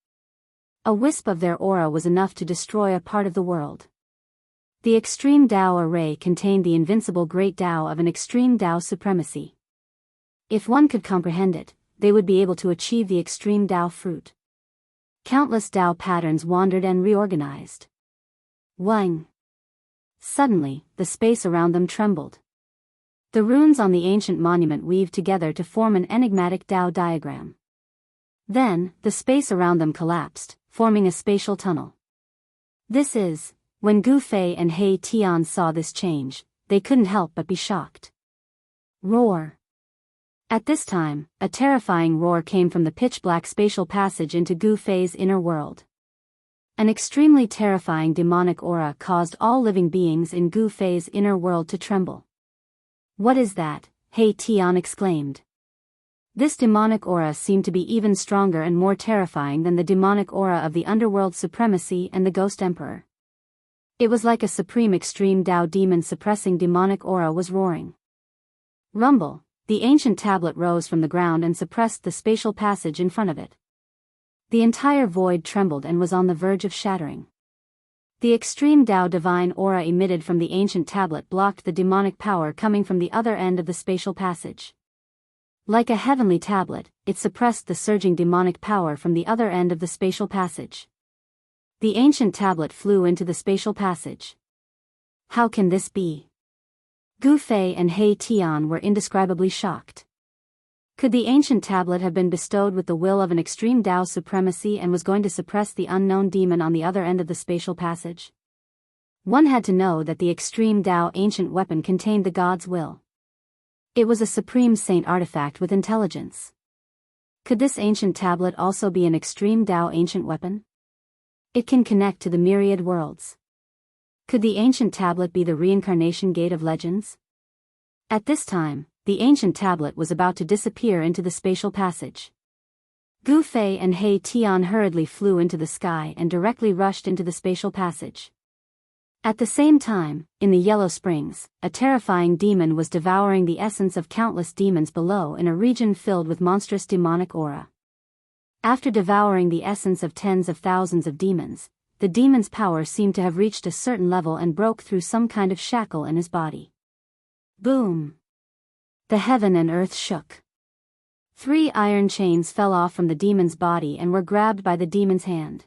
A wisp of their aura was enough to destroy a part of the world. The extreme Tao array contained the invincible great Tao of an extreme Tao supremacy. If one could comprehend it, they would be able to achieve the extreme Tao fruit. Countless Tao patterns wandered and reorganized. Wang. Suddenly, the space around them trembled. The runes on the ancient monument weaved together to form an enigmatic Tao diagram. Then, the space around them collapsed, forming a spatial tunnel. When Gu Fei and He Tian saw this change, they couldn't help but be shocked. Roar. At this time, a terrifying roar came from the pitch-black spatial passage into Gu Fei's inner world. An extremely terrifying demonic aura caused all living beings in Gu Fei's inner world to tremble. "What is that?" He Tian exclaimed. This demonic aura seemed to be even stronger and more terrifying than the demonic aura of the underworld supremacy and the Ghost Emperor. It was like a supreme extreme Tao demon suppressing demonic aura was roaring. Rumble, the ancient tablet rose from the ground and suppressed the spatial passage in front of it. The entire void trembled and was on the verge of shattering. The extreme Tao divine aura emitted from the ancient tablet blocked the demonic power coming from the other end of the spatial passage. Like a heavenly tablet, it suppressed the surging demonic power from the other end of the spatial passage. The ancient tablet flew into the spatial passage. How can this be? Gu Fei and He Tian were indescribably shocked. Could the ancient tablet have been bestowed with the will of an extreme Tao supremacy and was going to suppress the unknown demon on the other end of the spatial passage? One had to know that the extreme Tao ancient weapon contained the God's will. It was a supreme saint artifact with intelligence. Could this ancient tablet also be an extreme Tao ancient weapon? It can connect to the myriad worlds. Could the ancient tablet be the reincarnation gate of legends? At this time, the ancient tablet was about to disappear into the spatial passage. Gu Fei and He Tian hurriedly flew into the sky and directly rushed into the spatial passage. At the same time, in the Yellow Springs, a terrifying demon was devouring the essence of countless demons below in a region filled with monstrous demonic aura. After devouring the essence of tens of thousands of demons, the demon's power seemed to have reached a certain level and broke through some kind of shackle in his body. Boom! The heaven and earth shook. 3 iron chains fell off from the demon's body and were grabbed by the demon's hand.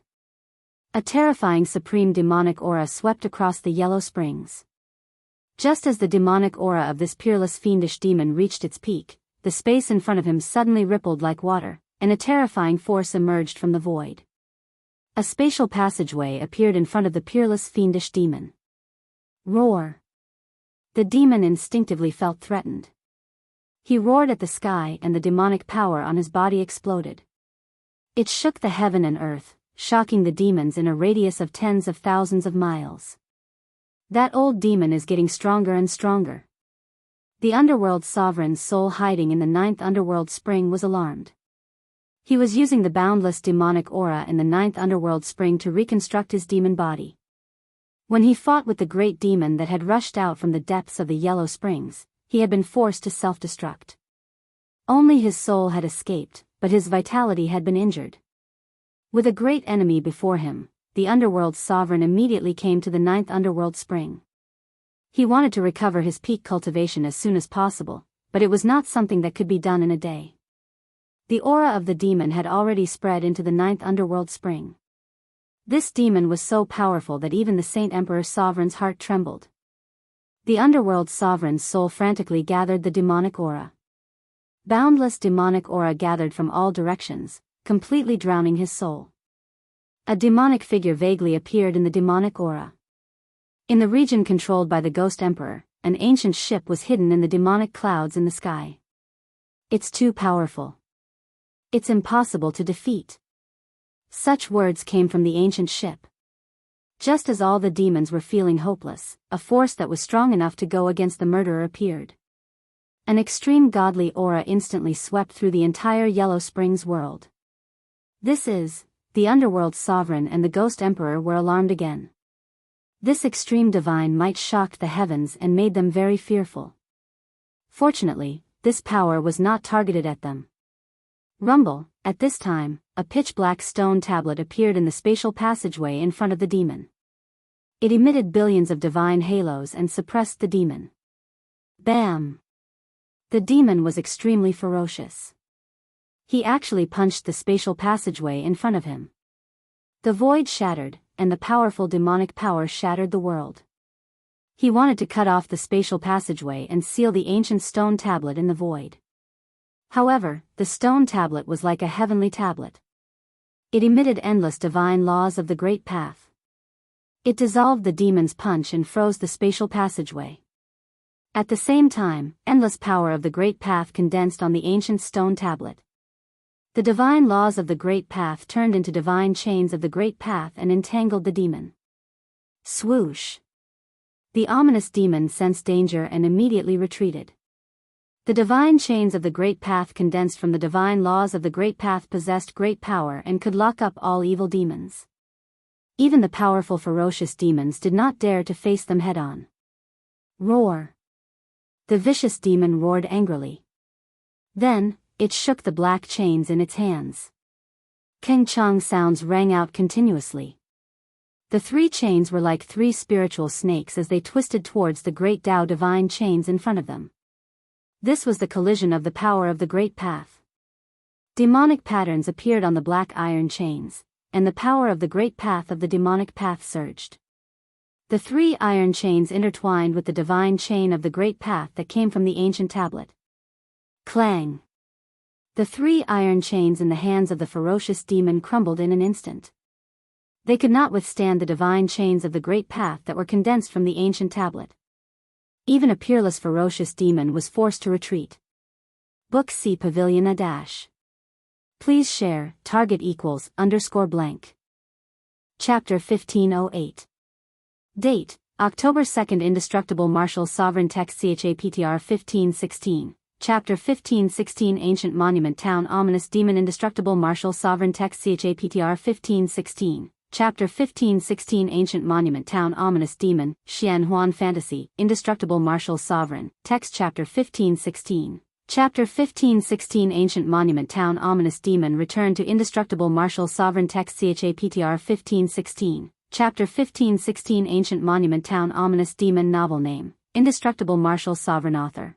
A terrifying supreme demonic aura swept across the Yellow Springs. Just as the demonic aura of this peerless fiendish demon reached its peak, the space in front of him suddenly rippled like water, and a terrifying force emerged from the void. A spatial passageway appeared in front of the peerless fiendish demon. Roar! The demon instinctively felt threatened. He roared at the sky and the demonic power on his body exploded. It shook the heaven and earth, shocking the demons in a radius of tens of thousands of miles. That old demon is getting stronger and stronger. The underworld sovereign's soul hiding in the 9th underworld spring was alarmed. He was using the boundless demonic aura in the 9th underworld spring to reconstruct his demon body. When he fought with the great demon that had rushed out from the depths of the Yellow Springs, he had been forced to self-destruct. Only his soul had escaped, but his vitality had been injured. With a great enemy before him, the underworld sovereign immediately came to the 9th underworld spring. He wanted to recover his peak cultivation as soon as possible, but it was not something that could be done in a day. The aura of the demon had already spread into the 9th underworld spring. This demon was so powerful that even the Saint Emperor Sovereign's heart trembled. The underworld sovereign's soul frantically gathered the demonic aura. Boundless demonic aura gathered from all directions, completely drowning his soul. A demonic figure vaguely appeared in the demonic aura. In the region controlled by the Ghost Emperor, an ancient ship was hidden in the demonic clouds in the sky. It's too powerful. It's impossible to defeat. Such words came from the ancient ship. Just as all the demons were feeling hopeless, a force that was strong enough to go against the murderer appeared. An extreme godly aura instantly swept through the entire Yellow Springs world. This is, the underworld's sovereign and the Ghost Emperor were alarmed again. This extreme divine might shocked the heavens and made them very fearful. Fortunately, this power was not targeted at them. Rumble, at this time, a pitch-black stone tablet appeared in the spatial passageway in front of the demon. It emitted billions of divine halos and suppressed the demon. Bam! The demon was extremely ferocious. He actually punched the spatial passageway in front of him. The void shattered, and the powerful demonic power shattered the world. He wanted to cut off the spatial passageway and seal the ancient stone tablet in the void. However, the stone tablet was like a heavenly tablet. It emitted endless divine laws of the great path. It dissolved the demon's punch and froze the spatial passageway. At the same time, endless power of the great path condensed on the ancient stone tablet. The divine laws of the great path turned into divine chains of the great path and entangled the demon. Swoosh! The ominous demon sensed danger and immediately retreated. The divine chains of the great path condensed from the divine laws of the great path possessed great power and could lock up all evil demons. Even the powerful ferocious demons did not dare to face them head-on. Roar! The vicious demon roared angrily. Then, it shook the black chains in its hands. Keng-chang sounds rang out continuously. The three chains were like three spiritual snakes as they twisted towards the great Tao divine chains in front of them. This was the collision of the power of the great path. Demonic patterns appeared on the black iron chains, and the power of the great path of the demonic path surged. The three iron chains intertwined with the divine chain of the great path that came from the ancient tablet. Clang! The three iron chains in the hands of the ferocious demon crumbled in an instant. They could not withstand the divine chains of the great path that were condensed from the ancient tablet. Even a peerless ferocious demon was forced to retreat. Book C Pavilion A dash. Please share, target equals _blank. Chapter 1508. Date, October 2nd Indestructible Martial Sovereign Text CHAPTR 1516. Chapter 1516 Ancient Monument Town Ominous Demon Indestructible Martial Sovereign Text CHAPTR 1516. Chapter 1516 Ancient Monument Town Ominous Demon, Xian Huan Fantasy, Indestructible Martial Sovereign, Text Chapter 1516. Chapter 1516 Ancient Monument Town Ominous Demon Return to Indestructible Martial Sovereign Text CHAPTR 1516. Chapter 1516 Ancient Monument Town Ominous Demon Novel Name, Indestructible Martial Sovereign Author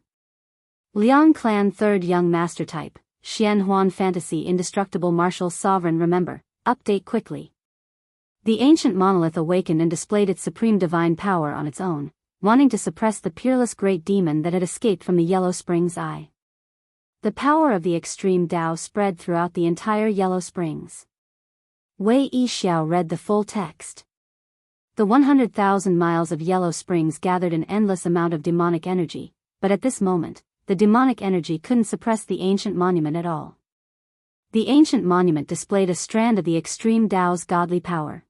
Liang Clan 3rd Young Master Type, Xian Huan Fantasy Indestructible Martial Sovereign Remember, update quickly. The ancient monolith awakened and displayed its supreme divine power on its own, wanting to suppress the peerless great demon that had escaped from the Yellow Springs Eye. The power of the extreme Tao spread throughout the entire Yellow Springs. Wei Yixiao read the full text. The 100,000 miles of Yellow Springs gathered an endless amount of demonic energy, but at this moment, the demonic energy couldn't suppress the ancient monument at all. The ancient monument displayed a strand of the extreme Tao's godly power.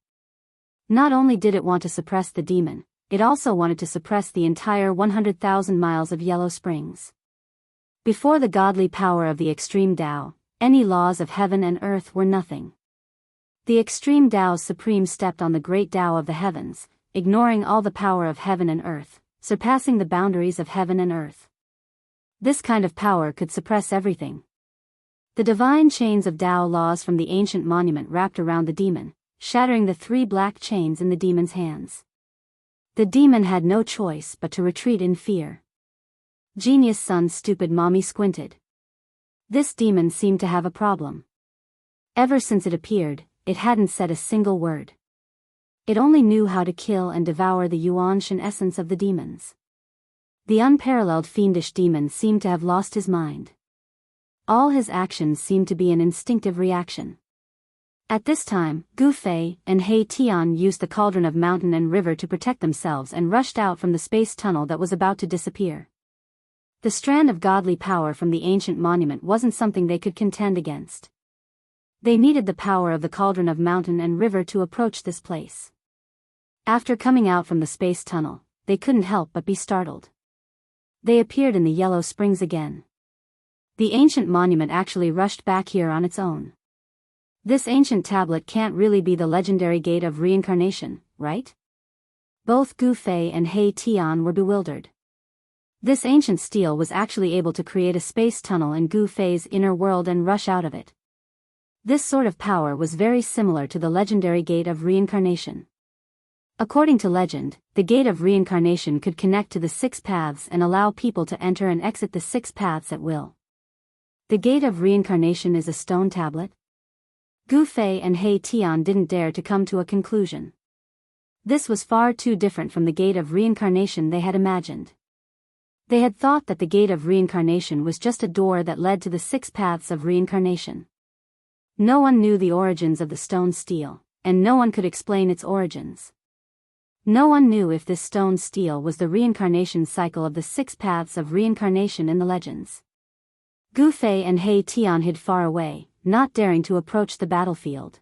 Not only did it want to suppress the demon, it also wanted to suppress the entire 100,000 miles of Yellow Springs. Before the godly power of the extreme Tao, any laws of heaven and earth were nothing. The extreme Tao's supreme stepped on the great Tao of the heavens, ignoring all the power of heaven and earth, surpassing the boundaries of heaven and earth. This kind of power could suppress everything. The divine chains of Tao laws from the ancient monument wrapped around the demon, shattering the three black chains in the demon's hands. The demon had no choice but to retreat in fear. Genius son stupid mommy squinted. This demon seemed to have a problem. Ever since it appeared, it hadn't said a single word. It only knew how to kill and devour the Yuanshan essence of the demons. The unparalleled fiendish demon seemed to have lost his mind. all his actions seemed to be an instinctive reaction. At this time, Gu Fei and He Tian used the cauldron of mountain and river to protect themselves and rushed out from the space tunnel that was about to disappear. The strand of godly power from the ancient monument wasn't something they could contend against. They needed the power of the cauldron of mountain and river to approach this place. After coming out from the space tunnel, they couldn't help but be startled. They appeared in the yellow springs again. The ancient monument actually rushed back here on its own. This ancient tablet can't really be the legendary gate of reincarnation, right? Both Gu Fei and He Tian were bewildered. This ancient steel was actually able to create a space tunnel in Gu Fei's inner world and rush out of it. This sort of power was very similar to the legendary gate of reincarnation. According to legend, the gate of reincarnation could connect to the 6 paths and allow people to enter and exit the 6 paths at will. The gate of reincarnation is a stone tablet? Gu Fei and He Tian didn't dare to come to a conclusion. This was far too different from the gate of reincarnation they had imagined. They had thought that the gate of reincarnation was just a door that led to the 6 paths of reincarnation. No one knew the origins of the stone steel, and no one could explain its origins. No one knew if this stone steel was the reincarnation cycle of the 6 paths of reincarnation in the legends. Gu Fei and He Tian hid far away, not daring to approach the battlefield.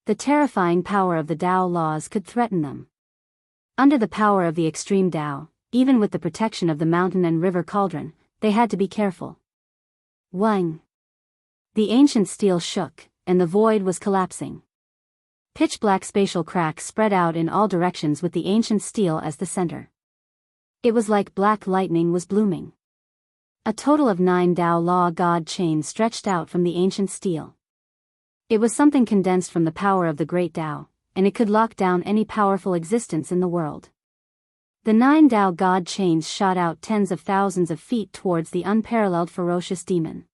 The terrifying power of the Tao laws could threaten them. Under the power of the extreme Tao, even with the protection of the mountain and river cauldron, they had to be careful. Wang! The ancient steel shook, and the void was collapsing. Pitch-black spatial cracks spread out in all directions with the ancient steel as the center. It was like black lightning was blooming. A total of 9 Tao Law God chains stretched out from the ancient steel. It was something condensed from the power of the great Tao, and it could lock down any powerful existence in the world. The 9 Tao God chains shot out tens of thousands of feet towards the unparalleled ferocious demon.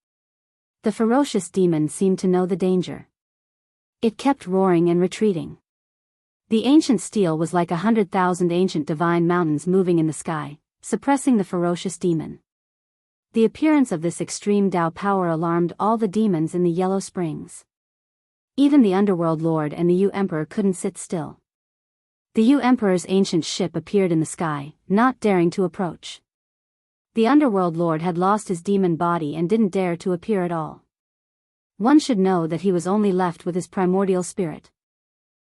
The ferocious demon seemed to know the danger. It kept roaring and retreating. The ancient steel was like 100,000 ancient divine mountains moving in the sky, suppressing the ferocious demon. The appearance of this extreme Tao power alarmed all the demons in the Yellow Springs. Even the Underworld Lord and the Yu Emperor couldn't sit still. The Yu Emperor's ancient ship appeared in the sky, not daring to approach. The Underworld Lord had lost his demon body and didn't dare to appear at all. One should know that he was only left with his primordial spirit.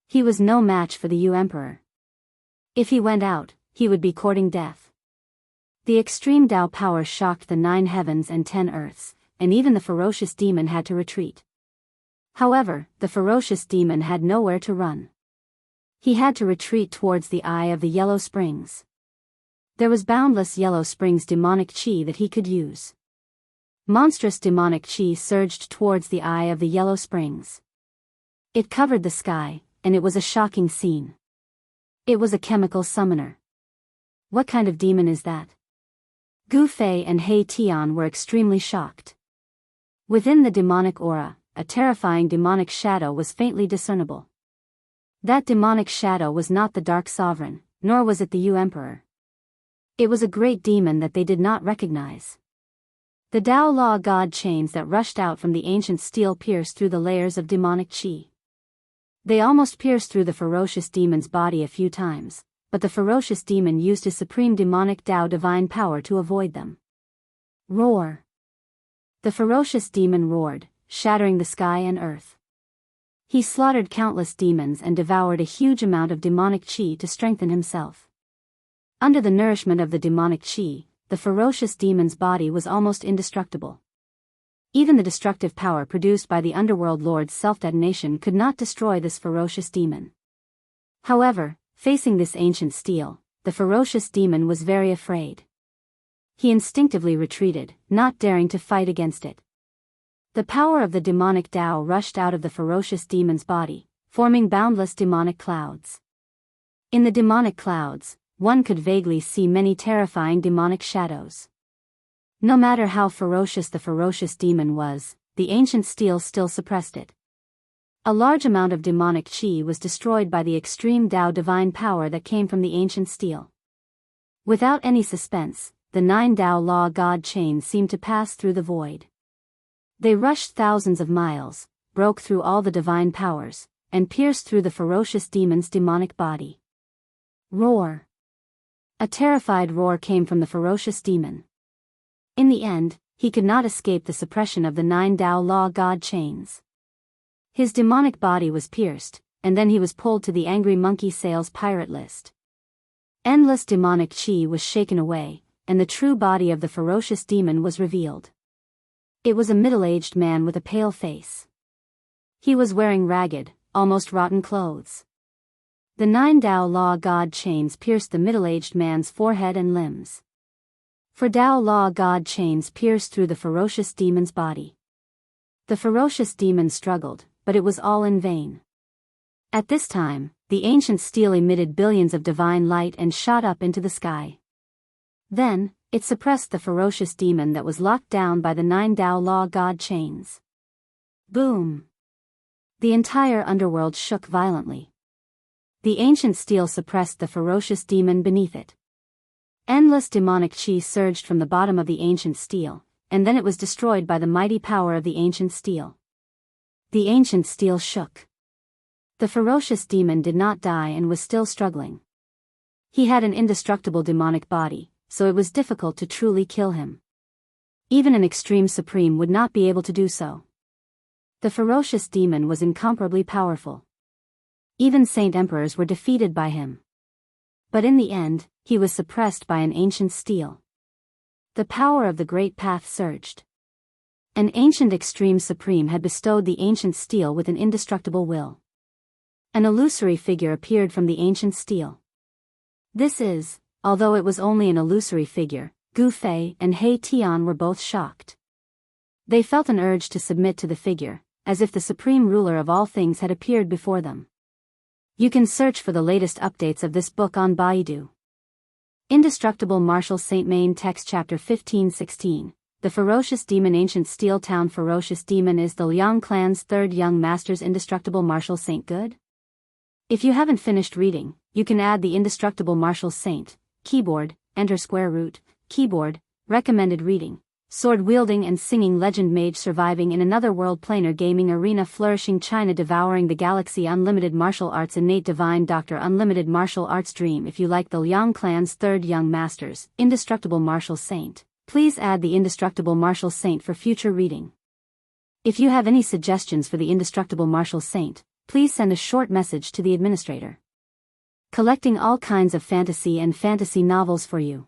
He was no match for the Yu Emperor. If he went out, he would be courting death. The extreme Tao power shocked the 9 heavens and 10 earths, and even the ferocious demon had to retreat. However, the ferocious demon had nowhere to run. He had to retreat towards the eye of the Yellow Springs. There was boundless Yellow Springs demonic chi that he could use. Monstrous demonic chi surged towards the eye of the Yellow Springs. It covered the sky, and it was a shocking scene. It was a chemical summoner. What kind of demon is that? Gu Fei and He Tian were extremely shocked. Within the demonic aura, a terrifying demonic shadow was faintly discernible. That demonic shadow was not the Dark Sovereign, nor was it the Yu Emperor. It was a great demon that they did not recognize. The Tao Law God chains that rushed out from the ancient steel pierced through the layers of demonic chi. They almost pierced through the ferocious demon's body a few times, but the ferocious demon used his supreme demonic Tao divine power to avoid them. Roar! The ferocious demon roared, shattering the sky and earth. He slaughtered countless demons and devoured a huge amount of demonic chi to strengthen himself. Under the nourishment of the demonic chi, the ferocious demon's body was almost indestructible. Even the destructive power produced by the Underworld Lord's self-detonation could not destroy this ferocious demon. However, facing this ancient steel, the ferocious demon was very afraid. He instinctively retreated, not daring to fight against it. The power of the demonic Tao rushed out of the ferocious demon's body, forming boundless demonic clouds. In the demonic clouds, one could vaguely see many terrifying demonic shadows. No matter how ferocious the ferocious demon was, the ancient steel still suppressed it. A large amount of demonic chi was destroyed by the extreme Tao divine power that came from the ancient steel. Without any suspense, the 9 Tao Law God chains seemed to pass through the void. They rushed thousands of miles, broke through all the divine powers, and pierced through the ferocious demon's demonic body. Roar! A terrified roar came from the ferocious demon. In the end, he could not escape the suppression of the 9 Tao Law God chains. His demonic body was pierced, and then he was pulled to the angry monkey sales pirate list. Endless demonic chi was shaken away, and the true body of the ferocious demon was revealed. It was a middle-aged man with a pale face. He was wearing ragged, almost rotten clothes. The 9 Tao Law God chains pierced the middle-aged man's forehead and limbs. For Tao Law God chains pierced through the ferocious demon's body. The ferocious demon struggled, but it was all in vain. At this time, the ancient steel emitted billions of divine light and shot up into the sky. Then, it suppressed the ferocious demon that was locked down by the 9 Tao Law God chains. Boom! The entire underworld shook violently. The ancient steel suppressed the ferocious demon beneath it. Endless demonic chi surged from the bottom of the ancient steel, and then it was destroyed by the mighty power of the ancient steel. The ancient steel shook. The ferocious demon did not die and was still struggling. He had an indestructible demonic body, so it was difficult to truly kill him. Even an extreme supreme would not be able to do so. The ferocious demon was incomparably powerful. Even saint emperors were defeated by him. But in the end, he was suppressed by an ancient steel. The power of the great path surged. An ancient extreme supreme had bestowed the ancient steel with an indestructible will. An illusory figure appeared from the ancient steel. This is, although it was only an illusory figure, Gu Fei and He Tian were both shocked. They felt an urge to submit to the figure, as if the supreme ruler of all things had appeared before them. You can search for the latest updates of this book on Baidu. Indestructible Martial Saint Main Text Chapter 15:16. The Ferocious Demon. Ancient Steel Town. Ferocious Demon is the Liang clan's third young master's indestructible martial saint. Good? If you haven't finished reading, you can add the Indestructible Martial Saint, keyboard, enter square root, keyboard, recommended reading, sword-wielding and singing legend mage surviving in another world planar gaming arena flourishing China devouring the galaxy unlimited martial arts innate divine doctor unlimited martial arts dream. If you like the Liang clan's third young masters, Indestructible Martial Saint, please add the Indestructible Martial Saint for future reading. If you have any suggestions for the Indestructible Martial Saint, please send a short message to the administrator. Collecting all kinds of fantasy and fantasy novels for you.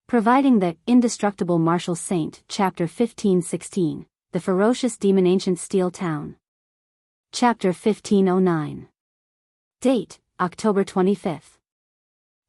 Providing the Indestructible Martial Saint. Chapter 15:16, The Ferocious Demon. Ancient Steel Town. Chapter 15:09. Date, October 25th.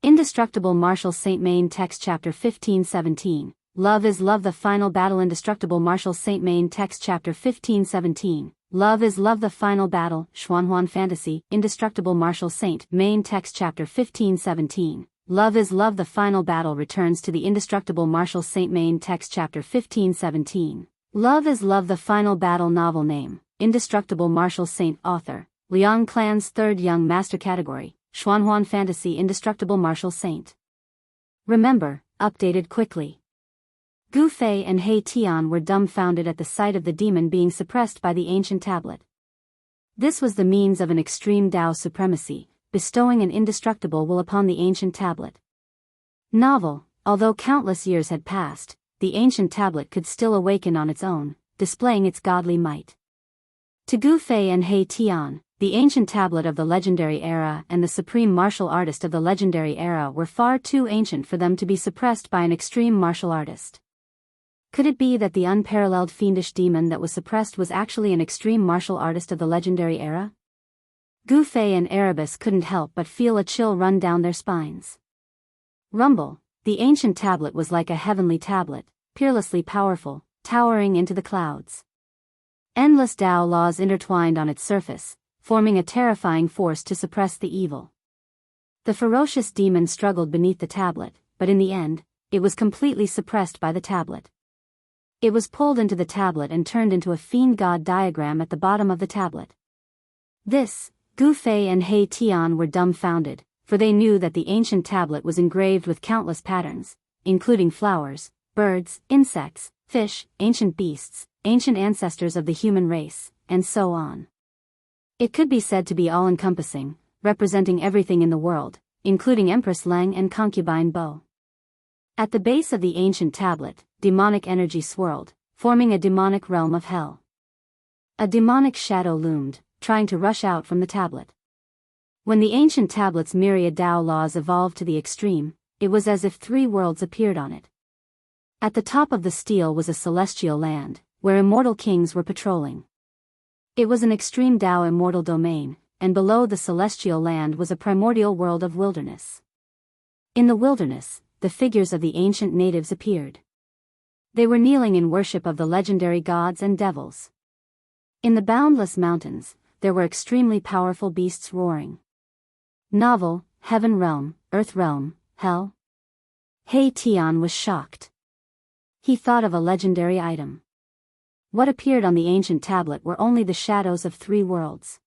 Indestructible Martial Saint. Main Text Chapter 15:17, Love is Love. The Final Battle. Indestructible Martial Saint. Main Text Chapter 15:17, Love is Love. The Final Battle. Xuanhuan Fantasy. Indestructible Martial Saint. Main Text Chapter 15:17, Love is Love. The Final Battle returns to the Indestructible Martial Saint. Main Text Chapter 15:17, Love is Love. The Final Battle. Novel name, Indestructible Martial Saint. Author, Liang clan's third young master. Category, Xuanhuan Fantasy. Indestructible Martial Saint. Remember, updated quickly. Gu Fei and He Tian were dumbfounded at the sight of the demon being suppressed by the ancient tablet. This was the means of an extreme Tao supremacy, bestowing an indestructible will upon the ancient tablet. Novel, although countless years had passed, the ancient tablet could still awaken on its own, displaying its godly might. To Gu Fei and He Tian, the ancient tablet of the legendary era and the supreme martial artist of the legendary era were far too ancient for them to be suppressed by an extreme martial artist. Could it be that the unparalleled fiendish demon that was suppressed was actually an extreme martial artist of the legendary era? Gu Fei and Erebus couldn't help but feel a chill run down their spines. Rumble, the ancient tablet was like a heavenly tablet, peerlessly powerful, towering into the clouds. Endless Tao laws intertwined on its surface, forming a terrifying force to suppress the evil. The ferocious demon struggled beneath the tablet, but in the end, it was completely suppressed by the tablet. It was pulled into the tablet and turned into a fiend god diagram at the bottom of the tablet. This, Gu Fei and He Tian were dumbfounded, for they knew that the ancient tablet was engraved with countless patterns, including flowers, birds, insects, fish, ancient beasts, ancient ancestors of the human race, and so on. It could be said to be all-encompassing, representing everything in the world, including Empress Leng and concubine Bo. At the base of the ancient tablet, demonic energy swirled, forming a demonic realm of hell. A demonic shadow loomed, trying to rush out from the tablet. When the ancient tablet's myriad Tao laws evolved to the extreme, it was as if three worlds appeared on it. At the top of the steel was a celestial land, where immortal kings were patrolling. It was an extreme Tao immortal domain, and below the celestial land was a primordial world of wilderness. In the wilderness, the figures of the ancient natives appeared. They were kneeling in worship of the legendary gods and devils. In the boundless mountains, there were extremely powerful beasts roaring. Novel, Heaven Realm, Earth Realm, Hell? He Tian was shocked. He thought of a legendary item. What appeared on the ancient tablet were only the shadows of three worlds.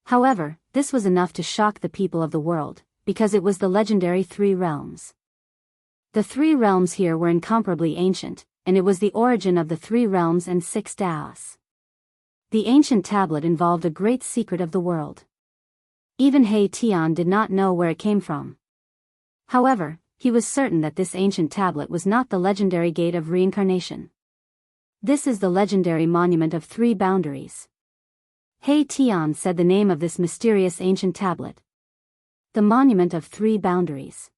However, this was enough to shock the people of the world, because it was the legendary three realms. The three realms here were incomparably ancient, and it was the origin of the three realms and six Taos. The ancient tablet involved a great secret of the world. Even He Tian did not know where it came from. However, he was certain that this ancient tablet was not the legendary gate of reincarnation. This is the legendary monument of three boundaries. He Tian said the name of this mysterious ancient tablet. The monument of three boundaries.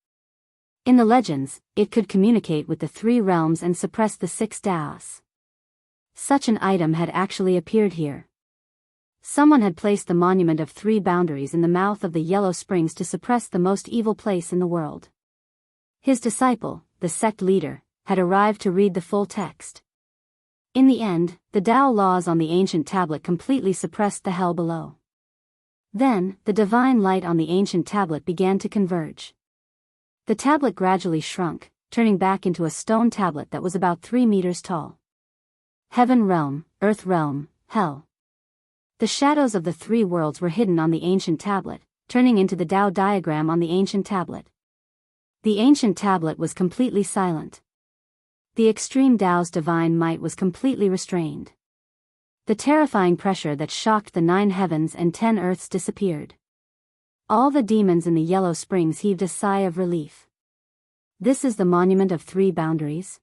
In the legends, it could communicate with the three realms and suppress the six Taos. Such an item had actually appeared here. Someone had placed the monument of three boundaries in the mouth of the Yellow Springs to suppress the most evil place in the world. His disciple, the sect leader, had arrived to read the full text. In the end, the Tao laws on the ancient tablet completely suppressed the hell below. Then, the divine light on the ancient tablet began to converge. The tablet gradually shrunk, turning back into a stone tablet that was about 3 meters tall. Heaven Realm, Earth Realm, Hell. The shadows of the three worlds were hidden on the ancient tablet, turning into the Tao diagram on the ancient tablet. The ancient tablet was completely silent. The extreme Tao's divine might was completely restrained. The terrifying pressure that shocked the 9 heavens and 10 earths disappeared. All the demons in the Yellow Springs heaved a sigh of relief. This is the monument of three boundaries?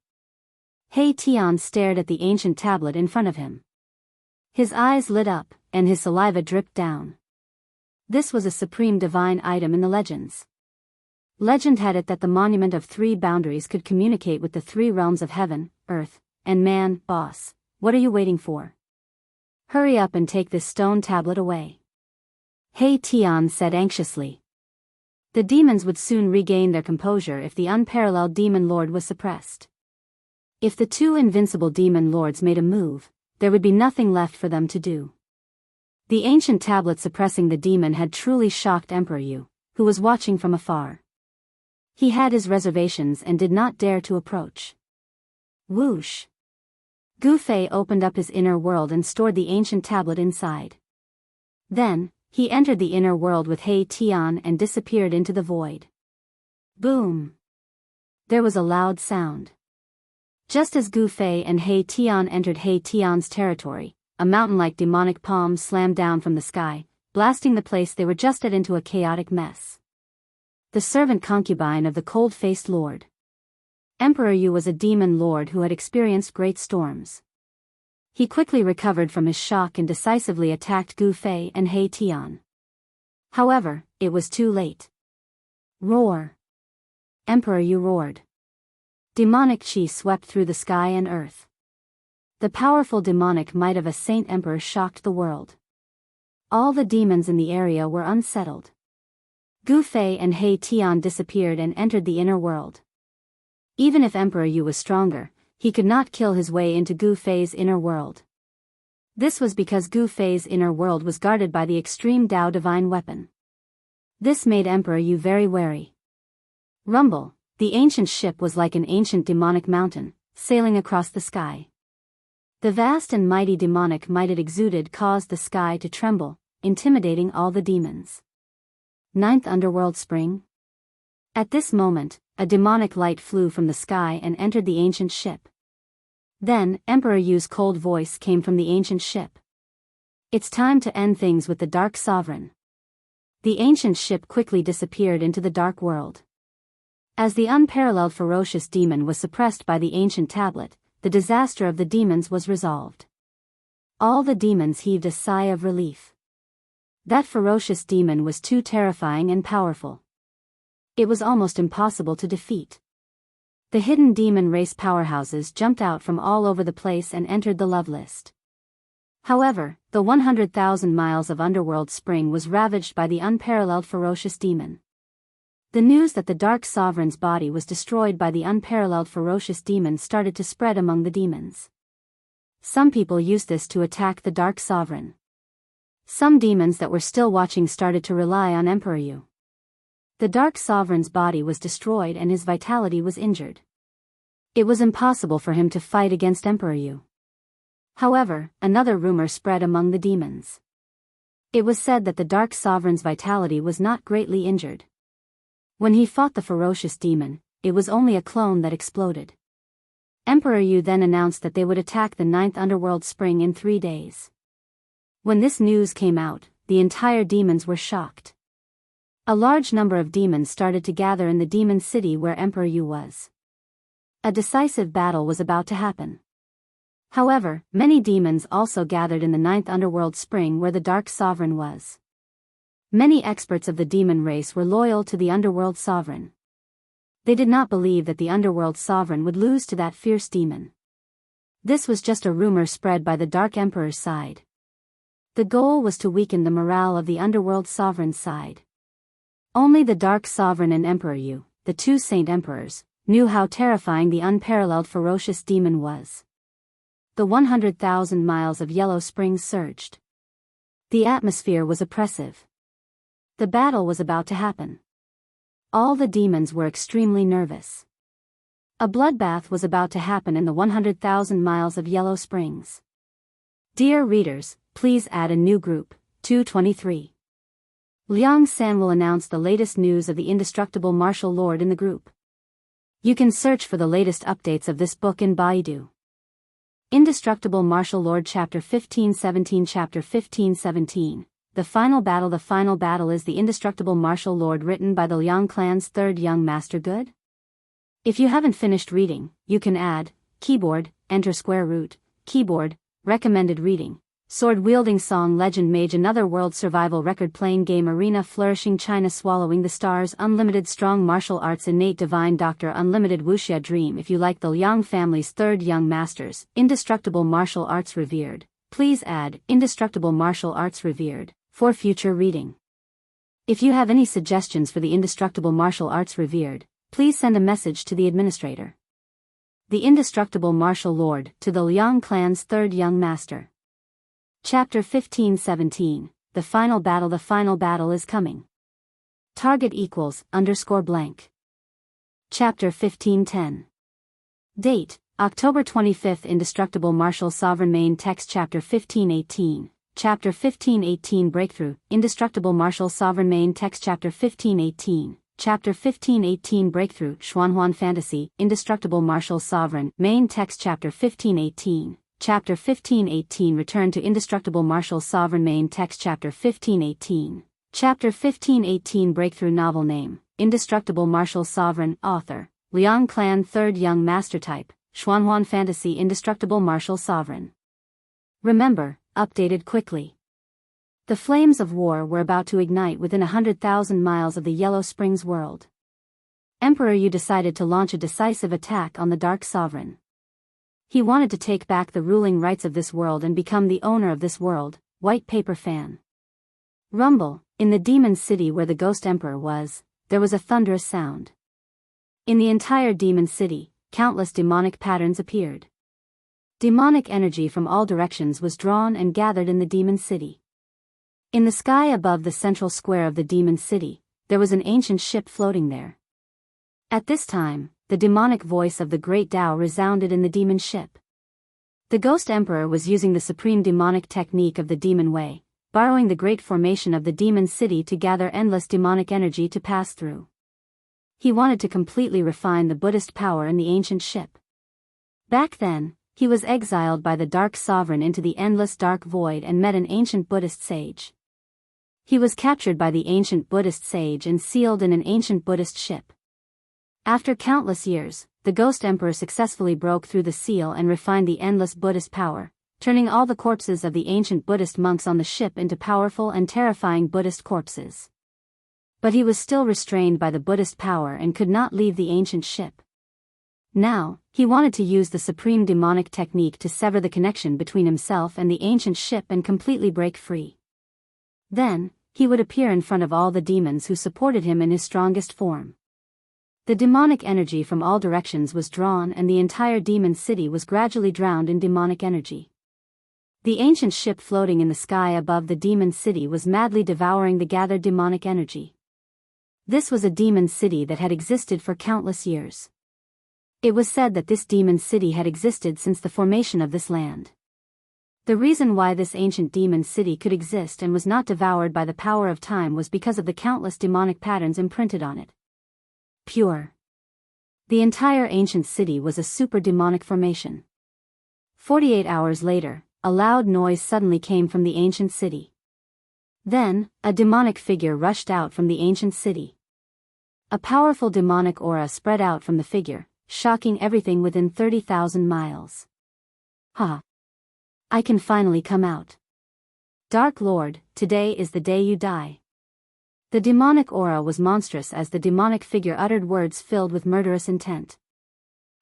He Tian stared at the ancient tablet in front of him. His eyes lit up, and his saliva dripped down. This was a supreme divine item in the legends. Legend had it that the monument of three boundaries could communicate with the three realms of heaven, earth, and man. Boss, what are you waiting for? Hurry up and take this stone tablet away. He Tian said anxiously. The demons would soon regain their composure if the unparalleled demon lord was suppressed. If the two invincible demon lords made a move, there would be nothing left for them to do. The ancient tablet suppressing the demon had truly shocked Emperor Yu, who was watching from afar. He had his reservations and did not dare to approach. Whoosh! Gu Fei opened up his inner world and stored the ancient tablet inside. Then, he entered the inner world with He Tian and disappeared into the void. Boom! There was a loud sound. Just as Gu Fei and He Tian entered He Tian's territory, a mountain-like demonic palm slammed down from the sky, blasting the place they were just at into a chaotic mess. The servant concubine of the cold-faced lord. Emperor Yu was a demon lord who had experienced great storms. He quickly recovered from his shock and decisively attacked Gu Fei and He Tian. However, it was too late. Roar! Emperor Yu roared. Demonic chi swept through the sky and earth. The powerful demonic might of a saint emperor shocked the world. All the demons in the area were unsettled. Gu Fei and He Tian disappeared and entered the inner world. Even if Emperor Yu was stronger, he could not kill his way into Gu Fei's inner world. This was because Gu Fei's inner world was guarded by the extreme Tao divine weapon. This made Emperor Yu very wary. Rumble, the ancient ship was like an ancient demonic mountain, sailing across the sky. The vast and mighty demonic might it exuded caused the sky to tremble, intimidating all the demons. 9th Underworld Spring. At this moment, a demonic light flew from the sky and entered the ancient ship. Then, Emperor Yu's cold voice came from the ancient ship. It's time to end things with the Dark Sovereign. The ancient ship quickly disappeared into the dark world. As the unparalleled ferocious demon was suppressed by the ancient tablet, the disaster of the demons was resolved. All the demons heaved a sigh of relief. That ferocious demon was too terrifying and powerful. It was almost impossible to defeat. The hidden demon race powerhouses jumped out from all over the place and entered the love list. However, the 100,000 miles of underworld spring was ravaged by the unparalleled ferocious demon. The news that the Dark Sovereign's body was destroyed by the unparalleled ferocious demon started to spread among the demons. Some people used this to attack the Dark Sovereign. Some demons that were still watching started to rely on Emperor Yu. The Dark Sovereign's body was destroyed and his vitality was injured. It was impossible for him to fight against Emperor Yu. However, another rumor spread among the demons. It was said that the Dark Sovereign's vitality was not greatly injured. When he fought the ferocious demon, it was only a clone that exploded. Emperor Yu then announced that they would attack the 9th underworld spring in 3 days. When this news came out, the entire demons were shocked. A large number of demons started to gather in the demon city where Emperor Yu was. A decisive battle was about to happen. However, many demons also gathered in the 9th underworld spring where the Dark Sovereign was. Many experts of the demon race were loyal to the underworld sovereign. They did not believe that the underworld sovereign would lose to that fierce demon. This was just a rumor spread by the Dark Emperor's side. The goal was to weaken the morale of the underworld sovereign's side. Only the Dark Sovereign and Emperor Yu, the two Saint Emperors, knew how terrifying the unparalleled ferocious demon was. The 100,000 miles of yellow springs surged. The atmosphere was oppressive. The battle was about to happen. All the demons were extremely nervous. A bloodbath was about to happen in the 100,000 miles of yellow springs. Dear readers, please add a new group, 223. Liang San will announce the latest news of the indestructible martial lord in the group. You can search for the latest updates of this book in Baidu. Indestructible Martial Lord Chapter 1517 Chapter 1517 The Final Battle. The final battle is the Indestructible Martial Lord, written by the Liang clan's third young master. Good? If you haven't finished reading, you can add, keyboard, enter square root, keyboard, recommended reading, sword-wielding song legend mage another world survival record playing game arena flourishing China swallowing the stars unlimited strong martial arts innate divine doctor unlimited wuxia dream. If you like the Liang family's third young masters, indestructible martial arts revered, please add, indestructible martial arts revered, for future reading. If you have any suggestions for the indestructible martial arts revered, please send a message to the administrator. The Indestructible Martial Lord, to the Liang clan's third young master. Chapter 1517, The Final Battle. The final battle is coming. Target equals, _blank. Chapter 1510. Date, October 25th. Indestructible Martial Sovereign. Main text. Chapter 1518. Chapter 1518 Breakthrough, Indestructible Martial Sovereign. Main text. Chapter 1518. Chapter 1518 Breakthrough, Xuanhuan Fantasy, Indestructible Martial Sovereign. Main text. Chapter 1518. Chapter 1518 Return to Indestructible Martial Sovereign. Main text. Chapter 1518. Chapter 1518 Breakthrough. Novel name, Indestructible Martial Sovereign. Author, Liang Clan. Third Young Master. Type, Xuanhuan Fantasy. Indestructible Martial Sovereign. Remember, updated quickly. The flames of war were about to ignite within 100,000 miles of the Yellow Springs world. Emperor Yu decided to launch a decisive attack on the Dark Sovereign. He wanted to take back the ruling rights of this world and become the owner of this world. White paper fan. Rumble, in the demon city where the Ghost Emperor was, there was a thunderous sound. In the entire demon city, countless demonic patterns appeared. Demonic energy from all directions was drawn and gathered in the demon city. In the sky above the central square of the demon city, there was an ancient ship floating there. At this time, the demonic voice of the great Tao resounded in the demon ship. The Ghost Emperor was using the supreme demonic technique of the demon way, borrowing the great formation of the demon city to gather endless demonic energy to pass through. He wanted to completely refine the Buddhist power in the ancient ship. Back then, he was exiled by the Dark Sovereign into the endless dark void and met an ancient Buddhist sage. He was captured by the ancient Buddhist sage and sealed in an ancient Buddhist ship. After countless years, the Ghost Emperor successfully broke through the seal and refined the endless Buddhist power, turning all the corpses of the ancient Buddhist monks on the ship into powerful and terrifying Buddhist corpses. But he was still restrained by the Buddhist power and could not leave the ancient ship. Now, he wanted to use the supreme demonic technique to sever the connection between himself and the ancient ship and completely break free. Then, he would appear in front of all the demons who supported him in his strongest form. The demonic energy from all directions was drawn and the entire demon city was gradually drowned in demonic energy. The ancient ship floating in the sky above the demon city was madly devouring the gathered demonic energy. This was a demon city that had existed for countless years. It was said that this demon city had existed since the formation of this land. The reason why this ancient demon city could exist and was not devoured by the power of time was because of the countless demonic patterns imprinted on it. Pure. The entire ancient city was a super demonic formation. 48 hours later, a loud noise suddenly came from the ancient city. Then, a demonic figure rushed out from the ancient city. A powerful demonic aura spread out from the figure, shocking everything within 30,000 miles. Ha! I can finally come out. Dark Lord, today is the day you die. The demonic aura was monstrous as the demonic figure uttered words filled with murderous intent.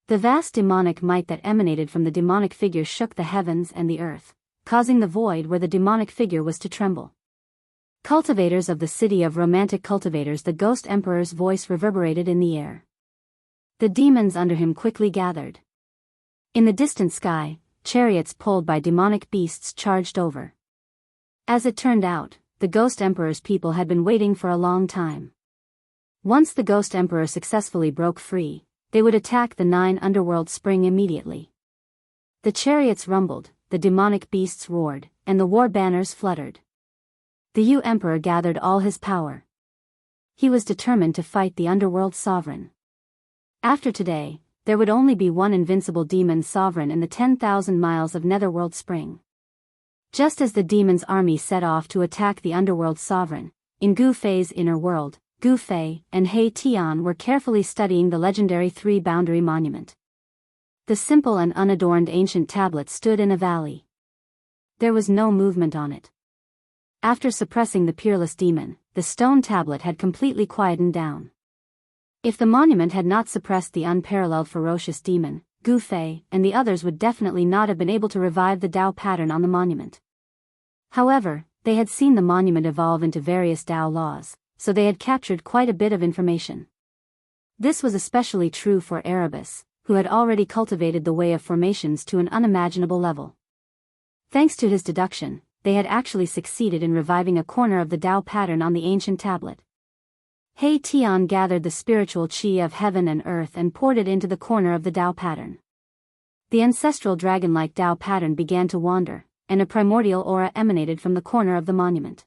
The vast demonic might that emanated from the demonic figure shook the heavens and the earth, causing the void where the demonic figure was to tremble. Cultivators of the city of romantic cultivators, the Ghost Emperor's voice reverberated in the air. The demons under him quickly gathered. In the distant sky, chariots pulled by demonic beasts charged over. As it turned out, the Ghost Emperor's people had been waiting for a long time. Once the Ghost Emperor successfully broke free, they would attack the 9 underworld spring immediately. The chariots rumbled, the demonic beasts roared, and the war banners fluttered. The Emperor gathered all his power. He was determined to fight the underworld sovereign. After today, there would only be one invincible demon sovereign in the 10,000 miles of Netherworld Spring. Just as the demon's army set off to attack the underworld sovereign, in Gu Fei's inner world, Gu Fei and He Tian were carefully studying the legendary 3-boundary monument. The simple and unadorned ancient tablet stood in a valley. There was no movement on it. After suppressing the peerless demon, the stone tablet had completely quietened down. If the monument had not suppressed the unparalleled ferocious demon, Gu Fei and the others would definitely not have been able to revive the Tao pattern on the monument. However, they had seen the monument evolve into various Tao laws, so they had captured quite a bit of information. This was especially true for Erebus, who had already cultivated the way of formations to an unimaginable level. Thanks to his deduction, they had actually succeeded in reviving a corner of the Tao pattern on the ancient tablet. He Tian gathered the spiritual chi of heaven and earth and poured it into the corner of the Tao pattern. The ancestral dragon-like Tao pattern began to wander, and a primordial aura emanated from the corner of the monument.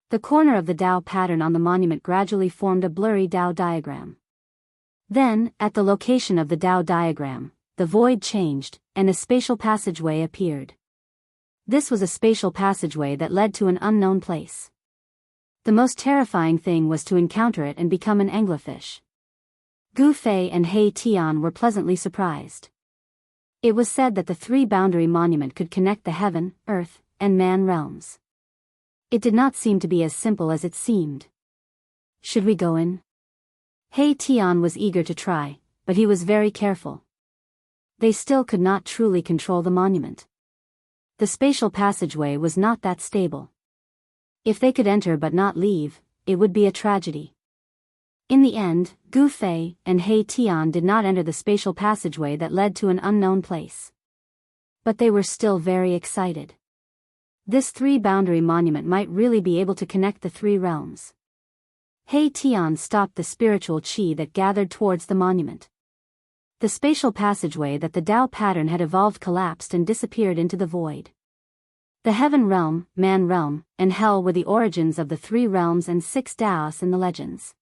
The corner of the Tao pattern on the monument gradually formed a blurry Tao diagram. Then, at the location of the Tao diagram, the void changed, and a spatial passageway appeared. This was a spatial passageway that led to an unknown place. The most terrifying thing was to encounter it and become an anglerfish. Gu Fei and He Tian were pleasantly surprised. It was said that the 3-boundary monument could connect the heaven, earth, and man realms. It did not seem to be as simple as it seemed. Should we go in? He Tian was eager to try, but he was very careful. They still could not truly control the monument. The spatial passageway was not that stable. If they could enter but not leave, it would be a tragedy. In the end, Gu Fei and He Tian did not enter the spatial passageway that led to an unknown place. But they were still very excited. This 3-boundary monument might really be able to connect the 3 realms. He Tian stopped the spiritual chi that gathered towards the monument. The spatial passageway that the Tao pattern had evolved collapsed and disappeared into the void. The heaven realm, man realm, and hell were the origins of the 3 realms and 6 Taos in the legends.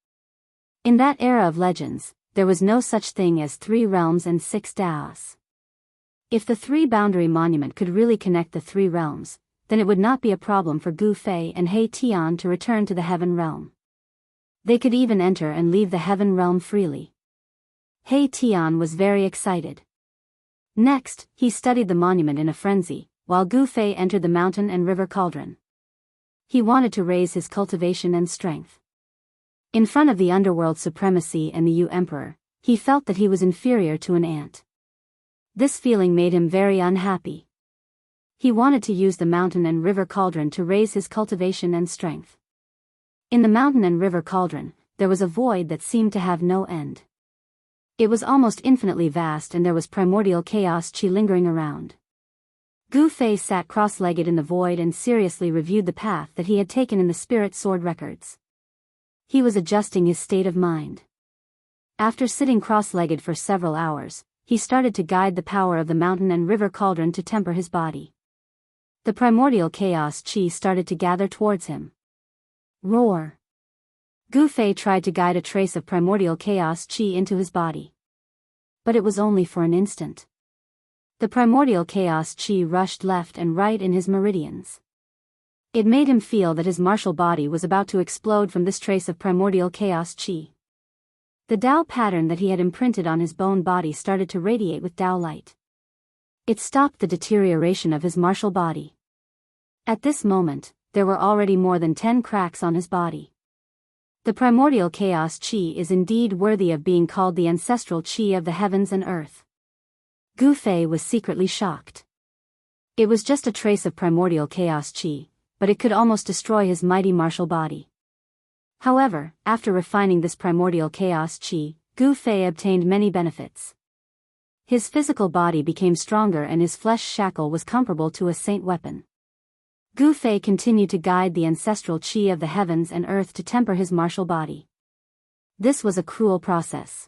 In that era of legends, there was no such thing as 3 realms and 6 Taos. If the three-boundary monument could really connect the three realms, then it would not be a problem for Gu Fei and He Tian to return to the heaven realm. They could even enter and leave the heaven realm freely. He Tian was very excited. Next, he studied the monument in a frenzy, while Gu Fei entered the mountain and river cauldron. He wanted to raise his cultivation and strength. In front of the underworld supremacy and the Yu Emperor, he felt that he was inferior to an ant. This feeling made him very unhappy. He wanted to use the mountain and river cauldron to raise his cultivation and strength. In the mountain and river cauldron, there was a void that seemed to have no end. It was almost infinitely vast, and there was primordial chaos chi lingering around. Gu Fei sat cross-legged in the void and seriously reviewed the path that he had taken in the spirit sword records. He was adjusting his state of mind. After sitting cross-legged for several hours, he started to guide the power of the mountain and river cauldron to temper his body. The primordial chaos chi started to gather towards him. Roar! Gu Fei tried to guide a trace of primordial chaos chi into his body. But it was only for an instant. The primordial chaos chi rushed left and right in his meridians. It made him feel that his martial body was about to explode from this trace of primordial chaos chi. The Tao pattern that he had imprinted on his bone body started to radiate with Tao light. It stopped the deterioration of his martial body. At this moment, there were already more than 10 cracks on his body. The primordial chaos chi is indeed worthy of being called the ancestral chi of the heavens and earth. Gu Fei was secretly shocked. It was just a trace of primordial chaos chi, but it could almost destroy his mighty martial body. However, after refining this primordial chaos chi, Gu Fei obtained many benefits. His physical body became stronger and his flesh shackle was comparable to a saint weapon. Gu Fei continued to guide the ancestral chi of the heavens and earth to temper his martial body. This was a cruel process.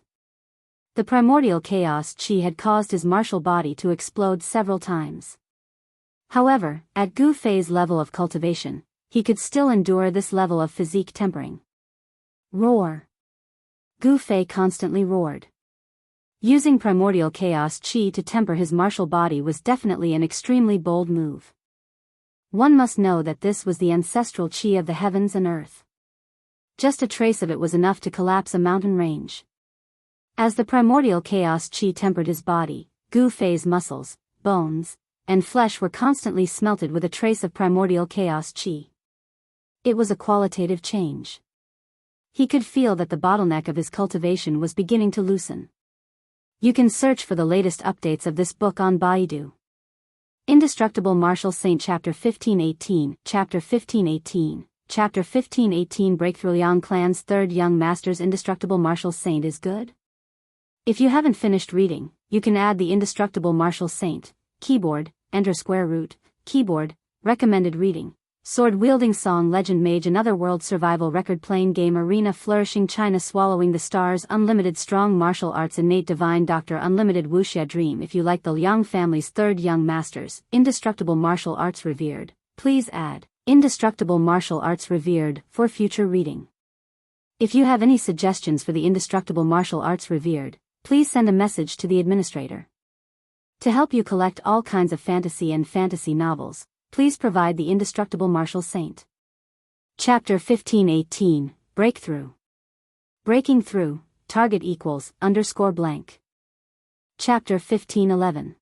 The primordial chaos chi had caused his martial body to explode several times. However, at Gu Fei's level of cultivation, he could still endure this level of physique tempering. Roar! Gu Fei constantly roared. Using primordial chaos chi to temper his martial body was definitely an extremely bold move. One must know that this was the ancestral chi of the heavens and earth. Just a trace of it was enough to collapse a mountain range. As the primordial chaos chi tempered his body, Gu Fei's muscles, bones, and flesh were constantly smelted with a trace of primordial chaos chi. It was a qualitative change. He could feel that the bottleneck of his cultivation was beginning to loosen. You can search for the latest updates of this book on Baidu. Indestructible Martial Saint Chapter 1518, Chapter 1518, Chapter 1518 Breakthrough Liang Clan's Third Young Master's Indestructible Martial Saint is good? If you haven't finished reading, you can add the Indestructible Martial Saint, keyboard, enter square root, keyboard, recommended reading, sword-wielding song legend mage another world survival record playing game arena flourishing China swallowing the stars unlimited strong martial arts innate divine doctor unlimited wuxia dream. If you like the Liang family's third young masters, indestructible martial arts revered, please add indestructible martial arts revered for future reading. If you have any suggestions for the indestructible martial arts revered, please send a message to the administrator. To help you collect all kinds of fantasy and fantasy novels, please provide the Indestructible Martial Saint. Chapter 1518, Breakthrough. Breaking through, target equals, _blank. Chapter 1511.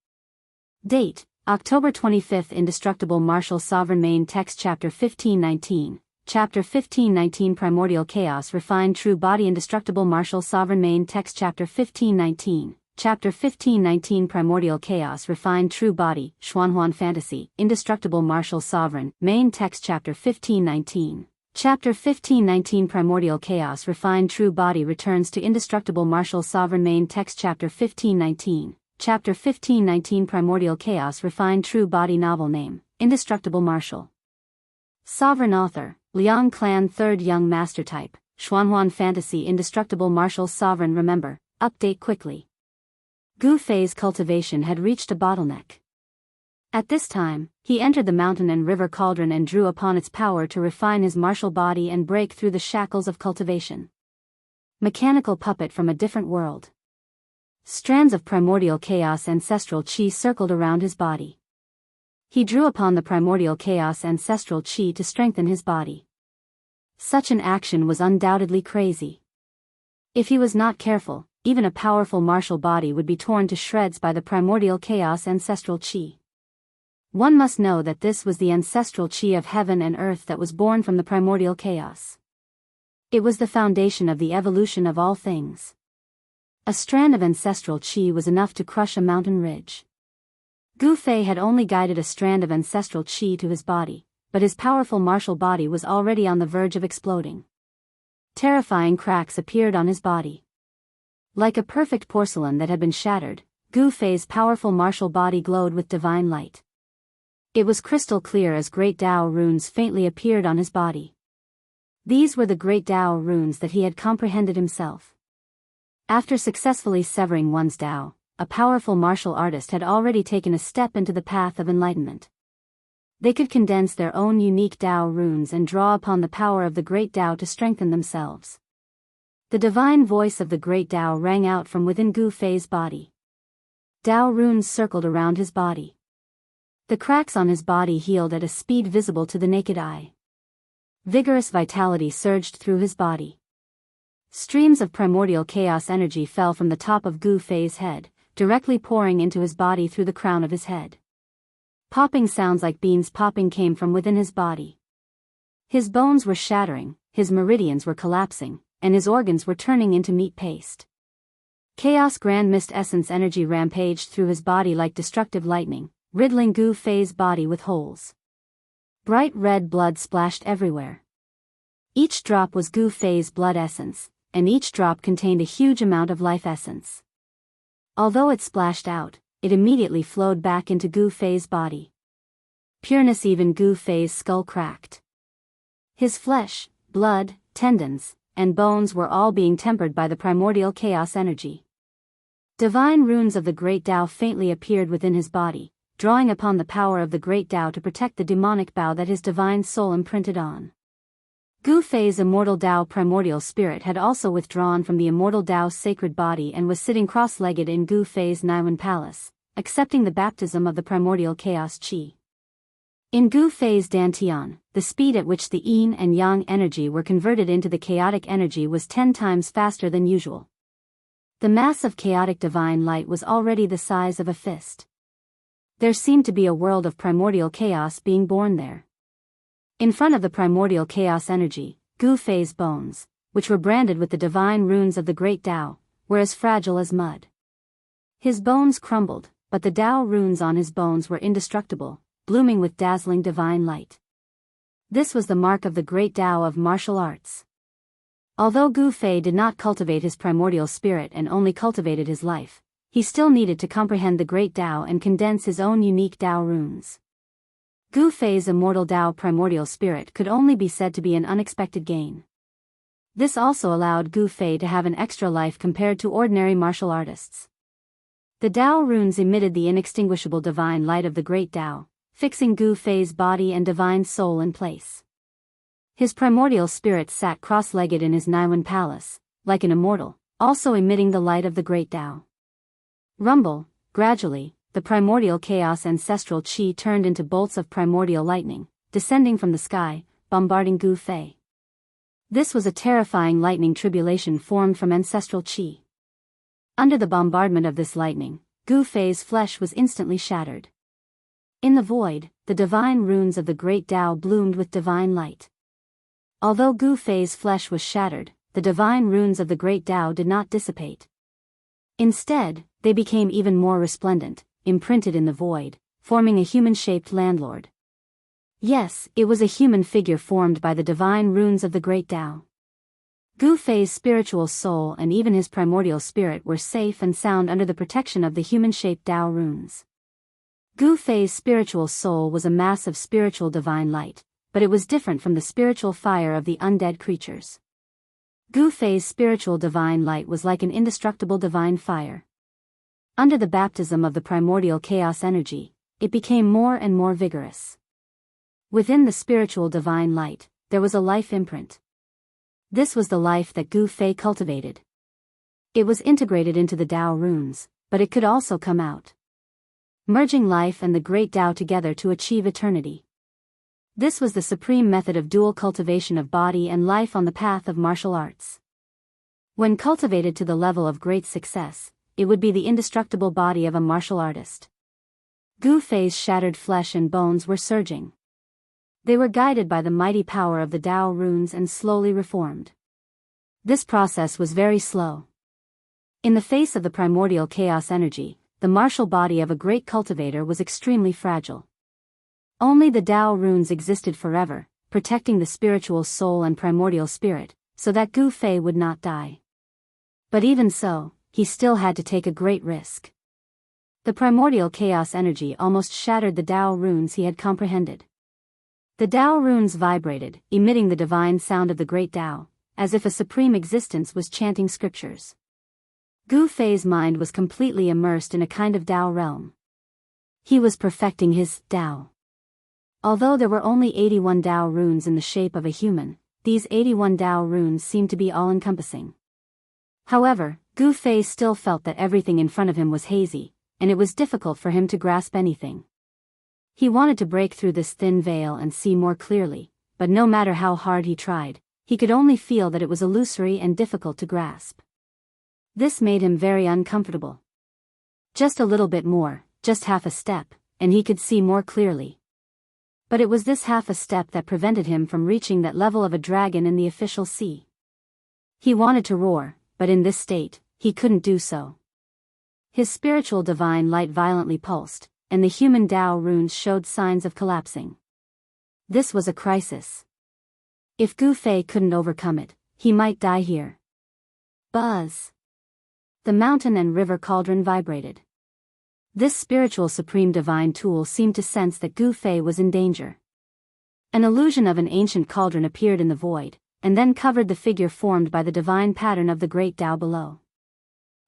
Date, October 25th Indestructible Martial Sovereign Main Text Chapter 1519, Chapter 1519 Primordial Chaos Refined True Body Indestructible Martial Sovereign Main Text Chapter 1519, Chapter 1519 Primordial Chaos Refined True Body, Xuanhuan Fantasy, Indestructible Martial Sovereign, Main Text Chapter 1519. Chapter 1519 Primordial Chaos Refined True Body Returns to Indestructible Martial Sovereign Main Text Chapter 1519. Chapter 1519 Primordial Chaos Refined True Body Novel Name, Indestructible Martial Sovereign Author, Liang Clan Third Young Master Type, Xuanhuan Fantasy Indestructible Martial Sovereign Remember, update quickly. Gu Fei's cultivation had reached a bottleneck. At this time, he entered the mountain and river cauldron and drew upon its power to refine his martial body and break through the shackles of cultivation. Mechanical puppet from a different world. Strands of primordial chaos ancestral chi circled around his body. He drew upon the primordial chaos ancestral chi to strengthen his body. Such an action was undoubtedly crazy. If he was not careful, even a powerful martial body would be torn to shreds by the primordial chaos ancestral chi. One must know that this was the ancestral chi of heaven and earth that was born from the primordial chaos. It was the foundation of the evolution of all things. A strand of ancestral chi was enough to crush a mountain ridge. Gu Fei had only guided a strand of ancestral chi to his body, but his powerful martial body was already on the verge of exploding. Terrifying cracks appeared on his body. Like a perfect porcelain that had been shattered, Gu Fei's powerful martial body glowed with divine light. It was crystal clear as great Dao runes faintly appeared on his body. These were the great Dao runes that he had comprehended himself. After successfully severing one's Dao, a powerful martial artist had already taken a step into the path of enlightenment. They could condense their own unique Dao runes and draw upon the power of the great Dao to strengthen themselves. The divine voice of the great Dao rang out from within Gu Fei's body. Dao runes circled around his body. The cracks on his body healed at a speed visible to the naked eye. Vigorous vitality surged through his body. Streams of primordial chaos energy fell from the top of Gu Fei's head, directly pouring into his body through the crown of his head. Popping sounds like beans popping came from within his body. His bones were shattering, his meridians were collapsing, and his organs were turning into meat paste. Chaos Grand Mist Essence energy rampaged through his body like destructive lightning, riddling Gu Fei's body with holes. Bright red blood splashed everywhere. Each drop was Gu Fei's blood essence, and each drop contained a huge amount of life essence. Although it splashed out, it immediately flowed back into Gu Fei's body. Pureness. Even Gu Fei's skull cracked. His flesh, blood, tendons, and bones were all being tempered by the primordial chaos energy. Divine runes of the great Tao faintly appeared within his body, drawing upon the power of the great Tao to protect the demonic bow that his divine soul imprinted on. Gu Fei's immortal Tao primordial spirit had also withdrawn from the immortal Tao's sacred body and was sitting cross-legged in Gu Fei's Naiwan palace, accepting the baptism of the primordial chaos chi. In Gu Fei's Dantian, the speed at which the yin and yang energy were converted into the chaotic energy was 10 times faster than usual. The mass of chaotic divine light was already the size of a fist. There seemed to be a world of primordial chaos being born there. In front of the primordial chaos energy, Gu Fei's bones, which were branded with the divine runes of the great Tao, were as fragile as mud. His bones crumbled, but the Tao runes on his bones were indestructible, blooming with dazzling divine light. This was the mark of the great Tao of martial arts. Although Gu Fei did not cultivate his primordial spirit and only cultivated his life, he still needed to comprehend the great Tao and condense his own unique Tao runes. Gu Fei's immortal Tao primordial spirit could only be said to be an unexpected gain. This also allowed Gu Fei to have an extra life compared to ordinary martial artists. The Tao runes emitted the inextinguishable divine light of the great Tao, fixing Gu Fei's body and divine soul in place. His primordial spirit sat cross-legged in his Naiwan palace, like an immortal, also emitting the light of the great Tao. Rumble, gradually, the primordial chaos ancestral chi turned into bolts of primordial lightning, descending from the sky, bombarding Gu Fei. This was a terrifying lightning tribulation formed from ancestral chi. Under the bombardment of this lightning, Gu Fei's flesh was instantly shattered. In the void, the divine runes of the great Tao bloomed with divine light. Although Gu Fei's flesh was shattered, the divine runes of the great Tao did not dissipate. Instead, they became even more resplendent, imprinted in the void, forming a human-shaped landlord. Yes, it was a human figure formed by the divine runes of the great Tao. Gu Fei's spiritual soul and even his primordial spirit were safe and sound under the protection of the human-shaped Tao runes. Gu Fei's spiritual soul was a mass of spiritual divine light, but it was different from the spiritual fire of the undead creatures. Gu Fei's spiritual divine light was like an indestructible divine fire. Under the baptism of the primordial chaos energy, it became more and more vigorous. Within the spiritual divine light, there was a life imprint. This was the life that Gu Fei cultivated. It was integrated into the Tao runes, but it could also come out, merging life and the great Tao together to achieve eternity. This was the supreme method of dual cultivation of body and life on the path of martial arts. When cultivated to the level of great success, it would be the indestructible body of a martial artist. Gu Fei's shattered flesh and bones were surging. They were guided by the mighty power of the Tao runes and slowly reformed. This process was very slow. In the face of the primordial chaos energy, the martial body of a great cultivator was extremely fragile. Only the Tao runes existed forever, protecting the spiritual soul and primordial spirit, so that Gu Fei would not die. But even so, he still had to take a great risk. The primordial chaos energy almost shattered the Tao runes he had comprehended. The Tao runes vibrated, emitting the divine sound of the great Tao, as if a supreme existence was chanting scriptures. Gu Fei's mind was completely immersed in a kind of Tao realm. He was perfecting his Tao. Although there were only 81 Tao runes in the shape of a human, these 81 Tao runes seemed to be all-encompassing. However, Gu Fei still felt that everything in front of him was hazy, and it was difficult for him to grasp anything. He wanted to break through this thin veil and see more clearly, but no matter how hard he tried, he could only feel that it was illusory and difficult to grasp. This made him very uncomfortable. Just a little bit more, just half a step, and he could see more clearly. But it was this half a step that prevented him from reaching that level of a dragon in the official sea. He wanted to roar, but in this state, he couldn't do so. His spiritual divine light violently pulsed, and the human Tao runes showed signs of collapsing. This was a crisis. If Gu Fei couldn't overcome it, he might die here. Buzz! The mountain and river cauldron vibrated. This spiritual supreme divine tool seemed to sense that Gu Fei was in danger. An illusion of an ancient cauldron appeared in the void, and then covered the figure formed by the divine pattern of the great Tao below.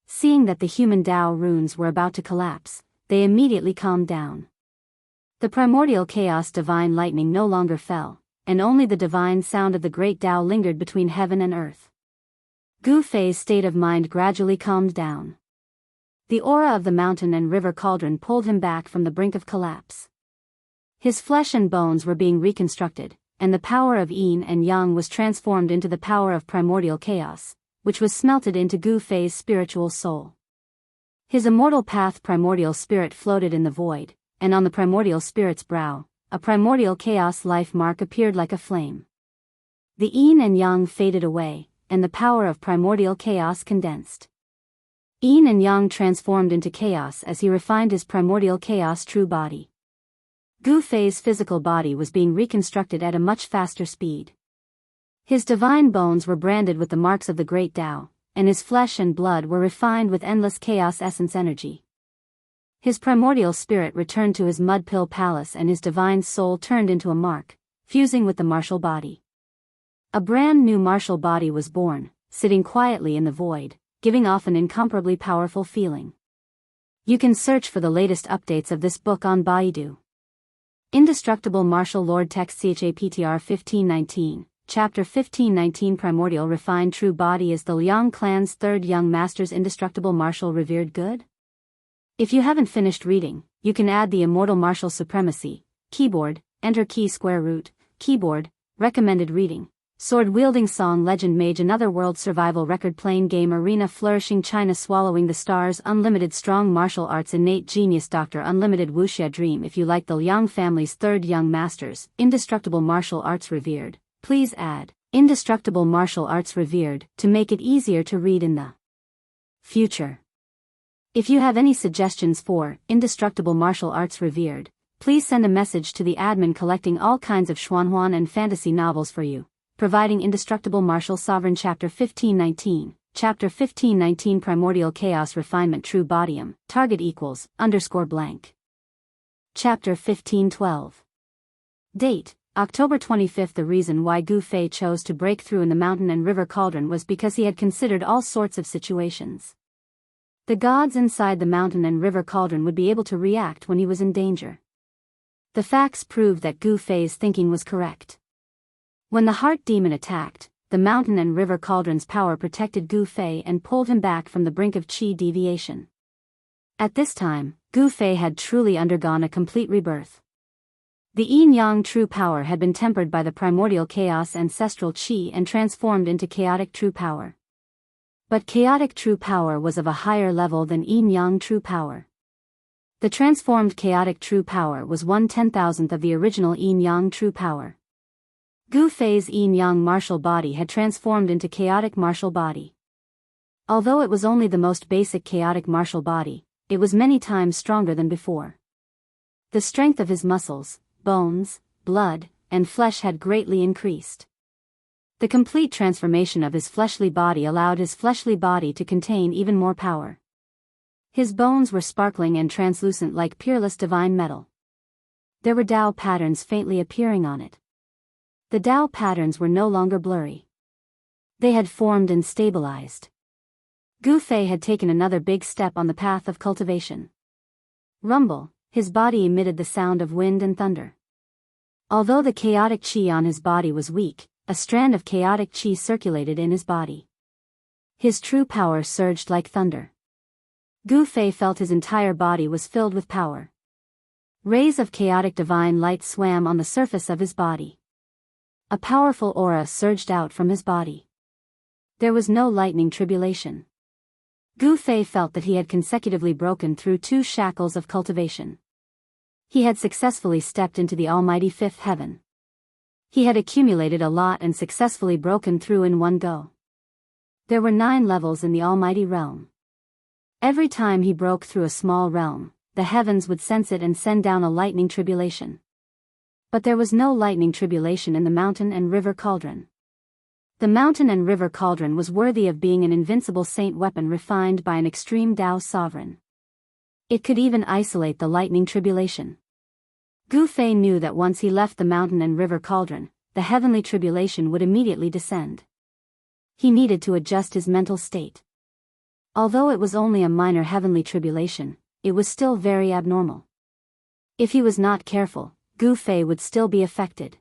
Seeing that the human Tao runes were about to collapse, they immediately calmed down. The primordial chaos divine lightning no longer fell, and only the divine sound of the great Tao lingered between heaven and earth. Gu Fei's state of mind gradually calmed down. The aura of the mountain and river cauldron pulled him back from the brink of collapse. His flesh and bones were being reconstructed, and the power of yin and yang was transformed into the power of primordial chaos, which was smelted into Gu Fei's spiritual soul. His immortal path primordial spirit floated in the void, and on the primordial spirit's brow, a primordial chaos life mark appeared like a flame. The yin and yang faded away, and the power of primordial chaos condensed. Yin and yang transformed into chaos as he refined his primordial chaos true body. Gu Fei's physical body was being reconstructed at a much faster speed. His divine bones were branded with the marks of the great Tao, and his flesh and blood were refined with endless chaos essence energy. His primordial spirit returned to his mud pill palace and his divine soul turned into a mark, fusing with the martial body. A brand new martial body was born, sitting quietly in the void, giving off an incomparably powerful feeling. You can search for the latest updates of this book on Baidu. Indestructible Martial Lord Text CHAPTR 1519, Chapter 1519 Primordial Refined True Body is the Liang Clan's third young master's indestructible martial revered good? If you haven't finished reading, you can add the Immortal Martial Supremacy, Keyboard, Enter Key Square Root, Keyboard, Recommended Reading, Sword-wielding Song Legend Mage Another World Survival Record Playing Game Arena Flourishing China Swallowing the Stars Unlimited Strong Martial Arts Innate Genius Doctor Unlimited Wuxia Dream. If you like the Liang family's third young masters, Indestructible Martial Arts Revered, please add Indestructible Martial Arts Revered to make it easier to read in the future. If you have any suggestions for Indestructible Martial Arts Revered, please send a message to the admin collecting all kinds of Xuanhuan and fantasy novels for you. Providing Indestructible Martial Sovereign Chapter 1519, Chapter 1519 Primordial Chaos Refinement True Bodium, Target equals, _blank. Chapter 1512. Date, October 25. The reason why Gu Fei chose to break through in the mountain and river cauldron was because he had considered all sorts of situations. The gods inside the mountain and river cauldron would be able to react when he was in danger. The facts proved that Gu Fei's thinking was correct. When the heart demon attacked, the mountain and river cauldron's power protected Gu Fei and pulled him back from the brink of qi deviation. At this time, Gu Fei had truly undergone a complete rebirth. The yin-yang true power had been tempered by the primordial chaos ancestral qi and transformed into chaotic true power. But chaotic true power was of a higher level than yin-yang true power. The transformed chaotic true power was 1/10,000th of the original yin-yang true power. Gu Fei's yin-yang martial body had transformed into chaotic martial body. Although it was only the most basic chaotic martial body, it was many times stronger than before. The strength of his muscles, bones, blood, and flesh had greatly increased. The complete transformation of his fleshly body allowed his fleshly body to contain even more power. His bones were sparkling and translucent like peerless divine metal. There were Tao patterns faintly appearing on it. The Tao patterns were no longer blurry. They had formed and stabilized. Gu Fei had taken another big step on the path of cultivation. Rumble, his body emitted the sound of wind and thunder. Although the chaotic qi on his body was weak, a strand of chaotic qi circulated in his body. His true power surged like thunder. Gu Fei felt his entire body was filled with power. Rays of chaotic divine light swam on the surface of his body. A powerful aura surged out from his body. There was no lightning tribulation. Gu Fei felt that he had consecutively broken through 2 shackles of cultivation. He had successfully stepped into the almighty 5th heaven. He had accumulated a lot and successfully broken through in one go. There were 9 levels in the almighty realm. Every time he broke through a small realm, the heavens would sense it and send down a lightning tribulation. But there was no lightning tribulation in the mountain and river cauldron. The mountain and river cauldron was worthy of being an invincible saint weapon refined by an extreme Tao sovereign. It could even isolate the lightning tribulation. Gu Fei knew that once he left the mountain and river cauldron, the heavenly tribulation would immediately descend. He needed to adjust his mental state. Although it was only a minor heavenly tribulation, it was still very abnormal. If he was not careful, Gu Fei would still be affected.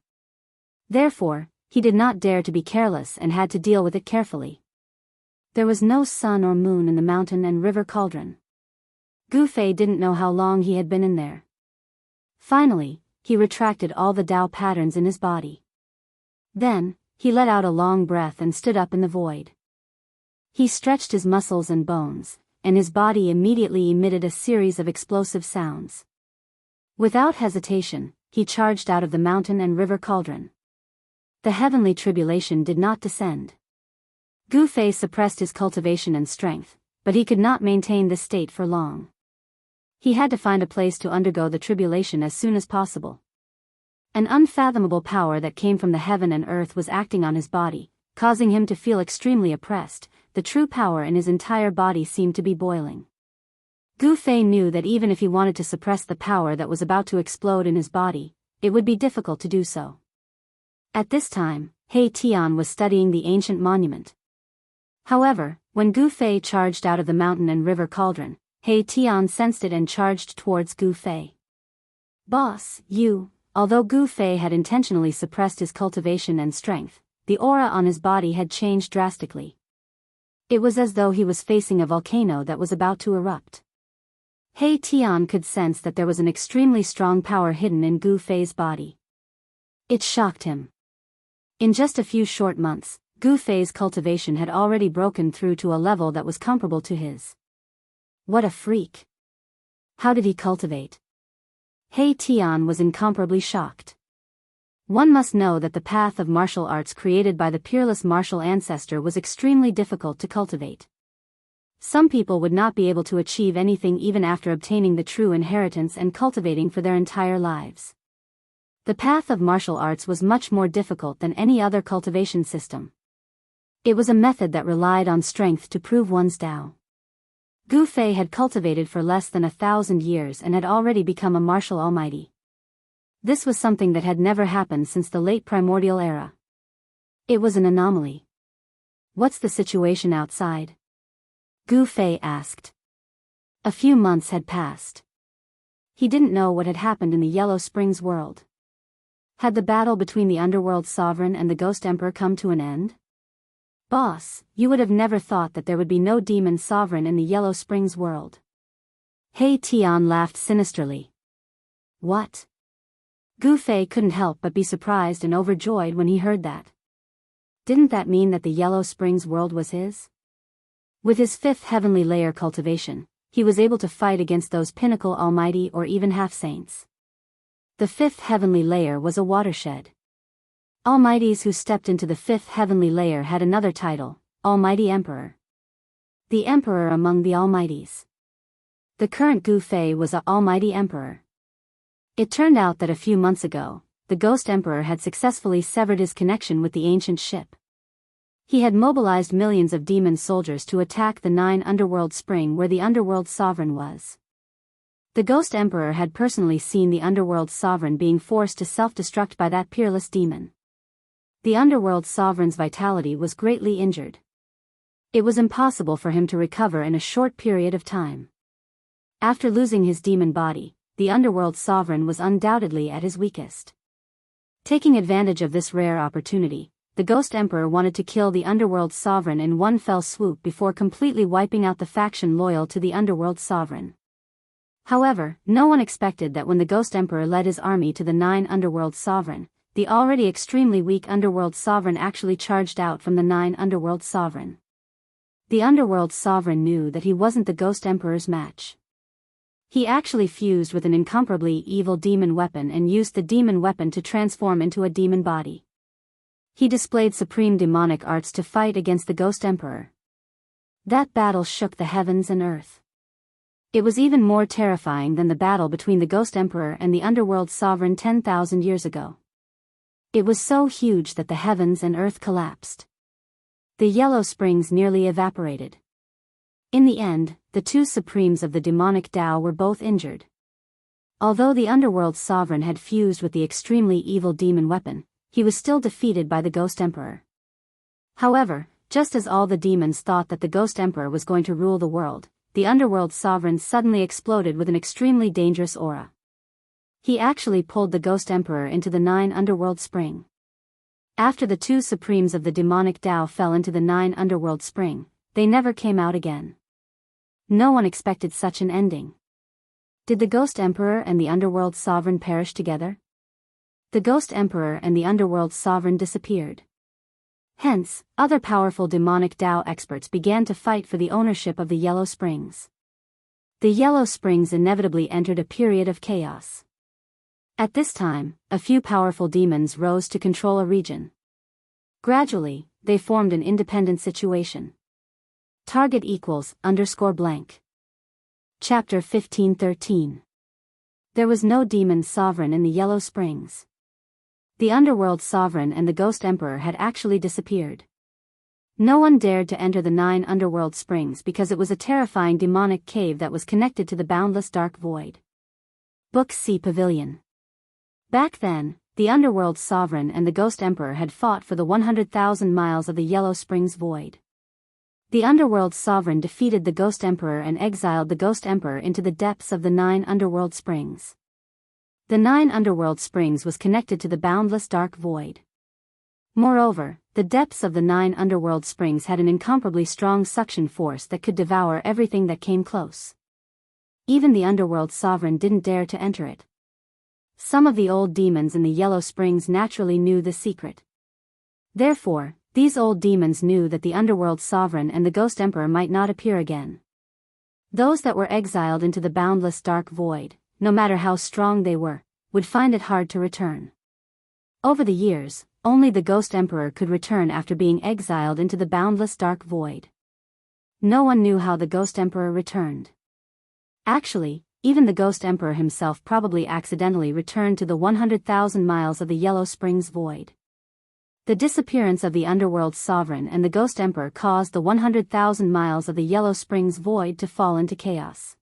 Therefore, he did not dare to be careless and had to deal with it carefully. There was no sun or moon in the mountain and river cauldron. Gu Fei didn't know how long he had been in there. Finally, he retracted all the Tao patterns in his body. Then, he let out a long breath and stood up in the void. He stretched his muscles and bones, and his body immediately emitted a series of explosive sounds. Without hesitation, he charged out of the mountain and river cauldron. The heavenly tribulation did not descend. Gu Fei suppressed his cultivation and strength, but he could not maintain this state for long. He had to find a place to undergo the tribulation as soon as possible. An unfathomable power that came from the heaven and earth was acting on his body, causing him to feel extremely oppressed. The true power in his entire body seemed to be boiling. Gu Fei knew that even if he wanted to suppress the power that was about to explode in his body, it would be difficult to do so. At this time, He Tian was studying the ancient monument. However, when Gu Fei charged out of the mountain and river cauldron, He Tian sensed it and charged towards Gu Fei. "Boss, you," although Gu Fei had intentionally suppressed his cultivation and strength, the aura on his body had changed drastically. It was as though he was facing a volcano that was about to erupt. He Tian could sense that there was an extremely strong power hidden in Gu Fei's body. It shocked him. In just a few short months, Gu Fei's cultivation had already broken through to a level that was comparable to his. What a freak! How did he cultivate? He Tian was incomparably shocked. One must know that the path of martial arts created by the peerless martial ancestor was extremely difficult to cultivate. Some people would not be able to achieve anything even after obtaining the true inheritance and cultivating for their entire lives. The path of martial arts was much more difficult than any other cultivation system. It was a method that relied on strength to prove one's Tao. Gu Fei had cultivated for less than 1,000 years and had already become a martial almighty. This was something that had never happened since the late primordial era. It was an anomaly. "What's the situation outside?" Gu Fei asked. A few months had passed. He didn't know what had happened in the Yellow Springs world. Had the battle between the underworld sovereign and the Ghost Emperor come to an end? Boss, you would have never thought that there would be no demon sovereign in the Yellow Springs world. Hei Tian laughed sinisterly. What? Gu Fei couldn't help but be surprised and overjoyed when he heard that. Didn't that mean that the Yellow Springs world was his? With his 5th heavenly layer cultivation, he was able to fight against those pinnacle almighty or even half-saints. The 5th heavenly layer was a watershed. Almighties who stepped into the 5th heavenly layer had another title, Almighty Emperor. The Emperor among the Almighties. The current Gu Fei was a Almighty Emperor. It turned out that a few months ago, the Ghost Emperor had successfully severed his connection with the ancient ship. He had mobilized millions of demon soldiers to attack the 9 underworld spring where the underworld sovereign was. The Ghost Emperor had personally seen the underworld sovereign being forced to self-destruct by that peerless demon. The underworld sovereign's vitality was greatly injured. It was impossible for him to recover in a short period of time. After losing his demon body, the underworld sovereign was undoubtedly at his weakest. Taking advantage of this rare opportunity, the Ghost Emperor wanted to kill the underworld sovereign in one fell swoop before completely wiping out the faction loyal to the underworld sovereign. However, no one expected that when the Ghost Emperor led his army to the 9 underworld sovereign, the already extremely weak underworld sovereign actually charged out from the 9 underworld sovereign. The underworld sovereign knew that he wasn't the Ghost Emperor's match. He actually fused with an incomparably evil demon weapon and used the demon weapon to transform into a demon body. He displayed supreme demonic arts to fight against the Ghost Emperor. That battle shook the heavens and earth. It was even more terrifying than the battle between the Ghost Emperor and the underworld sovereign 10,000 years ago. It was so huge that the heavens and earth collapsed. The Yellow Springs nearly evaporated. In the end, the 2 supremes of the demonic Tao were both injured. Although the underworld sovereign had fused with the extremely evil demon weapon, he was still defeated by the Ghost Emperor. However, just as all the demons thought that the Ghost Emperor was going to rule the world, the underworld sovereign suddenly exploded with an extremely dangerous aura. He actually pulled the Ghost Emperor into the 9 underworld spring. After the 2 supremes of the demonic Tao fell into the 9 underworld spring, they never came out again. No one expected such an ending. Did the Ghost Emperor and the underworld sovereign perish together? The Ghost Emperor and the underworld sovereign disappeared. Hence, other powerful demonic Tao experts began to fight for the ownership of the Yellow Springs. The Yellow Springs inevitably entered a period of chaos. At this time, a few powerful demons rose to control a region. Gradually, they formed an independent situation. Target =_blank. Chapter 1513. There was no demon sovereign in the Yellow Springs. The underworld sovereign and the Ghost Emperor had actually disappeared. No one dared to enter the 9 underworld springs because it was a terrifying demonic cave that was connected to the boundless dark void. Book C Pavilion. Back then, the underworld sovereign and the Ghost Emperor had fought for the 100,000 miles of the Yellow Springs void. The underworld sovereign defeated the Ghost Emperor and exiled the Ghost Emperor into the depths of the 9 underworld springs. The 9 underworld springs was connected to the boundless dark void. Moreover, the depths of the 9 underworld springs had an incomparably strong suction force that could devour everything that came close. Even the underworld sovereign didn't dare to enter it. Some of the old demons in the Yellow Springs naturally knew the secret. Therefore, these old demons knew that the underworld sovereign and the Ghost Emperor might not appear again. Those that were exiled into the boundless dark void, no matter how strong they were, would find it hard to return. Over the years, only the Ghost Emperor could return after being exiled into the boundless dark void. No one knew how the Ghost Emperor returned. Actually, even the Ghost Emperor himself probably accidentally returned to the 100,000 miles of the Yellow Springs void. The disappearance of the underworld sovereign and the Ghost Emperor caused the 100,000 miles of the Yellow Springs void to fall into chaos.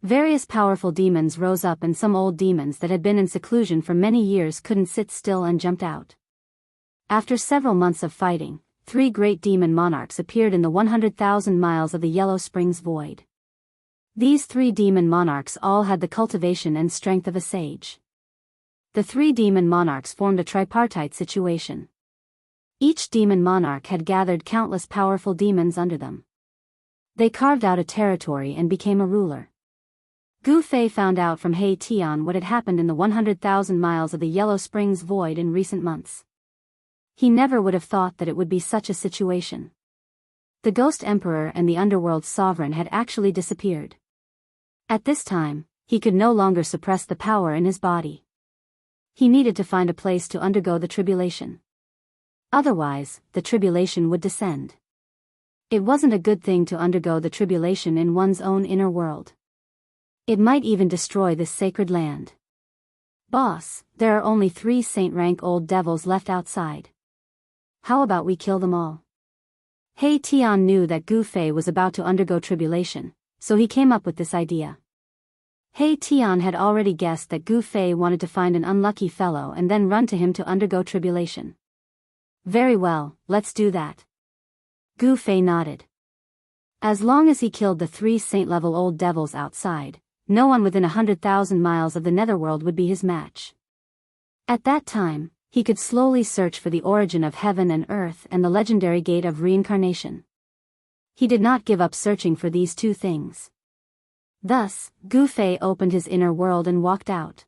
Various powerful demons rose up and some old demons that had been in seclusion for many years couldn't sit still and jumped out. After several months of fighting, 3 great demon monarchs appeared in the 100,000 miles of the Yellow Springs void. These 3 demon monarchs all had the cultivation and strength of a sage. The 3 demon monarchs formed a tripartite situation. Each demon monarch had gathered countless powerful demons under them. They carved out a territory and became a ruler. Gu Fei found out from He Tian what had happened in the 100,000 miles of the Yellow Springs Void in recent months. He never would have thought that it would be such a situation. The Ghost Emperor and the Underworld's sovereign had actually disappeared. At this time, he could no longer suppress the power in his body. He needed to find a place to undergo the tribulation. Otherwise, the tribulation would descend. It wasn't a good thing to undergo the tribulation in one's own inner world. It might even destroy this sacred land. Boss, there are only 3 saint-rank old devils left outside. How about we kill them all? He Tian knew that Gu Fei was about to undergo tribulation, so he came up with this idea. He Tian had already guessed that Gu Fei wanted to find an unlucky fellow and then run to him to undergo tribulation. Very well, let's do that. Gu Fei nodded. As long as he killed the 3 saint-level old devils outside, no one within 100,000 miles of the netherworld would be his match. At that time, he could slowly search for the origin of heaven and earth and the legendary gate of reincarnation. He did not give up searching for these 2 things. Thus, Gu Fei opened his inner world and walked out.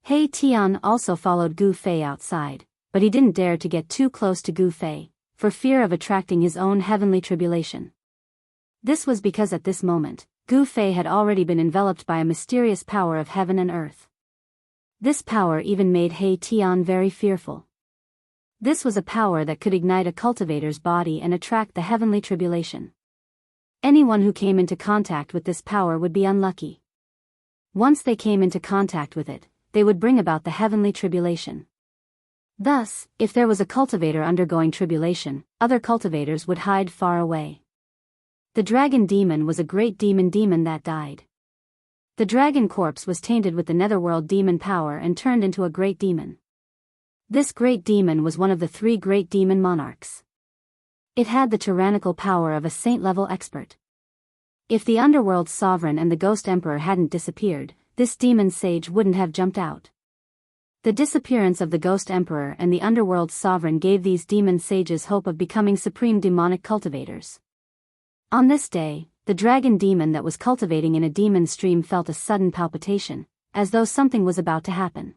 He Tian also followed Gu Fei outside, but he didn't dare to get too close to Gu Fei, for fear of attracting his own heavenly tribulation. This was because at this moment, Gu Fei had already been enveloped by a mysterious power of heaven and earth. This power even made He Tian very fearful. This was a power that could ignite a cultivator's body and attract the heavenly tribulation. Anyone who came into contact with this power would be unlucky. Once they came into contact with it, they would bring about the heavenly tribulation. Thus, if there was a cultivator undergoing tribulation, other cultivators would hide far away. The dragon demon was a great demon that died. The dragon corpse was tainted with the netherworld demon power and turned into a great demon. This great demon was one of the 3 great demon monarchs. It had the tyrannical power of a saint-level expert. If the underworld's sovereign and the ghost emperor hadn't disappeared, this demon sage wouldn't have jumped out. The disappearance of the ghost emperor and the underworld's sovereign gave these demon sages hope of becoming supreme demonic cultivators. On this day, the dragon demon that was cultivating in a demon stream felt a sudden palpitation, as though something was about to happen.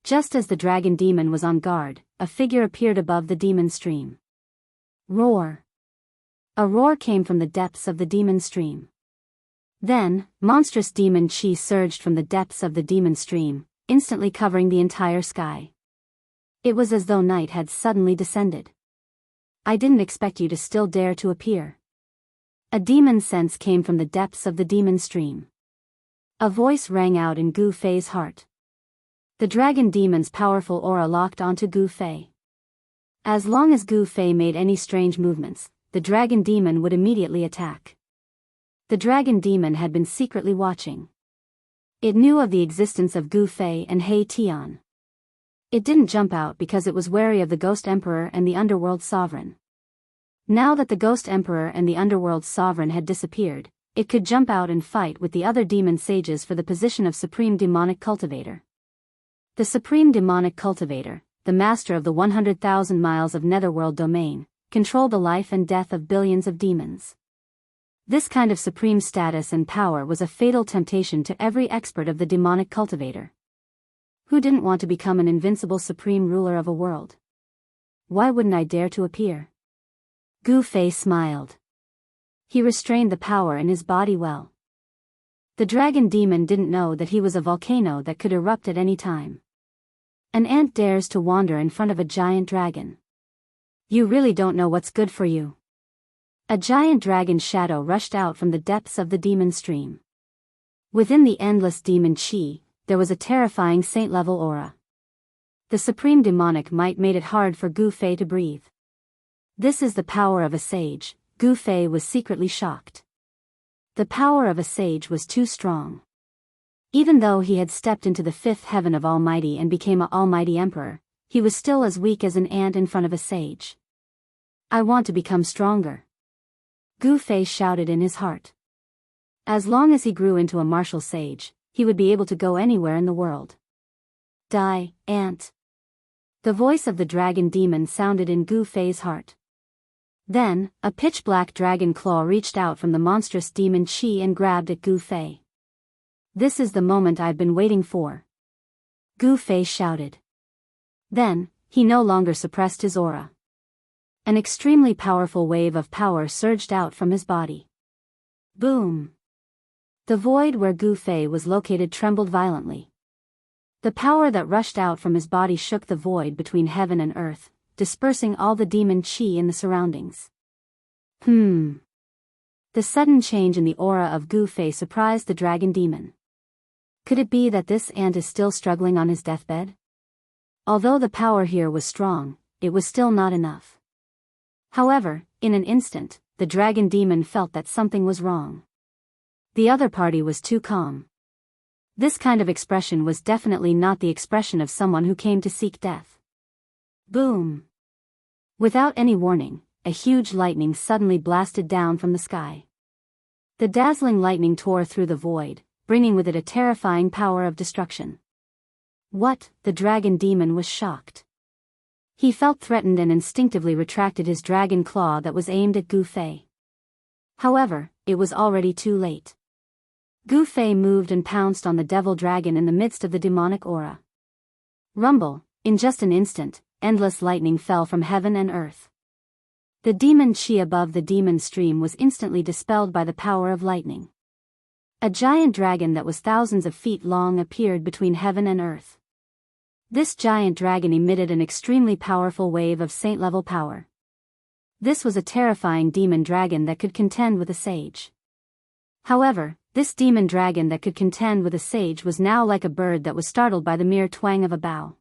Just as the dragon demon was on guard, a figure appeared above the demon stream. Roar! A roar came from the depths of the demon stream. Then, monstrous demon chi surged from the depths of the demon stream, instantly covering the entire sky. It was as though night had suddenly descended. I didn't expect you to still dare to appear. A demon sense came from the depths of the demon stream. A voice rang out in Gu Fei's heart. The dragon demon's powerful aura locked onto Gu Fei. As long as Gu Fei made any strange movements, the dragon demon would immediately attack. The dragon demon had been secretly watching. It knew of the existence of Gu Fei and He Tian. It didn't jump out because it was wary of the Ghost Emperor and the Underworld Sovereign. Now that the Ghost Emperor and the Underworld Sovereign had disappeared, it could jump out and fight with the other demon sages for the position of Supreme Demonic Cultivator. The Supreme Demonic Cultivator, the master of the 100,000 miles of netherworld domain, controlled the life and death of billions of demons. This kind of supreme status and power was a fatal temptation to every expert of the demonic cultivator. Who didn't want to become an invincible supreme ruler of a world? Why wouldn't I dare to appear? Gu Fei smiled. He restrained the power in his body well. The dragon demon didn't know that he was a volcano that could erupt at any time. An ant dares to wander in front of a giant dragon. You really don't know what's good for you. A giant dragon shadow rushed out from the depths of the demon stream. Within the endless demon chi, there was a terrifying saint-level aura. The supreme demonic might made it hard for Gu Fei to breathe. This is the power of a sage, Gu Fei was secretly shocked. The power of a sage was too strong. Even though he had stepped into the 5th heaven of Almighty and became an Almighty Emperor, he was still as weak as an ant in front of a sage. I want to become stronger. Gu Fei shouted in his heart. As long as he grew into a martial sage, he would be able to go anywhere in the world. Die, ant. The voice of the dragon demon sounded in Gu Fei's heart. Then, a pitch-black dragon claw reached out from the monstrous demon Qi and grabbed at Gu Fei. "This is the moment I've been waiting for," Gu Fei shouted. Then, he no longer suppressed his aura. An extremely powerful wave of power surged out from his body. Boom! The void where Gu Fei was located trembled violently. The power that rushed out from his body shook the void between heaven and earth, dispersing all the demon Qi in the surroundings. The sudden change in the aura of Gu Fei surprised the dragon demon. Could it be that this ant is still struggling on his deathbed? Although the power here was strong, it was still not enough. However, in an instant, the dragon demon felt that something was wrong. The other party was too calm. This kind of expression was definitely not the expression of someone who came to seek death. Boom! Without any warning, a huge lightning suddenly blasted down from the sky. The dazzling lightning tore through the void, bringing with it a terrifying power of destruction. What? The dragon demon was shocked. He felt threatened and instinctively retracted his dragon claw that was aimed at Gu Fei. However, it was already too late. Gu Fei moved and pounced on the devil dragon in the midst of the demonic aura. Rumble! In just an instant, endless lightning fell from heaven and earth. The demon Qi above the demon stream was instantly dispelled by the power of lightning. A giant dragon that was thousands of feet long appeared between heaven and earth. This giant dragon emitted an extremely powerful wave of saint-level power. This was a terrifying demon dragon that could contend with a sage. However, this demon dragon that could contend with a sage was now like a bird that was startled by the mere twang of a bow.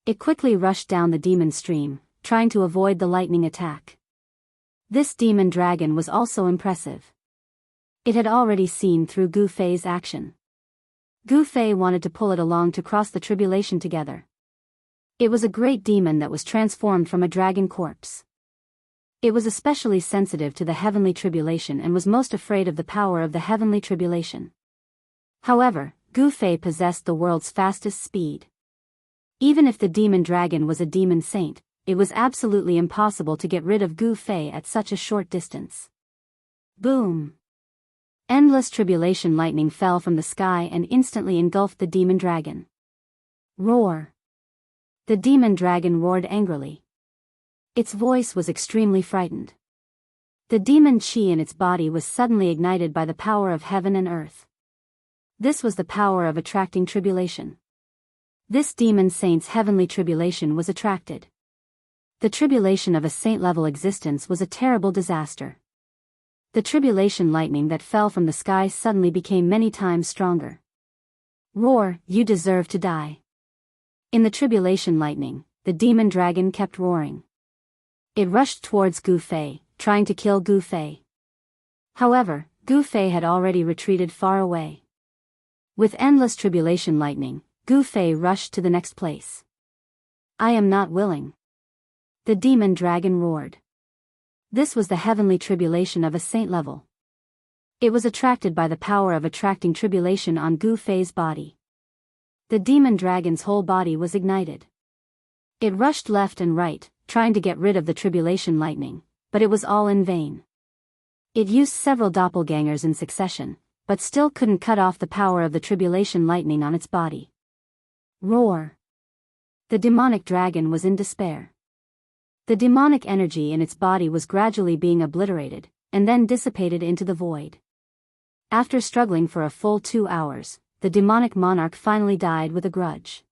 It quickly rushed down the demon stream, trying to avoid the lightning attack. This demon dragon was also impressive. It had already seen through Gu Fei's action. Gu Fei wanted to pull it along to cross the tribulation together. It was a great demon that was transformed from a dragon corpse. It was especially sensitive to the heavenly tribulation and was most afraid of the power of the heavenly tribulation. However, Gu Fei possessed the world's fastest speed. Even if the demon dragon was a demon saint, it was absolutely impossible to get rid of Gu Fei at such a short distance. Boom! Endless tribulation lightning fell from the sky and instantly engulfed the demon dragon. Roar! The demon dragon roared angrily. Its voice was extremely frightened. The demon Qi in its body was suddenly ignited by the power of heaven and earth. This was the power of attracting tribulation. This demon saint's heavenly tribulation was attracted. The tribulation of a saint-level existence was a terrible disaster. The tribulation lightning that fell from the sky suddenly became many times stronger. Roar! You deserve to die. In the tribulation lightning, the demon dragon kept roaring. It rushed towards Gu Fei, trying to kill Gu Fei. However, Gu Fei had already retreated far away. With endless tribulation lightning, Gu Fei rushed to the next place. I am not willing. The demon dragon roared. This was the heavenly tribulation of a saint level. It was attracted by the power of attracting tribulation on Gu Fei's body. The demon dragon's whole body was ignited. It rushed left and right, trying to get rid of the tribulation lightning, but it was all in vain. It used several doppelgangers in succession, but still couldn't cut off the power of the tribulation lightning on its body. Roar! The demonic dragon was in despair. The demonic energy in its body was gradually being obliterated, and then dissipated into the void. After struggling for a full 2 hours, the demonic monarch finally died with a grudge.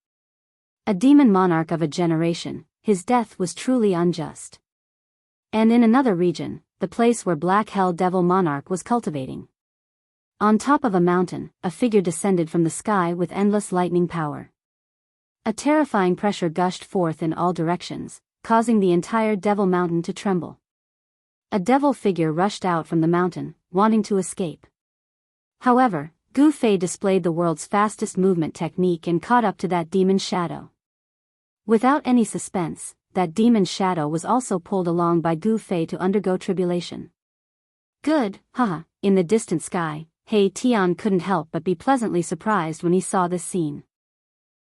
A demon monarch of a generation, his death was truly unjust. And in another region, the place where Black Hell Devil Monarch was cultivating. On top of a mountain, a figure descended from the sky with endless lightning power. A terrifying pressure gushed forth in all directions, causing the entire Devil Mountain to tremble. A devil figure rushed out from the mountain, wanting to escape. However, Gu Fei displayed the world's fastest movement technique and caught up to that demon shadow. Without any suspense, that demon shadow was also pulled along by Gu Fei to undergo tribulation. Good, haha, in the distant sky, He Tian couldn't help but be pleasantly surprised when he saw this scene.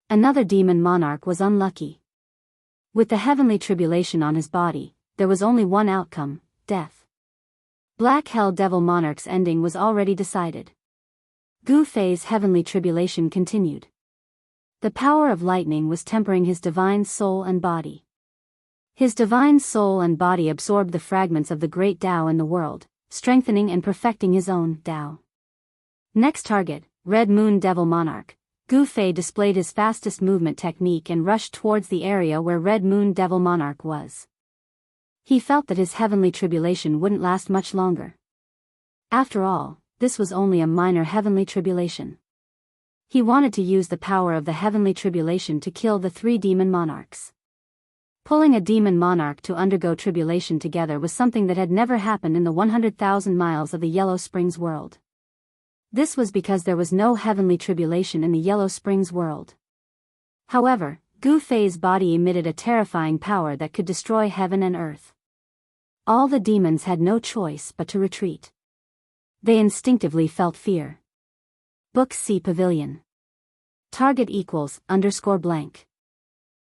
Another demon monarch was unlucky. With the heavenly tribulation on his body, there was only one outcome, death. Black Hell Devil Monarch's ending was already decided. Gu Fei's heavenly tribulation continued. The power of lightning was tempering his divine soul and body. His divine soul and body absorbed the fragments of the great Tao in the world, strengthening and perfecting his own Tao. Next target, Red Moon Devil Monarch. Gu Fei displayed his fastest movement technique and rushed towards the area where Red Moon Devil Monarch was. He felt that his heavenly tribulation wouldn't last much longer. After all, this was only a minor heavenly tribulation. He wanted to use the power of the heavenly tribulation to kill the 3 demon monarchs. Pulling a demon monarch to undergo tribulation together was something that had never happened in the 100,000 miles of the Yellow Springs world. This was because there was no heavenly tribulation in the Yellow Springs world. However, Gu Fei's body emitted a terrifying power that could destroy heaven and earth. All the demons had no choice but to retreat. They instinctively felt fear. Book C Pavilion. Target =_blank.